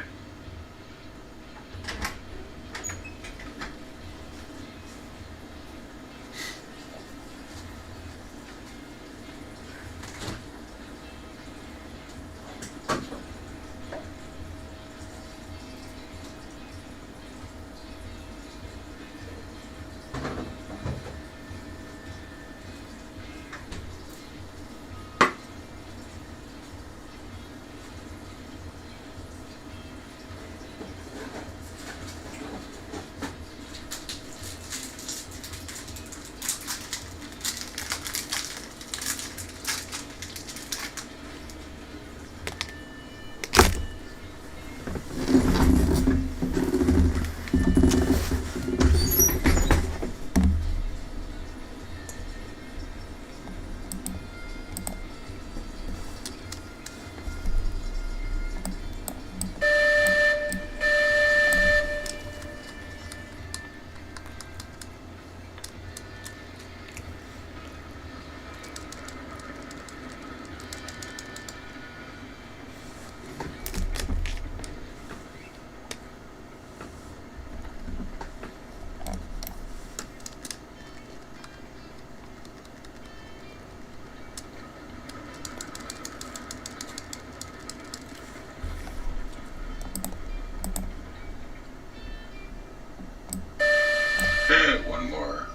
One more.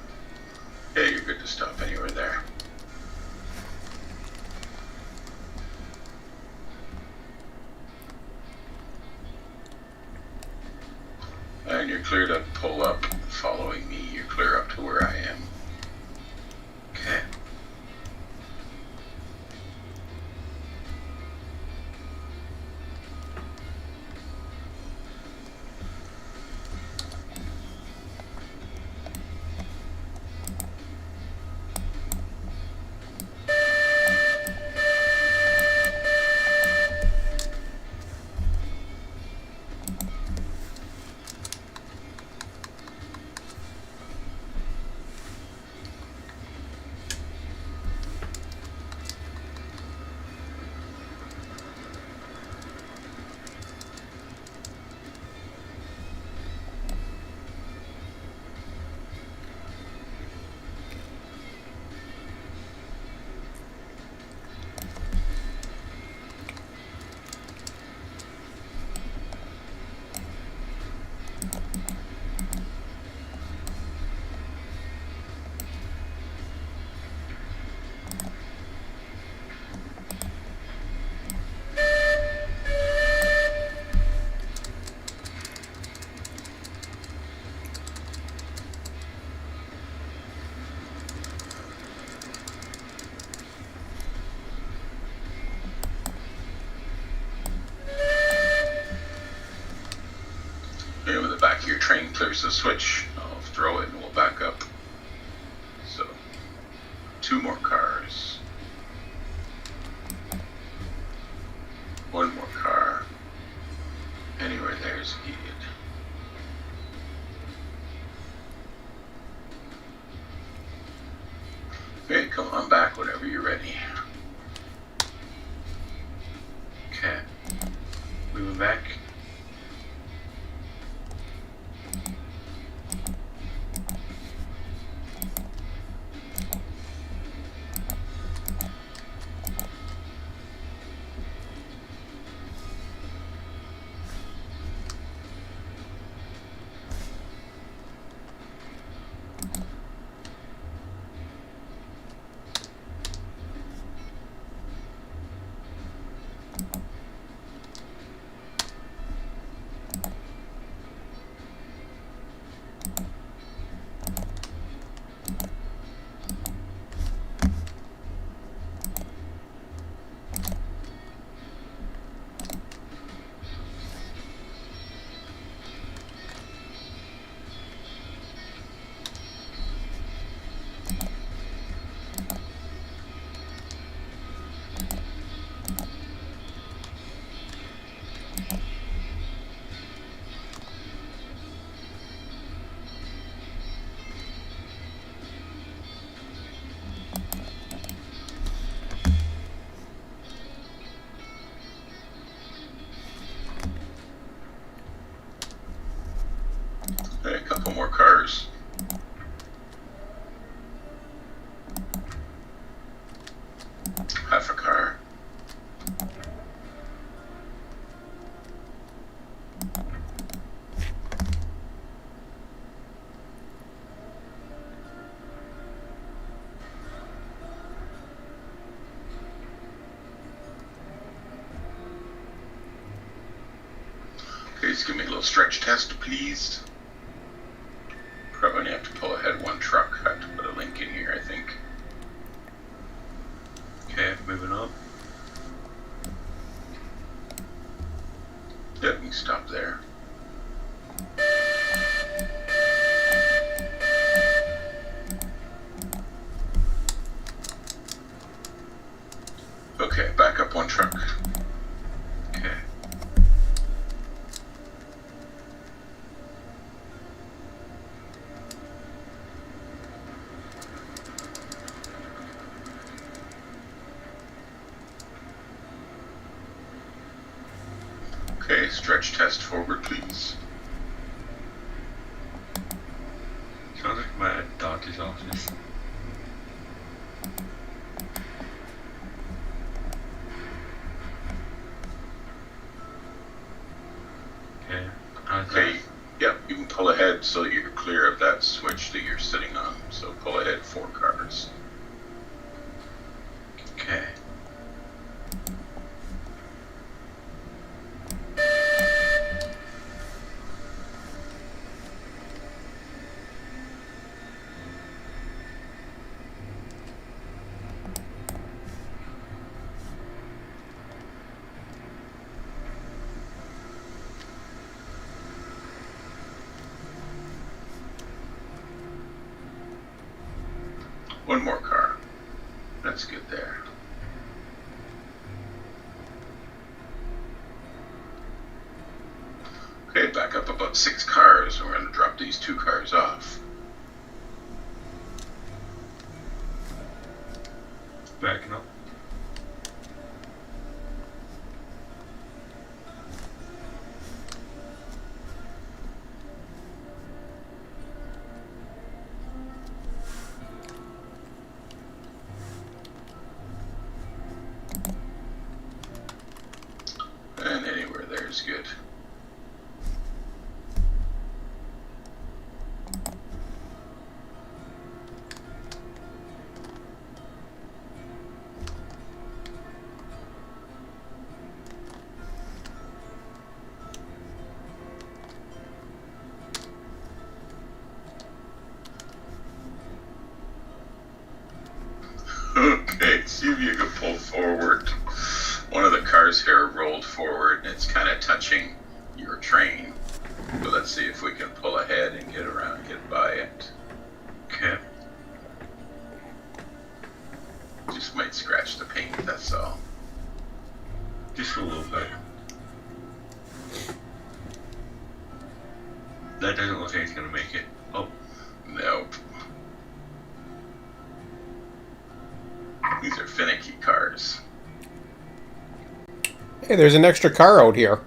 Yeah, you're good to stop anywhere there. And you're clear to pull up following me. You're clear up to where I am. Okay. And when the back of your train clears the switch, I'll throw it and we'll back up. So, 2 more cars. 1 more car. Anywhere there's needed. Okay, come on back whenever you're ready. Okay. Moving back. Please give me a little stretch test, please. Probably only have to pull ahead one truck. I have to put a link in here, I think. Okay, moving on. Yeah, we can stop there. Okay, back up one truck. Okay. Okay, stretch test forward, please. Sounds like my doctor's office. Okay. How's that? Okay, yep, you can pull ahead so that you're clear of that switch that you're sitting on. So pull ahead 4 cars. Okay. One more car. That's good there. Okay, back up about 6 cars. We're going to drop these 2 cars off. Backing up. And anywhere there is good. Okay, see if you can pull forward. One of the cars here rolled forward and it's kind of touching your train. So let's see if we can pull ahead and get around, get by it. Okay. Just might scratch the paint, that's all. Just a little bit. That doesn't look like it's gonna make it. Oh, Nope. These are finicky cars. Hey, there's an extra car out here.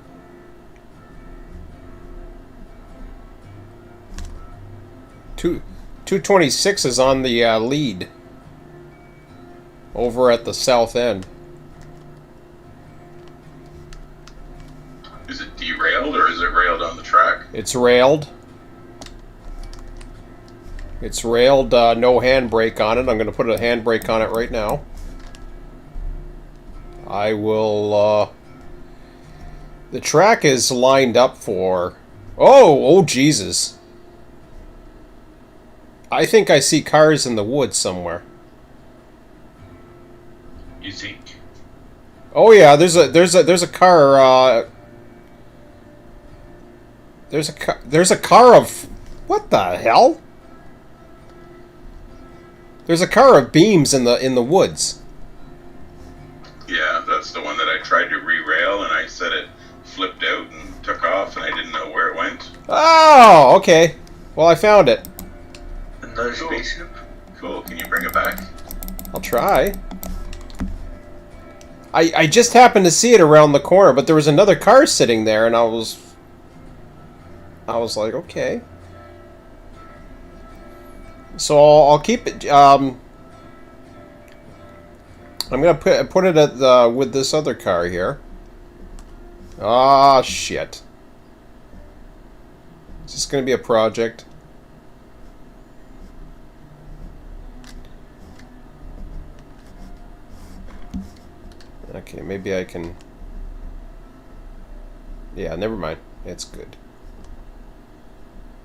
Two 226 is on the lead. Over at the south end. Is it derailed or is it railed on the track? It's railed. It's railed, no handbrake on it. I'm going to put a handbrake on it right now. I will, the track is lined up for... Oh Jesus. I think I see cars in the woods somewhere. you think? Oh yeah, there's a car, there's a car of... What the hell? There's a car of beams in the woods. Yeah, that's the one that I tried to re-rail and I said it flipped out and took off and I didn't know where it went. Oh, okay. Well, I found it. Another Cool. spaceship? Cool, can you bring it back? I'll try. I just happened to see it around the corner, but there was another car sitting there, and I was like, okay. So I'll keep it. I'm gonna put it at the with this other car here. Ah, shit. Is this gonna be a project? Okay, maybe I can... Yeah, never mind. It's good.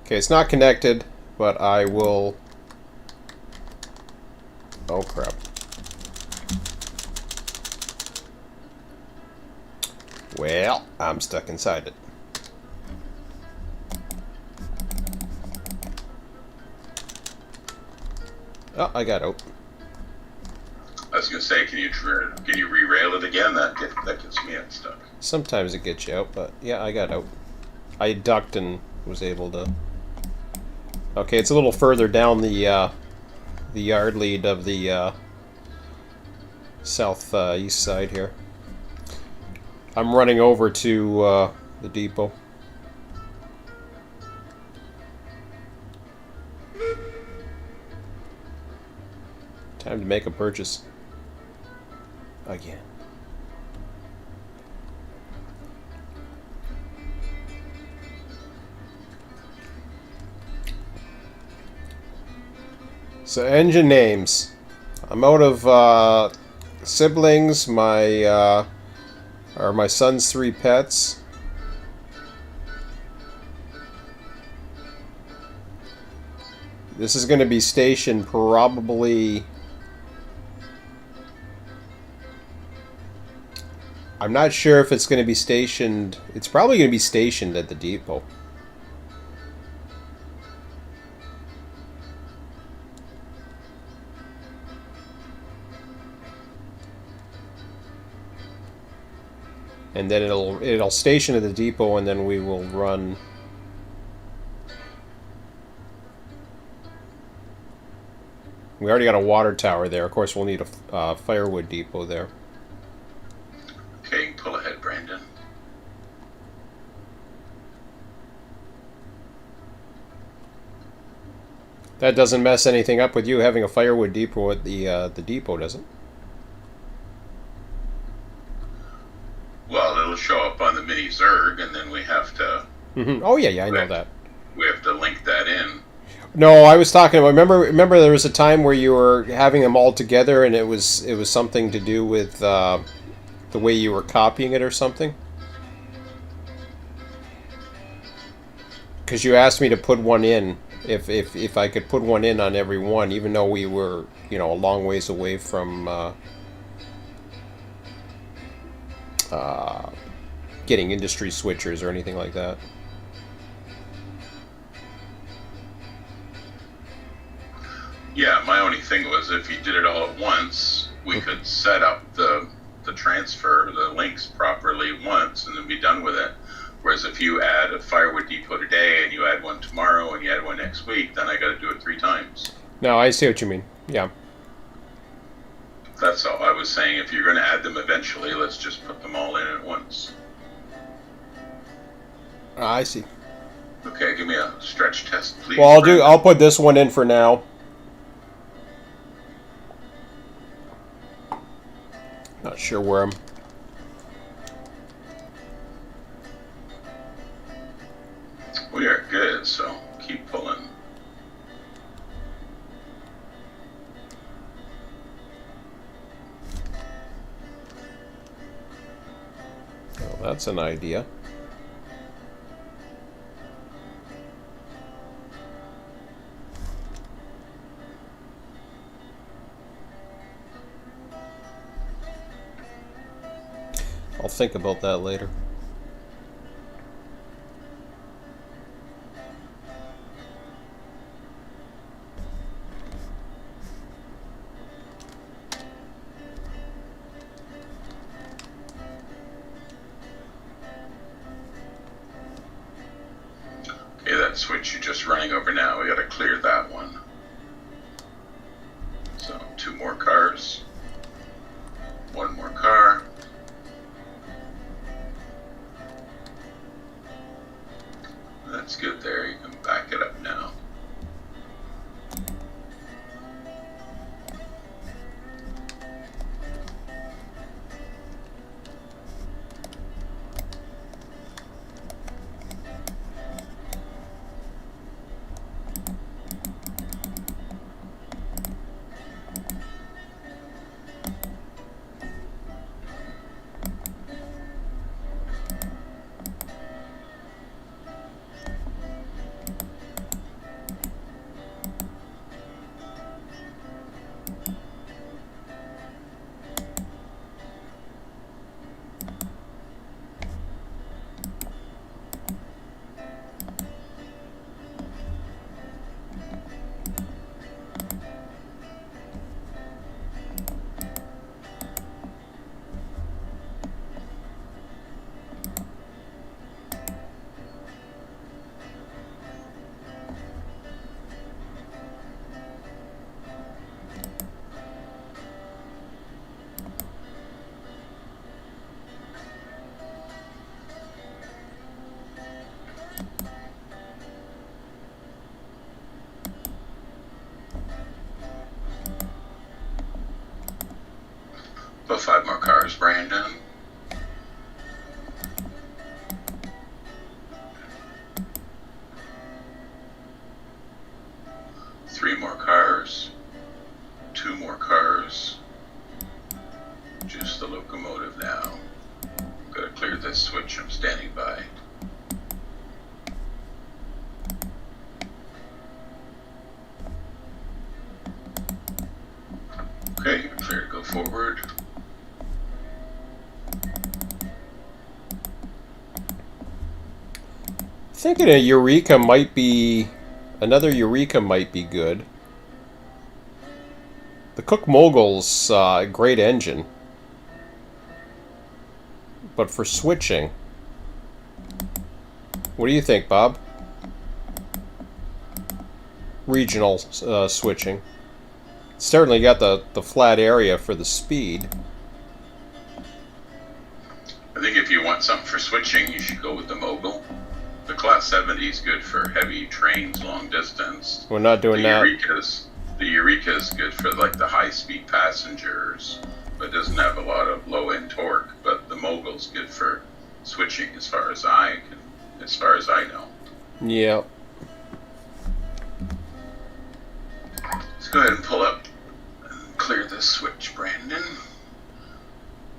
Okay, it's not connected, but I will... Oh, crap. Well, I'm stuck inside it. Oh, I got out. I was gonna say, can you re-rail it again? That gets me unstuck. Sometimes it gets you out, but yeah, I got out. I ducked and was able to... Okay, it's a little further down the yard lead of the south east side here. I'm running over to the depot. Time to make a purchase. Again. So engine names. I'm out of siblings. My my son's 3 pets. This is going to be stationed probably. I'm not sure if it's going to be stationed. It's probably going to be stationed at the depot. And then it'll station at the depot, and then we will run. We already got a water tower there. Of course, we'll need a firewood depot there. Okay, pull ahead, Brandon. That doesn't mess anything up with you having a firewood depot at the depot, does it? Well, it'll show up on the mini Zerg, and then we have to. Mm-hmm. Oh yeah, I know that. We have to link that in. No, I was talking about. Remember, there was a time where you were having them all together, and it was something to do with the way you were copying it or something. Because you asked me to put one in, if I could put one in on every one, even though we were, a long ways away from getting industry switchers or anything like that. Yeah, my only thing was if you did it all at once, we could set up the transfer, the links properly once, and then be done with it. Whereas if you add a firewood depot today and you add one tomorrow and you add one next week, then I got to do it 3 times. No, I see what you mean. Yeah. That's all I was saying. If you're going to add them eventually, let's just put them all in at once. I see. Okay, give me a stretch test, please. Well, Brandon. I'll put this one in for now. Not sure where I'm. We are good, so keep pulling. Oh, that's an idea. I'll think about that later. Okay, that switch you're just running over now, we got to clear that one. So 2 more cars. 1 more car. That's good there, you can back it up now. About 5 more cars, Brandon. Three more cars. 2 more cars. Just the locomotive now. Gotta clear this switch, I'm standing by. Okay, you're clear to go forward. Thinking a Eureka might be... Another Eureka might be good. The Cook Mogul's a great engine. But for switching... What do you think, Bob? Regional switching. Certainly got the flat area for the speed. I think if you want something for switching, you should go with the Mogul. The Class 70 is good for heavy trains, long distance. We're not doing that. The Eureka is good for like the high-speed passengers, but doesn't have a lot of low-end torque. But the Mogul's good for switching, as far as I know. Yeah. Let's go ahead and pull up and clear this switch, Brandon.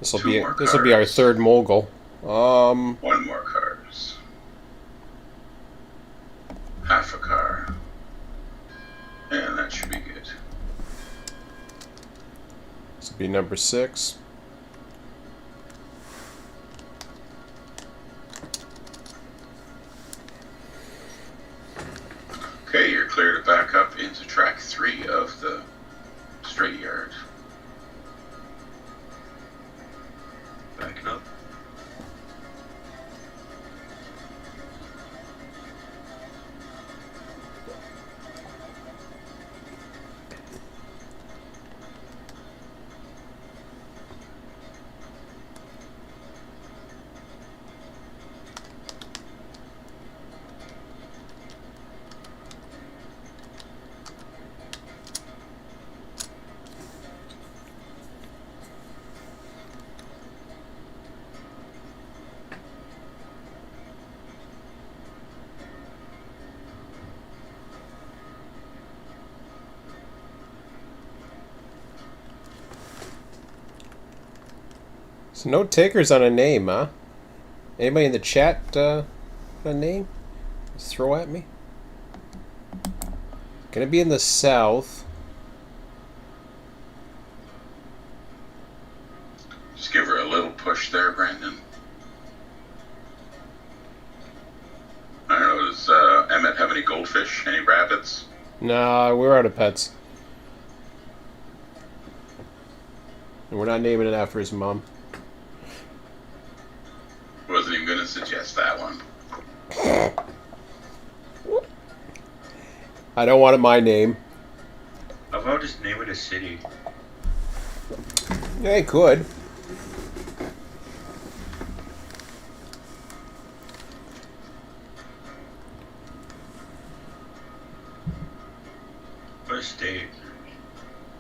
This will be our third Mogul. 1 more cars. Half a car. And that should be good. This will be number 6. Okay, you're clear to back up into track 3 of the straight yard. Backing up. So no takers on a name, huh? Anybody in the chat a name? Just throw at me. Gonna be in the south. Just give her a little push there, Brandon. I don't know, does Emmett have any goldfish? Any rabbits? Nah, we're out of pets. And we're not naming it after his mom. Wasn't even going to suggest that one. I don't want it my name. How about just name it a city? Yeah, I could. Or a state?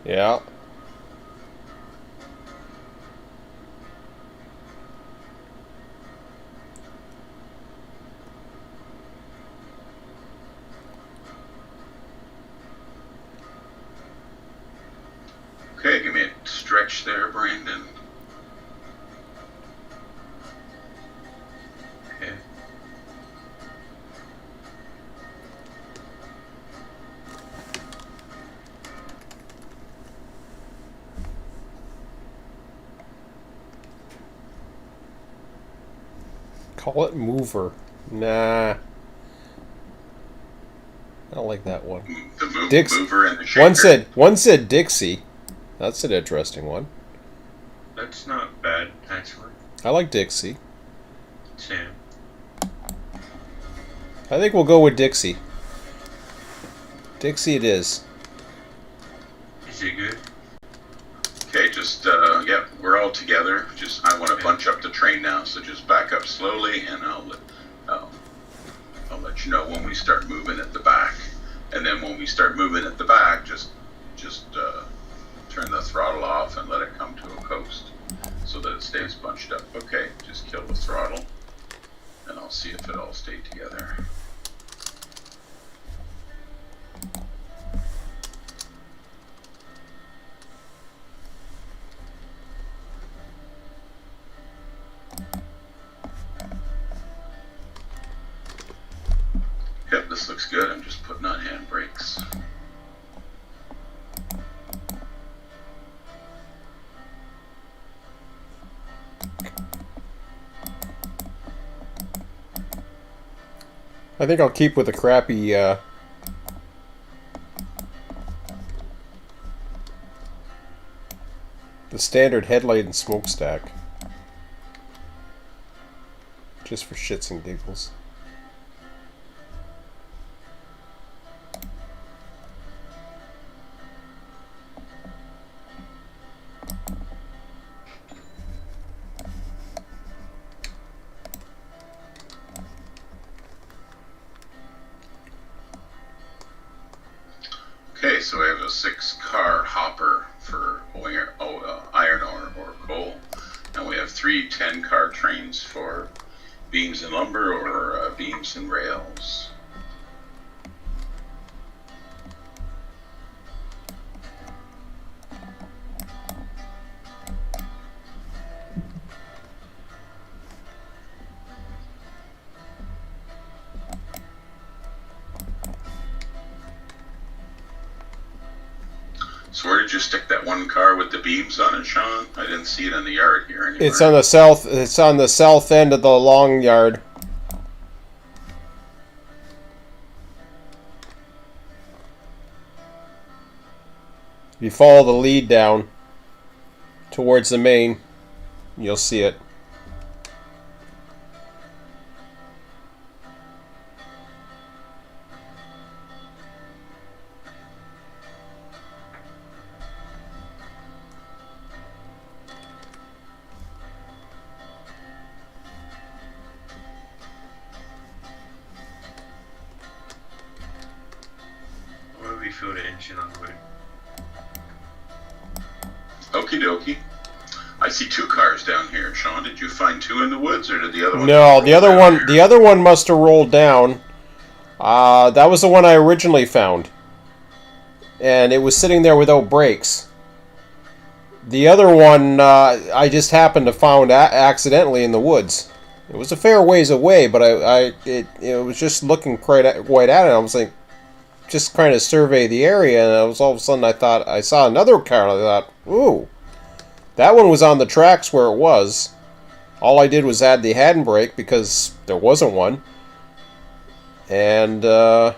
Yeah. Okay, give me a stretch there, Brandon. Okay. Call it mover. Nah. I don't like that one. The Dix- mover and the shaker. One said Dixie. That's an interesting one. That's not bad, actually. I like Dixie. Same. I think we'll go with Dixie. Dixie it is. Is it good? Okay, just, yep, we're all together. Just, I want to bunch up the train now, so just back up slowly, and I'll let you know when we start moving at the back. And then when we start moving at the back, just turn the throttle off and let it come to a coast. so that it stays bunched up. Okay, just kill the throttle, and I'll see if it all stayed together. Yep, this looks good. I'm just putting on handbrakes. I think I'll keep with the crappy the standard headlight and smokestack. Just for shits and giggles. Okay, so we have a 6-car hopper for iron ore or coal, and we have 3 10-car trains for beams and lumber or beams and rails. So where did you stick that one car with the beams on it, Sean? I didn't see it in the yard here anywhere. It's on the south. It's on the south end of the long yard. If you follow the lead down towards the main, you'll see it. Where do we fill the engine on wood? Okie dokie. I see 2 cars down here, Sean. Did you find 2 in the woods, or did the other one? No, the other one must have rolled down. That was the one I originally found, and it was sitting there without brakes. The other one I just happened to find accidentally in the woods. It was a fair ways away, but it was just looking right at it. I was like, just trying to survey the area, and all of a sudden I thought I saw another car, and I thought, ooh, that one was on the tracks where it was. All I did was add the handbrake because there wasn't one, and yeah,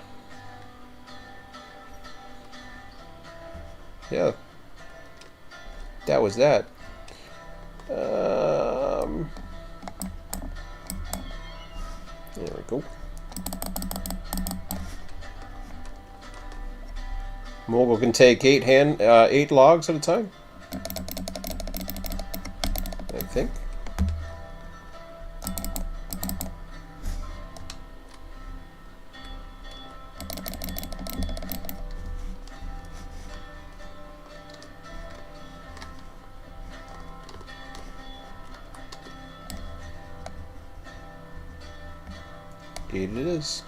that was that. There we go. Mobile can take 8 logs at a time, I think. Eight it is.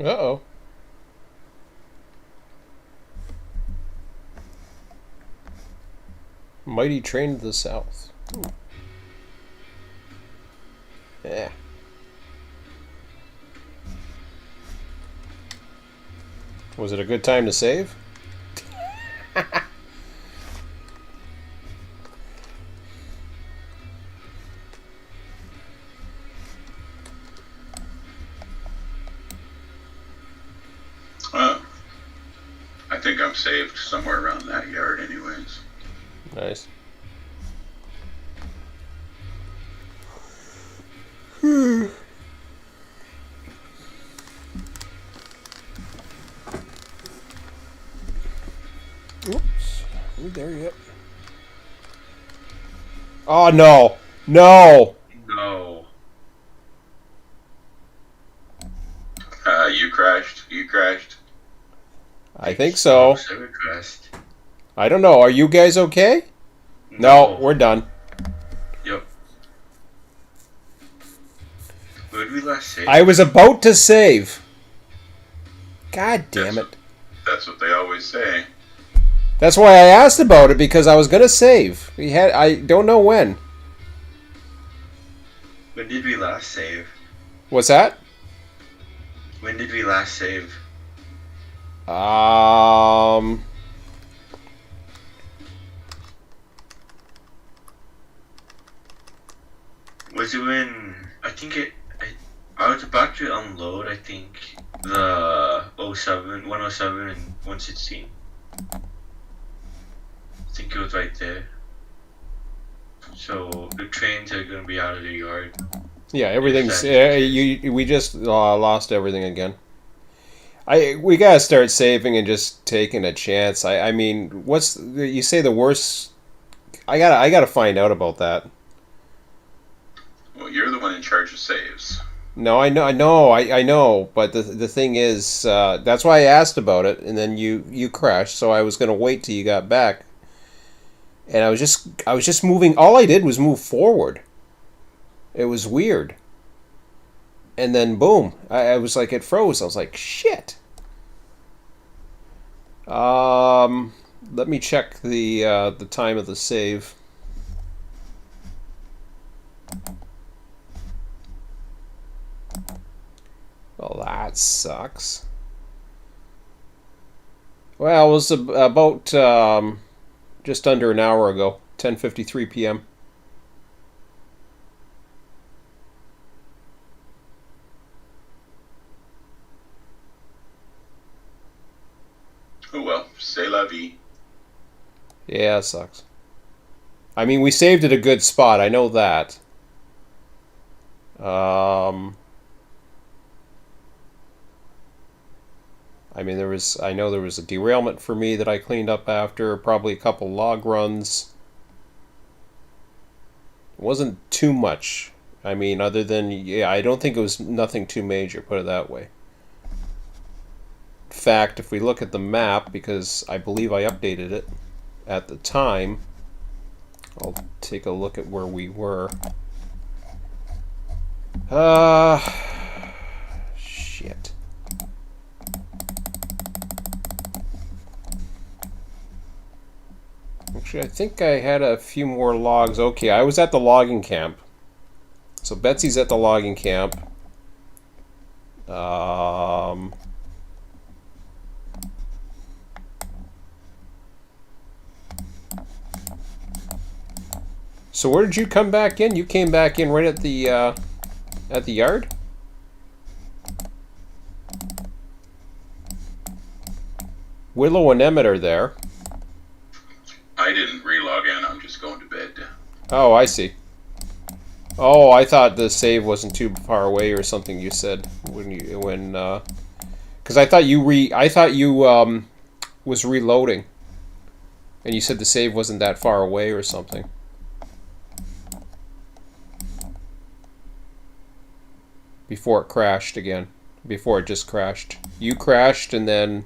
Uh-oh. Mighty train to the south. Ooh. Yeah. Was it a good time to save? I think I'm saved somewhere around that yard, anyways. Nice. Oops. Are we there yet? Oh, no. No. No. You crashed. You crashed. I think so. Server crashed. I don't know. Are you guys okay? No, we're done. Yep. Where did we last save? I was about to save. God damn it. That's what they always say. That's why I asked about it, because I was going to save. I don't know when. When did we last save? What's that? When did we last save? Was it when I was about to unload, I think, the 107 and 116. I think it was right there. So the trains are gonna be out of the yard. Yeah, everything's. We just lost everything again. We gotta start saving and just taking a chance. I mean, you say the worst? I gotta find out about that. Well, you're the one in charge of saves. No, I know. But the thing is, that's why I asked about it, and then you crashed. So I was gonna wait till you got back, and I was just moving. All I did was move forward. It was weird. And then boom, I was like, it froze. I was like, shit. Let me check the time of the save. Well, that sucks. Well, it was about just under an hour ago, 10:53 p.m. Oh well, c'est la vie. Yeah, it sucks. I mean, we saved at a good spot. I know that. I mean, I know there was a derailment for me that I cleaned up after, probably a couple log runs. It wasn't too much. I mean, other than, yeah, I don't think it was nothing too major, put it that way. In fact, if we look at the map, because I believe I updated it at the time, I'll take a look at where we were. Shit. Actually, I think I had a few more logs. Okay, I was at the logging camp. So Betsy's at the logging camp. So where did you come back in? You came back in right at the yard? Willow and Emmett are there. I didn't relog in. I'm just going to bed. Oh, I see. Oh, I thought the save wasn't too far away or something. You said because I thought you was reloading, and you said the save wasn't that far away or something. Before it crashed again. Before it just crashed. You crashed and then...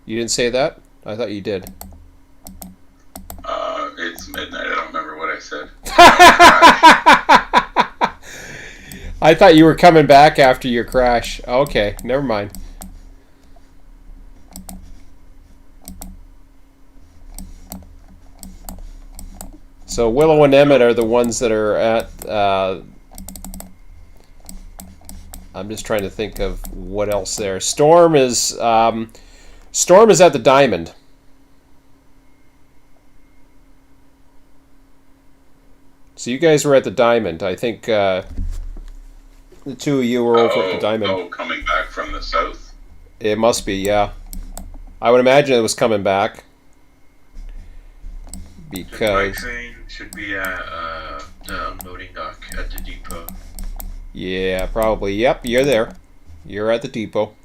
You didn't say that? I thought you did. It's midnight. I don't remember what I said. I thought you were coming back after your crash. Okay, never mind. So Willow and Emmett are the ones that are at. I'm just trying to think of what else there. Storm is at the Diamond. So you guys were at the Diamond. I think the two of you were over at the Diamond. Oh, coming back from the south? It must be, yeah. I would imagine it was coming back. Because... My train should be at the unloading dock at the depot. Yeah, probably. Yep, you're there. You're at the depot.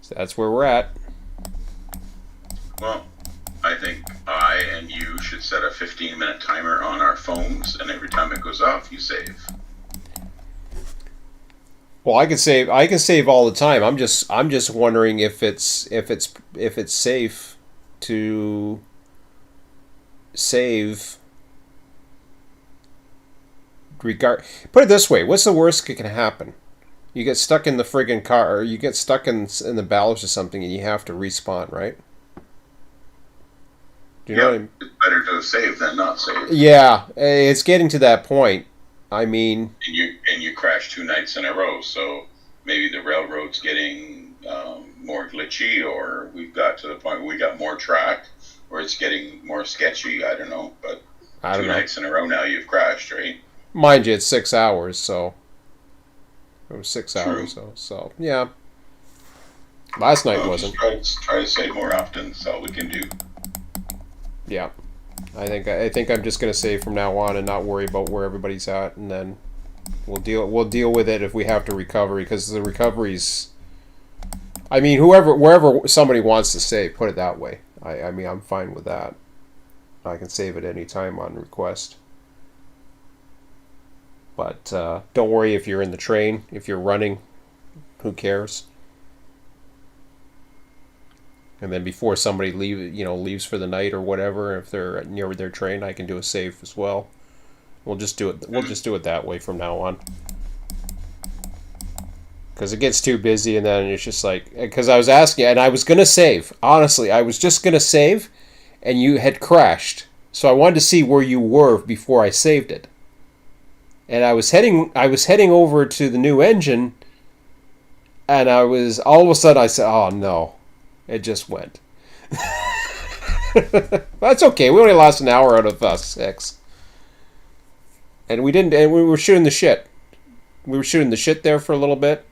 So that's where we're at. Well, I think I and you should set a 15-minute timer on our phones, and every time it goes off, you save. Well, I can save all the time. I'm just wondering if it's safe to save. Put it this way: what's the worst that can happen? You get stuck in the friggin' car, or you get stuck in the ballast or something, and you have to respawn, right? Do you know what I mean? It's better to save than not save. Yeah, it's getting to that point. I mean, and you crash 2 nights in a row, so maybe the railroad's getting more glitchy, or we've got to the point where we got more track, or it's getting more sketchy. I don't know, but I don't 2 know. nights in a row now you've crashed, right? Mind you, it's 6 hours, so it was 6 True. hours. So yeah. Last night wasn't. Just try to save more often. That's all we can do. Yeah, I think I'm just gonna save from now on and not worry about where everybody's at, and then we'll deal with it if we have to recover, because the recoveries. I mean, wherever somebody wants to save, put it that way. I mean, I'm fine with that. I can save at any time on request. But don't worry if you're in the train. If you're running, who cares? And then before somebody leaves for the night or whatever, if they're near their train, I can do a save as well. We'll just do it that way from now on. Because it gets too busy, and then it's just like, because I was asking, and I was gonna save. Honestly, I was just gonna save, and you had crashed. So I wanted to see where you were before I saved it. And I was heading over to the new engine, and all of a sudden I said, "Oh no." It just went. That's okay. We only lost an hour out of 6. And we were shooting the shit. We were shooting the shit there for a little bit.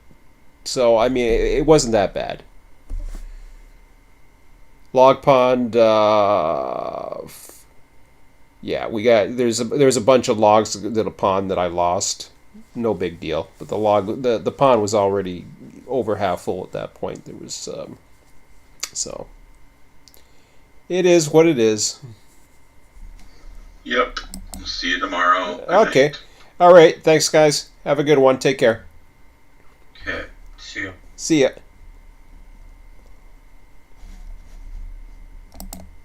So, I mean, it wasn't that bad. Log pond, yeah, there's a bunch of logs in a pond that I lost. No big deal. But the pond was already over half full at that point. There was, so, it is what it is. Yep. See you tomorrow. Good Okay. night. All right. Thanks, guys. Have a good one. Take care. Okay, see you. See ya.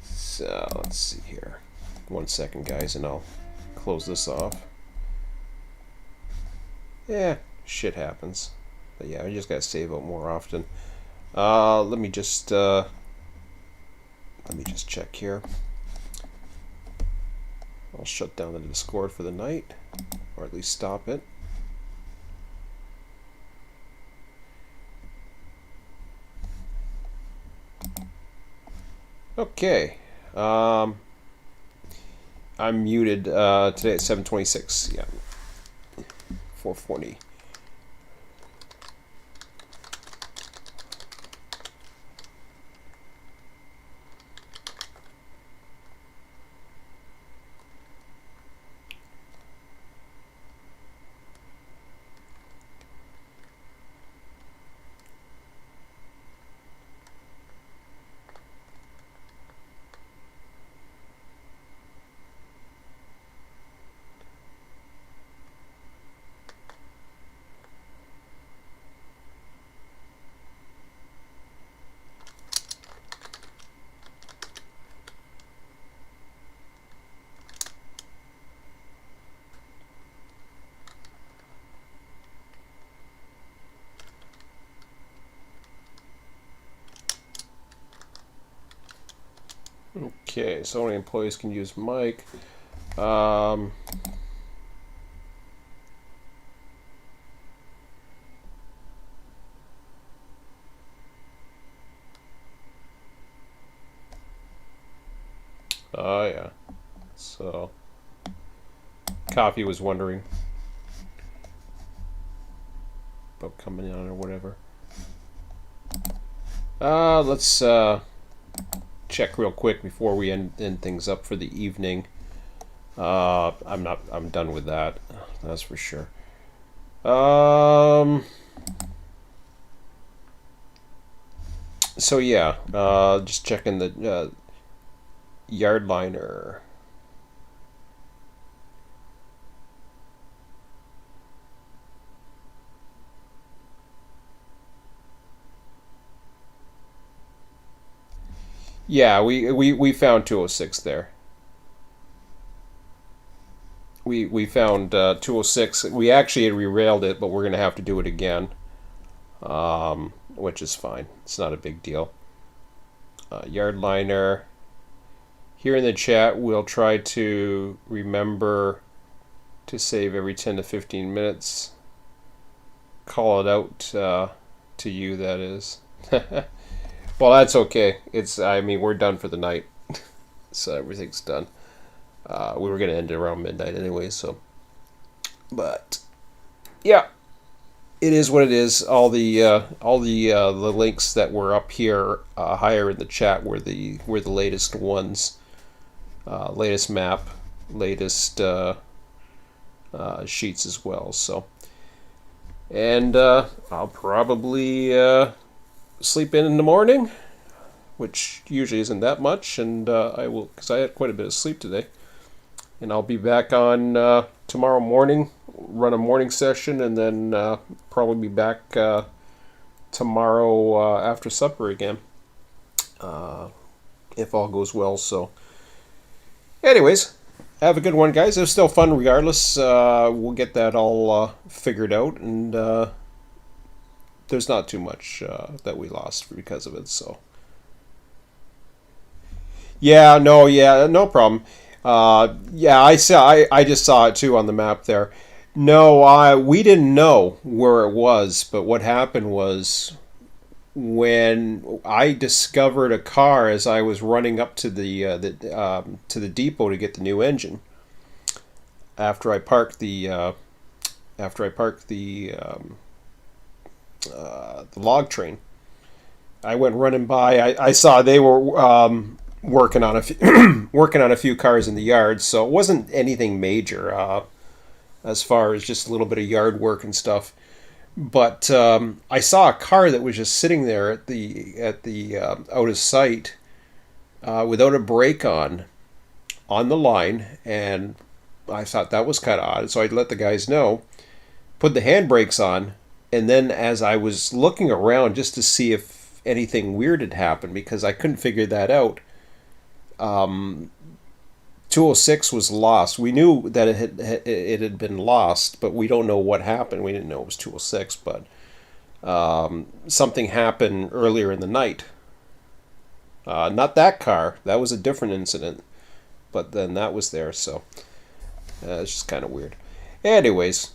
So, let's see here. 1 second, guys, and I'll close this off. Yeah, shit happens. But yeah, I just gotta save out more often. Let me just check here. I'll shut down the Discord for the night, or at least stop it. Okay. I'm muted today at 7:26. Yeah. 4:40. Okay, so only employees can use mic. Oh yeah. So Coffee was wondering about coming on or whatever. Let's check real quick before we end things up for the evening. I'm done with that. That's for sure. So yeah, just checking the yard liner. Yeah, we found 206 there. We found 206. We actually had rerailed it, but we're gonna have to do it again, which is fine. It's not a big deal. Yard liner. Here in the chat, we'll try to remember to save every 10 to 15 minutes. Call it out to you, that is. Well, that's okay. I mean, we're done for the night, so everything's done. We were gonna end it around midnight anyway, so. But yeah, it is what it is. All the links that were up here higher in the chat were the latest ones, latest map, latest sheets as well. So, and I'll probably sleep in the morning, which usually isn't that much, and I will, because I had quite a bit of sleep today, and I'll be back on tomorrow morning, run a morning session, and then probably be back tomorrow after supper again, if all goes well. So anyways, have a good one, guys. It was still fun regardless. We'll get that all figured out, and there's not too much that we lost because of it, so. Yeah, no problem. Yeah, I just saw it too on the map there. No, we didn't know where it was, but what happened was when I discovered a car as I was running up to the depot to get the new engine. After I parked the log train, I went running by. I saw they were working on a few cars in the yard, so it wasn't anything major as far as just a little bit of yard work and stuff. But I saw a car that was just sitting there at the out of sight without a brake on the line, and I thought that was kind of odd. So I let the guys know, put the handbrakes on. And then as I was looking around just to see if anything weird had happened, because I couldn't figure that out, 206 was lost. We knew that it had been lost, but we don't know what happened. We didn't know it was 206, but something happened earlier in the night. Not that car. That was a different incident. But then that was there, so it's just kind of weird. Anyways,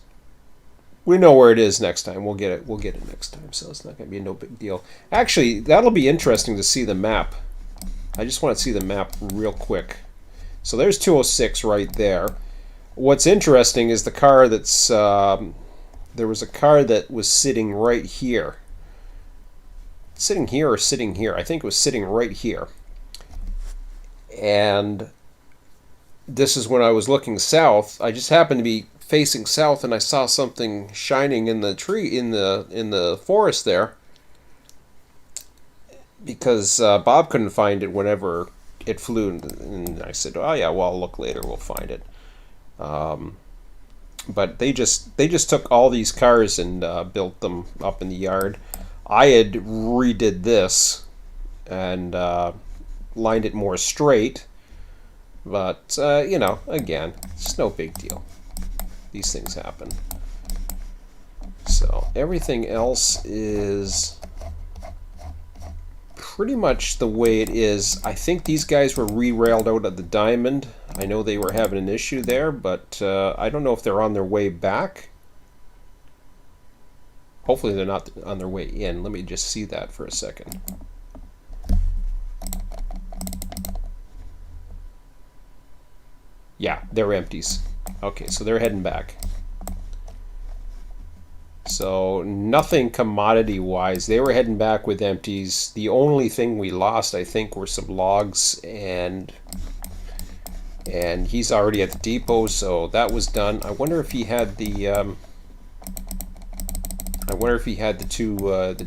we know where it is next time. We'll get it next time, so it's not going to be no big deal. Actually, that'll be interesting to see the map. I just want to see the map real quick. So there's 206 right there. What's interesting is the car that's... there was a car that was sitting right here. Sitting here or sitting here? I think it was sitting right here. And this is when I was looking south. I just happened to be facing south, and I saw something shining in the tree in the forest there, because Bob couldn't find it whenever it flew, and I said, "Oh yeah, well, I'll look later. We'll find it." But they just took all these cars and built them up in the yard. I had redid this and lined it more straight, but you know, again, it's no big deal. These things happen. So everything else is pretty much the way it is. I think these guys were re-railed out at the Diamond. I know they were having an issue there, but I don't know if they're on their way back. Hopefully they're not on their way in. Let me just see that for a second. Yeah, they're empties. Okay, so they're heading back. So nothing commodity-wise. They were heading back with empties. The only thing we lost, I think, were some logs, and he's already at the depot, so that was done. I wonder if he had the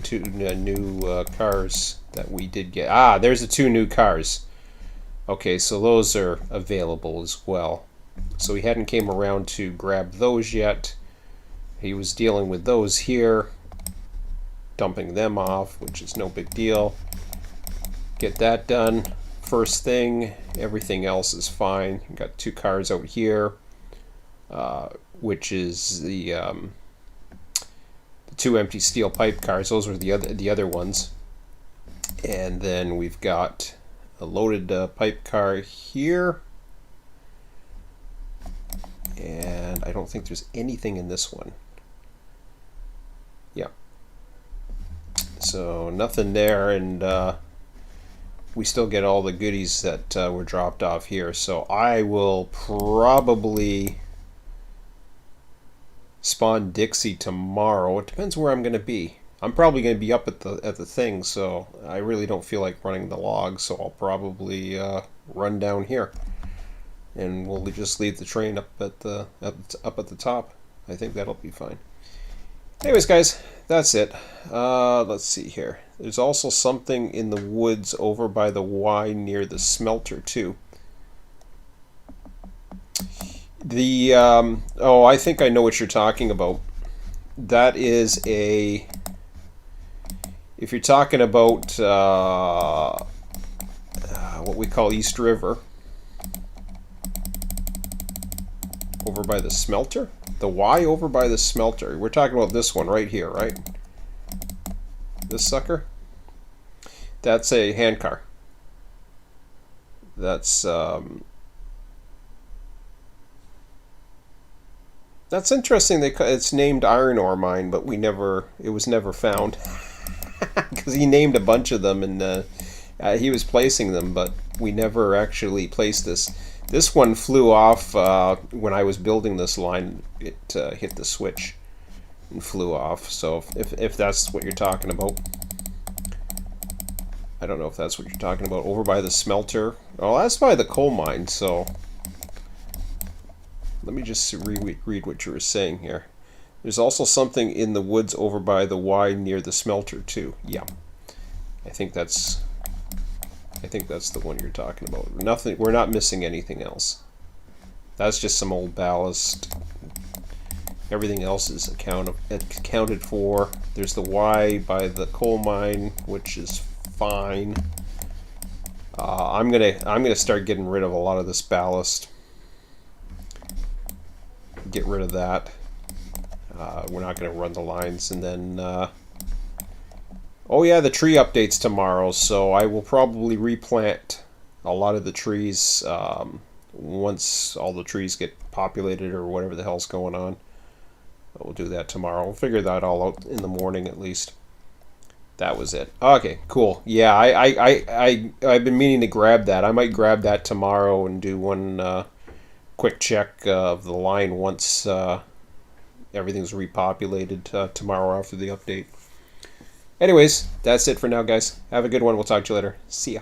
two new cars that we did get. Ah, there's the two new cars. Okay, so those are available as well. So he hadn't came around to grab those yet. He was dealing with those here, dumping them off, which is no big deal. Get that done first thing. Everything else is fine. Got two cars out here, which is the two empty steel pipe cars. Those were the other ones. And then we've got a loaded pipe car here. And I don't think there's anything in this one. Yeah. So nothing there, and we still get all the goodies that were dropped off here. So I will probably spawn Dixie tomorrow. It depends where I'm going to be. I'm probably going to be up at the thing, so I really don't feel like running the logs. So I'll probably run down here, and we'll just leave the train up at the top. I think that'll be fine. Anyways, guys, that's it. Let's see here. There's also something in the woods over by the Y near the smelter too. The oh, I think I know what you're talking about. That is a. If you're talking about what we call East River, over by the smelter, the Y over by the smelter. We're talking about this one right here, right? This sucker. That's a handcar. That's interesting. It's named Iron Ore Mine, but it was never found. Because he named a bunch of them, and he was placing them, but we never actually placed this. This one flew off when I was building this line. It hit the switch and flew off. So if that's what you're talking about, I don't know if that's what you're talking about. Over by the smelter. Oh, that's by the coal mine. So let me just read what you were saying here. There's also something in the woods over by the Y near the smelter too. Yeah, I think that's the one you're talking about. Nothing. We're not missing anything else. That's just some old ballast. Everything else is accounted for. There's the Y by the coal mine, which is fine. I'm gonna start getting rid of a lot of this ballast. Get rid of that. We're not going to run the lines, and then oh yeah, the tree updates tomorrow, so I will probably replant a lot of the trees once all the trees get populated or whatever the hell's going on. We'll do that tomorrow. We'll figure that all out in the morning at least. That was it. Okay, cool. Yeah, I've been meaning to grab that. I might grab that tomorrow and do one quick check of the line once everything's repopulated tomorrow after the update. Anyways, that's it for now, guys. Have a good one. We'll talk to you later. See ya.